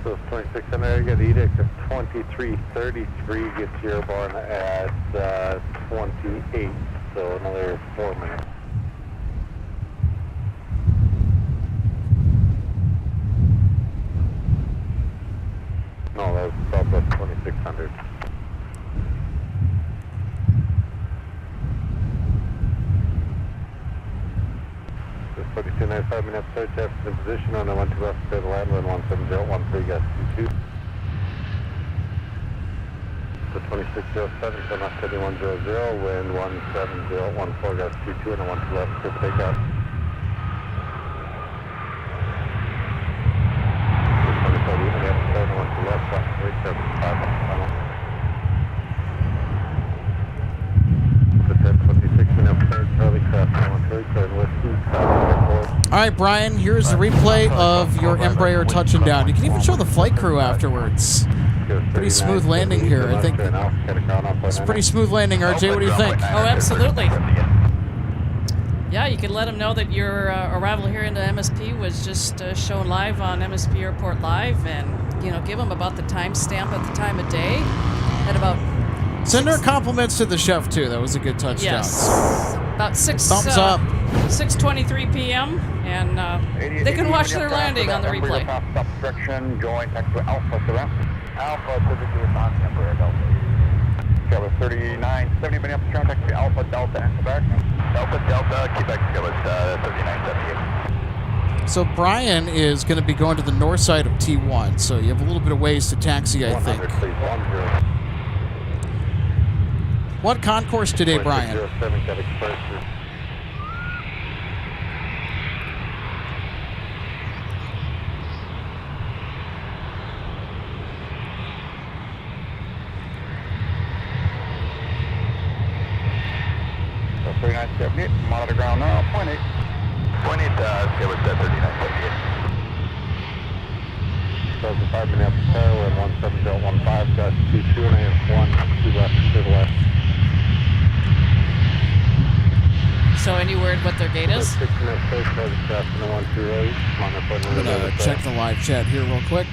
So it's 2600, get edict of 2333, gets your airborne at 28, so another 4 minutes. No, that was Southwest 2600. So 4295 minutes search after the position on the 12 left, clear the land, 17013, gas 22. So 2607, so not 7100, wind 17014, gas 22, and a 12 left, clear the takeoff. 25 even, after starting 12 left, 137.5 on the final. So 1026 minutes, Charlie Craft, 113, clear whiskey, All right, Brian, here's the replay of your Embraer touching down. You can even show the flight crew afterwards. Pretty smooth landing here, I think. It's a pretty smooth landing, RJ. What do you think? Oh, absolutely. Yeah, you can let them know that your arrival here into MSP was just shown live on MSP Airport Live, and give them about the timestamp at the time of day. At about send our compliments to the chef too. That was a good touchdown. Yes, about thumbs up. 6:23 p.m. and they can watch their landing on the replay. Obstruction, join to Alpha to them. Alpha typically is on temporary Delta. Cover 3970, been up to taxi Alpha Delta and Quebec. Alpha Delta, Quebec, cover 3978. So Brian is going to be going to the north side of T1, so you have a little bit of ways to taxi, I think. Please, 10. What concourse today, Brian? 07, got express. So 3978, monitor ground now, 0.8. 0.8, skip with 3978. 5 Minneapolis Airport, 17015, got 22 and I have 1, 2 left to the left. So any word what their gate is? I'm gonna check the live chat here real quick.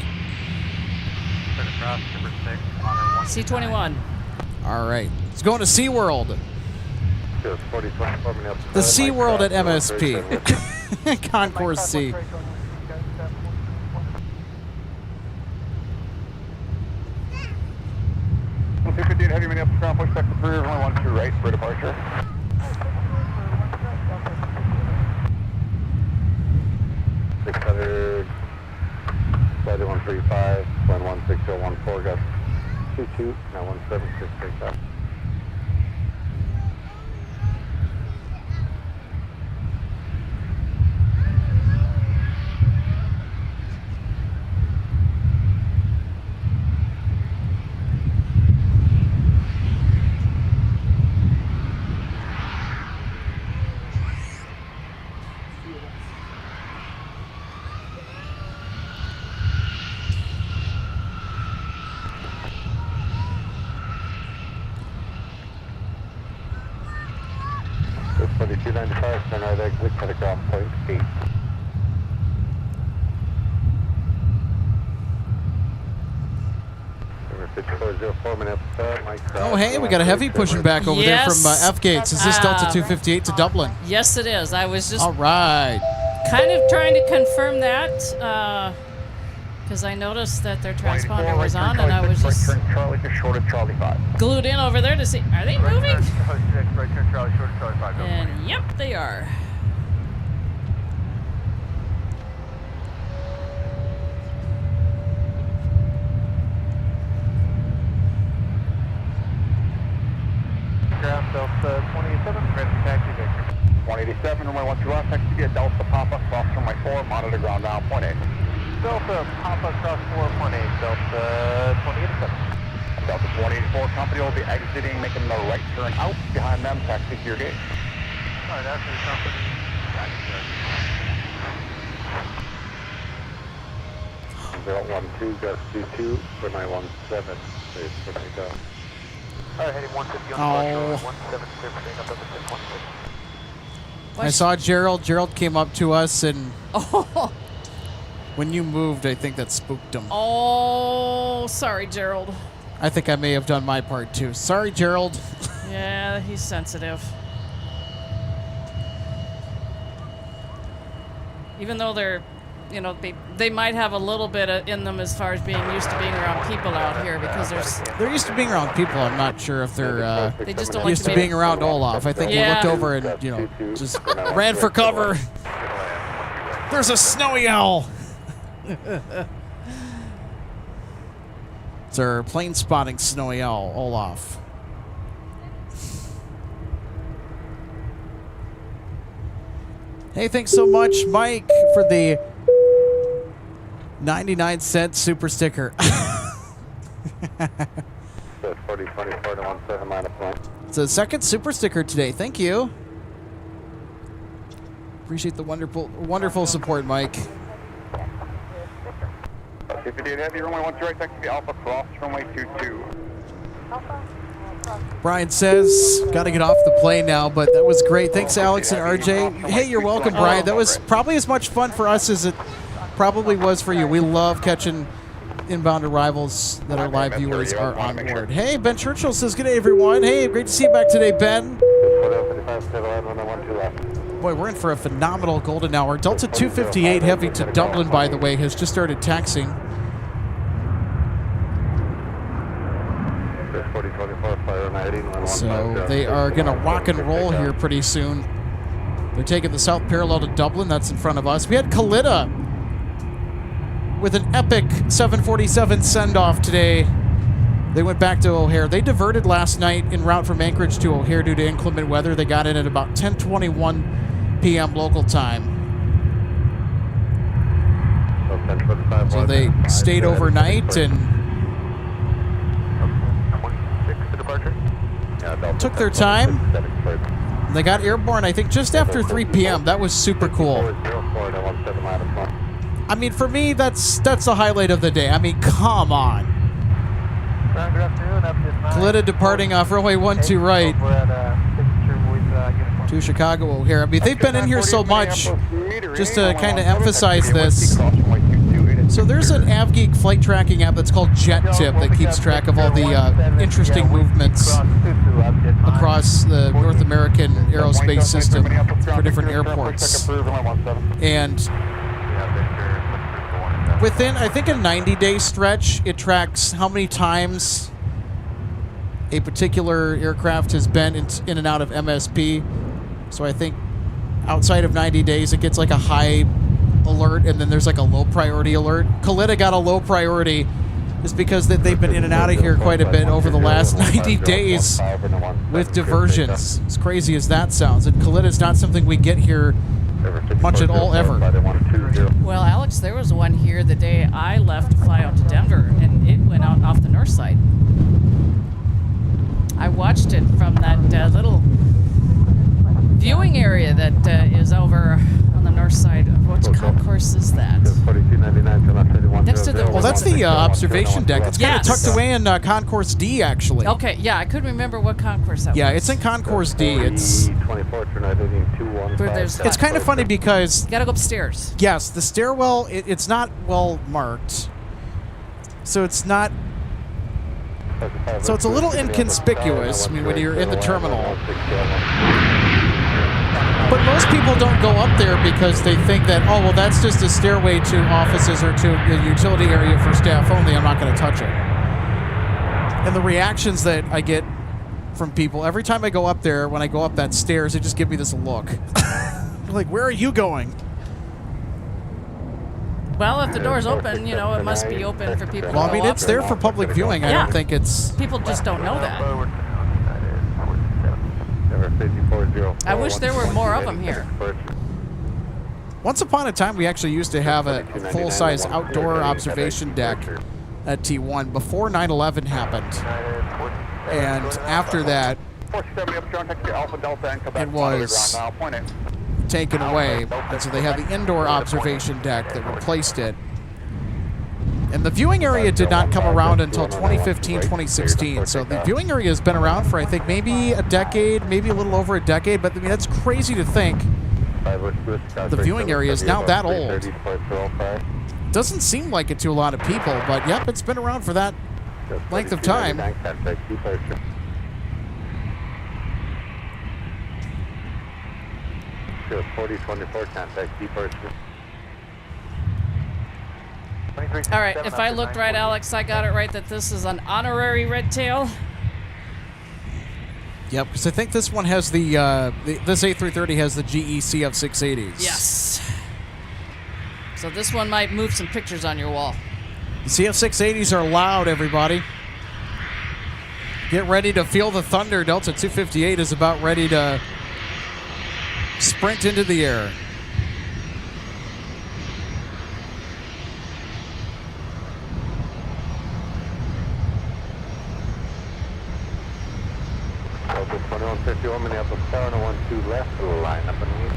C-21. All right, it's going to SeaWorld. The SeaWorld at MSP. Concourse C. 215 heavy Minneapolis ground, push back to 3, runway 12 right for departure. $600, flight 135, 16014, got 22, now 176, take off. This 2295, turn right exit, cut across point 8. Oh, hey, we got a heavy pushing back over there from F Gates. Is this Delta 258 to Dublin? Yes, it is. I was just all right. Kind of trying to confirm that because I noticed that their transponder was on, and I was just Charlie to short of Charlie 5. Glued in over there to see, are they moving? Right turn Charlie, short of Charlie 5. And yep, they are. Ground Delta 27, ready to taxi Victor. 187, runway 12 left, taxi via Delta Papa, cross runway 4, monitor ground down, point 8. Delta Papa, cross 4, point 8, Delta 2087. Delta 184 company will be exiting, making the right turn out. Behind them, taxi to your gate. Alright, after the company, taxi. 012, Gus 22, runway 17, please, where they go. Alright, heading 150 on the 176, up to 616. I saw Gerald. Gerald came up to us, and when you moved, I think that spooked him. Oh, sorry, Gerald. I think I may have done my part, too. Sorry, Gerald. Yeah, he's sensitive. Even though they're, you know, they might have a little bit in them as far as being used to being around people out here, because they're used to being around people. I'm not sure if they're they just don't used to being around Olaf. I think he looked over and, you know, just ran for cover. There's a snowy owl. It's our plane spotting snowy owl, Olaf. Hey, thanks so much, Mike, for the 99-cent super sticker. It's a second super sticker today. Thank you. Appreciate the wonderful support, Mike. If you did heavy, runway 12 right, taxi Alpha cross, runway 22. Brian says, got to get off the plane now, but that was great. Thanks, Alex and RJ. Hey, you're welcome, Brian. That was probably as much fun for us as it probably was for you. We love catching inbound arrivals that our live viewers are on board. Hey, Ben Churchill says, good day, everyone. Hey, great to see you back today, Ben. Boy, we're in for a phenomenal golden hour. Delta 258 heavy to Dublin, by the way, has just started taxiing. So they are going to rock and roll here pretty soon. They're taking the south parallel to Dublin. That's in front of us. We had Kalita with an epic 747 send-off today. They went back to O'Hare. They diverted last night en route from Anchorage to O'Hare due to inclement weather. They got in at about 10:21 p.m. local time. So they stayed overnight and took their time. They got airborne, I think, just after 3 p.m. That was super cool. I mean, for me, that's the highlight of the day. I mean, come on. Good afternoon. Kalita departing off runway 12 right to Chicago O'Hare. I mean, they've been in here so much. Just to kind of emphasize this, so there's an AvGeek flight tracking app that's called Jet Tip that keeps track of all the interesting movements across the North American aerospace system for different airports. And within, I think, a 90-day stretch, it tracks how many times a particular aircraft has been in and out of MSP. So I think outside of 90 days, it gets like a high alert, and then there's like a low priority alert. Kalita got a low priority just because that they've been in and out of here quite a bit over the last 90 days with diversions. As crazy as that sounds. And Kalita is not something we get here much at all ever. Well, Alex, there was one here the day I left to fly out to Denver, and it went out off the north side. I watched it from that little viewing area that is over on the north side. What concourse is that? Next to the... Well, that's the observation deck. It's kind of tucked away in Concourse D, actually. Okay, yeah, I couldn't remember what concourse that was. Yeah, it's in Concourse D. It's kind of funny because... You gotta go upstairs. Yes, the stairwell, it's not well marked. So it's not... So it's a little inconspicuous, I mean, when you're in the terminal. But most people don't go up there because they think that, oh, well, that's just a stairway to offices or to a utility area for staff only. I'm not going to touch it. And the reactions that I get from people, every time I go up there, when I go up that stairs, they just give me this look. Like, where are you going? Well, if the door's open, you know, it must be open for people to go Well, I mean, up. it's there for public viewing. I don't think it's... People just don't know that. I wish there were more of them here. Once upon a time, we actually used to have a full-size outdoor observation deck at T1 before 9/11 happened. And after that, it was taken away. And so they had the indoor observation deck that replaced it. And the viewing area did not come around until 2015, 2016. So the viewing area has been around for, I think, maybe a decade, maybe a little over a decade. But I mean, that's crazy to think. The viewing area is now that old. Doesn't seem like it to a lot of people, but yep, it's been around for that length of time. All right, if I looked right, Alex, I got it right that this is an honorary red tail. Yep, because I think this one has this A330 has the GE CF680s. Yes. So this one might move some pictures on your wall. The CF680s are loud, everybody. Get ready to feel the thunder. Delta 258 is about ready to sprint into the air. Delta 2151, Minneapolis Tower, 12 left, little line up and lead.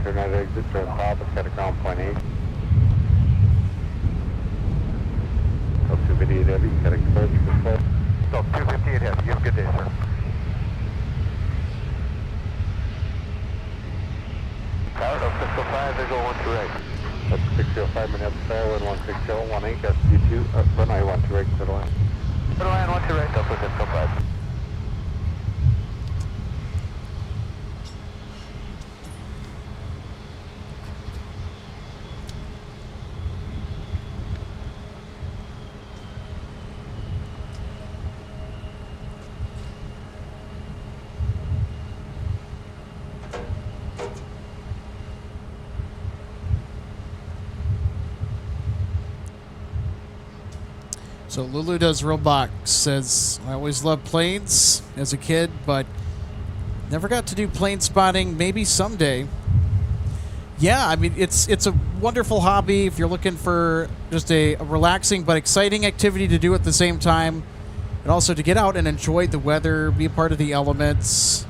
Turn right exit, turn top, set a ground point 8. Delta 258 Heavy, got exposure for full. Delta 258 Heavy, you have a good day, sir. Tower, Delta 605, they go 1 to right. Delta 605, Minneapolis Tower, 16018, got C2, runway 1 to right, center line. Center line 1 to right, Delta 605. So Lulu Does Roblox says, I always loved planes as a kid, but never got to do plane spotting. Maybe someday. Yeah, I mean, it's a wonderful hobby if you're looking for just a relaxing but exciting activity to do at the same time. And also to get out and enjoy the weather, be a part of the elements,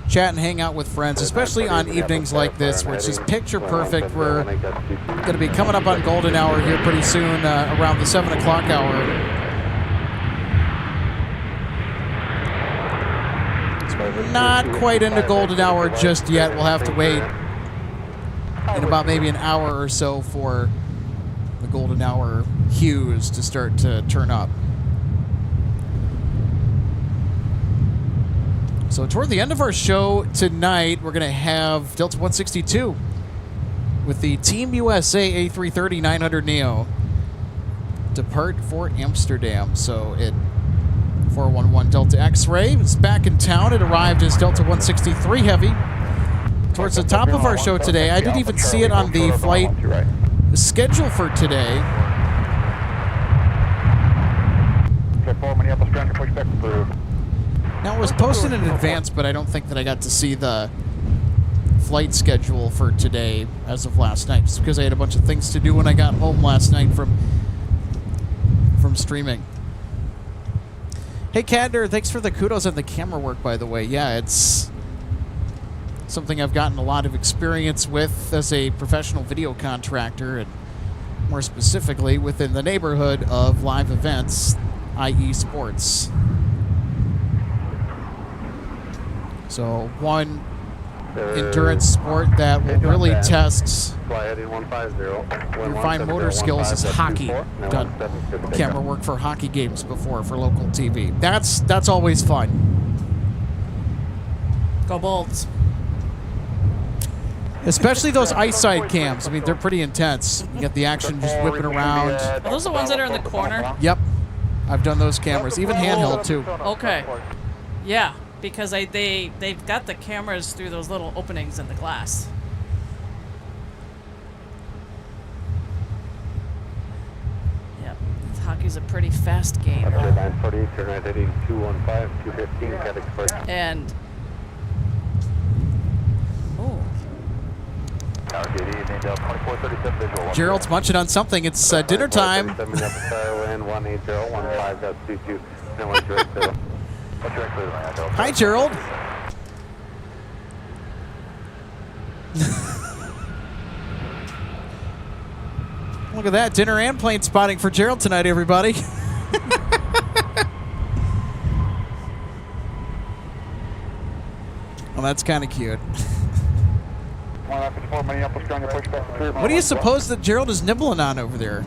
chat and hang out with friends, especially on evenings like this where it's just picture perfect. We're going to be coming up on golden hour here pretty soon, around the 7 o'clock hour. Not quite into golden hour just yet. We'll have to wait in about maybe an hour or so for the golden hour hues to start to turn up. So toward the end of our show tonight, we're going to have Delta 162 with the Team USA A330-900 Neo depart for Amsterdam. So it 411 Delta X-Ray is back in town. It arrived as Delta 163 Heavy. Towards the top of our show today, I didn't even see it on the flight schedule for today. Now, it was posted in advance, but I don't think that I got to see the flight schedule for today as of last night, just because I had a bunch of things to do when I got home last night from streaming. Hey, Cadner, thanks for the kudos on the camera work, by the way. Yeah, it's something I've gotten a lot of experience with as a professional video contractor, and more specifically within the neighborhood of live events, i.e. sports. So one endurance sport that will really test your fine motor skills is hockey. I've done camera work for hockey games before for local TV. That's always fun. Go Bolts. Especially those ice side cams. I mean, they're pretty intense. You get the action just whipping around. Are those the ones that are in the corner? Yep. I've done those cameras. Even handheld, too. Okay. Yeah, because they've got the cameras through those little openings in the glass. Yep. Hockey's a pretty fast game. And... Gerald's munching on something. It's dinner time. Hi, Gerald. Look at that. Dinner and plane spotting for Gerald tonight, everybody. Well, that's kind of cute. What do you suppose that Gerald is nibbling on over there?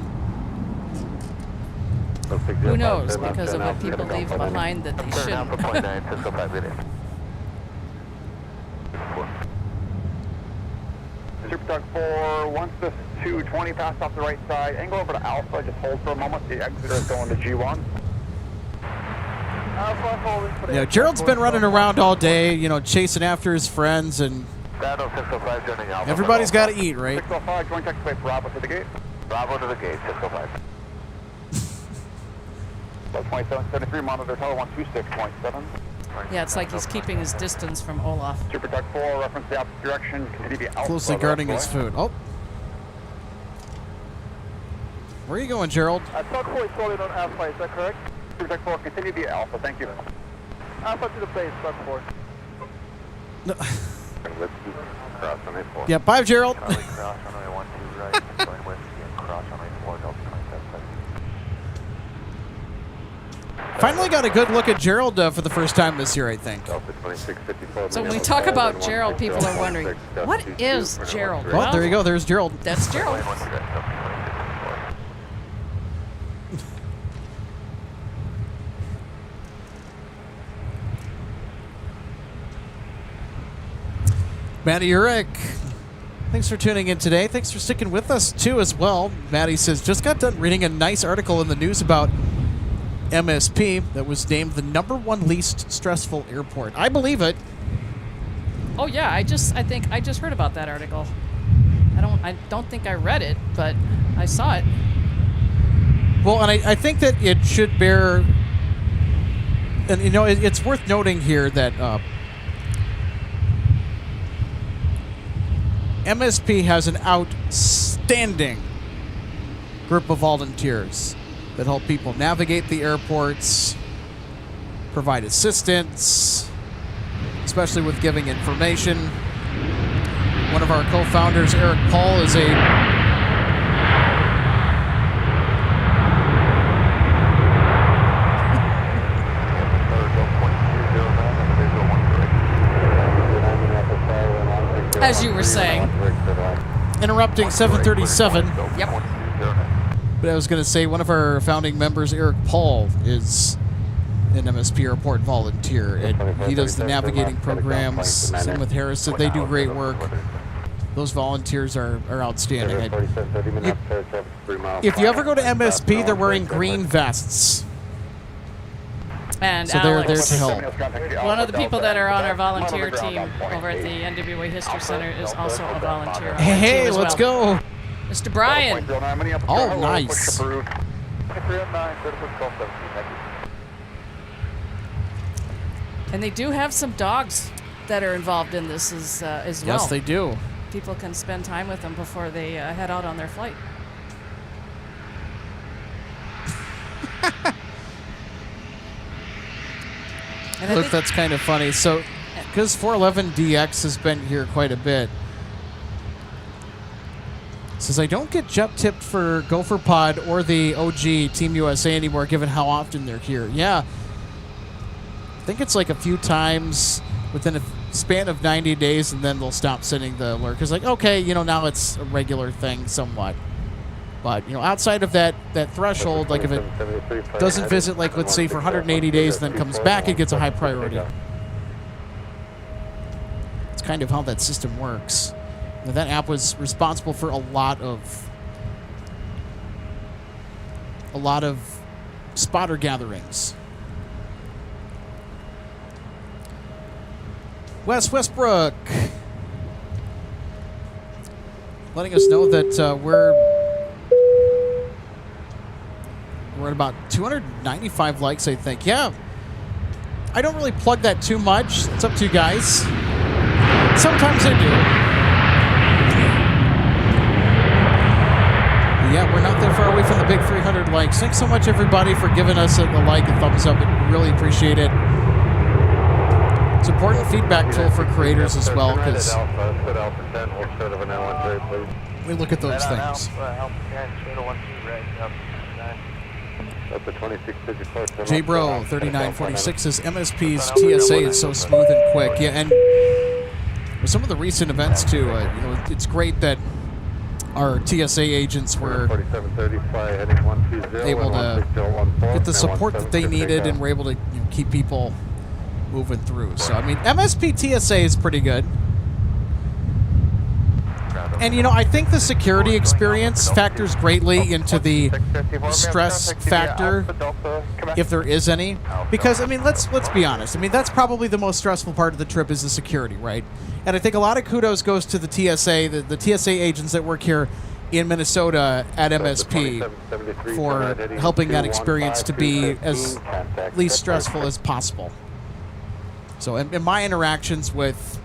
Who knows, because of what people leave behind that they shouldn't. Super Duck 4, once this 220 passed off the right side, angle over to Alpha, just hold for a moment. The exit is going to G1. Yeah, Gerald's been running around all day, you know, chasing after his friends, and everybody's got to eat, right? 605, joint taxiway Bravo to the gate. Bravo to the gate, 605. 2773, monitor tower 126.7. Yeah, it's like he's keeping his distance from Olaf. Super Duck 4, reference the opposite direction, continue to Alpha. Closely guarding his food. Oh. Where are you going, Gerald? Duck 4 is calling on Alpha, is that correct? Super Duck 4, continue to Alpha, thank you. Alpha to the base, Duck 4. No. Yeah, bye, Gerald. Finally got a good look at Gerald for the first time this year, I think. So when we talk about Gerald, people are wondering, what is Gerald? Well, there you go. There's Gerald. That's Gerald. Matty Urich, thanks for tuning in today. Thanks for sticking with us, too, as well. Matty says, just got done reading a nice article in the news about MSP that was named the #1 least stressful airport. I believe it. Oh yeah, I think I just heard about that article. I don't think I read it, but I saw it. Well, and I think that it should bear... And, you know, it's worth noting here that MSP has an outstanding group of volunteers that help people navigate the airports, provide assistance, especially with giving information. One of our co-founders, Eric Paul, is a... As you were saying. Interrupting 737. Yep. But I was going to say, one of our founding members, Eric Paul, is an MSP Airport volunteer, and he does the navigating programs. Same with Harrison. They do great work. Those volunteers are outstanding. If you ever go to MSP, they're wearing green vests. And so Alex, they're there to help. One of the people that are on our volunteer team over at the NWA History Center is also a volunteer. On Hey, team as let's well. go. Mr. Brian. Oh, nice. And they do have some dogs that are involved in this as well. Yes, they do. People can spend time with them before they head out on their flight. Look, that's kind of funny. So, because 411DX has been here quite a bit, says, I don't get jet tipped for Gopher Pod or the OG Team USA anymore, given how often they're here. Yeah. I think it's like a few times within a span of 90 days, and then they'll stop sending the alert. Because, like, okay, you know, now it's a regular thing somewhat. But, you know, outside of that threshold, like if it doesn't visit, like, let's say for 180 days and then comes back, it gets a high priority. It's kind of how that system works. Now, that app was responsible for a lot of spotter gatherings. Wes Westbrook letting us know that we're at about 295 likes, I think. Yeah. I don't really plug that too much. It's up to you guys. Sometimes I do. But yeah, we're not that far away from the big 300 likes. Thanks so much, everybody, for giving us a like and thumbs up. We really appreciate it. It's an important feedback tool for creators as well, because we look at those things. J-Bro 3946 says MSP's TSA is so smooth and quick. Yeah, and with some of the recent events too, you know, it's great that our TSA agents were able to get the support that they needed and were able to, you know, keep people moving through. So I mean, MSP TSA is pretty good. And, you know, I think the security experience factors greatly into the stress factor, if there is any. Because, I mean, let's be honest. I mean, that's probably the most stressful part of the trip is the security, right? And I think a lot of kudos goes to the TSA, the TSA agents that work here in Minnesota at MSP for helping that experience to be as least stressful as possible. So, in my interactions with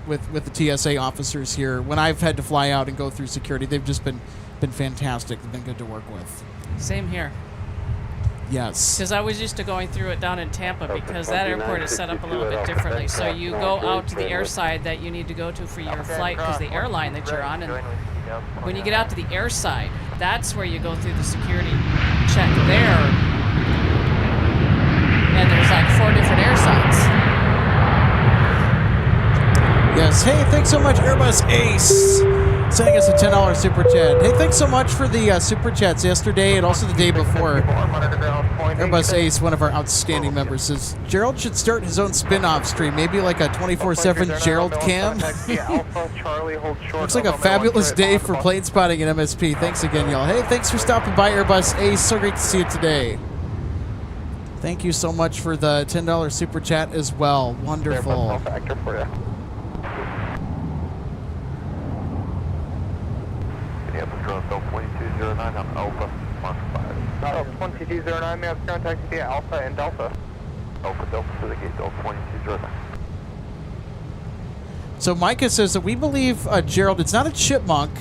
the TSA officers here, when I've had to fly out and go through security, they've just been fantastic. They've been good to work with. Same here. Yes. Because I was used to going through it down in Tampa because that airport is set up a little bit differently. So you go out to the air side that you need to go to for your flight because the airline that you're on. And when you get out to the air side, that's where you go through the security check there. And there's like 4 different air sides. Yes. Hey, thanks so much, Airbus Ace, sending us a $10 super chat. Hey, thanks so much for the super chats yesterday and also the day before. Airbus Ace, one of our outstanding members, says Gerald should start his own spin-off stream, maybe like a 24/7 Gerald cam. Looks like a fabulous day for plane spotting at MSP. Thanks again, y'all. Hey, thanks for stopping by, Airbus Ace. So great to see you today. Thank you so much for the $10 super chat as well. Wonderful. Minneapolis, drone 2209 on Alpha, Mark 2209, may I have contact via Alpha and Delta? Alpha Delta to the gate, Delta 2209. So Micah says that we believe Gerald, it's not a chipmunk,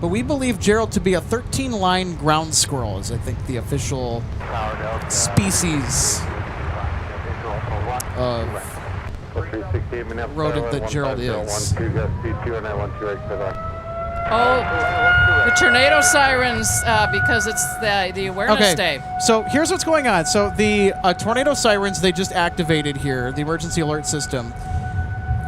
but we believe Gerald to be a 13-line ground squirrel, is I think the official species of rodent that Gerald is. Oh, the tornado sirens, because it's the awareness day. So here's what's going on. So the tornado sirens, they just activated here, the emergency alert system.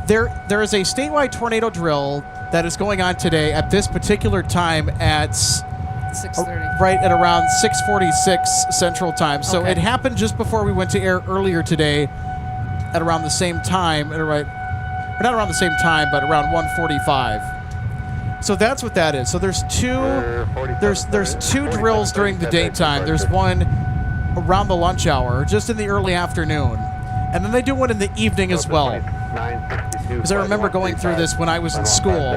There is a statewide tornado drill that is going on today at this particular time at 6:30. Right at around 6:46 Central Time. So Okay. it happened just before we went to air earlier today at around the same time, or not around the same time, but around 1:45. So that's what that is. So there's two drills during the daytime. There's one around the lunch hour, just in the early afternoon. And then they do one in the evening as well. Because I remember going through this when I was in school.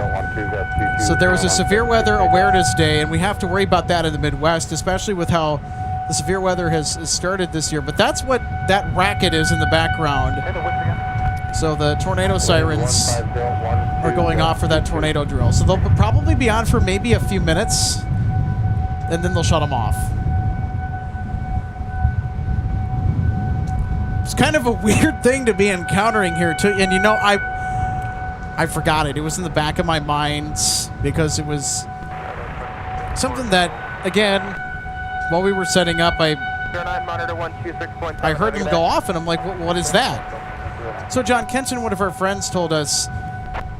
So there was a severe weather awareness day, and we have to worry about that in the Midwest, especially with how the severe weather has started this year. But that's what that racket is in the background. So the tornado sirens are going off for that tornado drill. So they'll probably be on for maybe a few minutes, and then they'll shut them off. It's kind of a weird thing to be encountering here, too. And, you know, I forgot it. It was in the back of my mind because it was something that, again, while we were setting up, I heard them go off, and I'm like, what is that? So John Kenton, one of our friends, told us,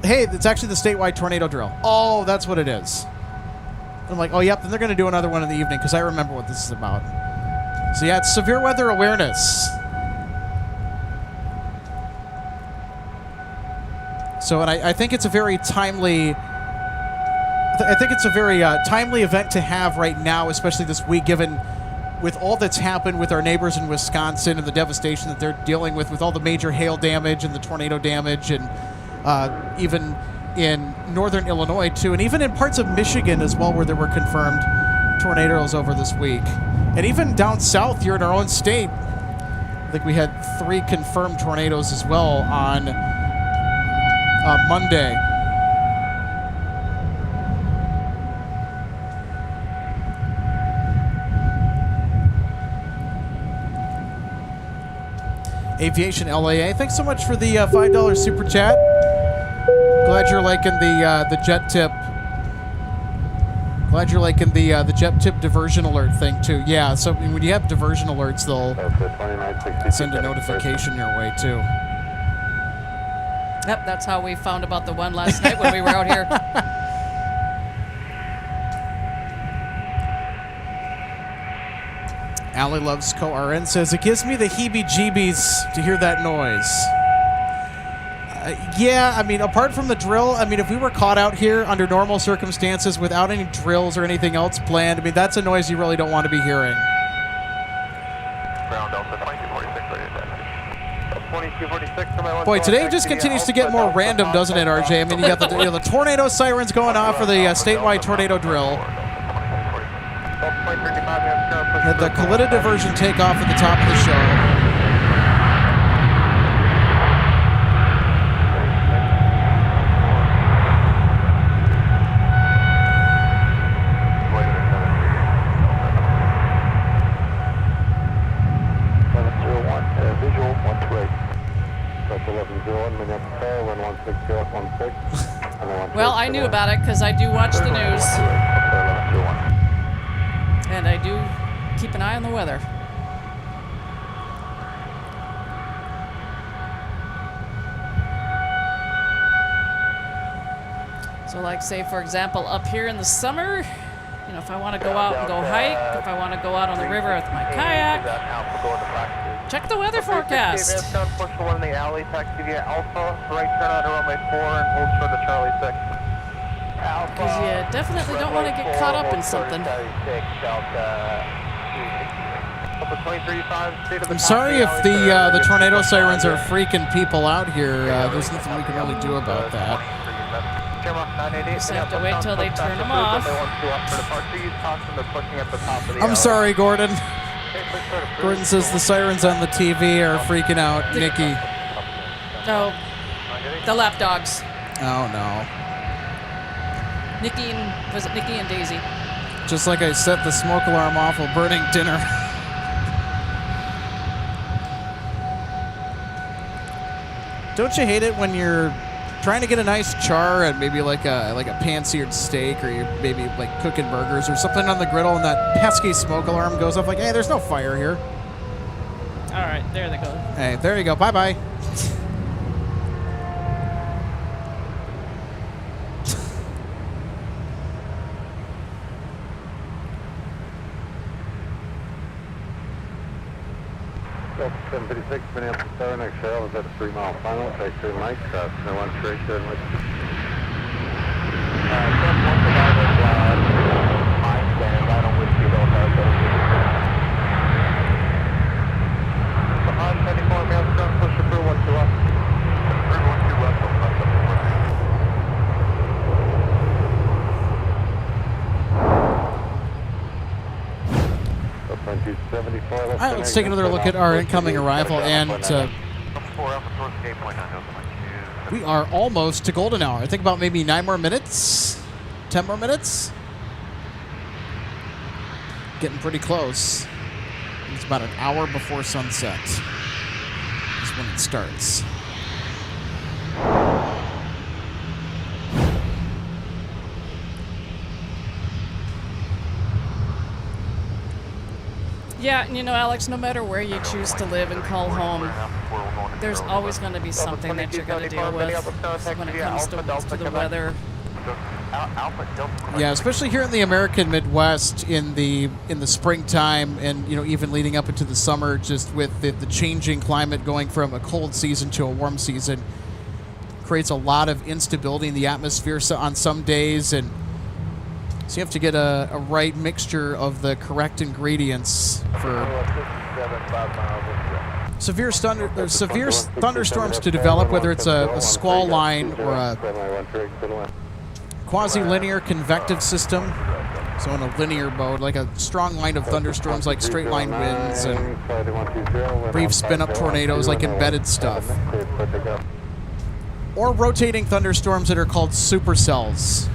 hey, it's actually the statewide tornado drill. Oh, that's what it is. I'm like, oh, yep, then they're going to do another one in the evening because I remember what this is about. So, yeah, it's severe weather awareness. So, and I think it's a very timely... I think it's a very timely event to have right now, especially this week, given with all that's happened with our neighbors in Wisconsin and the devastation that they're dealing with all the major hail damage and the tornado damage, and even in northern Illinois, too, and even in parts of Michigan as well, where there were confirmed tornadoes over this week. And even down south here in our own state, I think we had 3 confirmed tornadoes as well on Monday. Aviation LAA, thanks so much for the $5 super chat. Glad you're liking the jet tip. Glad you're liking the jet tip diversion alert thing too. Yeah, so when you have diversion alerts, they'll send a notification your way too. Yep, that's how we found about the one last night when we were out here. Allie Loves Co-RN says, it gives me the heebie-jeebies to hear that noise. Yeah, I mean, apart from the drill, I mean, if we were caught out here under normal circumstances without any drills or anything else planned, I mean, that's a noise you really don't want to be hearing. Ground Delta 2246. Boy, today just continues to get more random, doesn't it, RJ? I mean, you got the tornado sirens going off for the statewide tornado drill. Had the Kalita diversion take off at the top of the show. Visual 128. That's 1101, Minneapolis, 16016. Well, I knew about it because I do watch the news. And I do keep an eye on the weather. So like, say, for example, up here in the summer, you know, if I want to go out and go hike, if I want to go out on the river with my kayak, check the weather forecast. Push the one in the alley, taxi via Alpha, right turn onto runway 4 and hold short to Charlie 6. Because you definitely don't want to get caught up in something. I'm sorry if the tornado sirens are freaking people out here. There's nothing we can really do about that. Just have to wait till they turn them off. I'm sorry, Gordon. Gordon says the sirens on the TV are freaking out Nikki. Oh, the lapdogs. Oh, no. Was it Nikki and Daisy? Just like I set the smoke alarm off while burning dinner. Don't you hate it when you're trying to get a nice char at maybe like a pan-seared steak, or you're maybe like cooking burgers or something on the griddle, and that pesky smoke alarm goes off like, hey, there's no fire here. All right, there they go. Hey, there you go. Bye-bye. Delta 756, Minneapolis, Star, next shell is at a 3-mile final. Take 2 Mike, no one straight there. Step 1 survivor, Mike, stand right on Whiskey Delta. Behind 24 miles, ground push through 1 2 up. 3 1 2 left, All right, let's take another look at our incoming arrival, and we are almost to golden hour. I think about maybe 9 more minutes, 10 more minutes. Getting pretty close. It's about an hour before sunset is when it starts. Yeah, and Alex, no matter where you choose to live and call home, there's always going to be something that you're going to deal with when it comes to the weather. Yeah, especially here in the American Midwest in the springtime, and even leading up into the summer, just with the changing climate going from a cold season to a warm season, creates a lot of instability in the atmosphere on some days, and so you have to get a right mixture of the correct ingredients for severe thunderstorms to develop, whether it's a squall line or a quasi-linear convective system. So in a linear mode, like a strong line of thunderstorms like straight line winds and brief spin-up tornadoes like embedded stuff. Or rotating thunderstorms that are called supercells.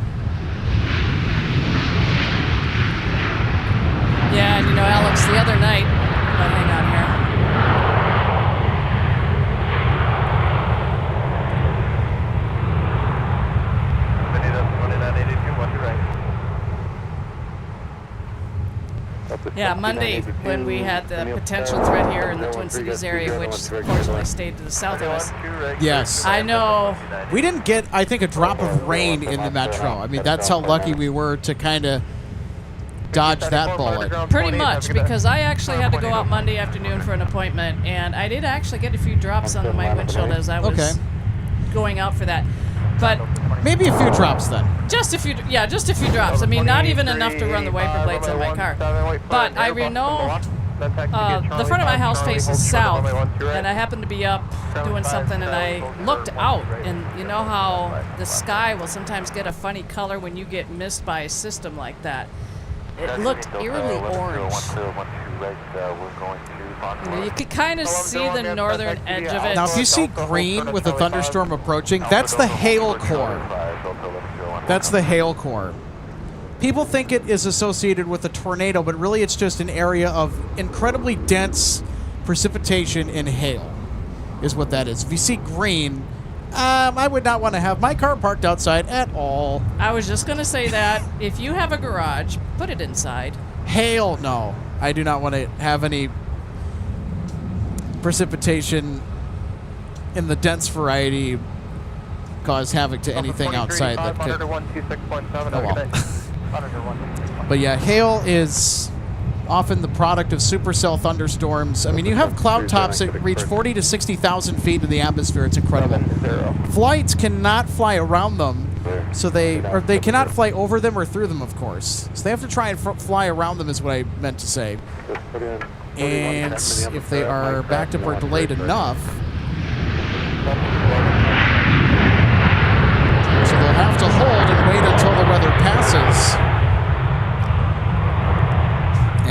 Yeah, and Alex, the other night, hang on here. Yeah, Monday, when we had the potential threat here in the Twin Cities area, which fortunately stayed to the south of us. Yes. I know. We didn't get, I think, a drop of rain in the metro. I mean, that's how lucky we were to kind of dodge that bullet. Pretty much, because I actually had to go out Monday afternoon for an appointment, and I did actually get a few drops on my windshield as I was going out for that. But maybe a few drops then. Just a few drops. I mean, not even enough to run the wiper blades on my car. But I know the front of my house faces south, and I happened to be up doing something, and I looked out, and you know how the sky will sometimes get a funny color when you get missed by a system like that. It looked eerily orange. You could kind of see the northern edge of it. Now, if you see green with a thunderstorm approaching, that's the hail core. That's the hail core. People think it is associated with a tornado, but really it's just an area of incredibly dense precipitation and hail is what that is. If you see green, I would not want to have my car parked outside at all. I was just going to say that. If you have a garage, put it inside. Hail, no. I do not want to have any precipitation in the dense variety cause havoc to anything outside that could... Oh, well. But yeah, hail is often the product of supercell thunderstorms. I mean, you have cloud tops that reach 40 to 60,000 feet in the atmosphere. It's incredible. Flights cannot fly around them, so they cannot fly over them or through them, of course. So they have to try and fly around them, is what I meant to say. And if they are backed up or delayed enough, so they'll have to hold and wait until the weather passes.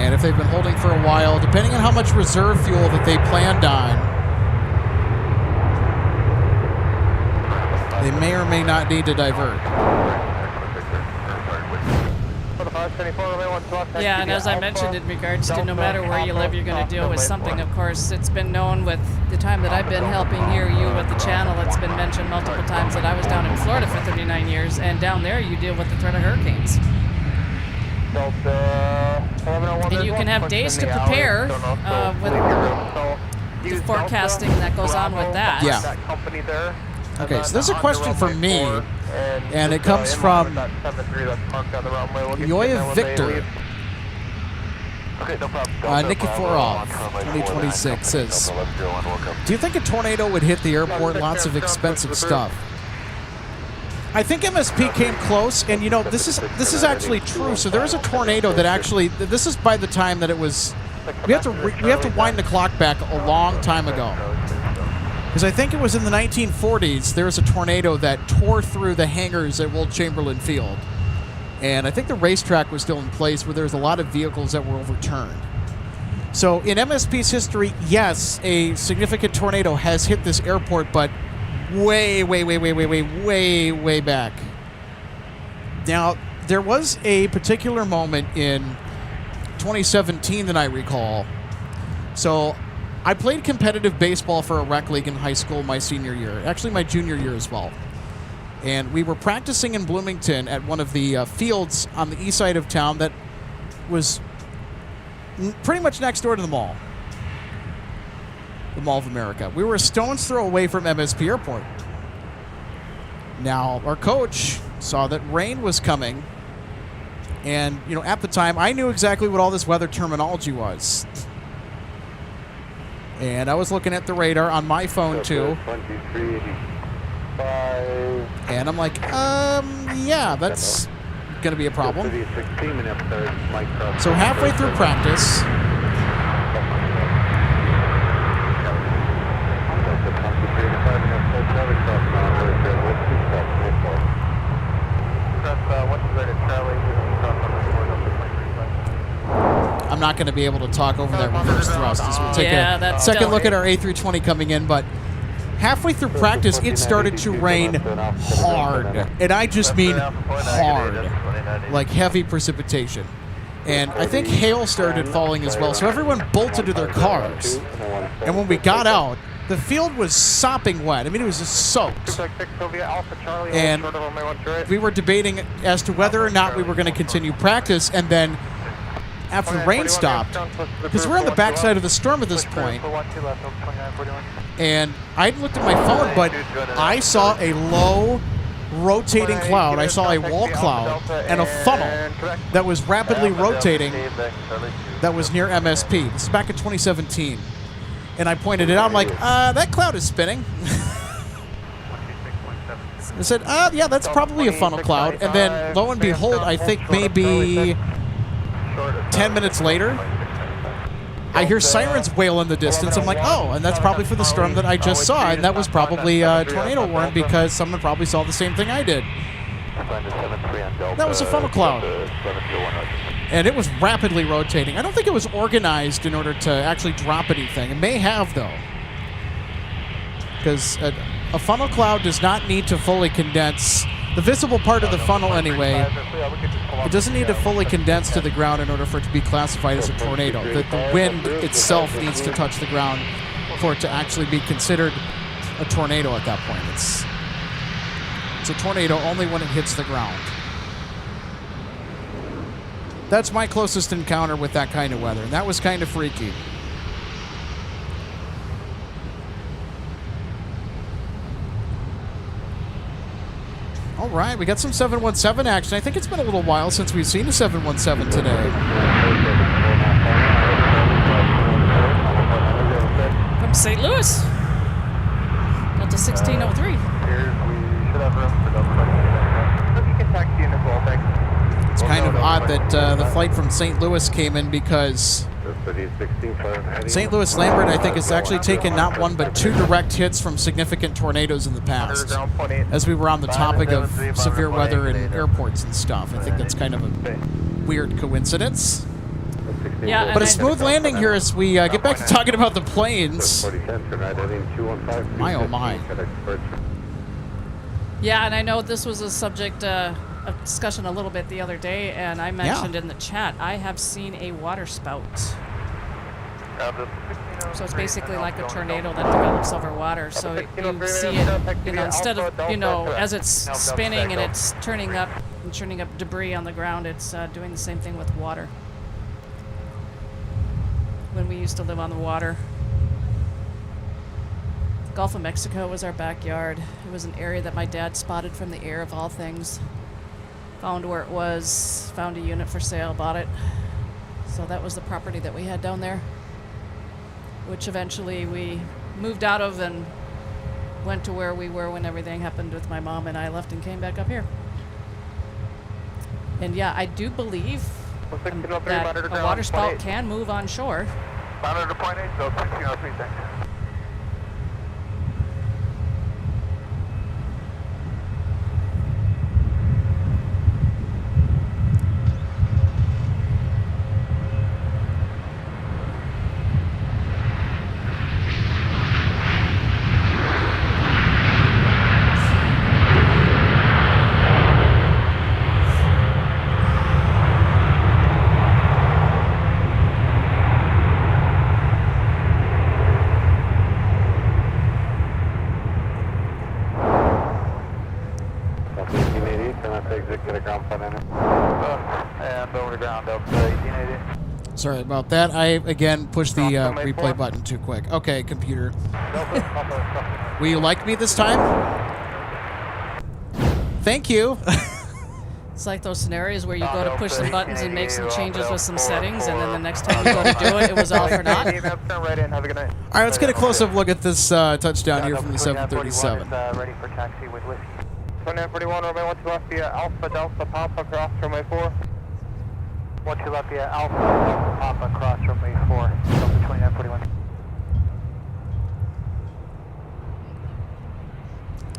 And if they've been holding for a while, depending on how much reserve fuel that they planned on, they may or may not need to divert. Yeah, and as I mentioned in regards to no matter where you live, you're going to deal with something. Of course, it's been known with the time that I've been helping here, you with the channel, it's been mentioned multiple times that I was down in Florida for 39 years, and down there you deal with the threat of hurricanes. And you can have days to prepare with the forecasting that goes on with that. Yeah. Okay, so this is a question for me, and it comes from Yoya Victor. Nikiforov, 2026, says, do you think a tornado would hit the airport? Lots of expensive stuff. I think MSP came close, and you know, this is actually true. So there was a tornado that actually, this is by the time that it was, we have to wind the clock back a long time ago. Because I think it was in the 1940s, there was a tornado that tore through the hangars at Will Chamberlain Field. And I think the racetrack was still in place where there was a lot of vehicles that were overturned. So in MSP's history, yes, a significant tornado has hit this airport, but way back. Now, there was a particular moment in 2017 that I recall. So I played competitive baseball for a rec league in high school my senior year, actually my junior year as well. And we were practicing in Bloomington at one of the fields on the east side of town that was pretty much next door to the Mall of America. We were a stone's throw away from MSP Airport. Now, our coach saw that rain was coming, and, you know, at the time, I knew exactly what all this weather terminology was. And I was looking at the radar on my phone, too. And I'm like, yeah, that's going to be a problem. So halfway through practice, I'm not going to be able to talk over that reverse thrust as we take a second look at our A320 coming in, but halfway through practice, it started to rain hard. And I just mean hard, like heavy precipitation. And I think hail started falling as well, so everyone bolted to their cars. And when we got out, the field was sopping wet. I mean, it was just soaked. And we were debating as to whether or not we were going to continue practice, and then after the rain stopped, because we're on the backside of the storm at this point, and I looked at my phone, but I saw a low rotating cloud. I saw a wall cloud and a funnel that was rapidly rotating that was near MSP. This is back in 2017. And I pointed it out. I'm like, that cloud is spinning. I said, yeah, that's probably a funnel cloud. And then, lo and behold, I think maybe 10 minutes later, I hear sirens wail in the distance. I'm like, oh, and that's probably for the storm that I just saw. And that was probably a tornado warning because someone probably saw the same thing I did. That was a funnel cloud. And it was rapidly rotating. I don't think it was organized in order to actually drop anything. It may have, though. Because a funnel cloud does not need to fully condense. The visible part of the funnel, anyway, it doesn't need to fully condense to the ground in order for it to be classified as a tornado. The wind itself needs to touch the ground for it to actually be considered a tornado at that point. It's a tornado only when it hits the ground. That's my closest encounter with that kind of weather, and that was kind of freaky. All right, we got some 717 action. I think it's been a little while since we've seen a 717 today. From St. Louis. Delta 1603. It's kind of odd that the flight from St. Louis came in because St. Louis Lambert, I think, has actually taken not one but two direct hits from significant tornadoes in the past. As we were on the topic of severe weather in airports and stuff, I think that's kind of a weird coincidence. Yeah, But a smooth landing here as we get back to talking about the planes. My, oh my. Yeah, and I know this was a subject of discussion a little bit the other day, and I mentioned in the chat, I have seen a water spout. So it's basically like a tornado that develops over water. So you see it, instead of, as it's spinning and it's turning up debris on the ground, it's doing the same thing with water. When we used to live on the water. Gulf of Mexico was our backyard. It was an area that my dad spotted from the air of all things. Found where it was, found a unit for sale, bought it. So that was the property that we had down there, which eventually we moved out of and went to where we were when everything happened with my mom, and I left and came back up here. And yeah, I do believe that a water spout can move on shore. Monitor to point 8, so 1603, thanks. Sorry about that. I, again, pushed the replay button too quick. Okay, computer. Will you like me this time? Thank you. It's like those scenarios where you go to push some buttons and make some changes with some settings, and then the next time you go to do it, it was all for naught. All right, let's get a close-up look at this touchdown here from the 737. Ready for taxi with whiskey. 2941, runway 12 left via Alpha Delta Papa cross runway 4. 12 left via Alpha Delta Papa cross runway 4. Delta 2941.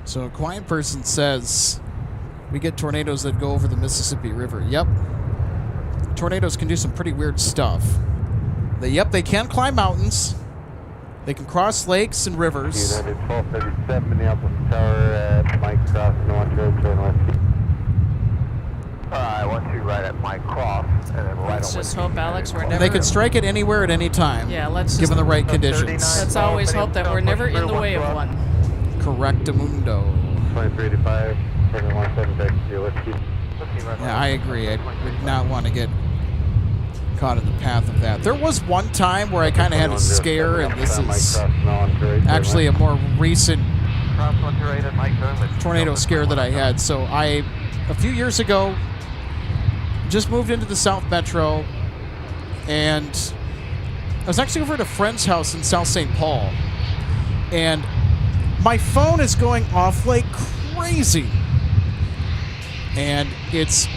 So a quiet person says, we get tornadoes that go over the Mississippi River. Yep. Tornadoes can do some pretty weird stuff. They can climb mountains. They can cross lakes and rivers. United 1237, Minneapolis Tower at Mike Cross, North Road, turn left. 12 right at Mike Cross, and then right Let's just hope, Alex, we're never... They could strike it anywhere at any time. Yeah, let's given the right conditions. Let's always hope that we're never in the way of one. Correctamundo. 2385, 717, back to whiskey. Yeah, I agree. I would not want to get caught in the path of that. There was one time where I kind of had a scare, and this is actually a more recent tornado scare that I had. So a few years ago, just moved into the South Metro, and I was actually over at a friend's house in South St. Paul, and my phone is going off like crazy. And it's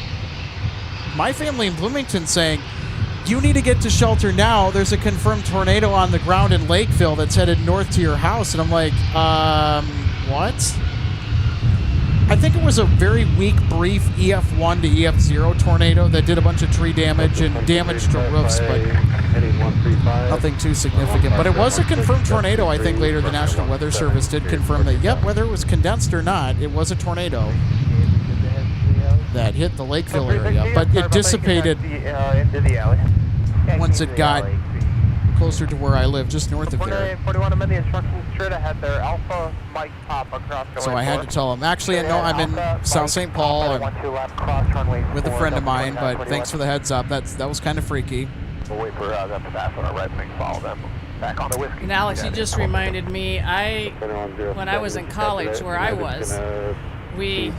my family in Bloomington saying, you need to get to shelter now. There's a confirmed tornado on the ground in Lakeville that's headed north to your house. And I'm like, what? I think it was a very weak, brief EF1 to EF0 tornado that did a bunch of tree damage and damage to roofs, but nothing too significant. But it was a confirmed tornado. I think later the National Weather Service did confirm that, yep, whether it was condensed or not, it was a tornado that hit the Lakeville area, but it dissipated once it got closer to where I live, just north of there. So I had to tell them. Actually, I know I'm in South St. Paul with a friend of mine, but thanks for the heads up. That was kind of freaky. We'll wait for them to pass on our right wing, follow them back on the whiskey. And Alex, you just reminded me, when I was in college where I was, we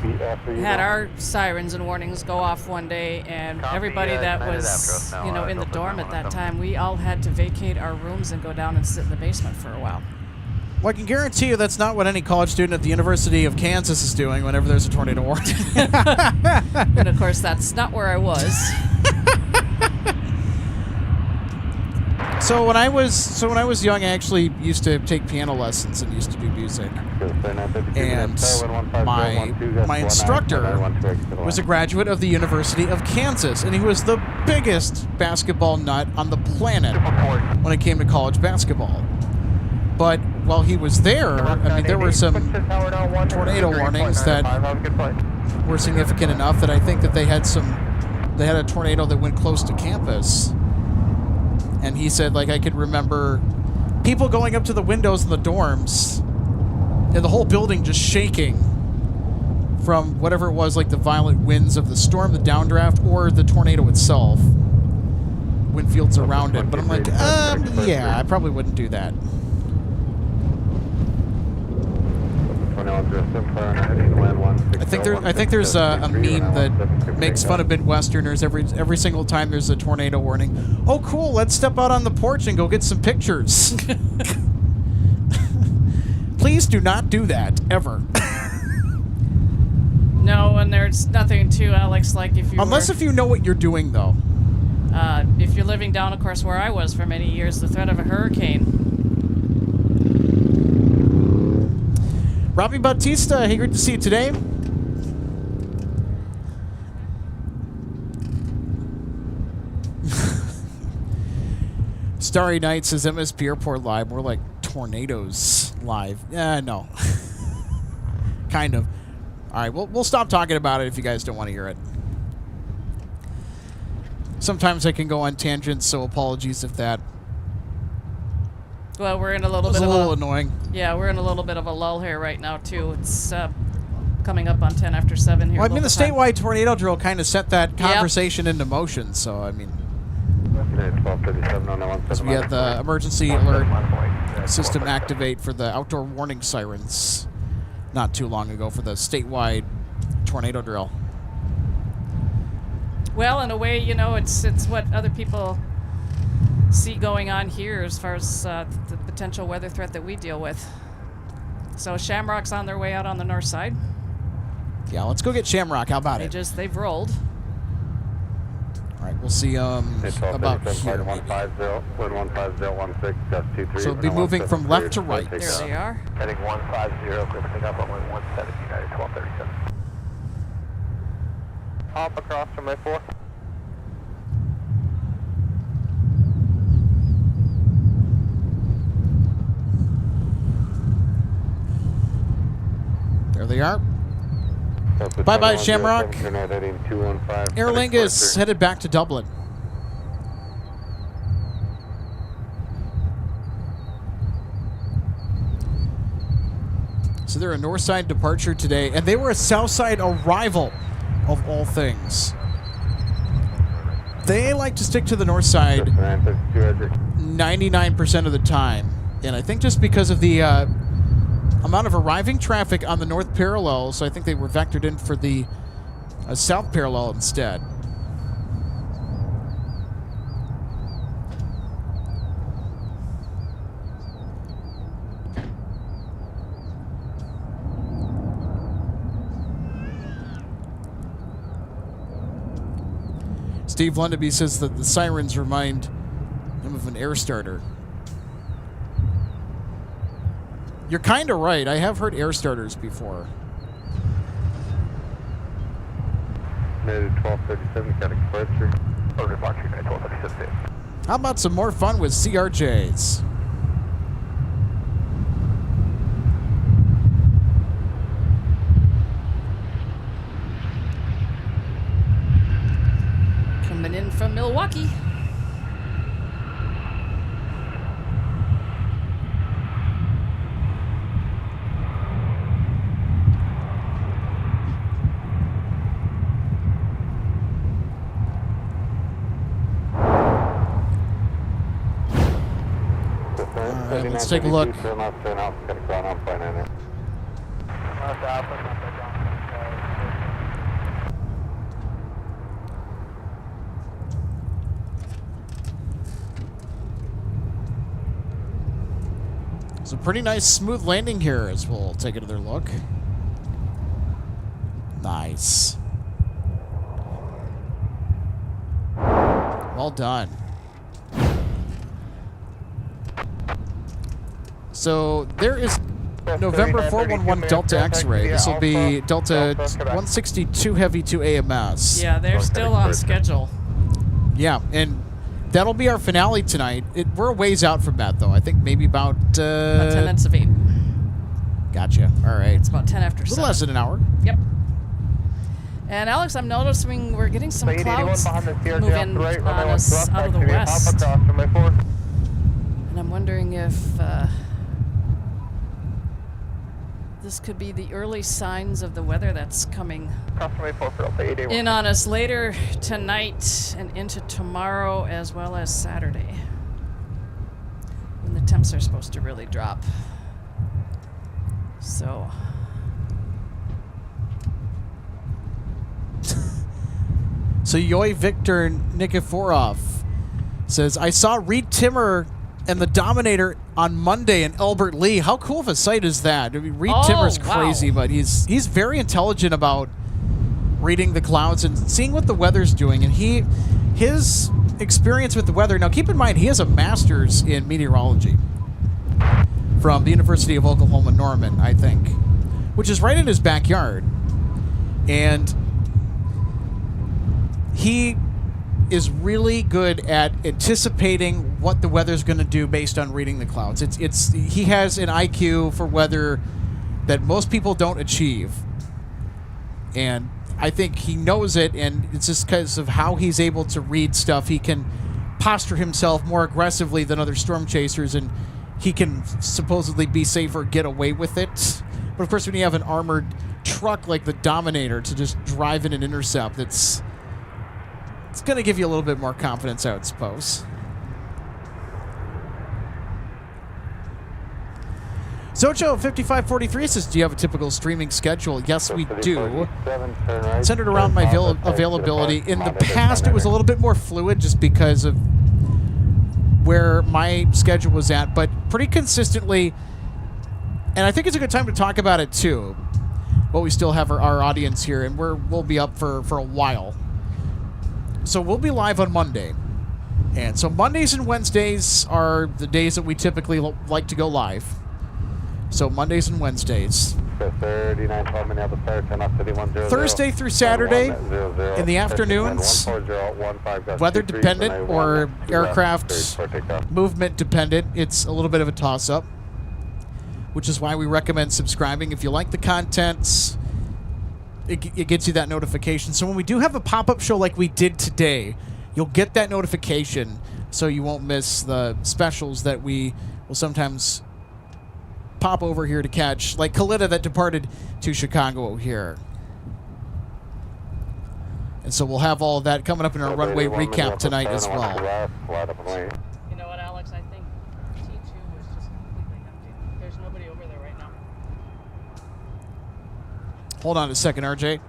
had our sirens and warnings go off one day, and everybody that was, in the dorm at that time, we all had to vacate our rooms and go down and sit in the basement for a while. Well, I can guarantee you that's not what any college student at the University of Kansas is doing whenever there's a tornado warning. And of course, that's not where I was. So when I was young, I actually used to take piano lessons and used to do music. And my instructor was a graduate of the University of Kansas, and he was the biggest basketball nut on the planet when it came to college basketball. But while he was there, I mean, there were some tornado warnings that were significant enough that I think that they had a tornado that went close to campus. And he said, like, I could remember people going up to the windows in the dorms and the whole building just shaking from whatever it was, like the violent winds of the storm, the downdraft, or the tornado itself. Wind fields around it. But I'm like, yeah, I probably wouldn't do that. I think there's a meme that makes fun of Midwesterners every single time there's a tornado warning. Oh, cool! Let's step out on the porch and go get some pictures. Please do not do that ever. No, and there's nothing to Alex like if you know what you're doing though. If you're living down, of course, where I was for many years, the threat of a hurricane. Robbie Bautista, hey, great to see you today. Starry Night says MSP Airport live. More like tornadoes live. No. Kind of. All right, we'll stop talking about it if you guys don't want to hear it. Sometimes I can go on tangents, so apologies if that. Well, we're in a little annoying. Yeah, we're in a little bit of a lull here right now, too. It's coming up on 10 after 7 here. Well, I mean, the statewide tornado drill kind of set that conversation into motion, so, I mean. So we had the emergency alert system activate for the outdoor warning sirens not too long ago for the statewide tornado drill. Well, in a way, you know, it's what other people see going on here as far as the potential weather threat that we deal with. So Shamrock's on their way out on the north side. Yeah, let's go get Shamrock. How about it? They've rolled. All right, we'll see about here. So it'll be moving from left to right. There they are. Heading 150, clear up on 170, United 1237. Hop across from my 4. There they are. Bye-bye, Shamrock. Aer Lingus headed back to Dublin. So they're a north side departure today, and they were a south side arrival, of all things. They like to stick to the north side 99% of the time. And I think just because of the amount of arriving traffic on the north parallel, so I think they were vectored in for the south parallel instead. Steve Lundaby says that the sirens remind him of an air starter. You're kind of right. I have heard air starters before. Native 1237, got a departure. Or departure, United 1237. How about some more fun with CRJs? Coming in from Milwaukee. Let's take a look. It's a pretty nice smooth landing here as we'll take another look. Nice. Well done. So there is November 411 Delta X-ray. This will be Delta 162 Heavy to AMS. Yeah, they're still on schedule. Yeah, and that'll be our finale tonight. We're a ways out from that, though. I think maybe about 10 minutes of 8. Gotcha. All right. It's about 10 after 7. A little less than an hour. Yep. And Alex, I'm noticing we're getting some clouds moving on us out of the west. And I'm wondering if this could be the early signs of the weather that's coming in on us later tonight and into tomorrow as well as Saturday, when the temps are supposed to really drop. So Yoy Victor Nikiforov says, I saw Reed Timmer and the Dominator on Monday in Albert Lee. How cool of a sight is that? I mean, Reed Timmer's crazy, but he's very intelligent about reading the clouds and seeing what the weather's doing. And his experience with the weather, now keep in mind, he has a master's in meteorology from the University of Oklahoma Norman, I think, which is right in his backyard. And he is really good at anticipating what the weather's going to do based on reading the clouds. He has an IQ for weather that most people don't achieve. And I think he knows it, and it's just because of how he's able to read stuff. He can posture himself more aggressively than other storm chasers, and he can supposedly be safer, get away with it. But of course, when you have an armored truck like the Dominator to just drive in and intercept, it's going to give you a little bit more confidence, I would suppose. Zocho5543 says, do you have a typical streaming schedule? Yes, we do. Centered around my availability. In the past, it was a little bit more fluid just because of where my schedule was at, but pretty consistently, and I think it's a good time to talk about it too, but we still have our audience here, and we'll be up for a while. So we'll be live on Monday. And so Mondays and Wednesdays are the days that we typically like to go live. So Mondays and Wednesdays. Thursday through Saturday in the afternoons, weather dependent or aircraft movement dependent. It's a little bit of a toss-up, which is why we recommend subscribing. If you like the content, it gets you that notification. So when we do have a pop-up show like we did today, you'll get that notification so you won't miss the specials that we will sometimes pop over here to catch, like Kalita that departed to Chicago here. And so we'll have all of that coming up in our runway recap tonight as well. You know what, Alex? I think T2 was just completely empty. There's nobody over there right now. Hold on a second, RJ.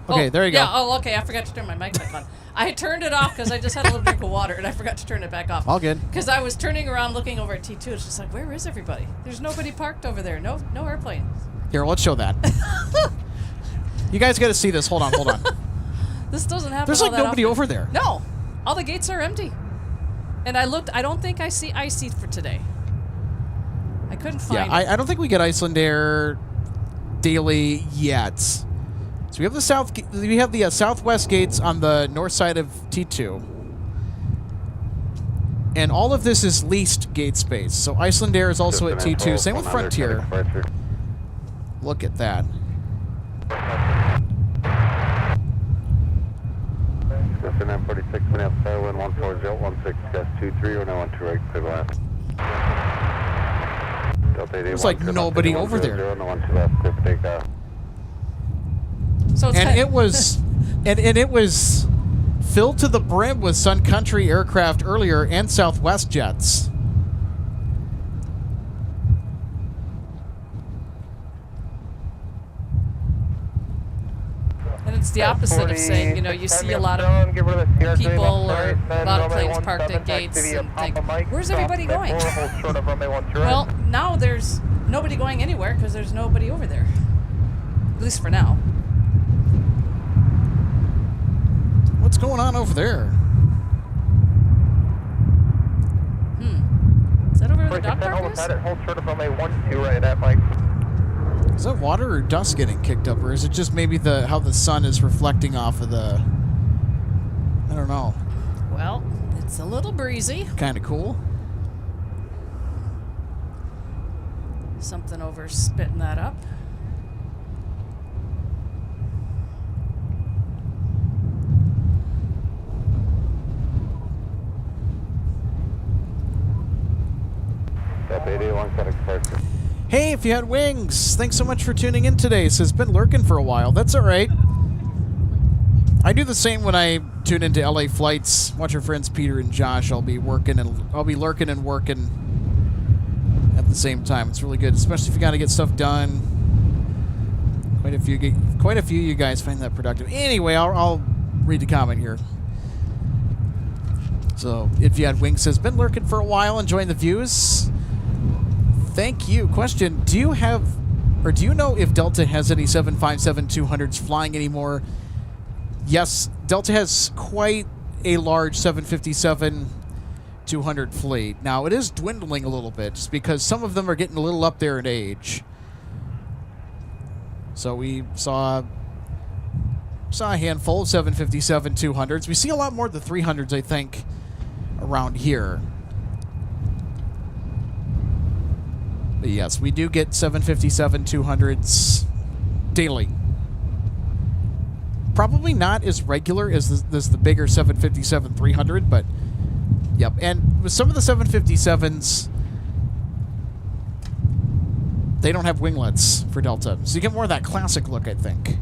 Okay, there you go. Yeah, okay, I forgot to turn my mic back on. I turned it off because I just had a little drink of water, and I forgot to turn it back off. All good. Because I was turning around looking over at T2. It's just like, where is everybody? There's nobody parked over there. No airplanes. Here, let's show that. You guys got to see this. Hold on. This doesn't happen. There's like nobody over there. No. All the gates are empty. And I looked. I don't think I see Icy for today. I couldn't find it. I don't think we get Iceland Air daily yet. So we have the southwest gates on the north side of T2. And all of this is leased gate space. So Iceland Air is also at T2. Same with Frontier. Look at that. Destin 46 Minneapolis, wind 14016, gust 23, 112 right, clear left. There's like nobody over there. So it's and it was filled to the brim with Sun Country aircraft earlier and Southwest jets. And it's the opposite of saying, you see a lot of people or a lot of planes parked at gates and think, where's everybody going? Well, now there's nobody going anywhere because there's nobody over there. At least for now. What's going on over there? Is the dog park is? Hold short of runway 12 right at Mike. Is that water or dust getting kicked up, or is it just maybe how the sun is reflecting off of the... I don't know. Well, it's a little breezy. Kind of cool. Something over spitting that up. Hey, if you had wings, thanks so much for tuning in today. Says been lurking for a while. That's all right. I do the same when I tune into LA flights. Watch our friends Peter and Josh. I'll be lurking and working at the same time. It's really good, especially if you got to get stuff done. Quite a few of you guys find that productive. Anyway, I'll read the comment here. So, if you had wings, says been lurking for a while, enjoying the views. Thank you. Question: do you know if Delta has any 757-200s flying anymore? Yes, Delta has quite a large 757-200 fleet. Now, it is dwindling a little bit just because some of them are getting a little up there in age. So we saw a handful of 757-200s. We see a lot more of the 300s, I think, around here. But yes, we do get 757-200s daily. Probably not as regular as the bigger 757-300, but yep. And with some of the 757s, they don't have winglets for Delta, so you get more of that classic look, I think.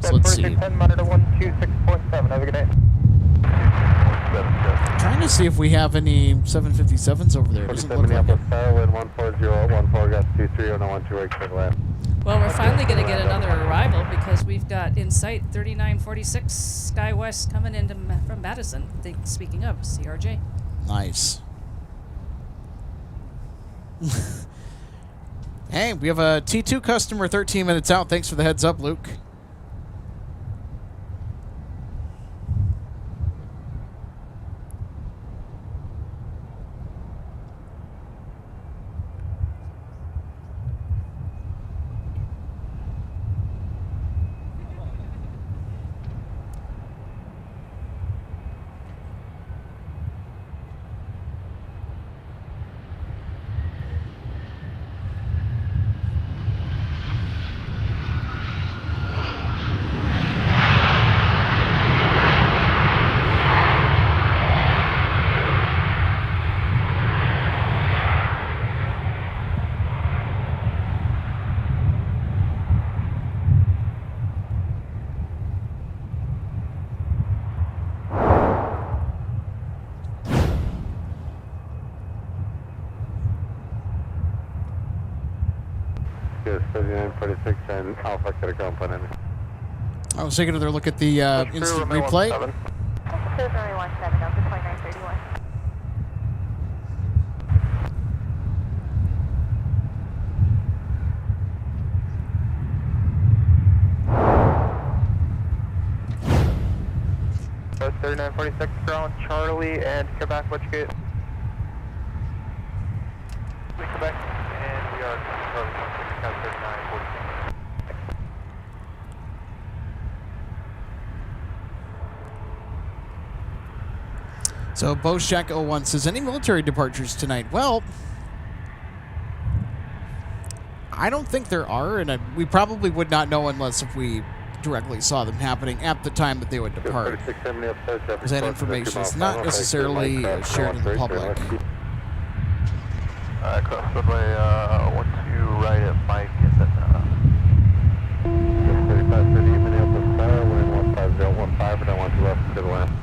So let's see. Monitor 126.7. Have a good day. Trying to see if we have any 757s over there. It doesn't look like it. Well, we're finally going to get another arrival because we've got in sight 3946 SkyWest coming in from Madison. Speaking of CRJ. Nice. Hey, we have a T2 customer 13 minutes out. Thanks for the heads up, Luke. I was taking another look at the instant replay. So 3946 ground, Charlie and Quebec, which gate? Quebec, and we are Charlie 3946. So Boshek 01 says, any military departures tonight? Well, I don't think there are, and we probably would not know unless if we directly saw them happening at the time that they would depart. Because that information is not necessarily shared in the public. Cross runway 12 right at Mike, and then 3530 Minneapolis, wind 15015, and I want to left to the left.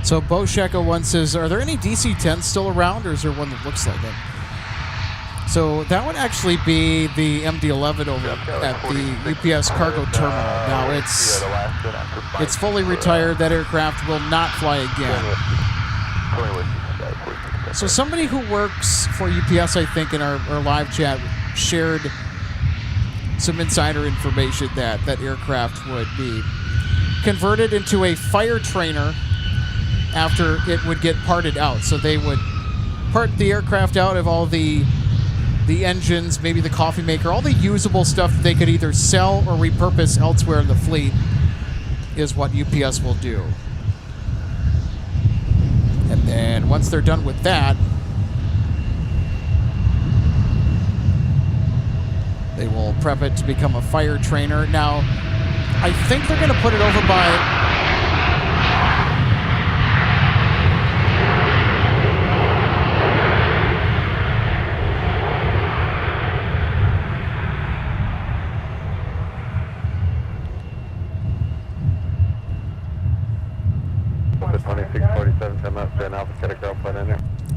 So Boshek 01 says, are there any DC-10s still around, or is there one that looks like it? So that would actually be the MD-11 over at the UPS cargo terminal. Now it's fully retired. That aircraft will not fly again. So somebody who works for UPS, I think, in our live chat shared some insider information that that aircraft would be converted into a fire trainer after it would get parted out. So they would part the aircraft out of all the engines, maybe the coffee maker, all the usable stuff that they could either sell or repurpose elsewhere in the fleet is what UPS will do. And then once they're done with that, they will prep it to become a fire trainer. Now, I think they're going to put it over by...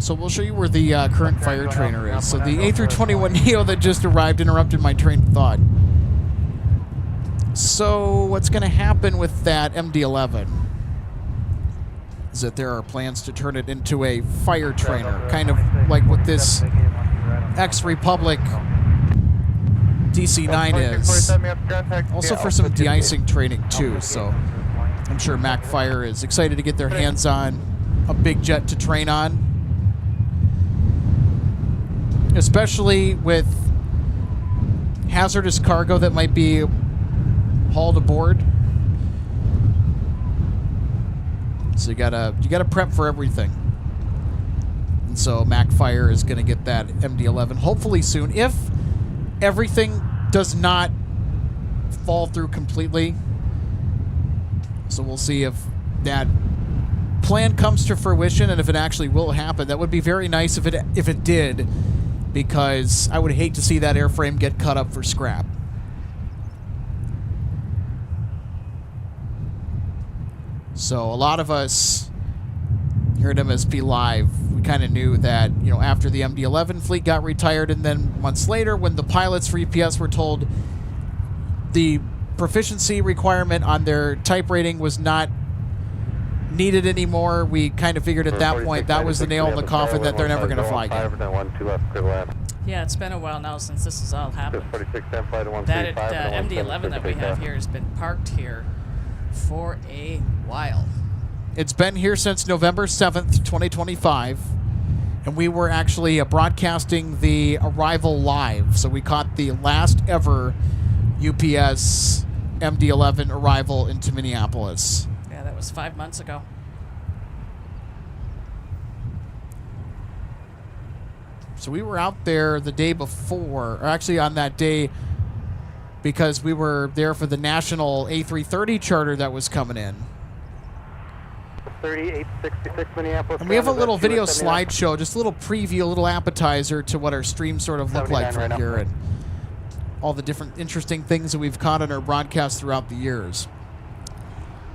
So we'll show you where the current fire trainer is. So the A321neo that just arrived interrupted my train of thought. So what's going to happen with that MD-11 is that there are plans to turn it into a fire trainer, kind of like what this ex-Republic DC-9 is. Also for some de-icing training too, so I'm sure MacFire is excited to get their hands on a big jet to train on. Especially with hazardous cargo that might be hauled aboard. So you gotta prep for everything. And so MacFire is gonna get that MD-11 hopefully soon. If everything does not fall through completely. So we'll see if that plan comes to fruition and if it actually will happen. That would be very nice if it did, because I would hate to see that airframe get cut up for scrap. So a lot of us here at MSP Live, we kind of knew that, you know, after the MD-11 fleet got retired, and then months later when the pilots for UPS were told the proficiency requirement on their type rating was not needed anymore, we kind of figured at that point that was the nail in the coffin that they're never going to fly again. Yeah, it's been a while now since this has all happened. That MD-11 that we have here has been parked here for a while. It's been here since November 7th, 2025, and we were actually broadcasting the arrival live, so we caught the last ever UPS MD-11 arrival into Minneapolis. Yeah, that was 5 months ago. So we were out there the day before, or actually on that day, because we were there for the national A330 charter that was coming in. 3866 Minneapolis. And we have a little video slideshow, just a little preview, a little appetizer to what our stream sort of look like from here, and all the different interesting things that we've caught on our broadcast throughout the years.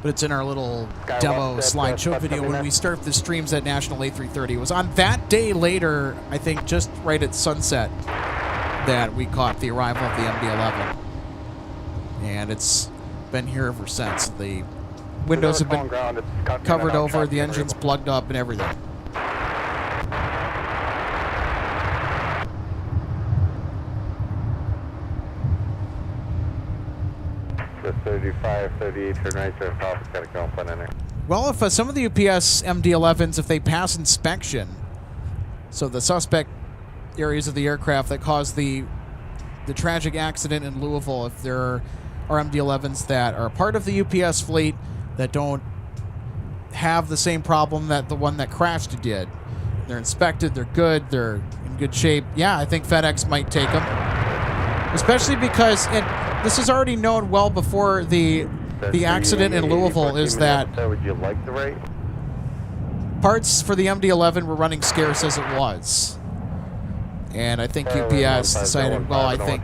But it's in our little demo slideshow video when we start the streams at National A330. It was on that day later, I think just right at sunset, that we caught the arrival of the MD-11. And it's been here ever since. The windows have been covered over, the engine's plugged up and everything. The 35, 38, turn right, turn off, it's got a ground plan in there. Well, if some of the UPS MD-11s, if they pass inspection, so the suspect areas of the aircraft that caused the tragic accident in Louisville, if there are MD-11s that are part of the UPS fleet that don't have the same problem that the one that crashed did, they're inspected, they're good, they're in good shape, yeah, I think FedEx might take them. Especially because this is already known well before the accident in Louisville, is that would you like the rate? Parts for the MD-11 were running scarce as it was. And I think UPS decided, well, I think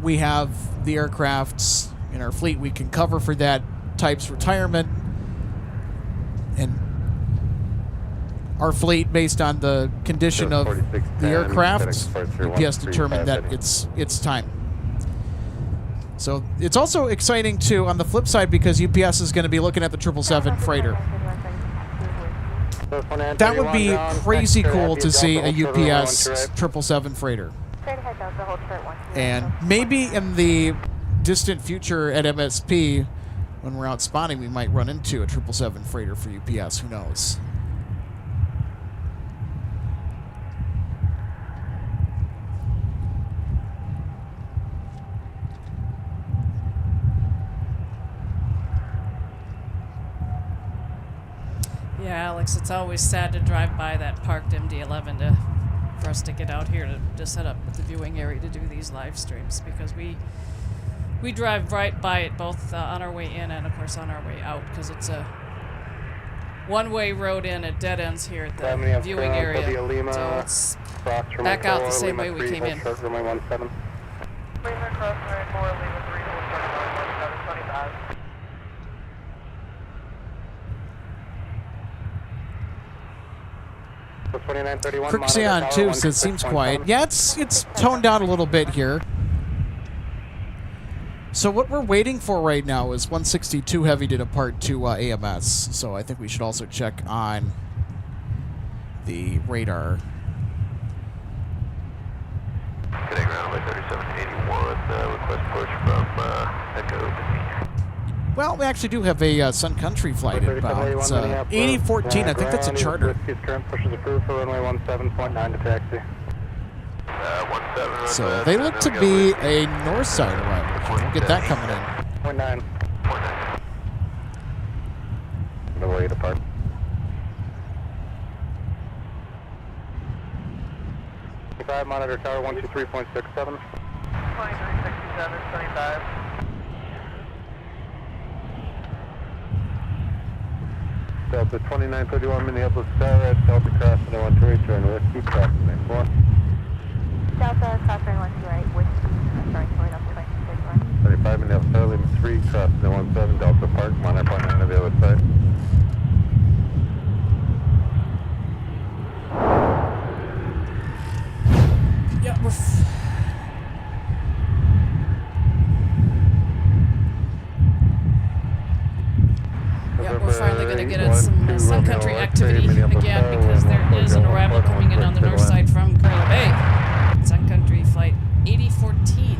we have the aircrafts in our fleet we can cover for that type's retirement. And our fleet based on the condition of the aircraft. UPS determined that it's time. So it's also exciting too on the flip side because UPS is going to be looking at the 777 freighter. That would be crazy cool to see a UPS 777 freighter. And maybe in the distant future at MSP, when we're out spotting, we might run into a 777 freighter for UPS. Who knows? Yeah, Alex, it's always sad to drive by that parked MD-11 for us to get out here to set up the viewing area to do these live streams, because we drive right by it both on our way in and, of course, on our way out, because it's a one-way road in at dead ends here at the viewing area. So it's back out the same way we came in. Crixeon too says seems quiet. Yeah, it's toned down a little bit here. So what we're waiting for right now is 162 Heavy to depart to AMS. So I think we should also check on the radar. Getting ground by 3781, request push from Echo. Well, we actually do have a Sun Country flight inbound. It's 8014. I think that's a charter. Current push is approved for runway 17.9 to taxi. 17. So they look to be a north side arrival. We'll get that coming in. 0.9. The way to park. Monitor tower 123.67. 2367, 25. Delta 2931 Minneapolis Tower at Delta crossing 128, turn whiskey, crossing 4. Delta crossing 128, right, whiskey, sorry, going up to 26, 35 Minneapolis Tower, Lima 3, crossing 17, Delta Park, monitor point 9 on the other side. Yeah, we're finally going to get at some Sun Country activity again, because there is an arrival coming in on the north side from Carla Bay. Sun Country flight 8014.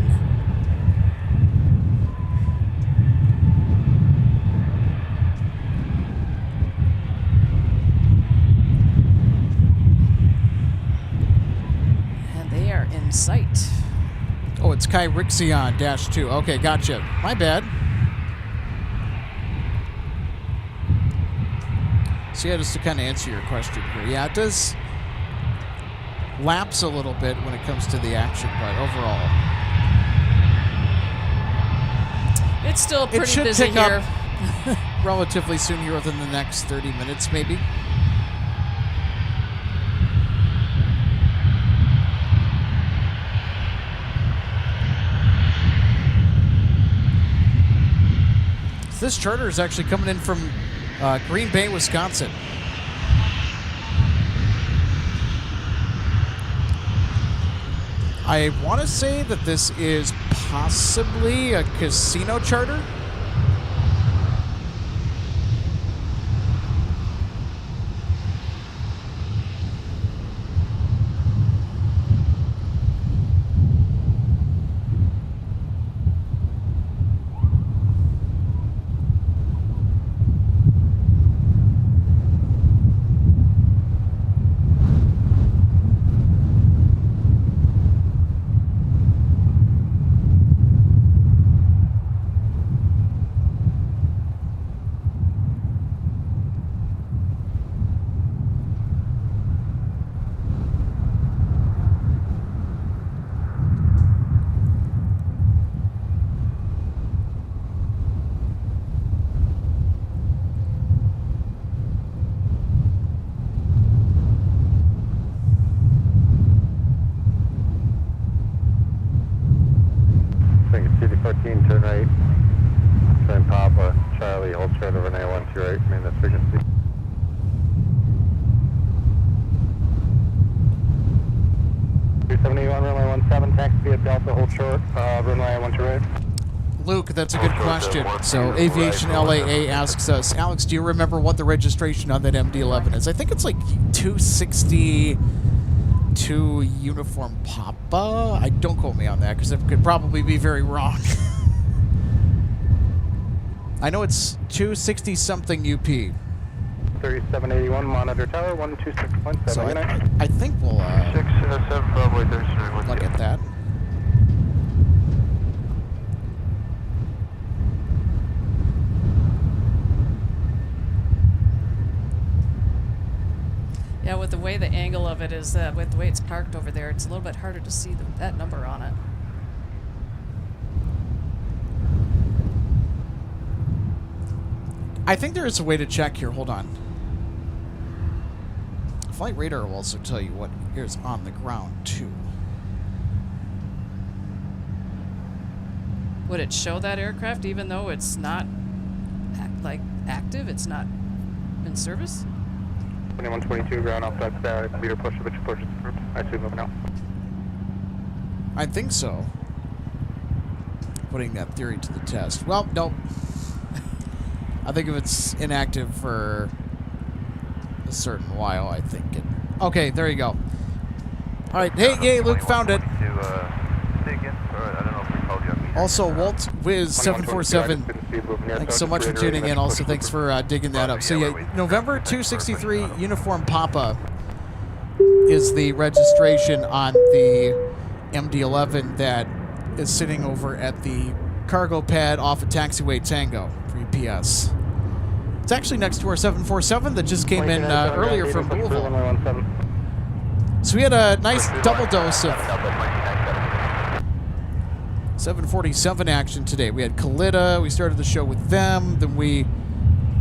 And they are in sight. Oh, it's Kai Rixeon -2. Okay, gotcha. My bad. So yeah, just to kind of answer your question here. Yeah, it does lapse a little bit when it comes to the action, but overall, it's still pretty it should busy pick here. up relatively soon here within the next 30 minutes, maybe. This charter is actually coming in from Green Bay, Wisconsin. I want to say that this is possibly a casino charter. 3781, runway 17, taxi via Delta, hold short, runway 12 right. Luke, that's a good question. So Aviation LAA asks us, Alex, do you remember what the registration on that MD-11 is? I think it's like 262 Uniform Papa. Don't quote me on that because it could probably be very wrong. I know it's 260-something UP. 3781, monitor tower, 126.7. So I think we'll 6, 7, probably 39. look at that. Yeah, with the way the angle of it is, with the way it's parked over there, it's a little bit harder to see that number on it. I think there is a way to check here. Hold on. Flight radar will also tell you what is on the ground, too. Would it show that aircraft even though it's not, active? It's not in service? 2122, ground outside, leader push, which push is approved. I see moving out. I think so. Putting that theory to the test. Well, nope. I think if it's inactive for a certain while, I think it... Okay, there you go. All right. Hey, yay, Luke found it. Also, Walt Wiz 747. Thanks so much for tuning in. Also, thanks for digging that up. So, yeah, November 263 Uniform Papa is the registration on the MD-11 that is sitting over at the cargo pad off of Taxiway Tango for UPS. It's actually next to our 747 that just came in earlier from Louisville. So we had a nice double dose of 747 action today. We had Kalita. We started the show with them. Then we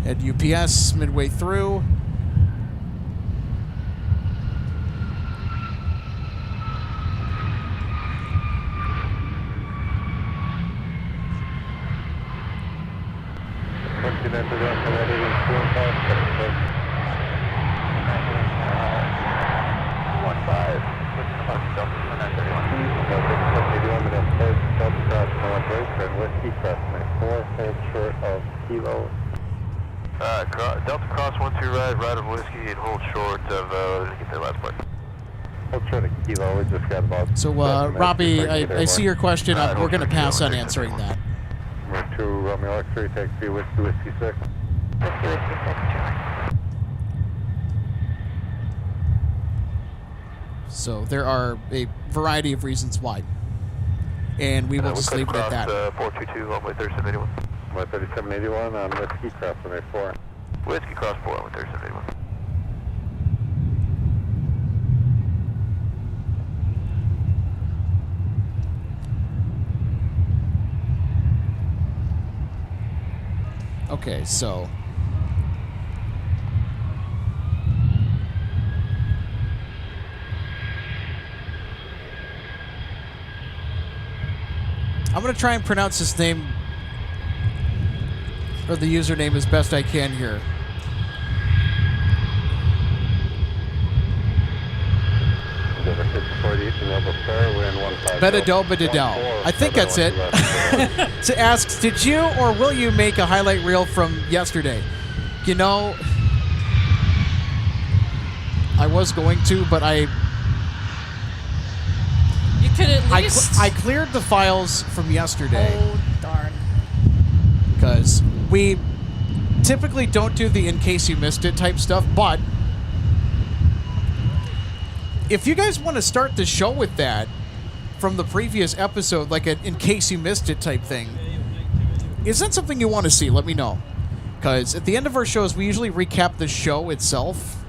had UPS midway through. Delta cross 12 right on whiskey and hold short of, let me get that last part. Hold short of kilo, we just got about... So, Robbie, I see your question. We're going to pass on answering that. Number 2, Romeo X3, taxi, whiskey 6. Whiskey 6, So there are a variety of reasons why. And we will just leave it at that. 422, runway 3781. Runway 3781 on whiskey cross runway 4. Whiskey cross 4, runway 3781. Okay, so... I'm going to try and pronounce his name, or the username, as best I can here. Bedadel. I think that's it. So asks, did you or will you make a highlight reel from yesterday? You know, I was going to, but You could at least... I cleared the files from yesterday. Oh, darn. Because we typically don't do the in case you missed it type stuff, but if you guys want to start the show with that from the previous episode, like an in case you missed it type thing, is that something you want to see? Let me know. Because at the end of our shows, we usually recap the show itself.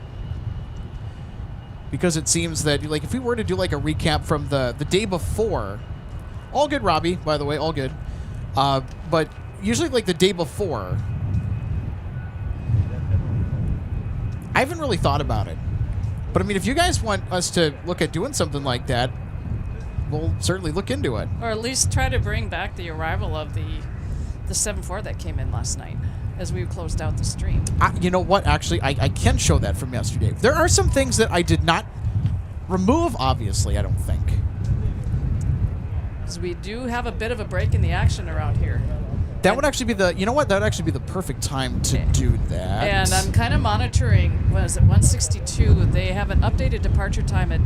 Because it seems that, like, if we were to do, like, a recap from the day before, all good, Robbie, by the way, all good. But usually, like, the day before, I haven't really thought about it. But, I mean, if you guys want us to look at doing something like that, we'll certainly look into it. Or at least try to bring back the arrival of the 7-4 that came in last night as we closed out the stream. You know what? Actually, I can show that from yesterday. There are some things that I did not remove, obviously, I don't think. because we do have a bit of a break in the action around here. That would actually be the, you know what, that would actually be the perfect time to do that. And I'm kind of monitoring, what is it, 162, they have an updated departure time at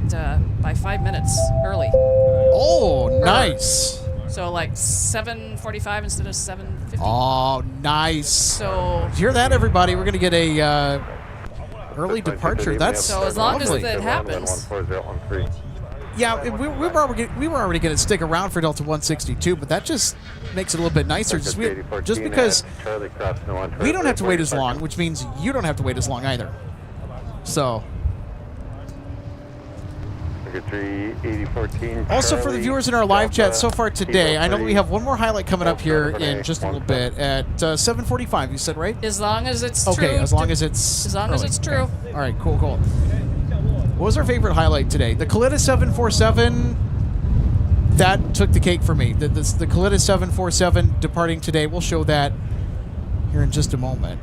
by 5 minutes early. Oh, nice. So like 7:45 instead of 7:50. Oh, nice. So hear that, everybody? We're going to get a early departure. That's so as long lovely. as that happens. Yeah, we were already going to stick around for Delta 162, but that just makes it a little bit nicer. Just because we don't have to wait as long, which means you don't have to wait as long either. So. Also, for the viewers in our live chat so far today, I know that we have one more highlight coming up here in just a little bit at 7:45. You said, right? As long as it's true. Okay, as long as it's true. All right, cool. What was our favorite highlight today? The Kalitta 747. That took the cake for me. The Kalitta 747 departing today. We'll show that here in just a moment.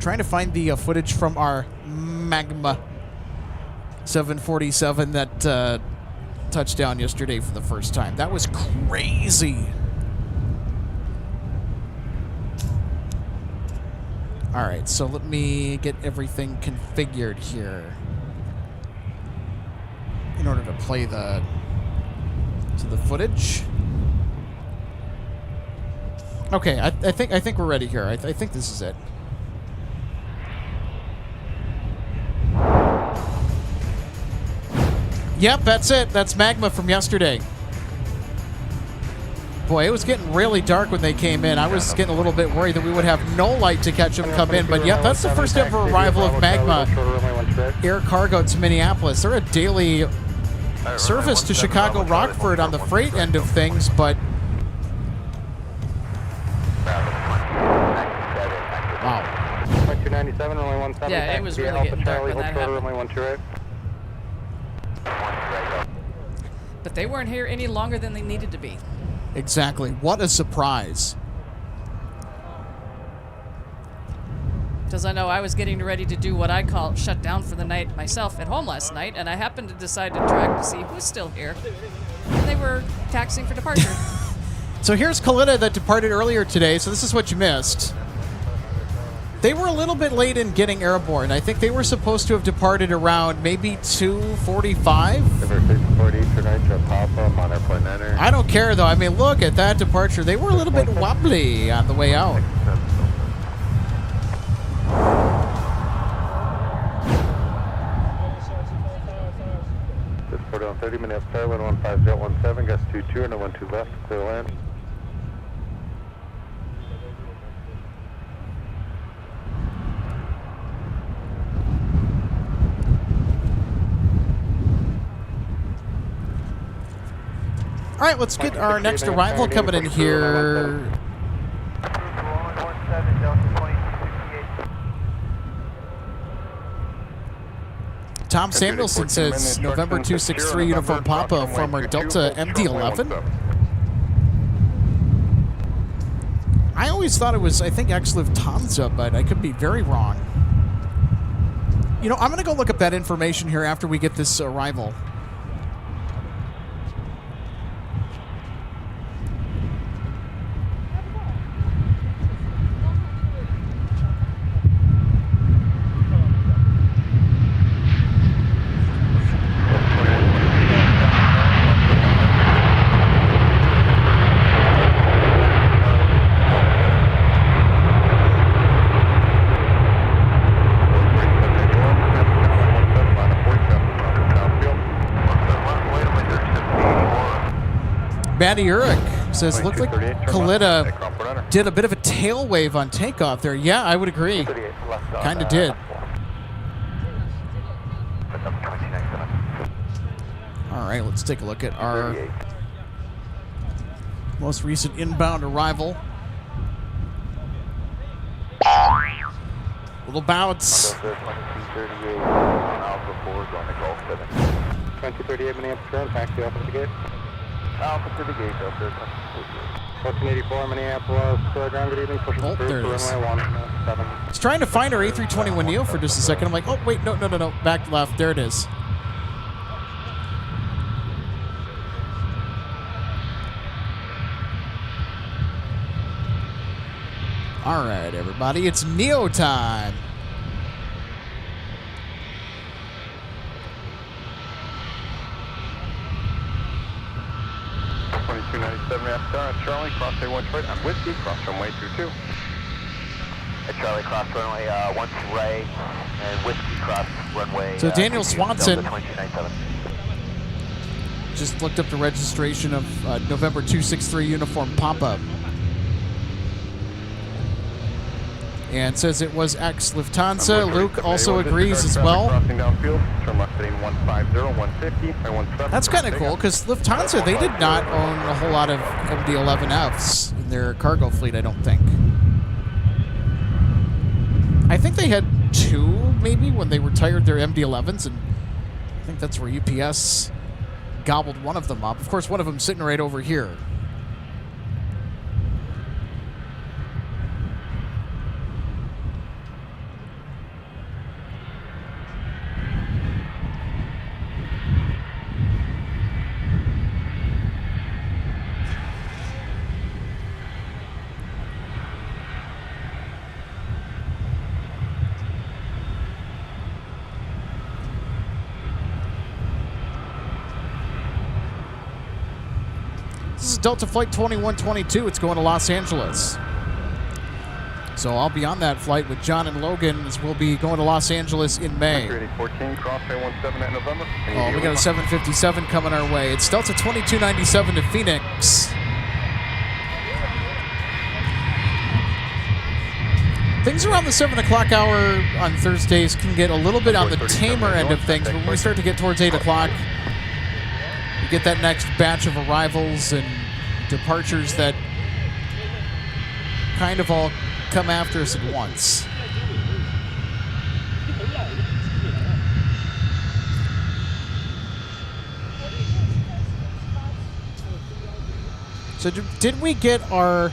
Trying to find the footage from our Magma 747 that touched down yesterday for the first time. That was crazy. All right, so let me get everything configured here in order to play the footage. Okay, I think we're ready here. I think this is it. Yep, that's it. That's Magma from yesterday. Boy, it was getting really dark when they came in. I was getting a little bit worried that we would have no light to catch them come in. But yeah, that's the first ever arrival of Magma Air Cargo to Minneapolis. They're a daily service to Chicago Rockford on the freight end of things, but wow. 297, runway 17. Yeah, it was really getting dark when that happened. But they weren't here any longer than they needed to be. Exactly. What a surprise. Because I know I was getting ready to do what I call shut down for the night myself at home last night, and I happened to decide to track to see who's still here. And they were taxiing for departure. So here's Kalitta that departed earlier today, so this is what you missed. They were a little bit late in getting airborne. I think they were supposed to have departed around maybe 2:45. I don't care, though. I mean, look at that departure. They were a little bit wobbly on the way out. Just on 30 minutes, Fairwind 15017, gust 22 and a 12 left, clear land. All right, let's get our next arrival coming in here. Tom Samuelson says November 263 Uniform Papa from our Delta MD-11. I always thought it was, I think, Exliv Tanza, but I could be very wrong. You know, I'm going to go look up that information here after we get this arrival. Matty Urich says, looked like Kalitta did a bit of a tail wave on takeoff there. Yeah, I would agree. Kind of did. All right, let's take a look at our most recent inbound arrival. Little bounce. 2038 Minneapolis, taxi off at the gate. Alpha to the gate, Delta. 1484 Minneapolis, ground, good evening. Oh, there it is. Runway 17. I was trying to find our A321neo for just a second. I'm like, oh, wait, no. Back left. There it is. All right, everybody, it's Neo time. Charlie, cross runway 1 right on Whiskey, cross runway 22. Charlie, cross runway 1 right, and Whiskey, cross runway. So Daniel Swanson 2297. just looked up the registration of November 263 uniform pop-up. And says it was ex-Lufthansa. Luke also agrees as well. That's kind of cool, because Lufthansa, they did not own a whole lot of MD-11Fs in their cargo fleet, I don't think. I think they had 2, maybe, when they retired their MD-11s, and I think that's where UPS gobbled one of them up. Of course, one of them sitting right over here. This is Delta Flight 2122. It's going to Los Angeles. So I'll be on that flight with John and Logan, as we'll be going to Los Angeles in May. 14, cross 17 at November. Oh, we got a 757 coming our way. It's Delta 2297 to Phoenix. Things around the 7 o'clock hour on Thursdays can get a little bit on the tamer end of things, but when we start to get towards 8 o'clock, we get that next batch of arrivals and departures that kind of all come after us at once. So did we get our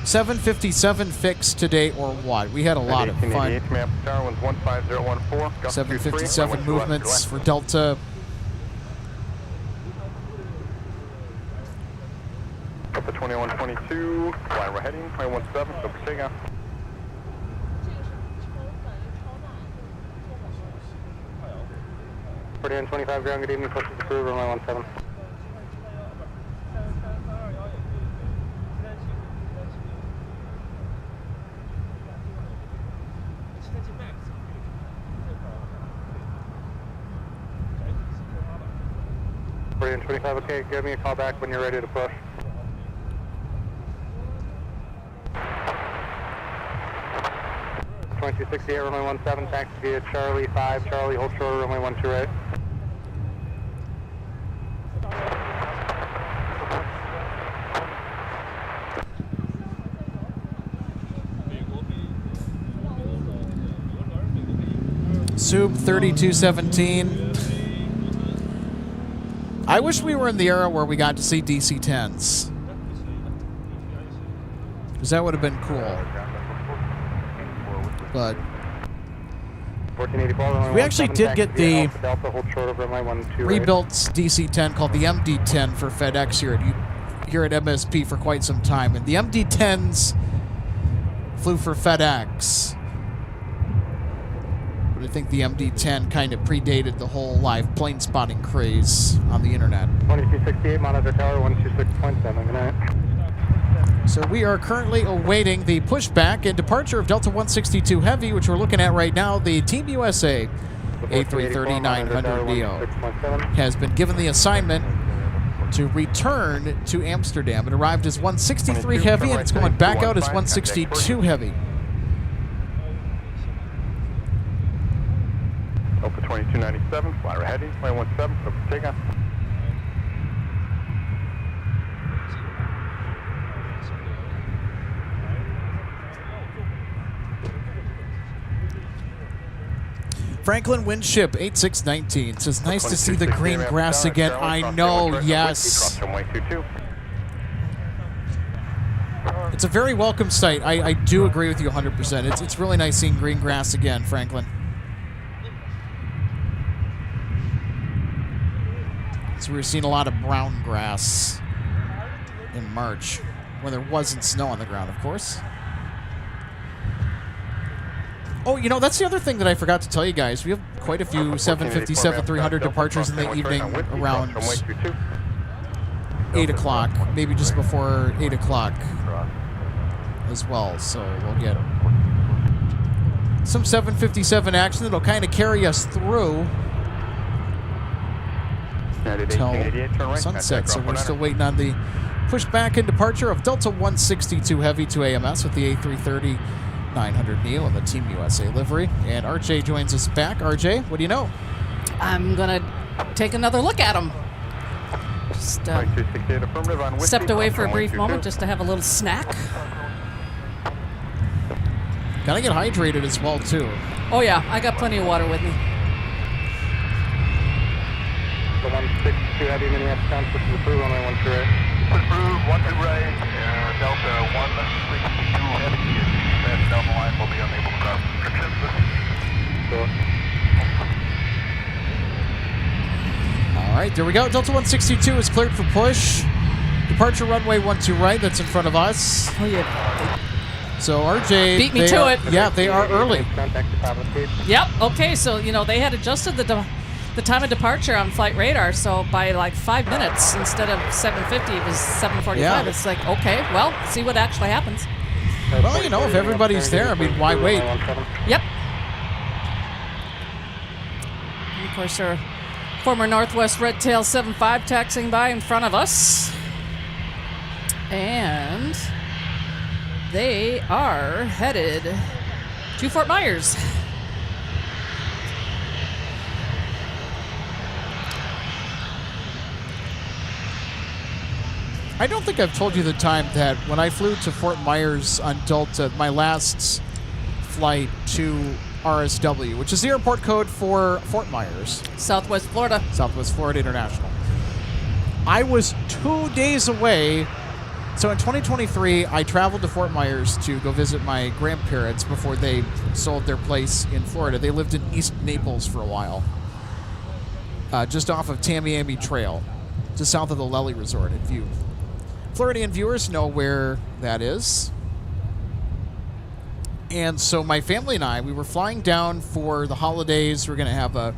757 fixed today or what? We had a lot of fun. 757 movements for Delta. Delta 2122, flying we're heading, 217, go for takeoff. Forty-one 25 ground, good evening, close to the crew, runway 17. Forty-one 25, okay, give me a call back when you're ready to push. 2268, runway 17, taxi via Charlie 5, Charlie, hold short, runway 12 right. Soup 3217. I wish we were in the era where we got to see DC-10s. Because that would have been cool. But we actually did get the rebuilt DC-10 called the MD-10 for FedEx here at MSP for quite some time. And the MD-10s flew for FedEx. But I think the MD-10 kind of predated the whole live plane spotting craze on the internet. 2268, monitor tower 126.7, good night. So we are currently awaiting the pushback and departure of Delta 162 Heavy, which we're looking at right now. The Team USA A330-900neo has been given the assignment to return to Amsterdam. It arrived as 163 Heavy, and it's going back out as 162 Heavy. Delta 2297, fly right heading, 217, go for takeoff. Franklin Windship 8619 says, nice to see the green grass again. I know, yes. It's a very welcome sight. I do agree with you 100%. It's really nice seeing green grass again, Franklin. So we were seeing a lot of brown grass in March, when there wasn't snow on the ground, of course. Oh, you know, that's the other thing that I forgot to tell you guys. We have quite a few 757-300 departures in the evening around 8 o'clock, maybe just before 8 o'clock as well. So we'll get some 757 action that'll kind of carry us through till sunset. So we're still waiting on the pushback and departure of Delta 162 Heavy to AMS with the A330 900 Neo in the Team USA livery. And RJ joins us back. RJ, what do you know? I'm going to take another look at him. Just stepped away for a brief moment just to have a little snack. Gotta get hydrated as well, too. Oh, yeah. I got plenty of water with me. The 162 Heavy Minneapolis down, push to approve, runway 12 right. Approve, 12 right, Delta 162 Heavy. That down the line will be unable to cross restrictions. All right, there we go. Delta 162 is cleared for push. Departure runway 12 right. That's in front of us. Oh, yeah. So RJ beat me to it. Yeah, they are early. Yep. Okay, so you know they had adjusted the time of departure on flight radar, so by like 5 minutes instead of 7:50, it was 7:45. Yeah. It's like, okay, well, see what actually happens. Well, you know, if everybody's there, I mean, why wait? Yep. And of course, our former Northwest Red Tail 75 taxiing by in front of us, and they are headed to Fort Myers. I don't think I've told you the time that when I flew to Fort Myers on Delta, my last flight to RSW, which is the airport code for Fort Myers. Southwest Florida. Southwest Florida International. I was 2 days away. So in 2023, I traveled to Fort Myers to go visit my grandparents before they sold their place in Florida. They lived in East Naples for a while, just off of Tamiami Trail, just south of the Lely Resort. If you Floridian viewers know where that is. And so my family and I, we were flying down for the holidays. We're going to have a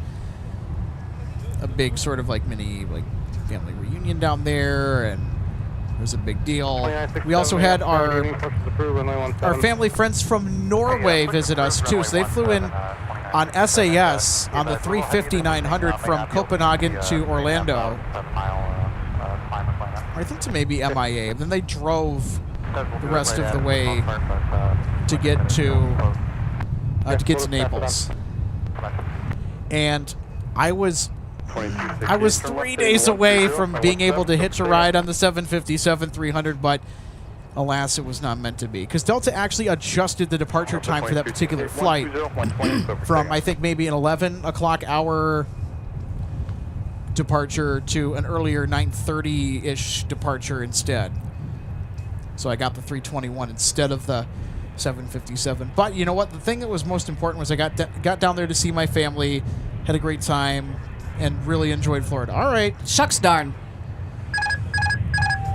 big sort of like mini like family reunion down there, and it was a big deal. We also had our family friends from Norway visit us too. So they flew in on SAS on the 350-900 from Copenhagen to Orlando. I think to maybe MIA. And then they drove the rest of the way to get to Naples. And I was 3 days away from being able to hitch a ride on the 757-300, but alas, it was not meant to be. Because Delta actually adjusted the departure time for that particular flight from, I think, maybe an 11 o'clock hour departure to an earlier 9:30-ish departure instead. So I got the 321 instead of the 757. But you know what? The thing that was most important was I got down there to see my family, had a great time, and really enjoyed Florida. All right. Shucks darn.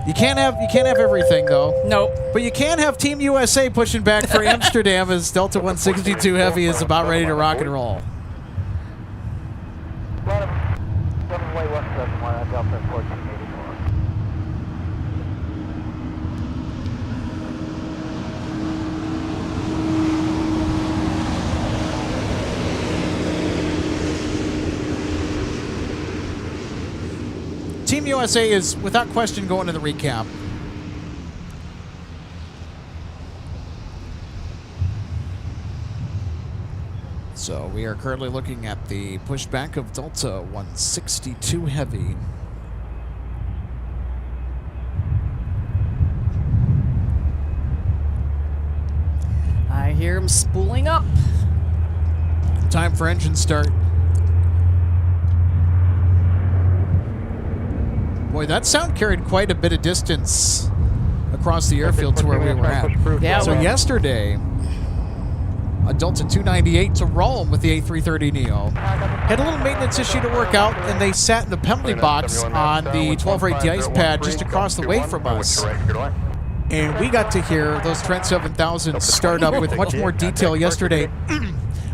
You can't have everything, though. Nope. But you can have Team USA pushing back for Amsterdam as Delta 162 Heavy is about ready to rock and roll. Team USA is, without question, going to the recap. So we are currently looking at the pushback of Delta 162 Heavy. I hear him spooling up. Time for engine start. Boy, that sound carried quite a bit of distance across the airfield to where we were at. Yeah, so yesterday, a Delta 298 to Rome with the A330 Neo. Had a little maintenance issue to work out, and they sat in the penalty box on the 12 rate de-ice pad just across the way from us. And we got to hear those Trent 7000s start up with much more detail yesterday.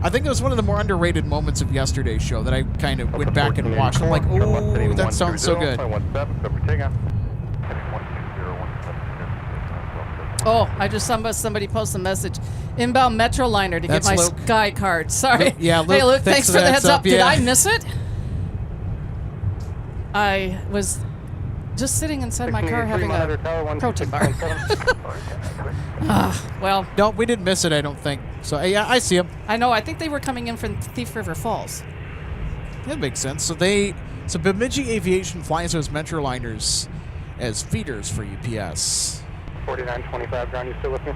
I think it was one of the more underrated moments of yesterday's show that I kind of went back and watched. I'm like, oh, that sounds so good. Oh, I just saw somebody post a message. Inbound Metroliner to get my Luke. Sky card. Sorry. Yeah, Luke, hey, Luke, thanks for the heads up. Yeah. Did I miss it? I was just sitting inside my car having a protein bar. Well. No, we didn't miss it, I don't think. So, yeah, I see them. I know. I think they were coming in from Thief River Falls. That makes sense. So Bemidji Aviation flies those Metroliners as feeders for UPS. 4925, John, you still with me?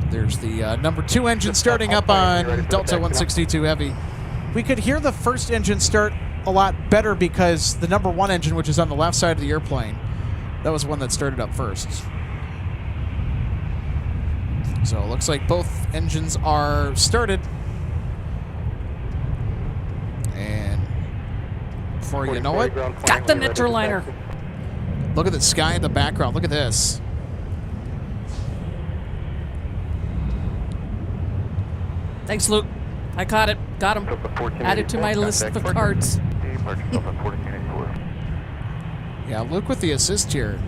There's the number 2 engine starting up on Delta 162 Heavy. We could hear the first engine start a lot better because the number 1 engine, which is on the left side of the airplane, that was one that started up first. So it looks like both engines are started. And before you know it, got the Metroliner. Look at the sky in the background. Look at this. Thanks, Luke. I caught it. Got him. Added to my list of cards. Yeah, Luke with the assist here.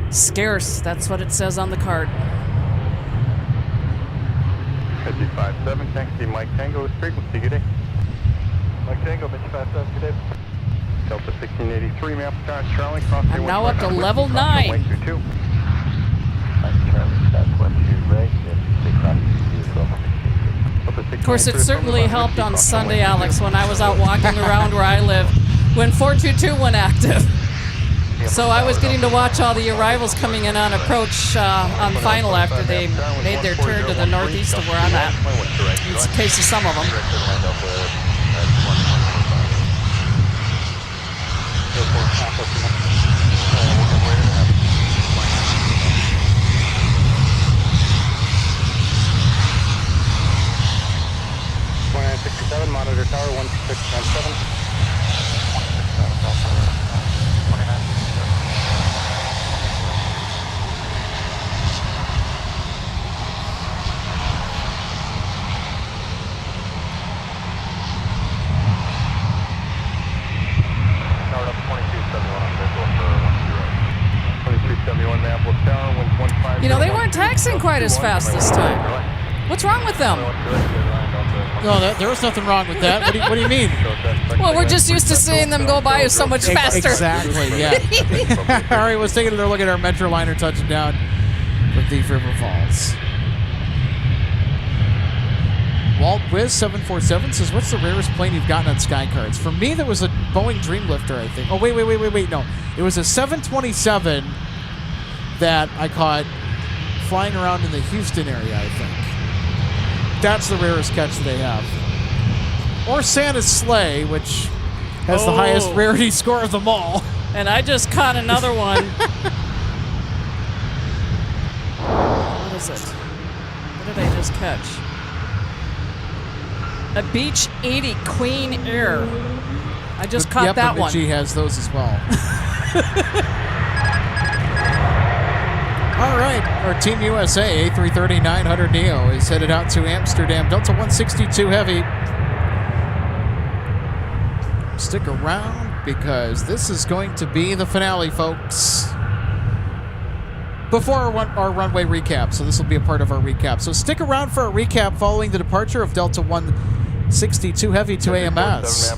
Scarce. That's what it says on the card. 557, taxi Mike Tango is frequency, good day. Mike Tango, 557, good day. Delta 1683, map Charlie, cross. I'm now up to level 9. Of course, it certainly helped on Sunday, Alex, when I was out walking around where I live, when 422 went active. So I was getting to watch all the arrivals coming in on approach on final after they made their turn to the northeast of where I'm at. It's the case of some of them. Monitor tower 12697. You know, they weren't taxing quite as fast this time. What's wrong with them? No, there was nothing wrong with that. What do you mean? Well, we're just used to seeing them go by so much faster. Exactly, yeah. Ari was taking another look at our Metroliner touching down from Thief River Falls. Walt Wiz 747 says, what's the rarest plane you've gotten on Sky Cards? For me, that was a Boeing Dreamlifter, I think. Oh, wait. No. It was a 727 that I caught flying around in the Houston area, I think. That's the rarest catch they have. Or Santa's Sleigh, which has the highest rarity score of them all. And I just caught another one. What is it? What did I just catch? A Beach 80 Queen Air. I just caught that one. She has those as well. All right, our Team USA A330-900neo is headed out to Amsterdam. Delta 162 Heavy. Stick around because this is going to be the finale, folks. Before our runway recap, so this will be a part of our recap. So stick around for a recap following the departure of Delta 162 Heavy to AMS.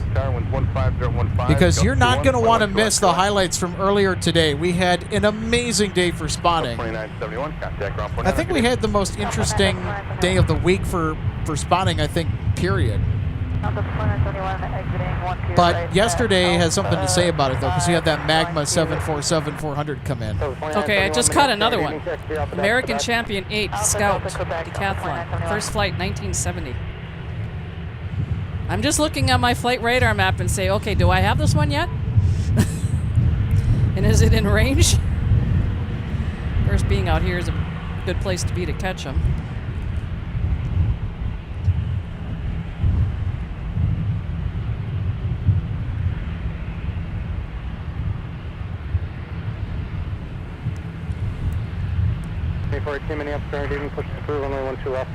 Because you're not going to want to miss the highlights from earlier today. We had an amazing day for spotting. I think we had the most interesting day of the week for spotting, I think, period. But yesterday has something to say about it, though, because we had that Magma 747-400 come in. Okay, I just caught another one. American Champion 8 Scout Decathlon. First flight, 1970. I'm just looking at my flight radar map and say, okay, do I have this one yet? And is it in range? Of course, being out here is a good place to be to catch them. 2418 Minneapolis, Derogatory, push through, runway 12 left.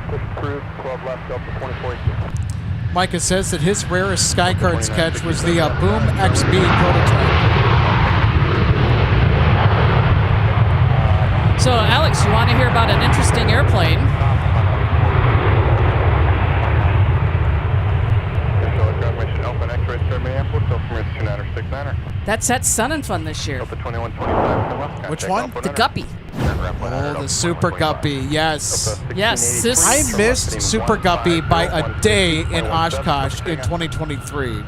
Push through, 12 left, Delta 2418. Micah says that his rarest Skycards catch was the Boom XB prototype. So, Alex, you want to hear about an interesting airplane? That's at Sun and Fun this year. Which one? The Guppy. Oh, the Super Guppy, yes. Yes, this... I missed Super Guppy by a day in Oshkosh in 2023.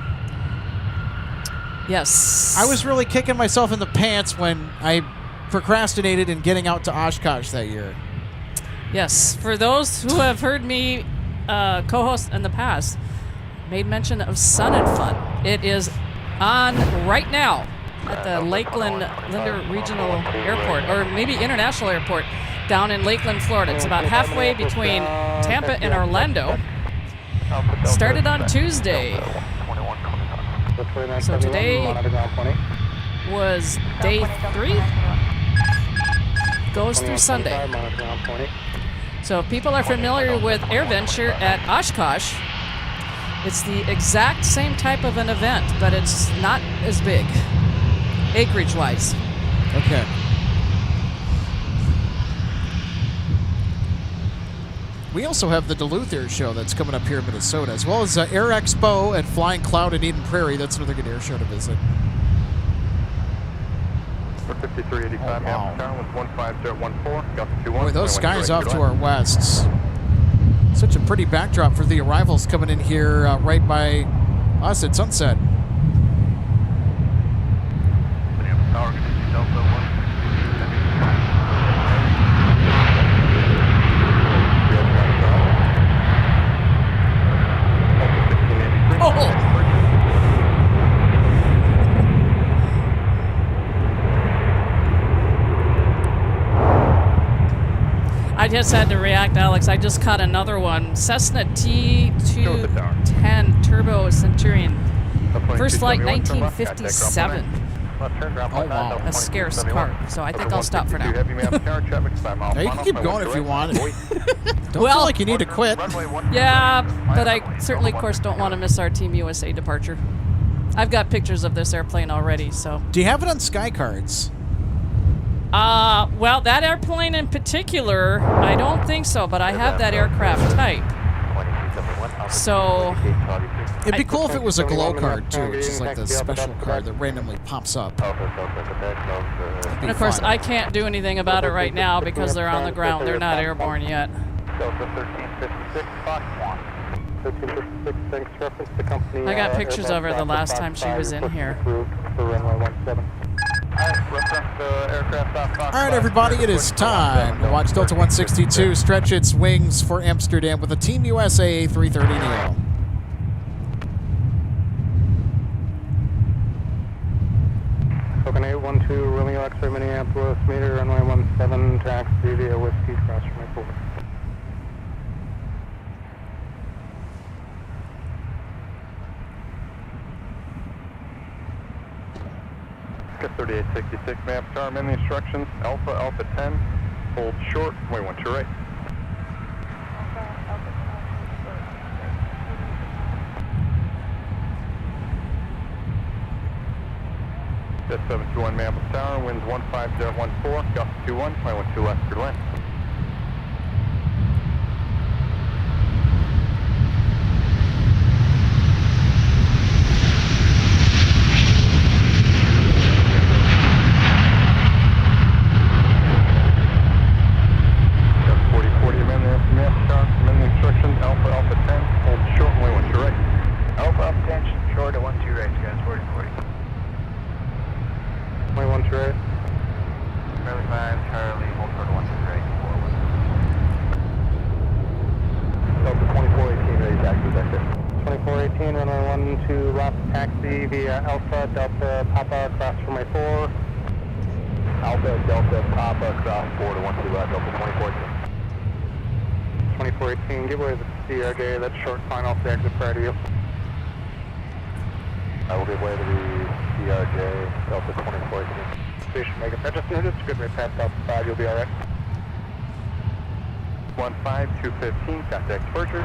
Yes. I was really kicking myself in the pants when I procrastinated in getting out to Oshkosh that year. Yes, for those who have heard me co-host in the past, made mention of Sun and Fun. It is on right now at the Lakeland Linder Regional Airport, or maybe International Airport, down in Lakeland, Florida. It's about halfway between Tampa and Orlando. Started on Tuesday. So today was day 3. Goes through Sunday. So if people are familiar with AirVenture at Oshkosh, it's the exact same type of an event, but it's not as big, acreage-wise. Okay. We also have the Duluth Air Show that's coming up here in Minnesota, as well as Air Expo at Flying Cloud in Eden Prairie. That's another good air show to visit. 5385 Boy, those skies off to our west. Such a pretty backdrop for the arrivals coming in here right by us at sunset. Oh! I just had to react, Alex. I just caught another one. Cessna T210 Turbo Centurion. First flight 1957. Oh, wow. A scarce car. So I think I'll stop for now. Now, you can keep going if you want. Don't feel like you need to quit. Yeah, but I certainly, of course, don't want to miss our Team USA departure. I've got pictures of this airplane already, so. Do you have it on Skycards? Well, that airplane in particular, I don't think so, but I have that aircraft type. So... It'd be cool if it was a glow card, too, which is like the special card that randomly pops up. And of course, I can't do anything about it right now because they're on the ground. They're not airborne yet. I got pictures of her the last time she was in here. All right, everybody, it is time to watch Delta 162 stretch its wings for Amsterdam with a Team USA 330 Neo. Token 812, Romeo X-ray Minneapolis, meter, runway 17, taxi via Whiskey, cross from my 4. Got 3866, map star, in the instructions, Alpha 10, hold short, way 1 to right. Jet 721 Minneapolis Tower, winds 15014, gust 21, way 12 left, clear land. Alpha, Delta, Papa, cross for my 4. Alpha, Delta, Papa, cross 4 to 12 left, Delta 2418. 2418, give way to the CRJ, that's short final off the exit prior to you. I will give way to the CRJ, Delta 2418. Station Mega, just noted, it's a good rate past Delta 5, you'll be alright. 215, contact departure.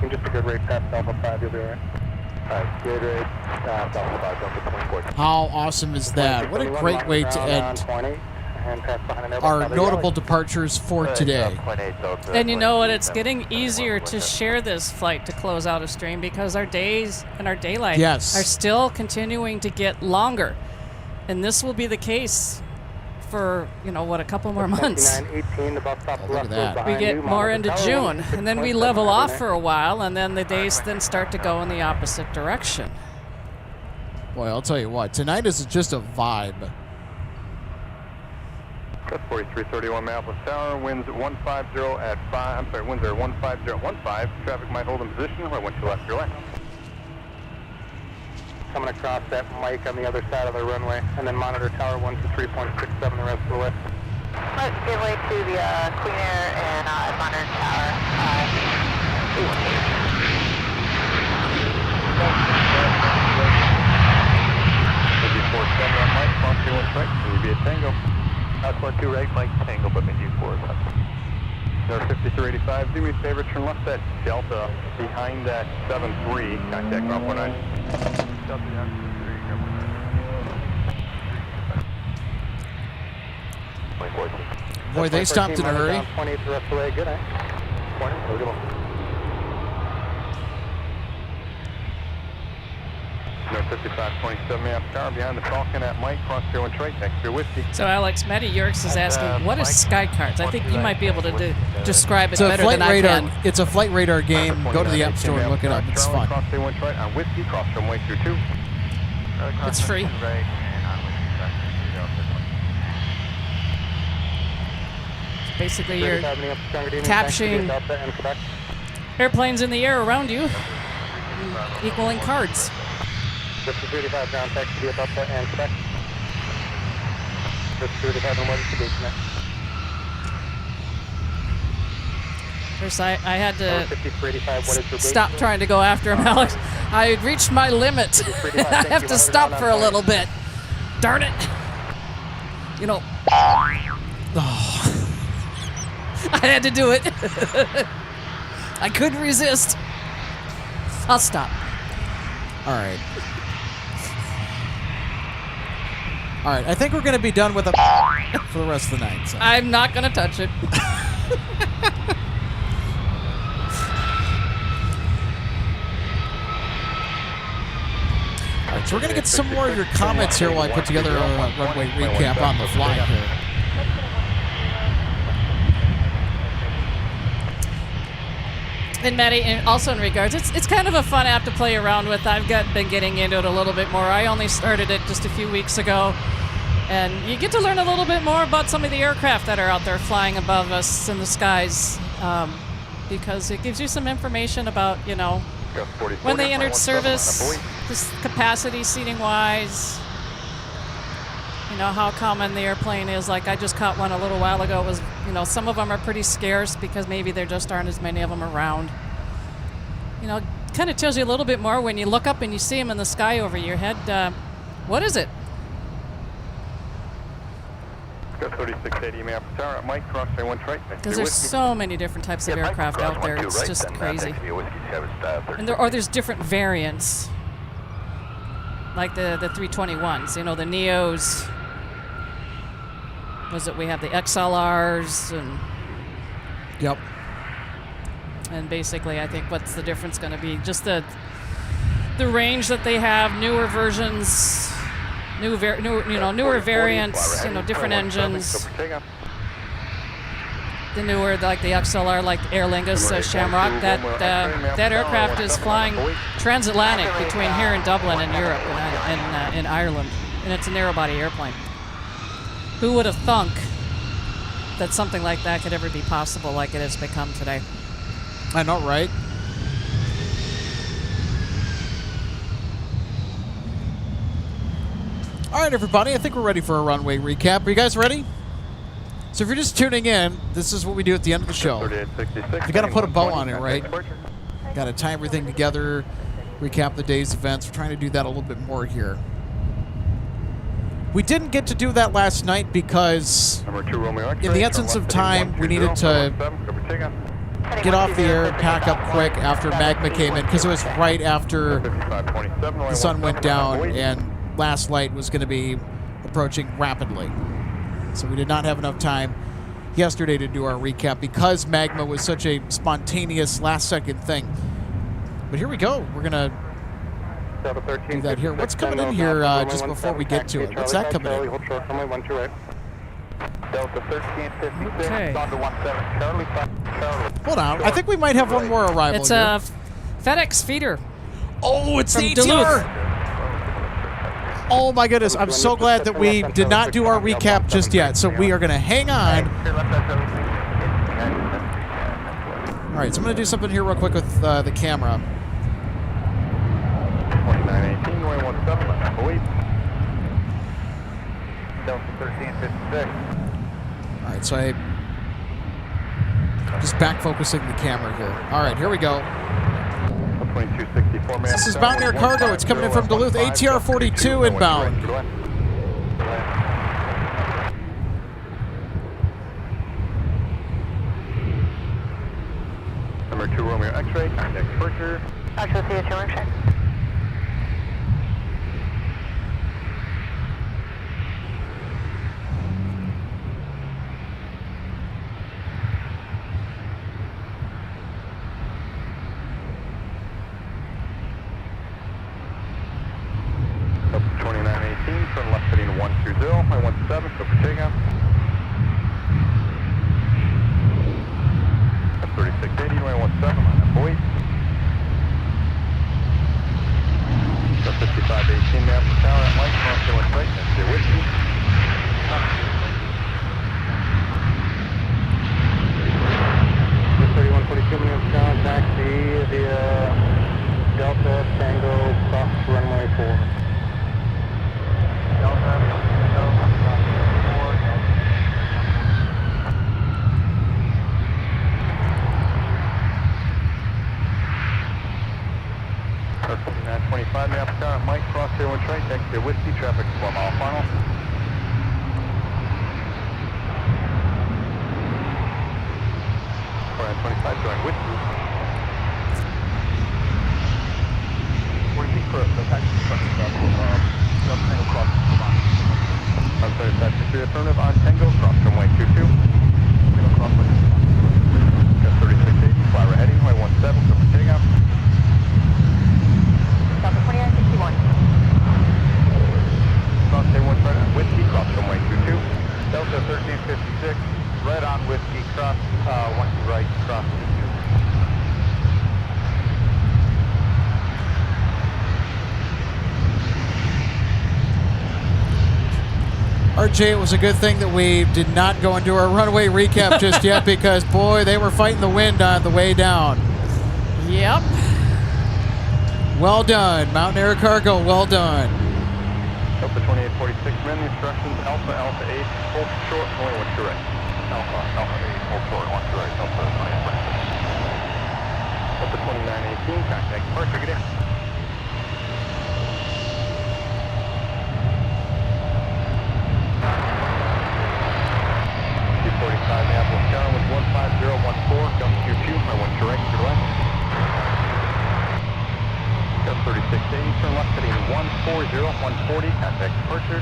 Just a good rate past Alpha 5, you'll be alright. Alright, good rate, Alpha 5, Delta 24. How awesome is that? What a great way to end our notable departures for today. And you know what? It's getting easier to share this flight to close out a stream because our days and our daylight are still continuing to get longer. And this will be the case for, you know, what, a couple more months. Look at that. We get more into June, and then we level off for a while, and then the days then start to go in the opposite direction. Boy, I'll tell you what, tonight is just a vibe. 4331 Minneapolis Tower, winds at 150 at 5, I'm sorry, winds are 150 at 15. Traffic might hold in position, right, once you left your left. Coming across that mic on the other side of the runway, and then monitor tower 123.67 the rest of the way. Let's give way to the Clean Air and monitor tower. Maybe 47 on mic, cross 21 right, and you'll be a tango. Cross 12 right, Mike, tango, but maybe 4 left. Number 5385, do me a favor, turn left at Delta, behind that 73, contact ground 49. Delta, Boy, they stopped in a hurry. 28 the rest of the way, good night. Morning, have a good one. Number 5527 Minneapolis Tower, behind the Falcon at Mike, cross 01 right, next to Whiskey. So Alex, Matty Yerkes is asking, what is Skycards? I think you might be able to describe it better than I can. It's a flight radar game. Go to the App Store and look it up. It's fun. Cross 01 right on Whiskey, cross runway 22. It's free. Basically, you're capturing airplanes in the air around you, equaling cards. 55 ground taxi via Delta and Quebec. 55 emergency gate connect. First, I had to stop trying to go after him, Alex. I had reached my limit. I have to stop for a little bit. Darn it. You know. Oh. I had to do it. I couldn't resist. I'll stop. All right. All right, I think we're going to be done with it for the rest of the night. So. I'm not going to touch it. All right, so we're going to get some more of your comments here while I put together a runway recap on the fly here. And Maddie, and also in regards, it's kind of a fun app to play around with. I've been getting into it a little bit more. I only started it just a few weeks ago, and you get to learn a little bit more about some of the aircraft that are out there flying above us in the skies, because it gives you some information about, you know, when they entered service, this capacity seating-wise, you know, how common the airplane is. Like, I just caught one a little while ago. It was, you know, some of them are pretty scarce because maybe there just aren't as many of them around. You know, kind of tells you a little bit more when you look up and you see them in the sky over your head. What is it? Got 3680 Minneapolis Tower at Mike, cross 1 right. Because there's so many different types of aircraft out there. It's just crazy. And there's different variants. Like the 321s, you know, the Neos. We have the XLRs and... Yep. And basically, I think what's the difference going to be? Just the range that they have, newer versions, newer variants, you know, different engines. The newer, like the XLR, like Aer Lingus, Shamrock, that aircraft is flying transatlantic between here and Dublin and Europe and in Ireland, and it's a narrow-body airplane. Who would have thunk that something like that could ever be possible like it has become today? I know, right? All right, everybody, I think we're ready for a runway recap. Are you guys ready? So if you're just tuning in, this is what we do at the end of the show. You got to put a bow on it, right? Got to tie everything together, recap the day's events. We're trying to do that a little bit more here. We didn't get to do that last night because in the essence of time, we needed to get off the air and pack up quick after magma came in because it was right after the sun went down and last light was going to be approaching rapidly. So we did not have enough time yesterday to do our recap because magma was such a spontaneous last-second thing. But here we go. We're going to do that here. What's coming in here just before we get to it? What's that coming in? Delta 1356, Okay. on to 17, Charlie 5, Hold on. I think we might have one more arrival It's here. a FedEx feeder. Oh, it's from the Duluth. ATR! Oh my goodness, I'm so glad that we did not do our recap just yet. So we are going to hang on. All right, so I'm going to do something here real quick with the camera. 2918, going 17, left, wait. Delta 1356. All right, so I just back focusing the camera here. All right, here we go. 2264, This is Mountain Air Cargo. It's coming in from Duluth. ATR 42 inbound. Number 2 Romeo X-ray, contact departure. Actually, see a chilling check. Up 2918, turn left heading 120, 17, go for takeoff. Up 3680, 17, line up, wait. Up 5518, map for tower at Mike, cross to one right, that's your whiskey. 3142 minutes down, taxi via Delta Tango, cross runway 4. Delta, cross runway 4. 925, map for tower at Mike, cross to one right, taxi to whiskey, traffic 4 mile final. Join whiskey. What do you think for the taxi coming from Delta Tango cross Vermont? I'm sorry, taxi 3 affirmative on Tango, cross runway 22. Tango cross runway. Got 3680, fly right heading, runway 17, go for takeoff. Delta 2961. Cross day 1 right on whiskey, cross runway 22. Delta 1356, right on whiskey, cross 1 right, cross 22. RJ, it was a good thing that we did not go into our runway recap just yet because, boy, they were fighting the wind on the way down. Yep. Well done, Mountain Air Cargo, well done. Delta 2846, man, the instructions, Alpha, Alpha 8, hold short, only one to right. Alpha 8, hold short, 1 to right, Delta 9. Delta 2918, contact departure, get in. 245, Minneapolis, County with 15014, come Q2, I want to right, to left. Got 3680, turn left heading 140, 140, contact departure.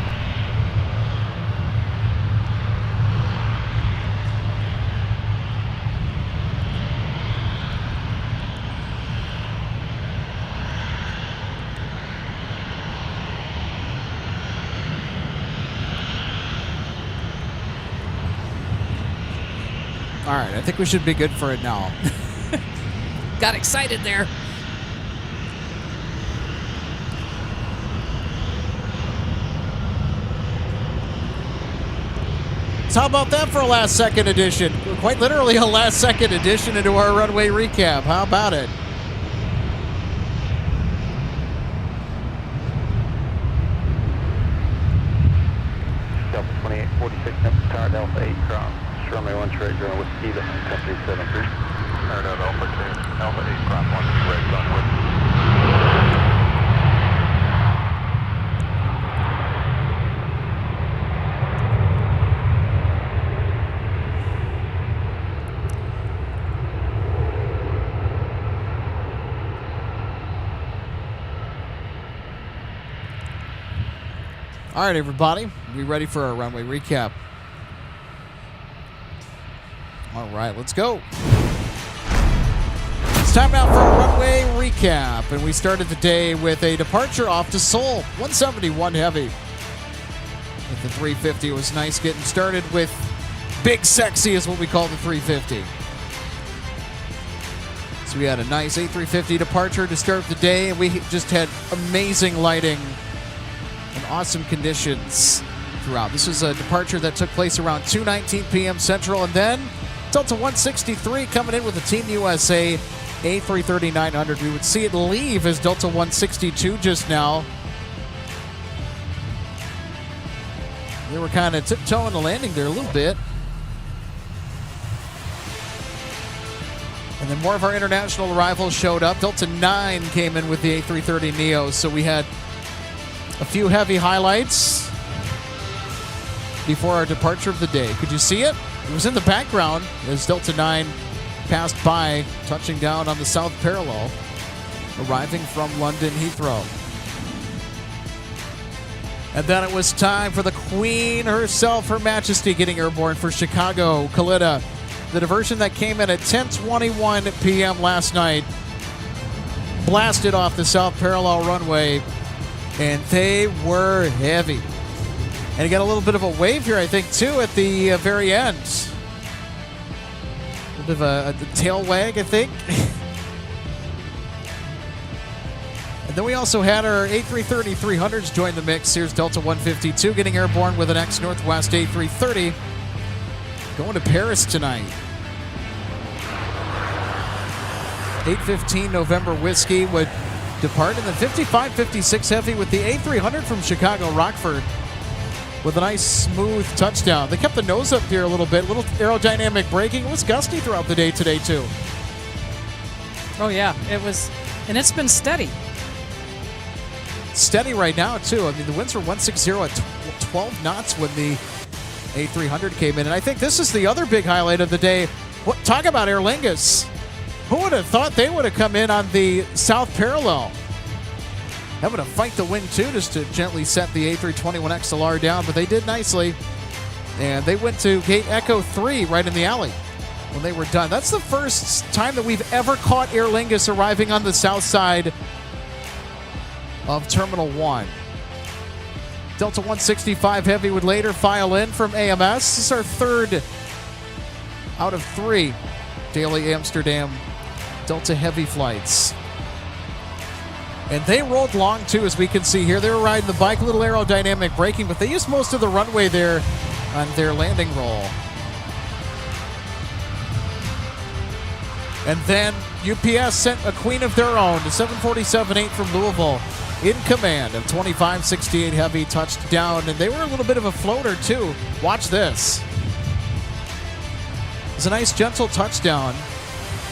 All right, I think we should be good for it now. Got excited there. So how about that for a last-second edition? Quite literally a last-second edition into our runway recap. How about it? Delta 2846, Memphis Tower, Delta 8, cross. Runway 1 trade, going with Ski, country 73. Alright, Alpha 2, Alpha 8, cross 1 to right, on with. All right, everybody. We ready for our runway recap? All right, let's go. It's time now for a runway recap. And we started the day with a departure off to Seoul. 171 heavy. With the 350, it was nice getting started with Big Sexy is what we call the 350. So we had a nice A350 departure to start the day, and we just had amazing lighting and awesome conditions throughout. This was a departure that took place around 2:19 p.m. Central, and then Delta 163 coming in with the Team USA A330-900. We would see it leave as Delta 162 just now. They were kind of tiptoeing the landing there a little bit. And then more of our international arrivals showed up. Delta 9 came in with the A330neo, so we had a few heavy highlights before our departure of the day. Could you see it? It was in the background as Delta 9 passed by, touching down on the South Parallel, arriving from London Heathrow. And then it was time for the Queen herself, Her Majesty, getting airborne for Chicago, Kalita. The diversion that came in at 10:21 p.m. last night blasted off the South Parallel runway, and they were heavy. And you got a little bit of a wave here, I think, too, at the very end. A little bit of a tail wag, I think. And then we also had our A330-300s join the mix. Here's Delta 152 getting airborne with an ex-Northwest A330. Going to Paris tonight. 8:15 November Whiskey would depart, and then 55-56 heavy with the A300 from Chicago Rockford with a nice smooth touchdown. They kept the nose up here a little bit, little aerodynamic braking. It was gusty throughout the day today too. Oh yeah, it was, and it's been steady. Steady right now too. I mean, the winds were 160 at 12 knots when the A300 came in, and I think this is the other big highlight of the day. Talk about Aer Lingus. Who would have thought they would have come in on the South Parallel? Having to fight the wind too, just to gently set the A321XLR down, but they did nicely. And they went to Gate Echo 3 right in the alley when they were done. That's the first time that we've ever caught Aer Lingus arriving on the south side of Terminal 1. Delta 165 heavy would later file in from AMS. This is our third out of 3 daily Amsterdam Delta heavy flights. And they rolled long too, as we can see here. They were riding the bike, a little aerodynamic braking, but they used most of the runway there on their landing roll. And then UPS sent a queen of their own, the 747-8 from Louisville, in command of 2568 heavy, touched down, and they were a little bit of a floater too. Watch this. It's a nice gentle touchdown,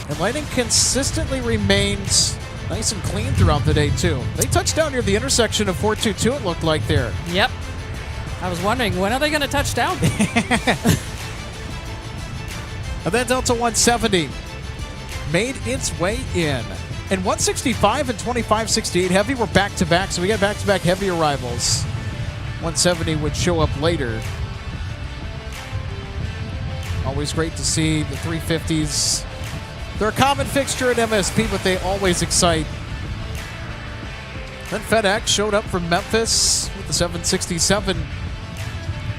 and lighting consistently remains nice and clean throughout the day too. They touched down near the intersection of 422, it looked like there. Yep. I was wondering, when are they going to touch down? And then Delta 170 made its way in. And 165 and 2568 heavy were back-to-back, so we got back-to-back heavy arrivals. 170 would show up later. Always great to see the 350s. They're a common fixture at MSP, but they always excite. Then FedEx showed up from Memphis with the 767.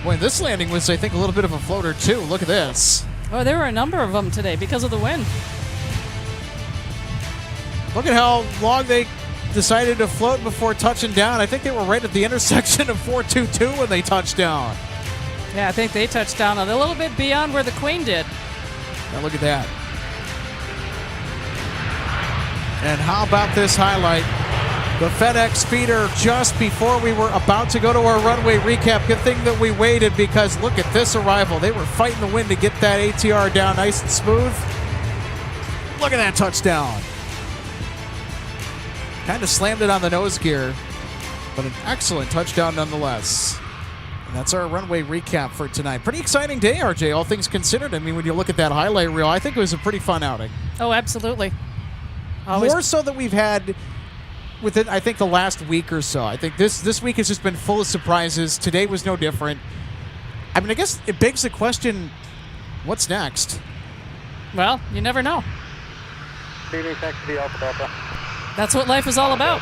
Boy, this landing was, I think, a little bit of a floater, too. Look at this. Oh, there were a number of them today because of the wind. Look at how long they decided to float before touching down. I think they were right at the intersection of 422 when they touched down. Yeah, I think they touched down a little bit beyond where the Queen did. Now look at that. And how about this highlight? The FedEx feeder just before we were about to go to our runway recap. Good thing that we waited, because look at this arrival. They were fighting the wind to get that ATR down nice and smooth. Look at that touchdown. Kind of slammed it on the nose gear, but an excellent touchdown nonetheless. And that's our runway recap for tonight. Pretty exciting day, RJ, all things considered. I mean, when you look at that highlight reel, I think it was a pretty fun outing. Oh, absolutely. More so that we've had within, I think, the last week or so. I think this week has just been full of surprises. Today was no different. I mean, I guess it begs the question, what's next? Well, you never know. Phoenix XV Alpha Delta. That's what life is all about.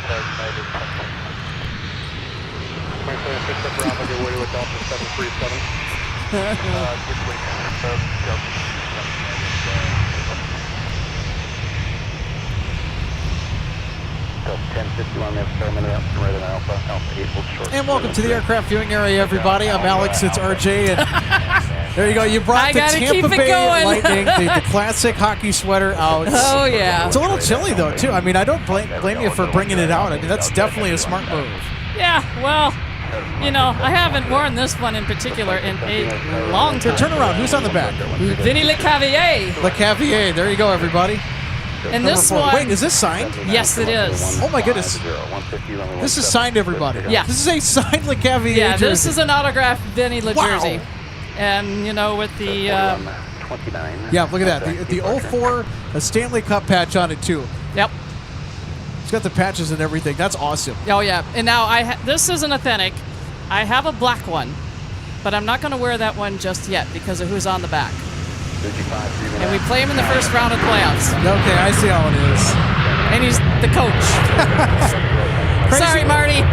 And welcome to the aircraft viewing area, everybody. I'm Alex. It's RJ, and there you go. You brought I the gotta Tampa keep it Bay going. Lightning, the classic hockey sweater out. Oh, yeah. It's a little chilly though, too. I mean, I don't blame you for bringing it out. I mean, that's definitely a smart move. Yeah, well, you know, I haven't worn this one in particular in a long time. Turn around. Who's on the back? Vinny LeCavier. LeCavier. There you go, everybody. And this Number 4. one... Wait, is this signed? Yes, it is. Oh my goodness. This is signed, everybody. Yeah. This is a signed LeCavier Yeah, jersey. this is an autographed Vinny Wow. jersey. And, you know, with the... Yeah, look at that. The 04 Stanley Cup patch on it, too. Yep. It's got the patches and everything. That's awesome. Oh, yeah. And now, this isn't authentic. I have a black one. But I'm not going to wear that one just yet because of who's on the back. And we play him in the first round of playoffs. Okay, I see how it is. And he's the coach. Sorry, Marty.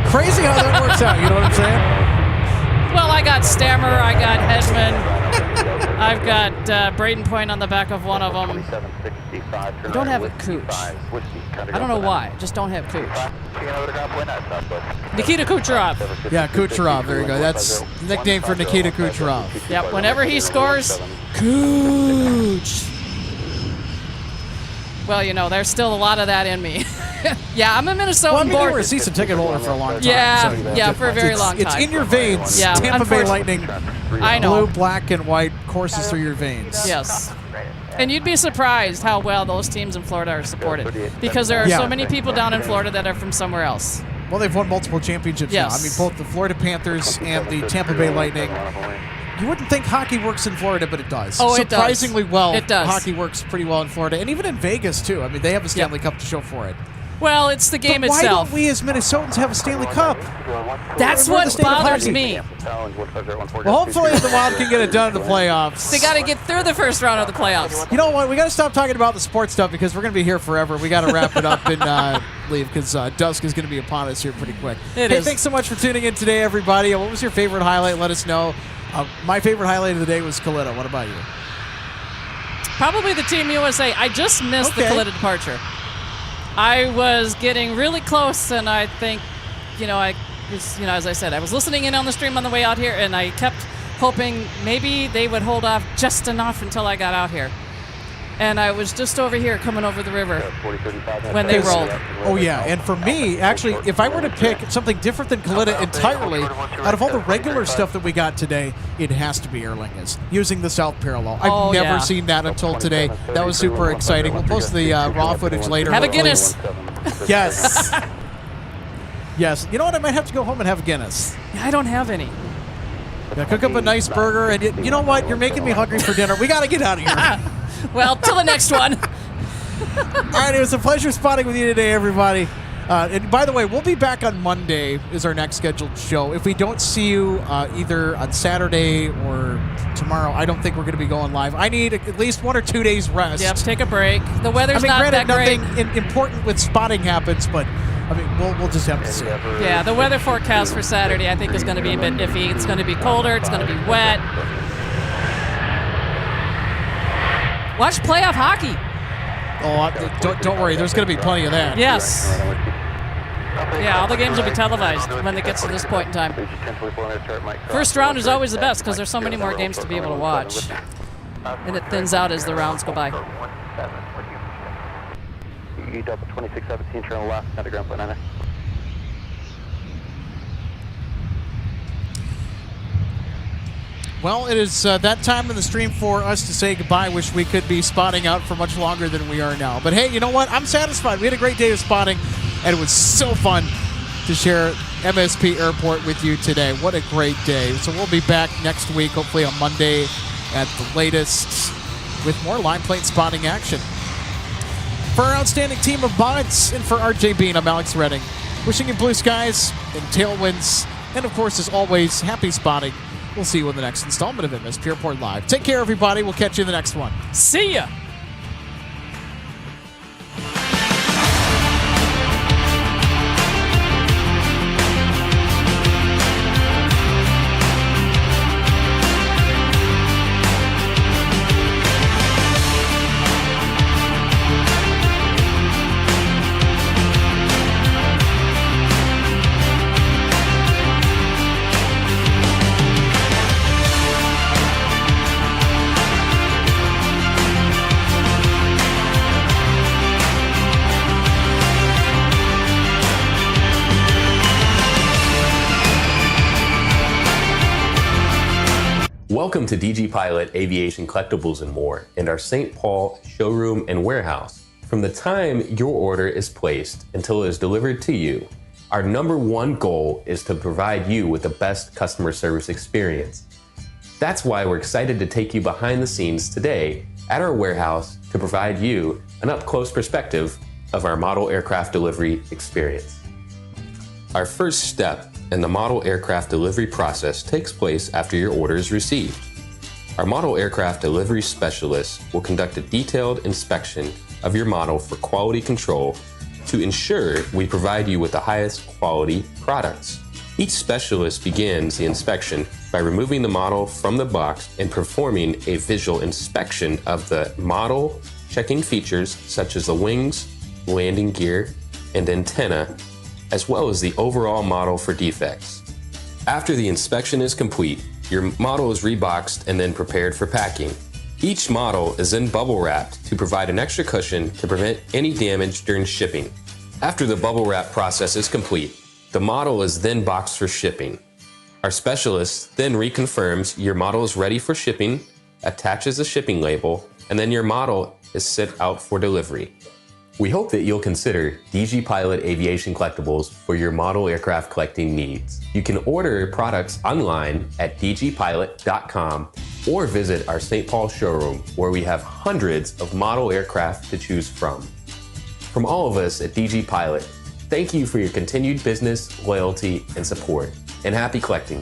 Crazy how that works out, you know what I'm saying? Well, I got Stammer, I got Hedman, I've got Braden Point on the back of one of them. I don't have a Cooch. I don't know why, I just don't have Cooch. Nikita Kucherov. Yeah, Kucherov, there you go. That's the nickname for Nikita Kucherov. Yep, whenever he scores, Cooch. Well, you know, there's still a lot of that in me. Yeah, I'm a Minnesotan Well, I mean, you born. were a season ticket holder for a long time. Yeah, so yeah, for a very long time. It's in your veins. Yeah, Tampa Bay Lightning, I know. blue, black, and white courses through your veins. Yes. And you'd be surprised how well those teams in Florida are supported. Because there are so many people down in Florida that are from somewhere else. Well, they've won multiple championships now. I mean, both the Florida Panthers and the Tampa Bay Lightning. You wouldn't think hockey works in Florida, but it does. Oh, it does. Surprisingly well, It does. hockey works pretty well in Florida. And even in Vegas, too. I mean, they have a Stanley Cup to show for it. Well, it's the game But why itself. don't we as Minnesotans have a Stanley Cup? That's We're the what state of bothers hockey. me. Well, hopefully the Wild can get it done in the playoffs. They got to get through the first round of the playoffs. You know what? We got to stop talking about the sports stuff because we're going to be here forever. We got to wrap it up and leave because dusk is going to be upon us here pretty quick. It hey, is. Thanks so much for tuning in today, everybody. What was your favorite highlight? Let us know. My favorite highlight of the day was Kalita. What about you? Probably the Team USA. I just missed the Kalita departure. I was getting really close, and I think, as I said, I was listening in on the stream on the way out here, and I kept hoping maybe they would hold off just enough until I got out here. And I was just over here coming over the river when they rolled. Oh, yeah. And for me, actually, if I were to pick something different than Kalita entirely, out of all the regular stuff that we got today, it has to be Aer Lingus, using the south parallel. I've never seen that until today. That was super exciting. We'll post the raw footage later. Have a Guinness. Yes. Yes. You know what? I might have to go home and have a Guinness. I don't have any. Yeah, cook up a nice burger, and you know what? You're making me hungry for dinner. We got to get out of here. Well, till the next one. All right, it was a pleasure spotting with you today, everybody. And by the way, we'll be back on Monday is our next scheduled show. If we don't see you either on Saturday or tomorrow, I don't think we're going to be going live. I need at least 1 or 2 days rest. Yep, take a break. The weather's not that great. Nothing important with spotting happens, but I mean, we'll just have to see. Yeah, the weather forecast for Saturday I think is going to be a bit iffy. It's going to be colder. It's going to be wet. Watch playoff hockey. Oh, don't worry. There's going to be plenty of that. Yes. Yeah, all the games will be televised when it gets to this point in time. First round is always the best because there's so many more games to be able to watch. And it thins out as the rounds go by. Delta 2617, turn left, at the ground point 9. Well, it is that time in the stream for us to say goodbye. Wish we could be spotting out for much longer than we are now. But hey, you know what? I'm satisfied. We had a great day of spotting, and it was so fun to share MSP Airport with you today. What a great day. So we'll be back next week, hopefully on Monday at the latest, with more line plane spotting action. For our outstanding team of mods and for RJ Bean, I'm Alex Redding. Wishing you blue skies and tailwinds. And of course, as always, happy spotting. We'll see you in the next installment of MSP Airport Live. Take care, everybody. We'll catch you in the next one. See ya! Welcome to DG Pilot, Aviation, Collectibles, and more, and our St. Paul showroom and warehouse. From the time your order is placed until it is delivered to you, our #1 goal is to provide you with the best customer service experience. That's why we're excited to take you behind the scenes today at our warehouse to provide you an up-close perspective of our model aircraft delivery experience. Our first step in the model aircraft delivery process takes place after your order is received. Our model aircraft delivery specialist will conduct a detailed inspection of your model for quality control to ensure we provide you with the highest quality products. Each specialist begins the inspection by removing the model from the box and performing a visual inspection of the model, checking features such as the wings, landing gear, and antenna, as well as the overall model for defects. After the inspection is complete, your model is reboxed and then prepared for packing. Each model is then bubble wrapped to provide an extra cushion to prevent any damage during shipping. After the bubble wrap process is complete, the model is then boxed for shipping. Our specialist then reconfirms your model is ready for shipping, attaches a shipping label, and then your model is sent out for delivery. We hope that you'll consider DG Pilot Aviation Collectibles for your model aircraft collecting needs. You can order products online at dgpilot.com or visit our St. Paul showroom where we have hundreds of model aircraft to choose from. From all of us at DG Pilot, thank you for your continued business, loyalty, and support, and happy collecting.